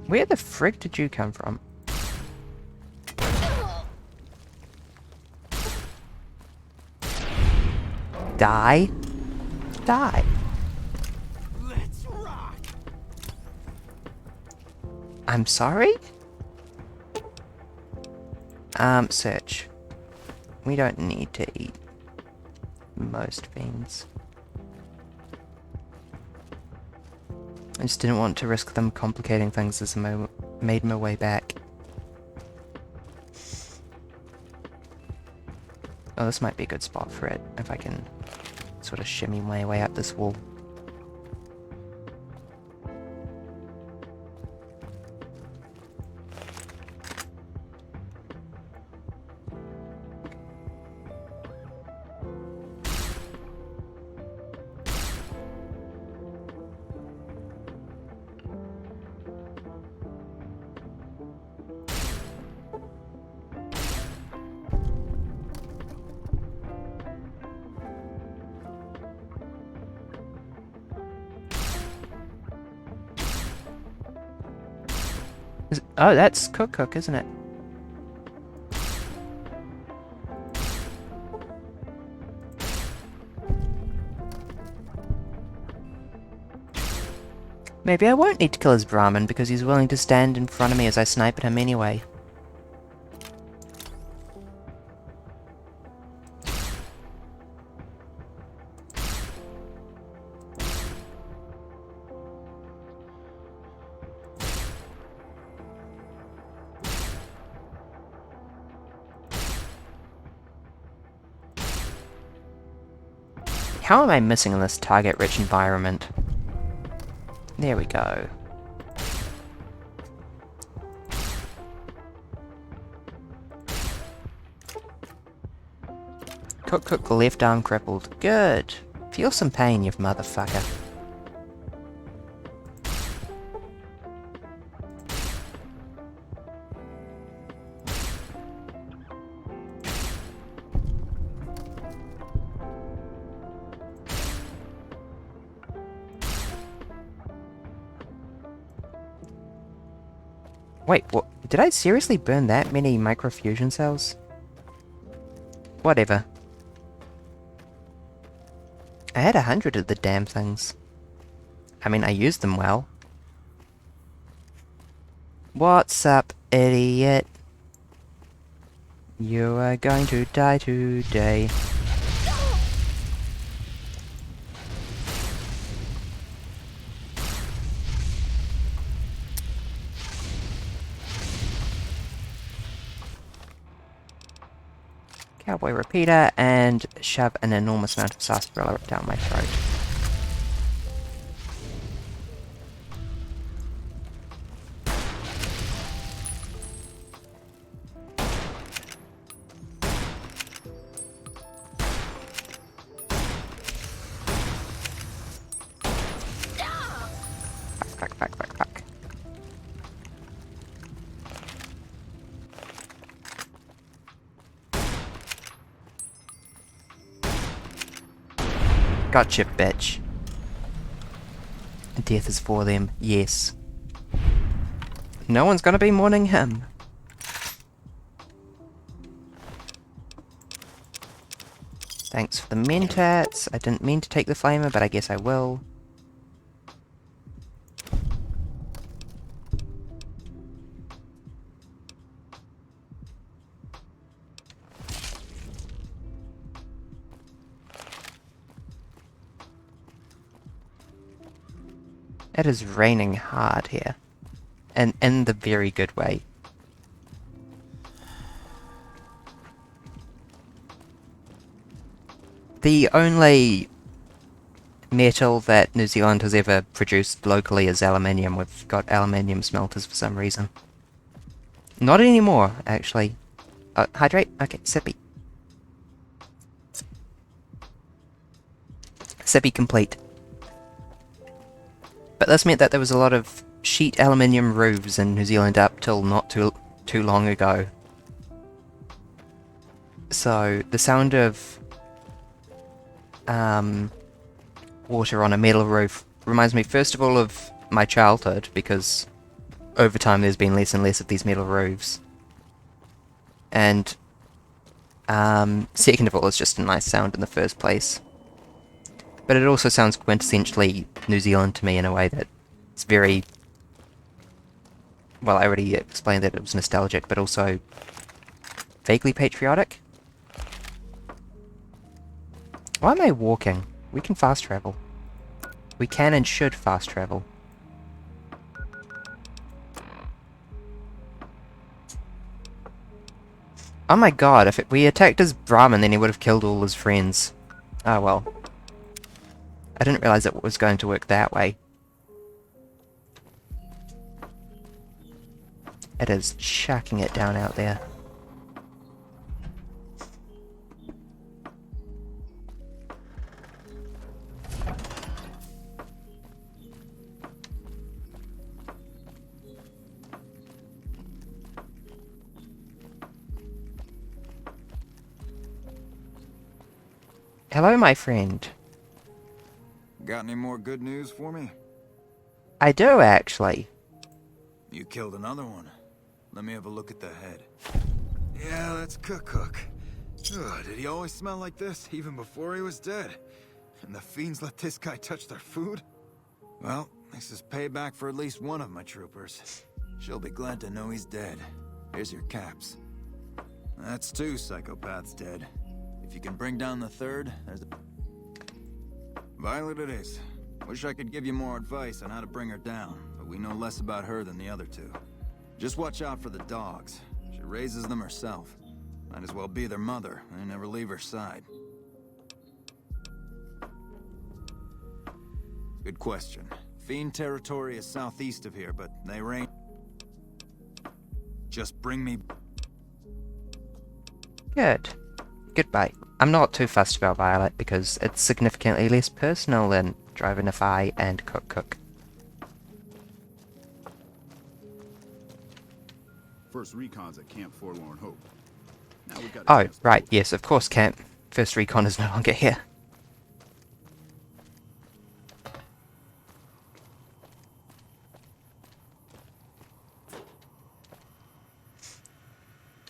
Where the frick did you come from? Die? Die. Let's rock. I'm sorry? Search. We don't need to eat most beans. I just didn't want to risk them complicating things as I made my way back. Oh, this might be a good spot for it, if I can sort of shimmy my way up this wall. Oh, that's cook, isn't it? Maybe I won't need to kill his Brahmin because he's willing to stand in front of me as I snipe at him anyway. How am I missing in this target-rich environment? There we go. Cook, left arm crippled. Good. Feel some pain, you motherfucker. Wait, what? Did I seriously burn that many microfusion cells? Whatever. I had 100 of the damn things. I mean, I used them well. What's up, idiot? You are going to die today. Cowboy repeater, and shove an enormous amount of sarsaparilla down my throat. Fuck. Gotcha, bitch. Death is for them, yes. No one's gonna be mourning him. Thanks for the mentats. I didn't mean to take the flamer, but I guess I will. It is raining hard here. And in the very good way. The only metal that New Zealand has ever produced locally is aluminium. We've got aluminium smelters for some reason. Not anymore, actually. Hydrate? Okay, sippy. Sippy complete. But this meant that there was a lot of sheet aluminium roofs in New Zealand up till not too long ago. So the sound of water on a metal roof reminds me first of all of my childhood, because over time there's been less and less of these metal roofs. And second of all, it's just a nice sound in the first place. But it also sounds quintessentially New Zealand to me in a way that it's very... Well, I already explained that it was nostalgic, but also vaguely patriotic. Why am I walking? We can fast travel. We can and should fast travel. Oh my god, if we attacked his Brahmin, then he would have killed all his friends. Oh well. I didn't realize it was going to work that way. It is chucking it down out there. Hello, my friend. Got any more good news for me? I do, actually. You killed another one. Let me have a look at the head. Yeah, that's Cook. Ugh, did he always smell like this, even before he was dead? And the fiends let this guy touch their food? Well, this is payback for at least one of my troopers. She'll be glad to know he's dead. Here's your caps. That's 2 psychopaths dead. If you can bring down the third, there's a... Violet it is. Wish I could give you more advice on how to bring her down, but we know less about her than the other 2. Just watch out for the dogs. She raises them herself. Might as well be their mother and never leave her side. Good question. Fiend territory is southeast of here, but they reign... Just bring me... Good. Goodbye. I'm not too fussed about Violet because it's significantly less personal than Drivenify and Cook. First recon's at Camp Forlorn Hope. Now we got Oh, right, yes, of course, Camp. First Recon is no longer here.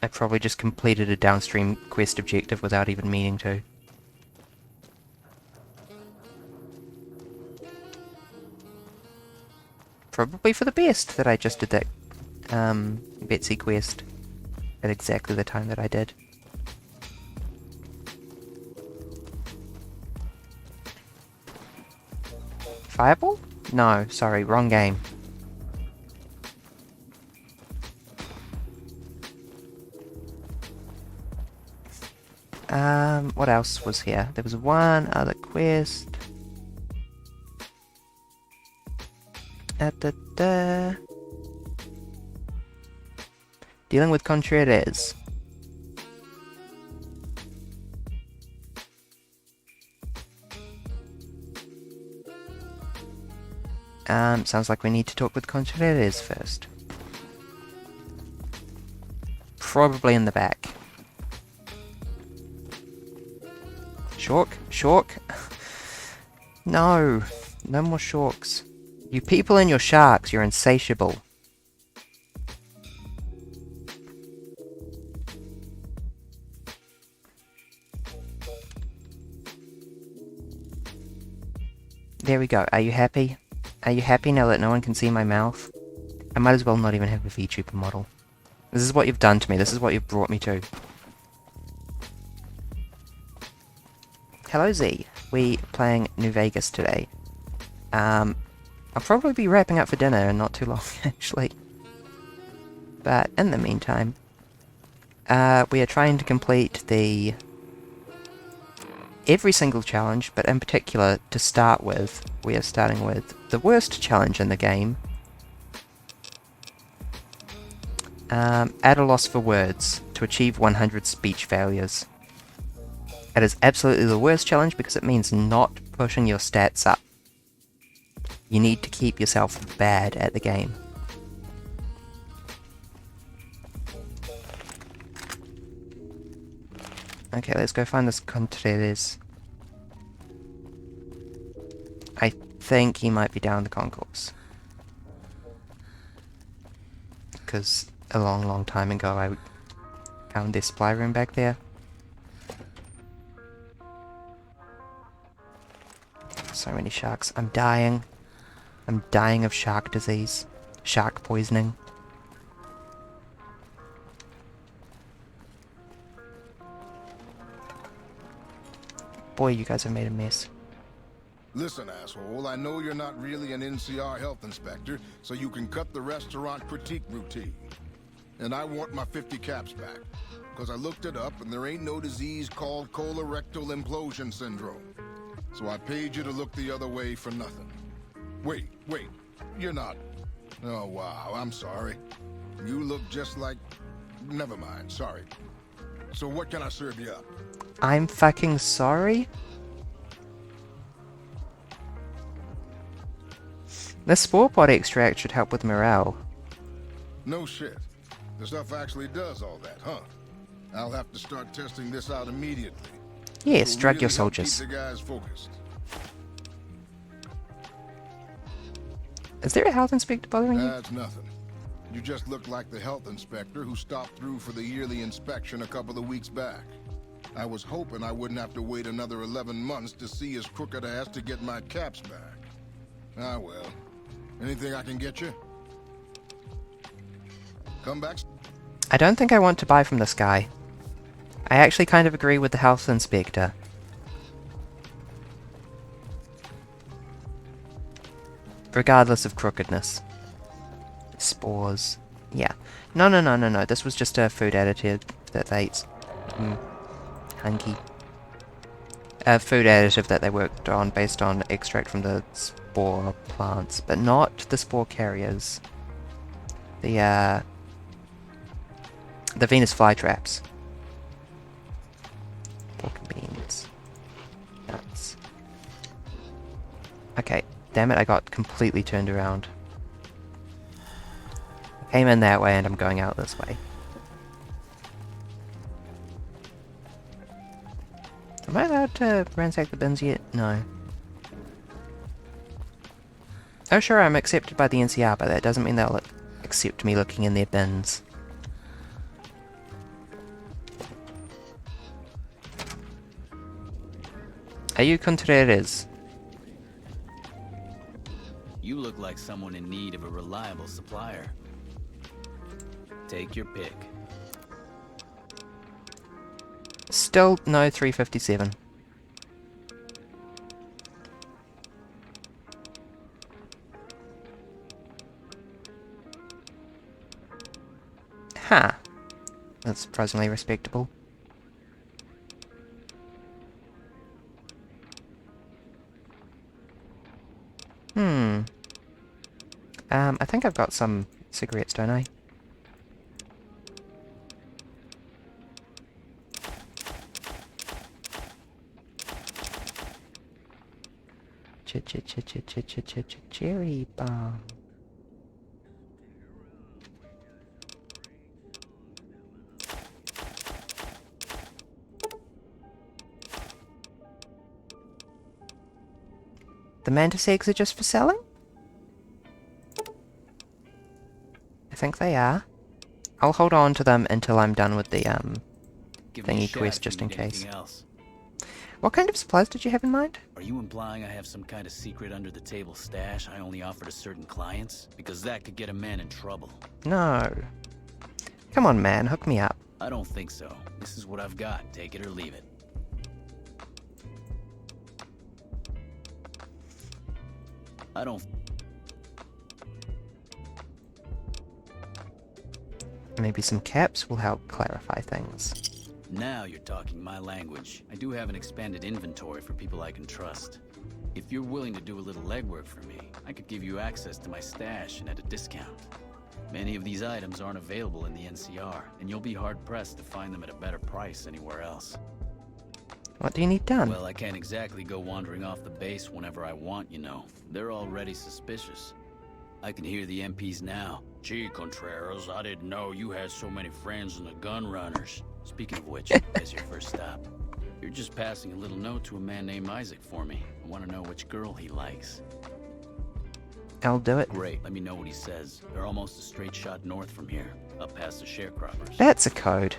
I probably just completed a downstream quest objective without even meaning to. Probably for the best that I just did that Betsy quest at exactly the time that I did. Fireball? No, sorry, wrong game. What else was here? There was one other quest. Dealing with Contreras. Sounds like we need to talk with Contreras first. Probably in the back. Shork? No. No more Shorks. You people and your sharks, you're insatiable. There we go. Are you happy? Are you happy now that no one can see my mouth? I might as well not even have a VTuber model. This is what you've done to me. This is what you've brought me to. Hello Z. We playing New Vegas today. I'll probably be wrapping up for dinner in not too long, actually. But in the meantime, we are trying to complete every single challenge, but in particular, to start with, we are starting with the worst challenge in the game. At a loss for words, to achieve 100 speech failures. It is absolutely the worst challenge because it means not pushing your stats up. You need to keep yourself bad at the game. Okay, let's go find this Contreras. I think he might be down the concourse. Because a long time ago I found this supply room back there. So many sharks. I'm dying. I'm dying of shark disease. Shark poisoning. Boy, you guys have made a mess. Listen, asshole, I know you're not really an NCR health inspector, so you can cut the restaurant critique routine. And I want my 50 caps back. Because I looked it up, and there ain't no disease called colorectal implosion syndrome. So I paid you to look the other way for nothing. Wait, you're not... Oh, wow, I'm sorry. You look just like... Never mind, sorry. So what can I serve you up? I'm fucking sorry? The spore pod extract should help with morale. No shit. The stuff actually does all that, huh? I'll have to start testing this out immediately. Yes, drug your soldiers. Keep the guys focused. Is there a health inspector bothering you? That's nothing. You just look like the health inspector who stopped through for the yearly inspection a couple of weeks back. I was hoping I wouldn't have to wait another 11 months to see his crooked ass to get my caps back. Ah, well. Anything I can get you? Come back. I don't think I want to buy from this guy. I actually kind of agree with the health inspector. Regardless of crookedness. Spores. Yeah. No. This was just a food additive that they ate. Hunky. A food additive that they worked on based on extract from the spore plants, but not the spore carriers. The Venus flytraps. Pork and beans. Nuts. Okay, damn it, I got completely turned around. I came in that way and I'm going out this way. Am I allowed to ransack the bins yet? No. Oh sure, I'm accepted by the NCR, but that doesn't mean they'll accept me looking in their bins. Are you Contreras? You look like someone in need of a reliable supplier. Take your pick. Still no 357. Ha! That's surprisingly respectable. I think I've got some cigarettes, don't I? Cherry bomb. The mantis eggs are just for selling? I think they are. I'll hold on to them until I'm done with the thingy quest just in case. What kind of supplies did you have in mind? Are you implying I have some kind of secret under-the-table stash I only offer to certain clients? Because that could get a man in trouble. No. Come on, man, hook me up. I don't think so. This is what I've got. Take it or leave it. Maybe some caps will help clarify things. Now you're talking my language. I do have an expanded inventory for people I can trust. If you're willing to do a little legwork for me, I could give you access to my stash and at a discount. Many of these items aren't available in the NCR, and you'll be hard-pressed to find them at a better price anywhere else. What do you need done? Well, I can't exactly go wandering off the base whenever I want, you know. They're already suspicious. I can hear the MPs now. Gee, Contreras, I didn't know you had so many friends in the gun runners. Speaking of which, as your first stop, you're just passing a little note to a man named Isaac for me. I want to know which girl he likes. I'll do it. Great, let me know what he says. They're almost a straight shot north from here, up past the sharecroppers. That's a code.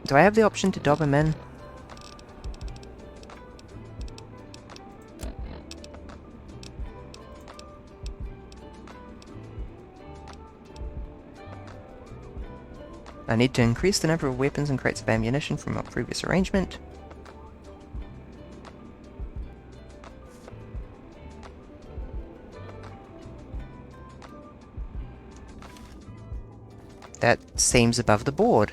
Do I have the option to dob him in? I need to increase the number of weapons and crates of ammunition from our previous arrangement. That seems above the board.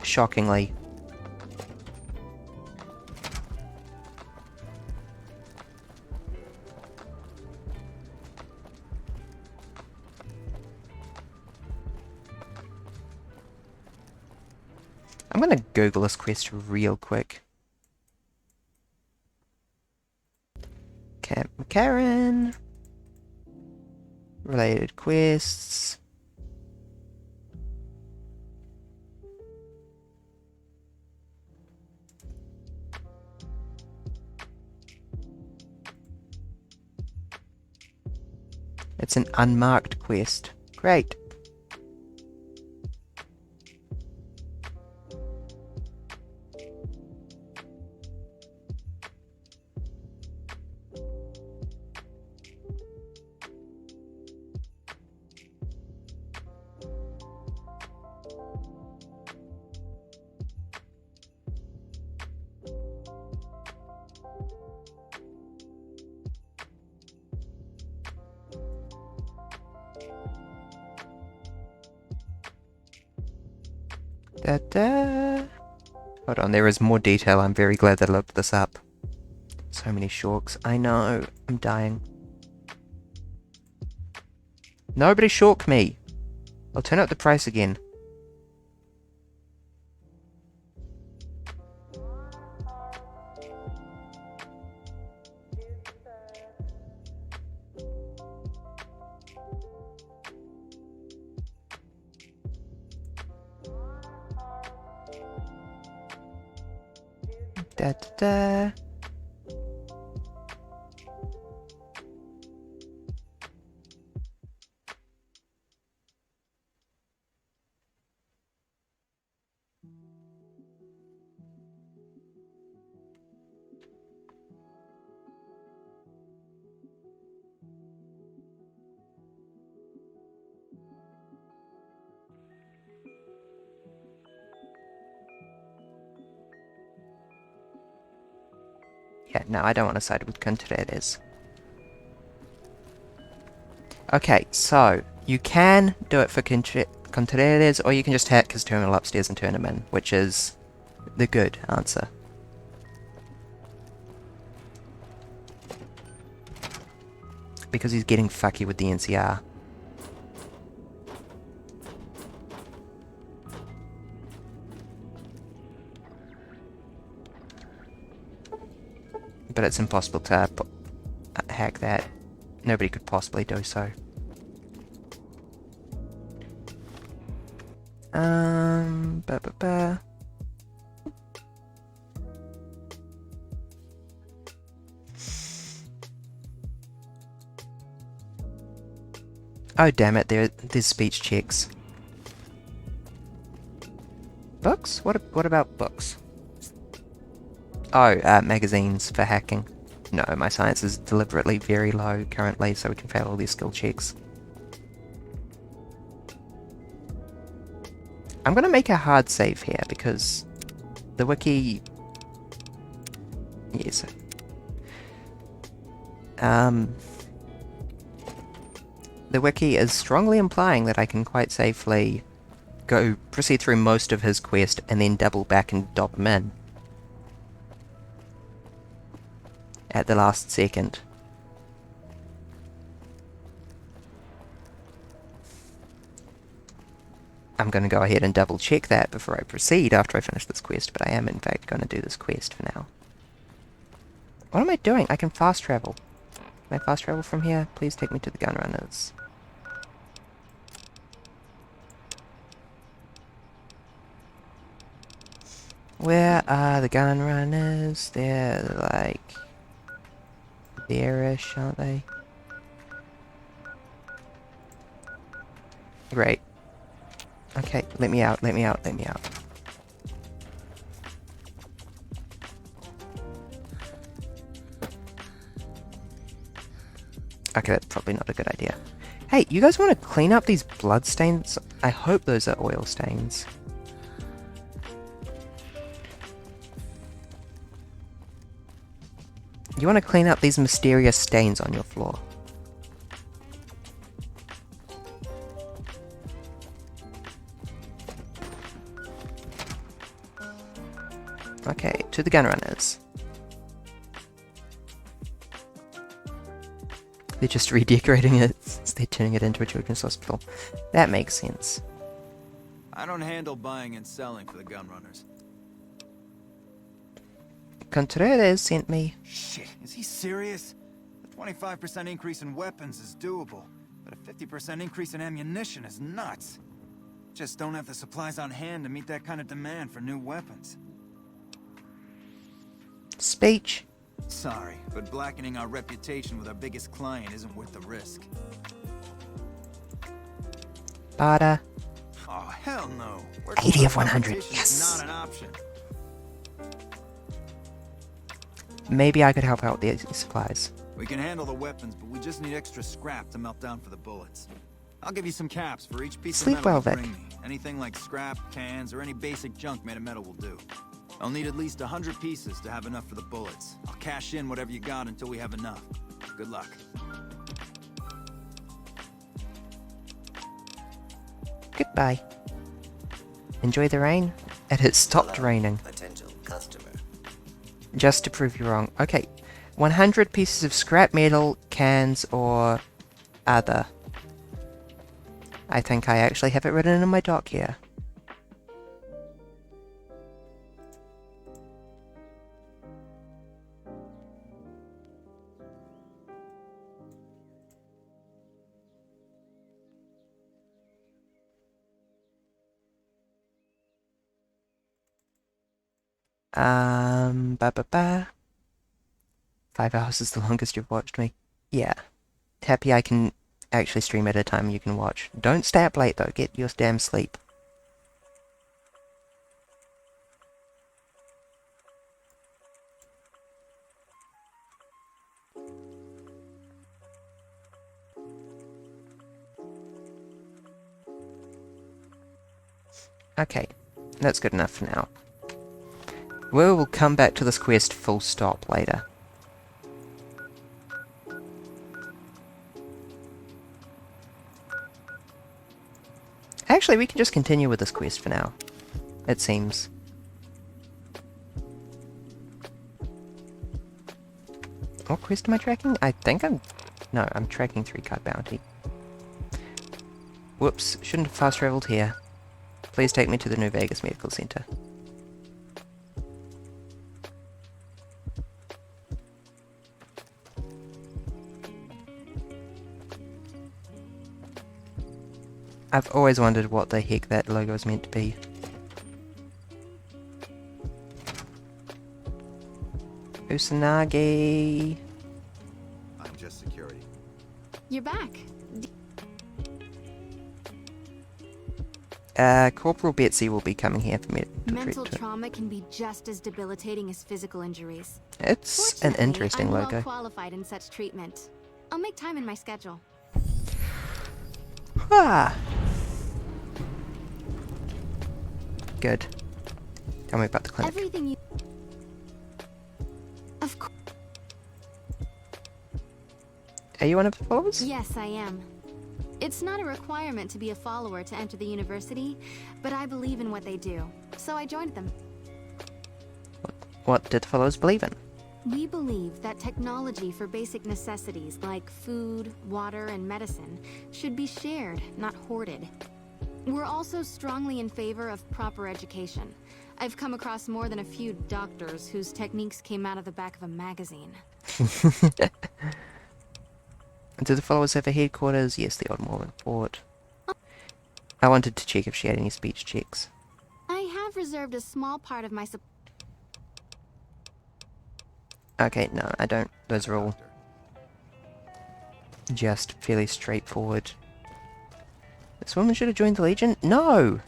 Shockingly. I'm gonna Google this quest real quick. Camp McCarran. Related quests. It's an unmarked quest. Great. Hold on, there is more detail. I'm very glad that I looked this up. So many shorks. I know. I'm dying. Nobody shork me. I'll turn up the price again. Da, da, da. Yeah, no, I don't want to side with Contreras. Okay, so you can do it for Contreras, or you can just hack his terminal upstairs and turn him in, which is the good answer. Because he's getting fucky with the NCR. But it's impossible to hack that. Nobody could possibly do so. Oh damn it! There's speech checks. Books? What about books? Oh, magazines for hacking. No, my science is deliberately very low currently, so we can fail all these skill checks. I'm gonna make a hard save here, because the wiki Yes. The wiki is strongly implying that I can quite safely proceed through most of his quest and then double back and dob him in at the last second. I'm going to go ahead and double check that before I proceed after I finish this quest, but I am in fact going to do this quest for now. What am I doing? I can fast travel. Can I fast travel from here? Please take me to the gunrunners. Where are the gunrunners? They're like there-ish, aren't they? Great. Okay, let me out, let me out, let me out. Okay, that's probably not a good idea. Hey, you guys want to clean up these blood stains? I hope those are oil stains. You want to clean up these mysterious stains on your floor. Okay, to the gunrunners. They're just redecorating it. They're turning it into a children's hospital. That makes sense. I don't handle buying and selling for the gunrunners. Contreras sent me. Shit, is he serious? A 25% increase in weapons is doable, but a 50% increase in ammunition is nuts. Just don't have the supplies on hand to meet that kind of demand for new weapons. Speech. Sorry, but blackening our reputation with our biggest client isn't worth the risk. Barter. Oh, hell no. 80 of 100, yes! Not an option. Maybe I could help out with the supplies. We can handle the weapons, but we just need extra scrap to melt down for the bullets. I'll give you some caps for each piece Sleep of metal well, you Vic. bring me. Anything like scrap, cans, or any basic junk made of metal will do. I'll need at least 100 pieces to have enough for the bullets. I'll cash in whatever you got until we have enough. Good luck. Goodbye. Enjoy the rain? It has stopped raining. Potential customer. Just to prove you wrong. Okay. 100 pieces of scrap metal, cans, or other. I think I actually have it written in my doc here. Ba-ba-ba. 5 hours is the longest you've watched me. Yeah. Happy I can actually stream at a time you can watch. Don't stay up late though, get your damn sleep. Okay, that's good enough for now. We will come back to this quest full stop later. Actually, we can just continue with this quest for now, it seems. What quest am I tracking? I think no, I'm tracking 3-card bounty. Whoops, shouldn't have fast traveled here. Please take me to the New Vegas Medical Center. I've always wondered what the heck that logo is meant to be. Usanagi. I'm just security. You're back. Corporal Betsy will be coming here for me to Mental treat. trauma can be just as debilitating as physical injuries. It's an interesting I'm logo. well qualified in such treatment. I'll make time in my schedule. Ah. Good. Tell me about the clinic. Everything you... Of Are you one of the followers? Yes, I am. It's not a requirement to be a follower to enter the university, but I believe in what they do, so I joined them. What did the followers believe in? We believe that technology for basic necessities like food, water, and medicine should be shared, not hoarded. We're also strongly in favor of proper education. I've come across more than a few doctors whose techniques came out of the back of a magazine. Do the followers have a headquarters? Yes, the Old Mormon Fort. I wanted to check if she had any speech checks. I have reserved a small part of my Okay, no, I don't. Those are all just fairly straightforward. This woman should have joined the Legion? No!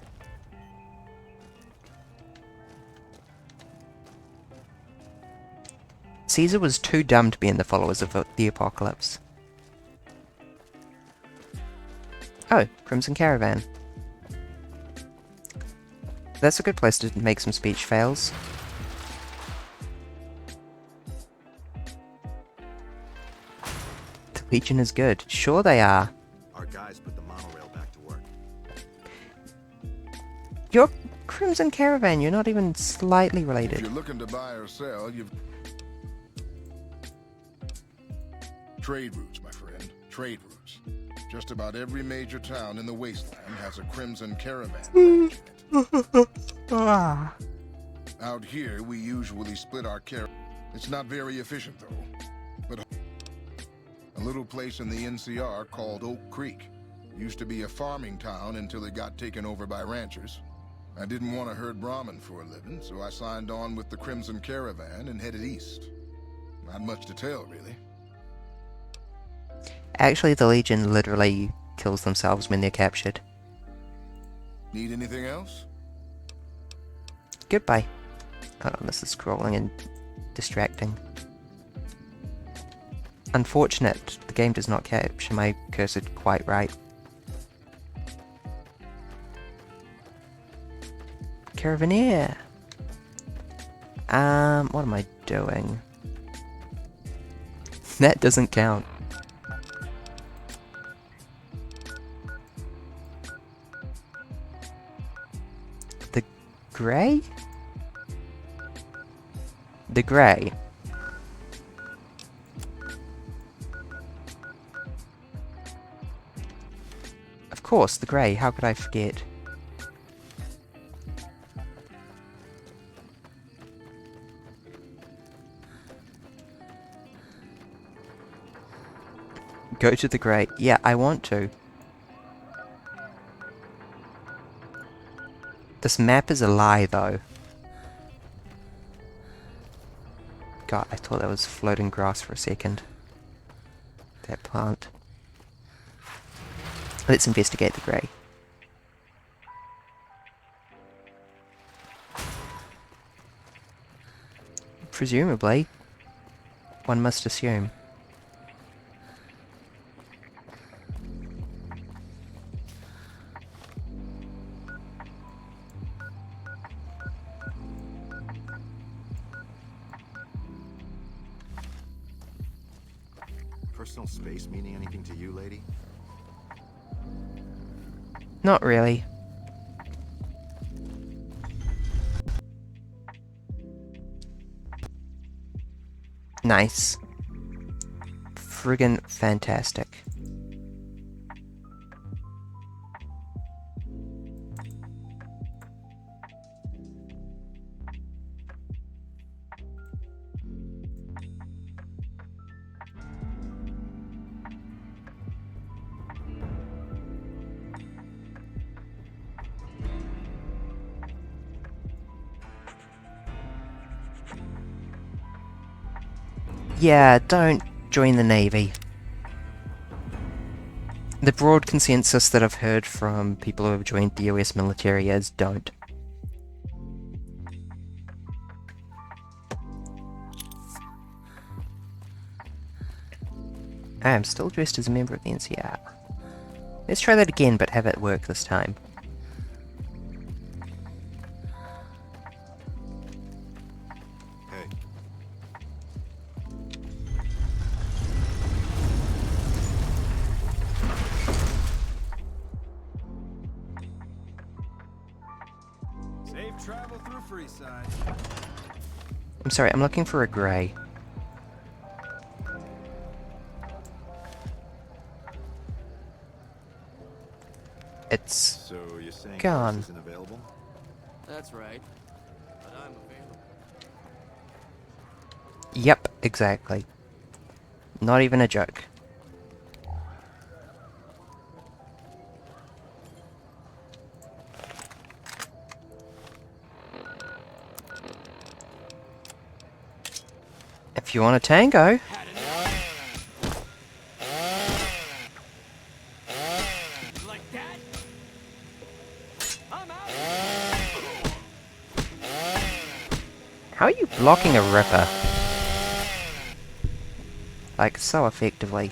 Caesar was too dumb to be in the followers of the Apocalypse. Oh, Crimson Caravan. That's a good place to make some speech fails. The Legion is good. Sure they are. Our guys put the monorail back to work. You're Crimson Caravan, you're not even slightly If related. you're looking to buy or sell, you've... Trade routes, my friend. Trade routes. Just about every major town in the wasteland has a Crimson Caravan. Out here, we usually split our caravan. It's not very efficient, though. But a little place in the NCR called Oak Creek used to be a farming town until it got taken over by ranchers. I didn't want to herd Brahmin for a living, so I signed on with the Crimson Caravan and headed east. Not much to tell, really. Actually, the Legion literally kills themselves when they're captured. Need anything else? Goodbye. Hold on, this is scrolling and distracting. Unfortunate, the game does not capture my cursor quite right. Caravaneer! What am I doing? That doesn't count. The grey? The grey. Of course, the grey. How could I forget? Go to the grey. Yeah, I want to. This map is a lie, though. God, I thought that was floating grass for a second. That plant. Let's investigate the grey. Presumably. One must assume. Personal space meaning anything to you, lady? Not really. Nice. Friggin' fantastic. Yeah, don't join the Navy. The broad consensus that I've heard from people who have joined the US military is don't. I am still dressed as a member of the NCR. Let's try that again, but have it work this time. your free side. I'm sorry, I'm looking for a grey. It's So you're saying gone. Chris isn't available? That's right. But I'm available. Yep, exactly. Not even a joke. If you want a tango. Like that? I'm out. How are you blocking a ripper? Like, so effectively.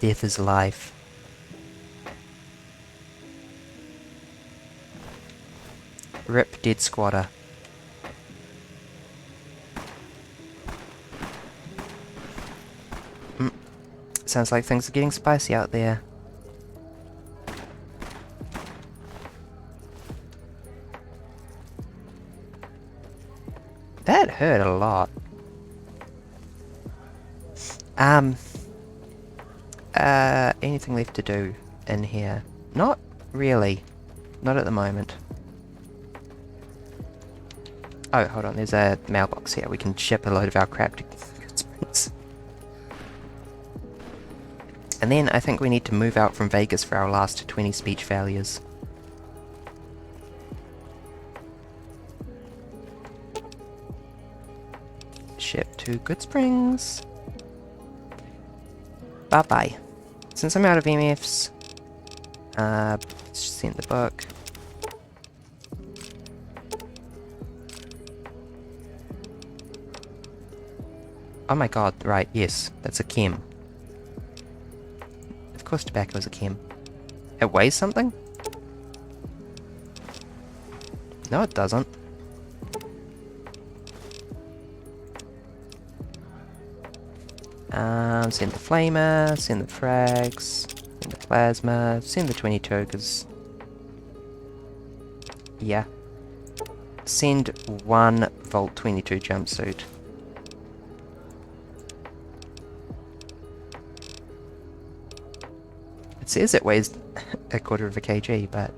Death is life. Rip dead squatter. Sounds like things are getting spicy out there. That hurt a lot. Anything left to do in here? Not really. Not at the moment. Oh, hold on, there's a mailbox here. We can ship a load of our crap to Goodsprings. And then I think we need to move out from Vegas for our last 20 speech failures. Ship to Goodsprings. Bye-bye. Since I'm out of MFs, send the book. Oh my god, right, yes, that's a chem. Of course tobacco is a chem. It weighs something? No, it doesn't. Send the flamer, send the frags, send the plasma, send the 22, because... yeah. Send 1 Volt 22 jumpsuit. It says it weighs a quarter of a kg, but...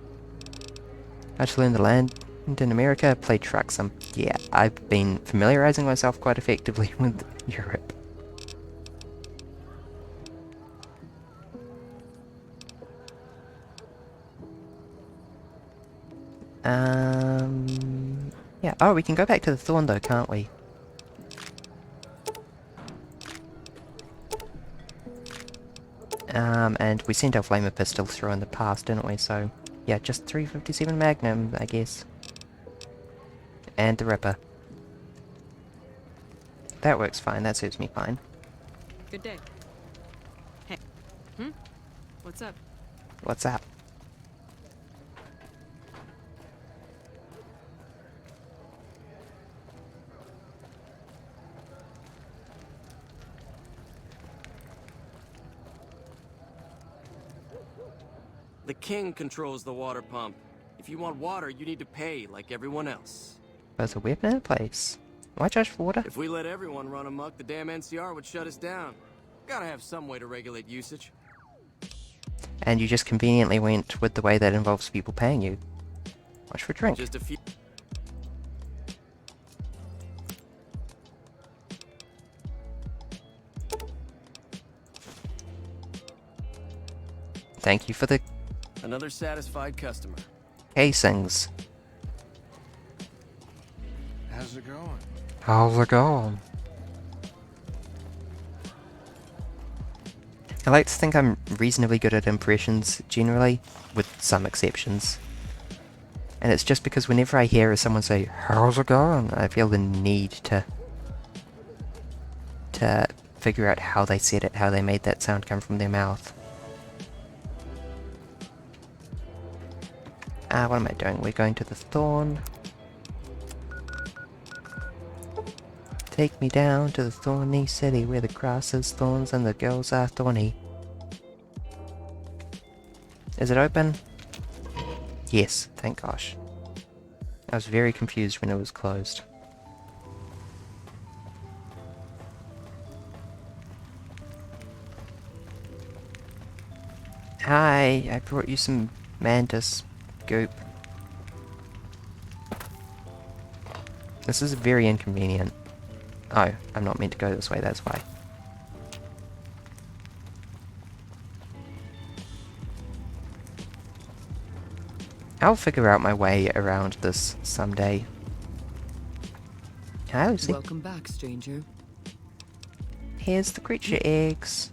I just learned the land in America, played trucks, yeah, I've been familiarizing myself quite effectively with Europe. Yeah, oh, we can go back to the Thorn though, can't we? And we sent our flamer pistol through in the past, didn't we? So, yeah, just 357 Magnum, I guess. And the Ripper. That works fine, that suits me fine. Good day. Hey. What's up? What's up? The king controls the water pump. If you want water, you need to pay like everyone else. There's a weapon in a place. Why charge for water? If we let everyone run amok, the damn NCR would shut us down. Gotta have some way to regulate usage. And you just conveniently went with the way that involves people paying you. Watch for a drink. Just a few. Thank you for the Another satisfied customer. casings. How's it going? How's it going? I like to think I'm reasonably good at impressions, generally, with some exceptions. And it's just because whenever I hear someone say, "How's it going?" I feel the need to figure out how they said it, how they made that sound come from their mouth. What am I doing? We're going to the Thorn. Take me down to the thorny city where the grass is thorns and the girls are thorny. Is it open? Yes, thank gosh. I was very confused when it was closed. Hi, I brought you some mantis goop. This is very inconvenient. Oh, I'm not meant to go this way, that's why. I'll figure out my way around this someday. Hi, Lucy. Welcome back, stranger. Here's the creature eggs.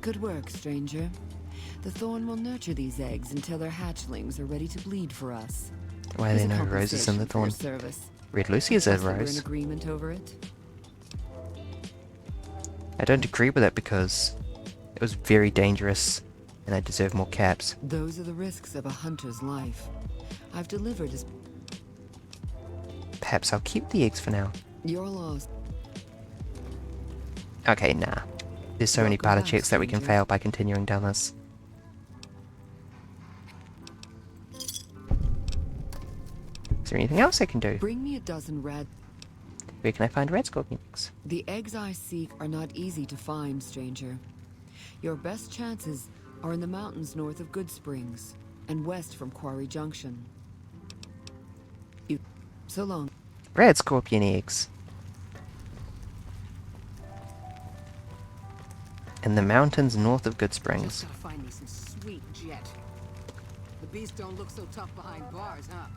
Good work, stranger. The Thorn will nurture these eggs until their hatchlings are ready to bleed for us. Why are there no roses in the Thorn? Red Lucy is a We're in rose. agreement over it. I don't agree with it because it was very dangerous and I deserve more caps. Those are the risks of a hunter's life. I've delivered as... Perhaps I'll keep the eggs for now. You're lost. Okay, nah. There's so many Welcome barter back, checks that we can stranger. fail by continuing down this. Is there anything else I can do? Bring me a dozen red... Where can I find red scorpion eggs? The eggs I seek are not easy to find, stranger. Your best chances are in the mountains north of Good Springs and west from Quarry Junction. So long. Red scorpion eggs. In the mountains north of Good Springs. Gotta find me some sweet jet. The beast don't look so tough behind bars, huh?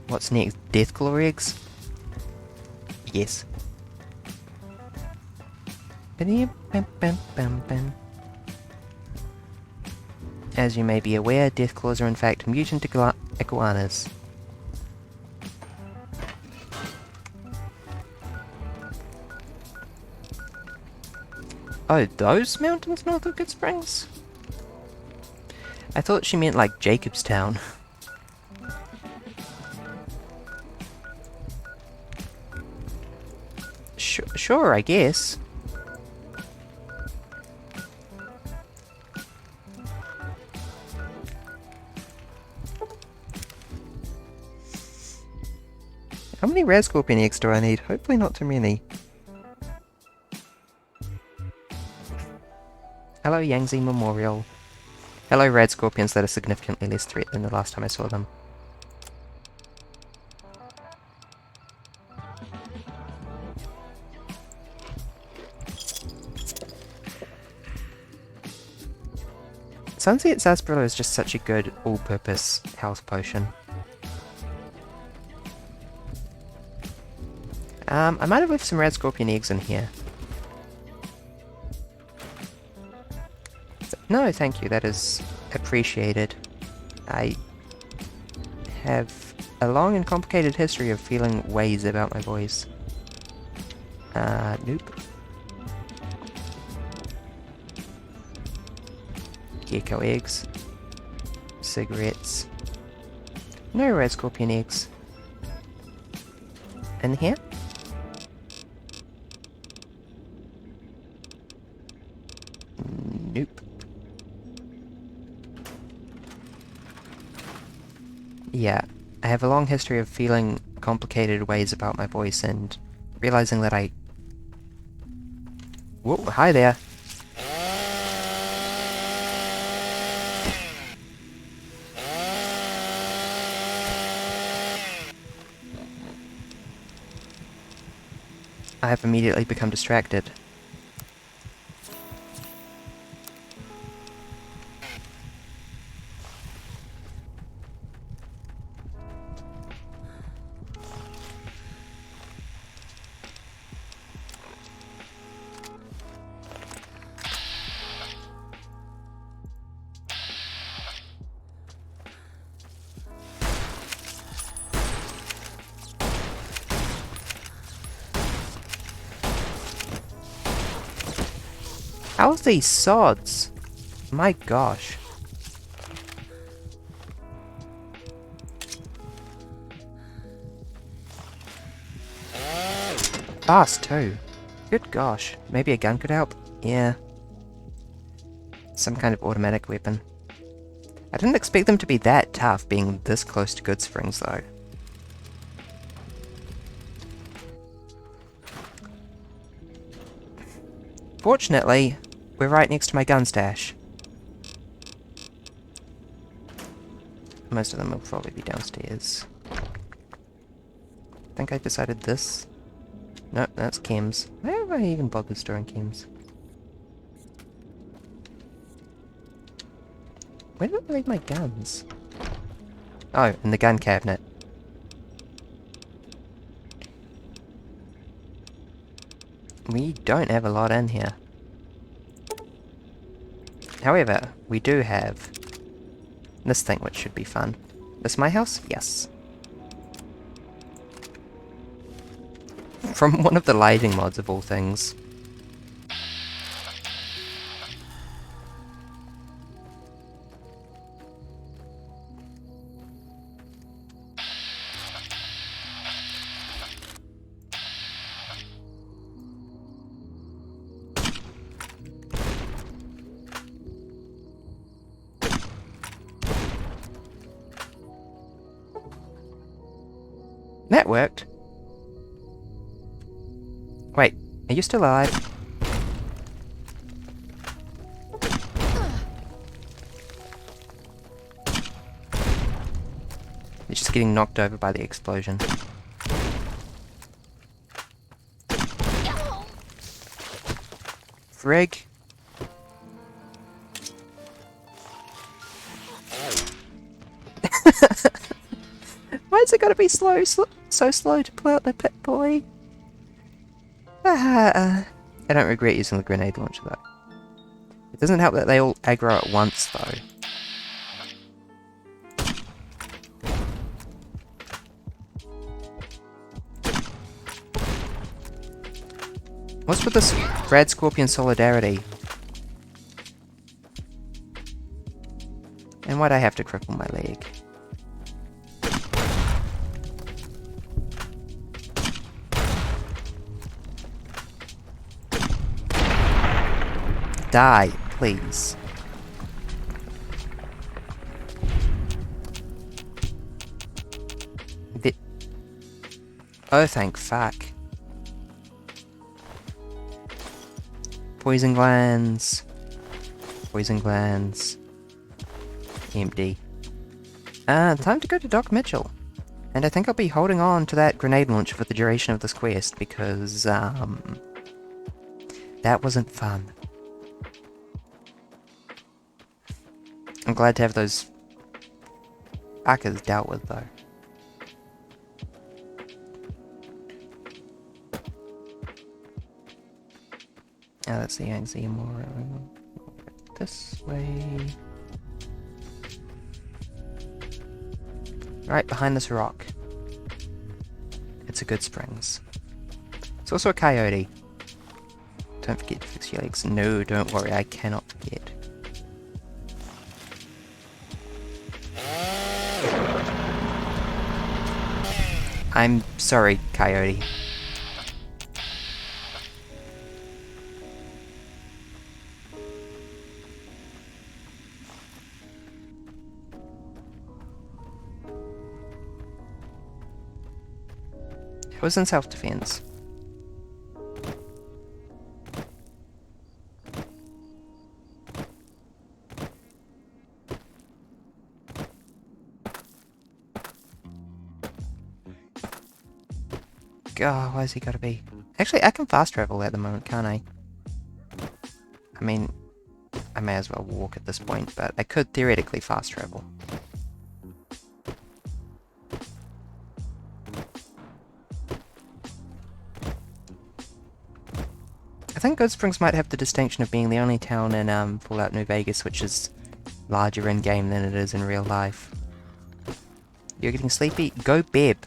What's next? Deathclaw eggs? Yes. As you may be aware, deathclaws are in fact mutant iguanas. Oh, those mountains north of Good Springs? I thought she meant like Jacobstown. Sure, I guess. How many red scorpion eggs do I need? Hopefully not too many. Hello, Yangtze Memorial. Hello, red scorpions that are significantly less threat than the last time I saw them. Sunset Sarsaparilla is just such a good all-purpose health potion. I might have left some red scorpion eggs in here. No, thank you, that is appreciated. I have a long and complicated history of feeling ways about my voice. Nope. Gecko eggs. Cigarettes. No red scorpion eggs. In here? Nope. Yeah, I have a long history of feeling complicated ways about my voice and realizing that I... Whoa, hi there. I have immediately become distracted. How's these sods? My gosh. Fast too. Good gosh. Maybe a gun could help? Yeah. Some kind of automatic weapon. I didn't expect them to be that tough, being this close to Good Springs, though. Fortunately, we're right next to my gun stash. Most of them will probably be downstairs. I think I decided this. No, that's chems. Why have I even bothered storing chems? Where did I leave my guns? Oh, in the gun cabinet. We don't have a lot in here. However, we do have this thing, which should be fun. This my house? Yes. From one of the lighting mods of all things. That worked. Wait, are you still alive? You're just getting knocked over by the explosion. Frig. Why's it gotta be so slow to pull out the pit boy? I don't regret using the grenade launcher though. It doesn't help that they all aggro at once though. What's with this Rad Scorpion solidarity? And why'd I have to cripple my leg? Die, please. Oh, thank fuck. Poison glands. Poison glands. Empty. Time to go to Doc Mitchell. And I think I'll be holding on to that grenade launcher for the duration of this quest because, that wasn't fun. I'm glad to have those fuckers dealt with, though. Now that's the Yangtze more this way. Right behind this rock. It's a Good Springs. It's also a coyote. Don't forget to fix your legs. No, don't worry, I cannot forget. I'm sorry, coyote. It was in self-defense. God, why's he gotta be? Actually, I can fast travel at the moment, can't I? I mean, I may as well walk at this point, but I could theoretically fast travel. I think Good Springs might have the distinction of being the only town in Fallout New Vegas which is larger in-game than it is in real life. You're getting sleepy? Go beb.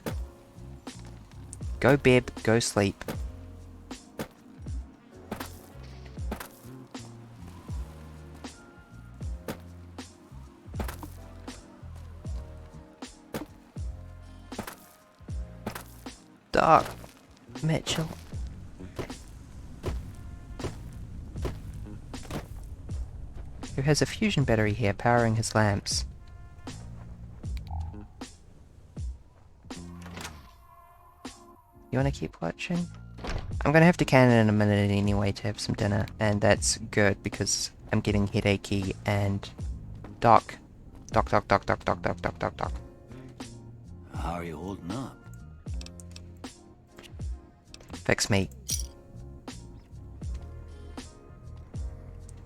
Go beb, go sleep. Doc Mitchell. who has a fusion battery here powering his lamps. You wanna keep watching? I'm gonna have to can in a minute anyway to have some dinner, and that's good because I'm getting headachy and... Doc. Doc. How are you holding up? Fix me.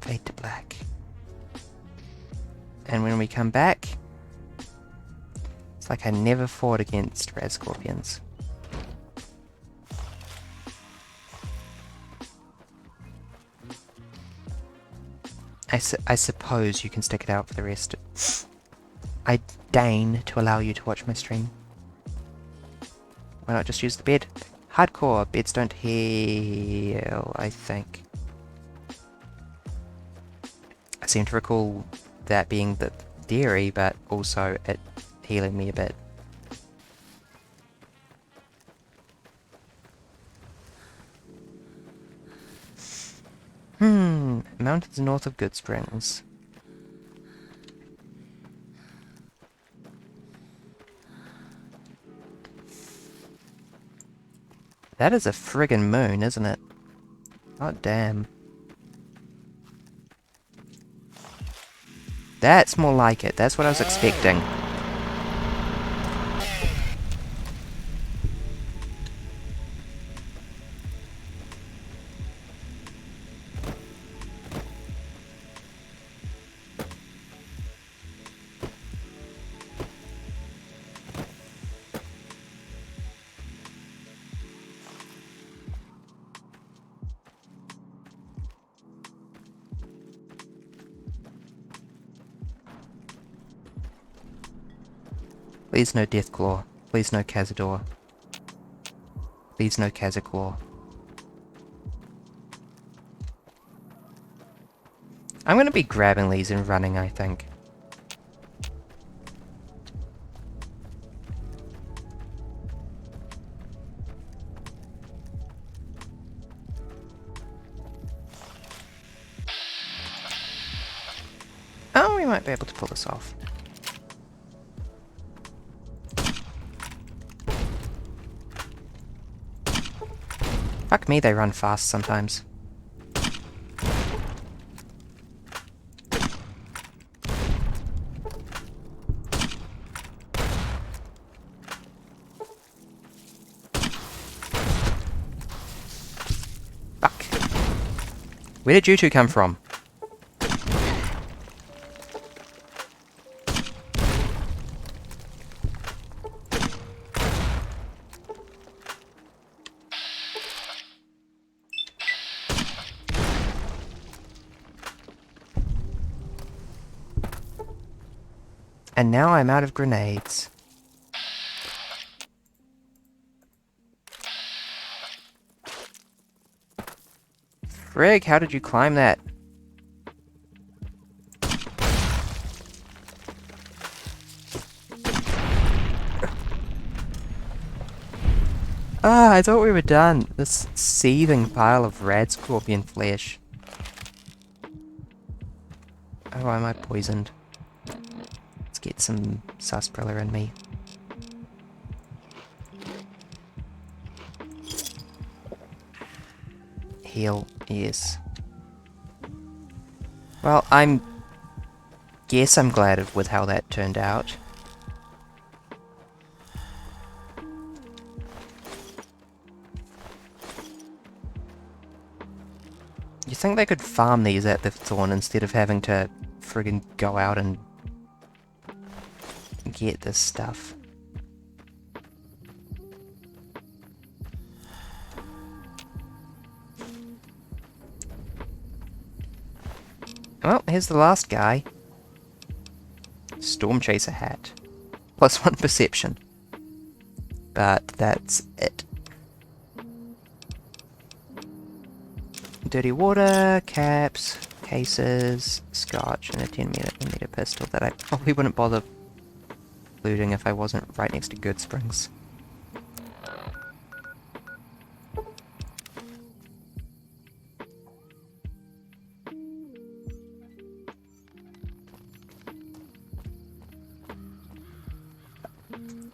Fade to black. And when we come back, it's like I never fought against Red Scorpions. I suppose you can stick it out for the rest. I deign to allow you to watch my stream. Why not just use the bed? Hardcore, beds don't heal, I think. I seem to recall that being the theory, but also it healing me a bit. Mountains north of Good Springs. That is a friggin' moon, isn't it? Oh, damn. That's more like it. That's what I was expecting. Please no Deathclaw. Please no Cazador. Please no Kazaclaw. I'm gonna be grabbing these and running, I think. Oh, we might be able to pull this off. Fuck me, they run fast sometimes. Fuck. Where did you two come from? And now I'm out of grenades. Frig, how did you climb that? Ah, I thought we were done. This seething pile of rad scorpion flesh. Oh, am I poisoned? Let's get some sarsaparilla in me. Heal, yes. Well, guess I'm glad with how that turned out. You think they could farm these at the thorn instead of having to friggin' go out and get this stuff? Well, here's the last guy. Storm Chaser hat. +1 perception. But that's it. Dirty water, caps, cases, scotch, and a 10mm pistol that I probably wouldn't bother looting if I wasn't right next to Good Springs.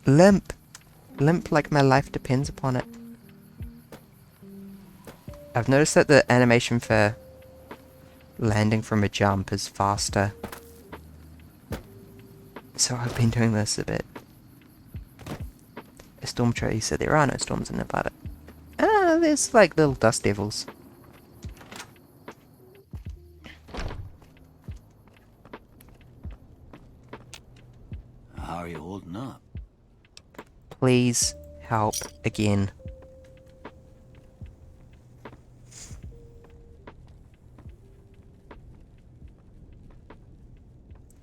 Limp. Limp like my life depends upon it. I've noticed that the animation for landing from a jump is faster. So I've been doing this a bit. A storm tracer said there are no storms in Nevada. Ah, there's like little dust devils. How are you holding up? Please help again.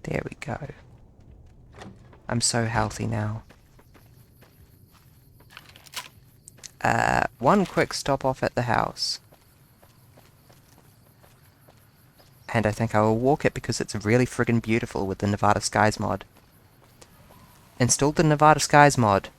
There we go. I'm so healthy now. One quick stop off at the house. And I think I will walk it because it's really friggin' beautiful with the Nevada Skies mod. Installed the Nevada Skies mod.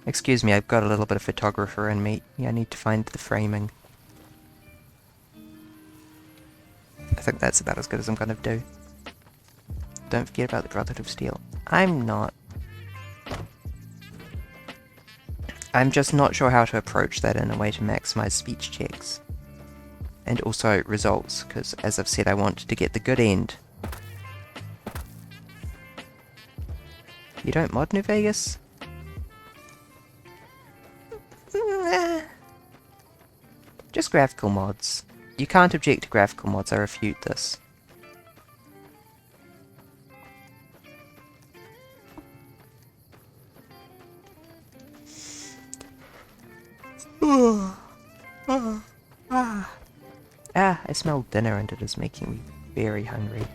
Excuse me, I've got a little bit of photographer in me. I need to find the framing. I think that's about as good as I'm gonna do. Don't forget about the Brotherhood of Steel. I'm not. I'm just not sure how to approach that in a way to maximize speech checks. And also results, because as I've said, I want to get the good end. You don't mod New Vegas? Just graphical mods. You can't object to graphical mods, I refute this. I smell dinner and it is making me very hungry.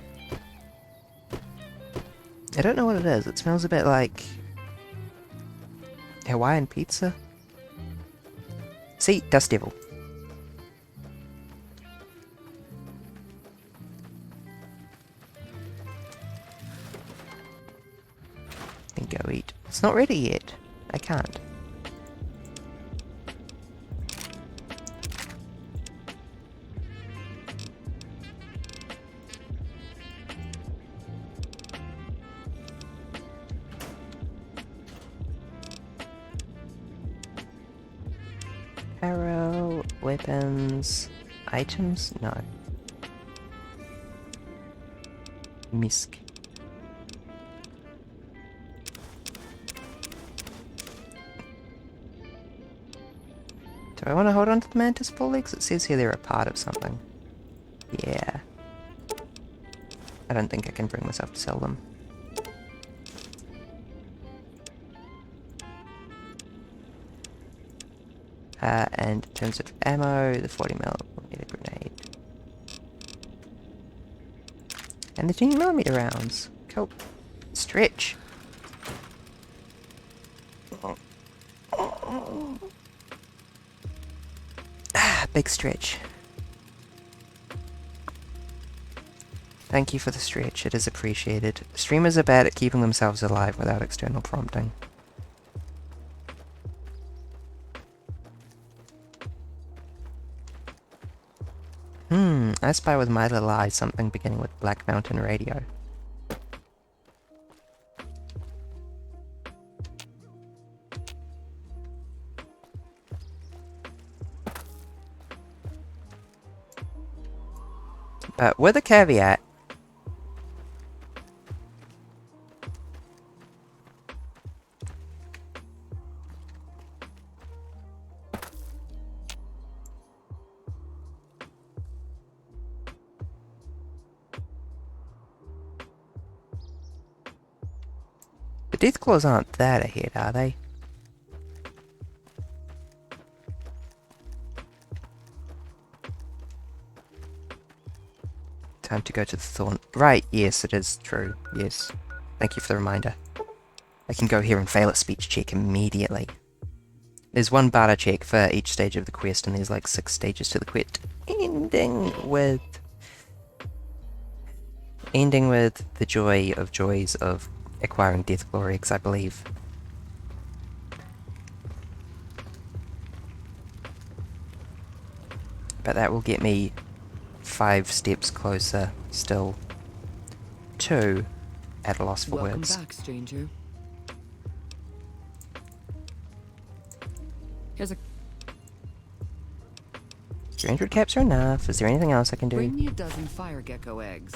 I don't know what it is, it smells a bit like Hawaiian pizza? See, Dust Devil. Then go eat. It's not ready yet. I can't. Arrow, weapons, items? No. Misk. Do I want to hold on to the mantis forelegs? It says here they're a part of something. Yeah. I don't think I can bring myself to sell them. And in terms of ammo, the 40mm grenade. And the 10mm rounds. Cool. Stretch. Big stretch. Thank you for the stretch, it is appreciated. Streamers are bad at keeping themselves alive without external prompting. I spy with my little eye something beginning with Black Mountain Radio. But with a caveat. The Deathclaws aren't that ahead, are they? Time to go to the Thorn. Right, yes, it is true. Yes. Thank you for the reminder. I can go here and fail a speech check immediately. There's one barter check for each stage of the quest, and there's like 6 stages to the quest, ending with ending with the joy of joys of acquiring Deathclaw eggs, I believe. But that will get me 5 steps closer still to at a loss for Welcome words. back, stranger. Here's a 300 caps are enough. Is there anything else I can do? Bring me a dozen fire gecko eggs.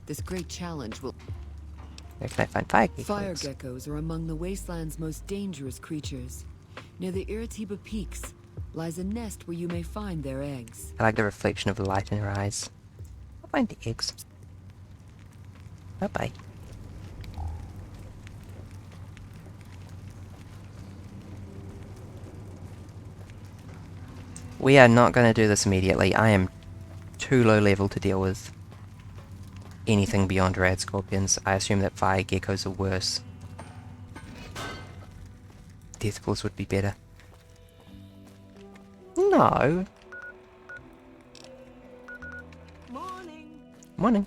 This great challenge will... Where can I find fire geckos? Fire geckos are among the wasteland's most dangerous creatures. Near the Iritiba Peaks lies a nest where you may find their eggs. I like the reflection of the light in her eyes. I'll find the eggs. Bye-bye. We are not going to do this immediately. I am too low level to deal with anything beyond rad scorpions. I assume that fire geckos are worse. Deathclaws would be better. No. Morning.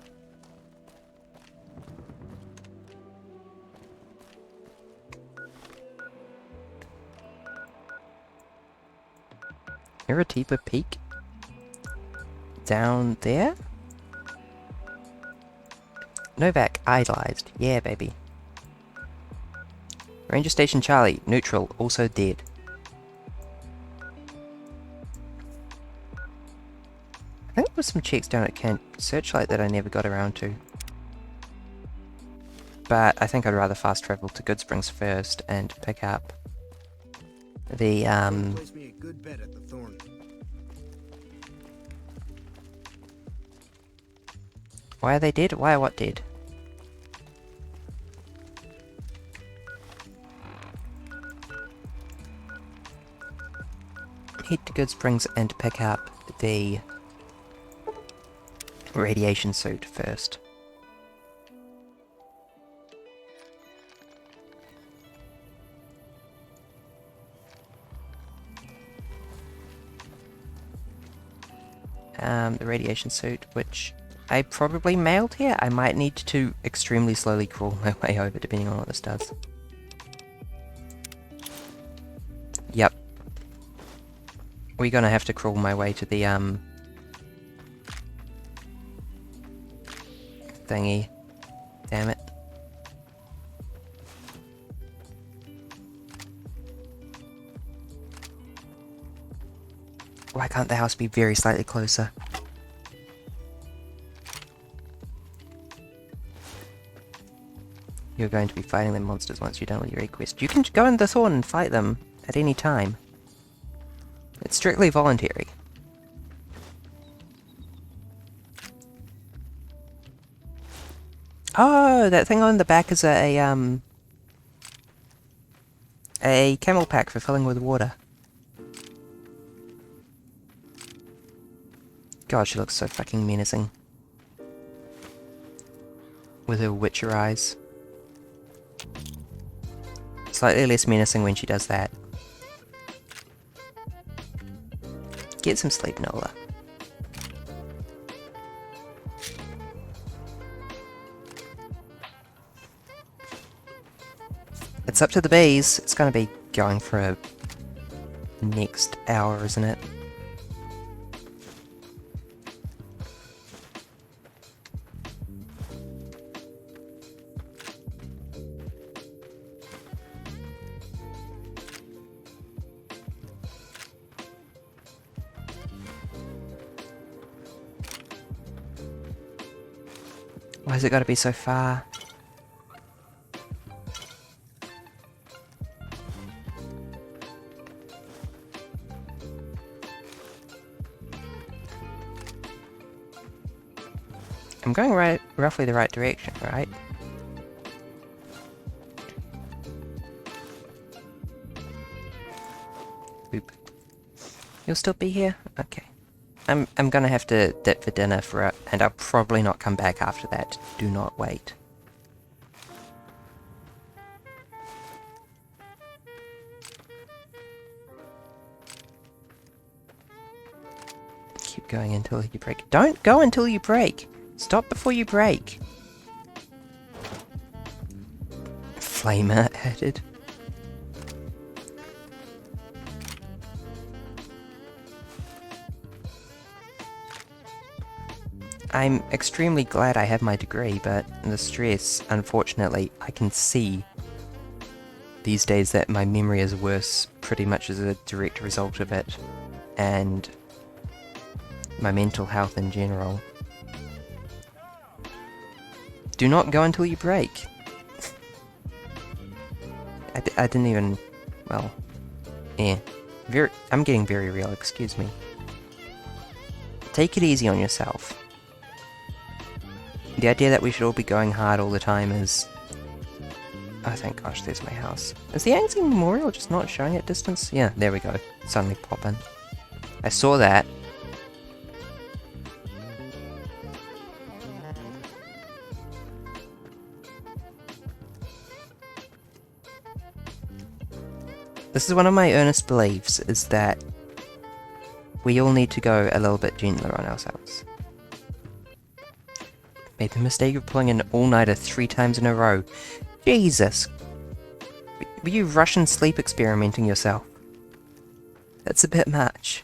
Iritiba Peak? Down there? Novak, idolized. Yeah, baby. Ranger Station Charlie, neutral, also dead. I think there was some checks down at Camp Searchlight that I never got around to. But I think I'd rather fast travel to Good Springs first and pick up the, Place me a good bet at the Thorn. Why are they dead? Why are what dead? Head to Good Springs and pick up the radiation suit first. The radiation suit, which I probably mailed here. I might need to extremely slowly crawl my way over, depending on what this does. Yep. We're gonna have to crawl my way to the, thingy. Damn it. Why can't the house be very slightly closer? You're going to be fighting them monsters once you're done with your raid quest. You can go in the Thorn and fight them at any time. It's strictly voluntary. Oh, that thing on the back is a camel pack for filling with water. God, she looks so fucking menacing. With her witcher eyes. Slightly less menacing when she does that. Get some sleep, Nola. It's up to the bees. It's gonna be going for a next hour, isn't it? Why has it got to be so far? I'm going roughly the right direction, right? Boop. You'll still be here? Okay. I'm gonna have to dip for dinner and I'll probably not come back after that. Do not wait. Keep going until you break. Don't go until you break! Stop before you break! flamer added. I'm extremely glad I have my degree, but the stress, unfortunately, I can see these days that my memory is worse pretty much as a direct result of it, and my mental health in general. Do not go until you break. I didn't even... well... yeah. I'm getting very real, excuse me. Take it easy on yourself. The idea that we should all be going hard all the time is... oh, thank gosh, there's my house. Is the Yangtze Memorial just not showing at distance? Yeah, there we go. Suddenly popping. I saw that. This is one of my earnest beliefs, is that we all need to go a little bit gentler on ourselves. Made the mistake of pulling an all-nighter 3 times in a row. Jesus! Were you Russian sleep experimenting yourself? That's a bit much.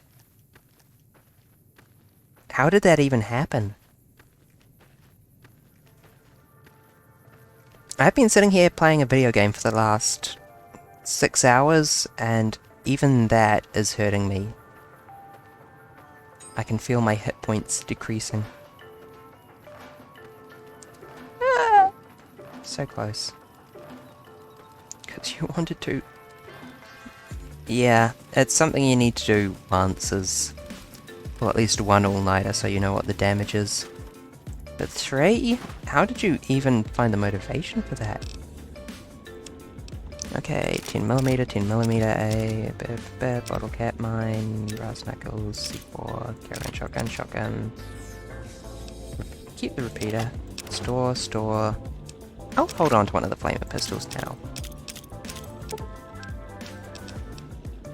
How did that even happen? I've been sitting here playing a video game for the last 6 hours, and even that is hurting me. I can feel my hit points decreasing. Ah! So close. Because you wanted to. Yeah, it's something you need to do once, is... well, at least one all-nighter, so you know what the damage is. But 3? How did you even find the motivation for that? Okay, 10mm, 10mm, A, bottle cap mine, brass knuckles, C4, caravan, shotgun. Keep the repeater. Store. I'll hold on to one of the flamer pistols now.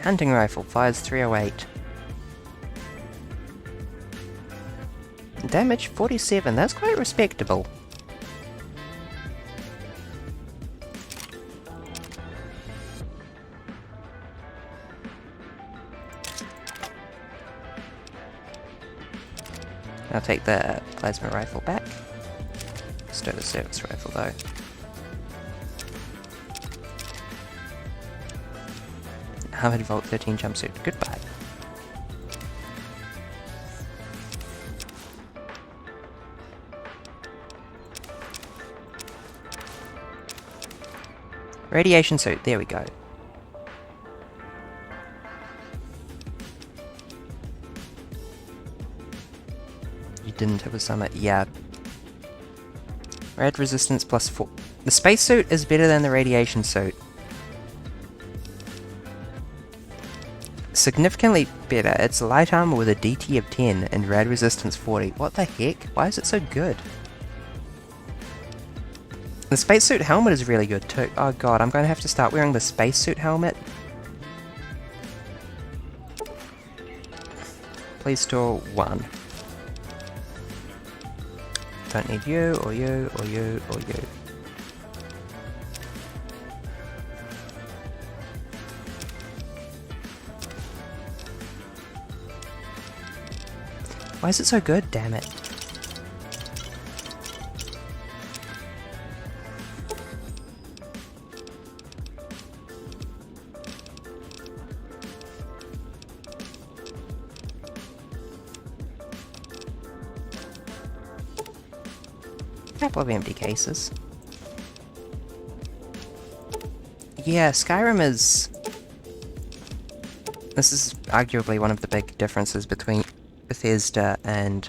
Hunting rifle, fires 308. Damage 47, that's quite respectable. I'll take the plasma rifle back. Still a service rifle though. Armored Vault 13 jumpsuit. Goodbye. Radiation suit. There we go. You didn't have a summit. Yeah. Rad resistance plus 4. The spacesuit is better than the radiation suit. Significantly better. It's light armor with a DT of 10 and rad resistance 40. What the heck? Why is it so good? The spacesuit helmet is really good too. Oh god, I'm going to have to start wearing the spacesuit helmet. Please store 1. Don't need you, or you, or you, or you. Why is it so good? Damn it. Couple of empty cases. Yeah, Skyrim is... this is arguably one of the big differences between Bethesda and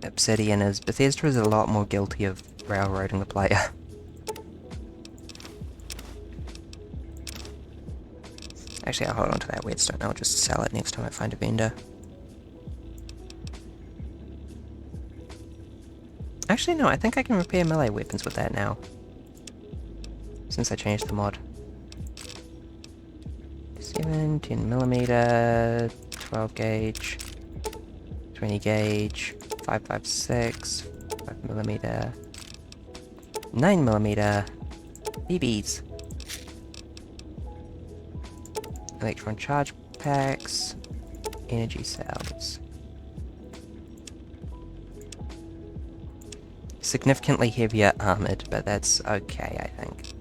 Obsidian, is Bethesda is a lot more guilty of railroading the player. Actually, I'll hold on to that redstone. I'll just sell it next time I find a vendor. Actually, no, I think I can repair melee weapons with that now. Since I changed the mod. 7, 10mm, 12 gauge, 20 gauge, 5.56, 5mm. 9mm BBs. Electron charge packs. Energy cells. Significantly heavier armored, but that's okay, I think.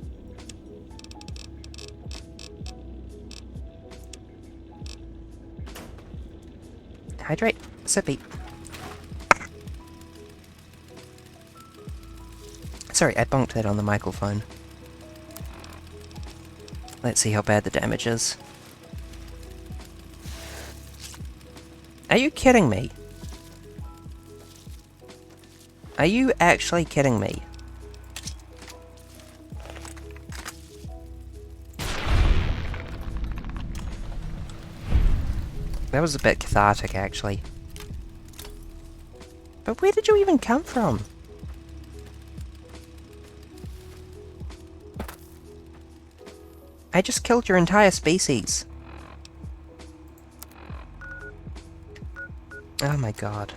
Hydrate. Sippy. Sorry, I bonked that on the microphone. Let's see how bad the damage is. Are you kidding me? Are you actually kidding me? That was a bit cathartic, actually. But where did you even come from? I just killed your entire species. Oh my god.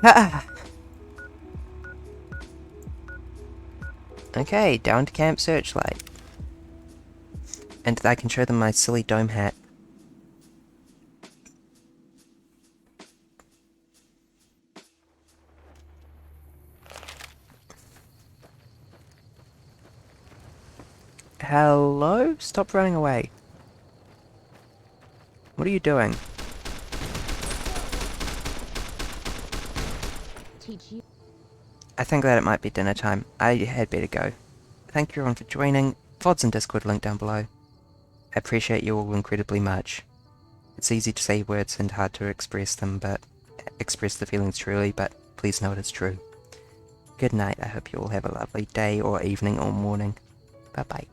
Ah! Okay, down to Camp Searchlight. And I can show them my silly dome hat. Hello? Stop running away. What are you doing? I think that it might be dinner time. I had better go. Thank you everyone for joining. VODs and Discord link down below. I appreciate you all incredibly much. It's easy to say words and hard to express them, but express the feelings truly, but please know it is true. Good night. I hope you all have a lovely day or evening or morning. Bye bye.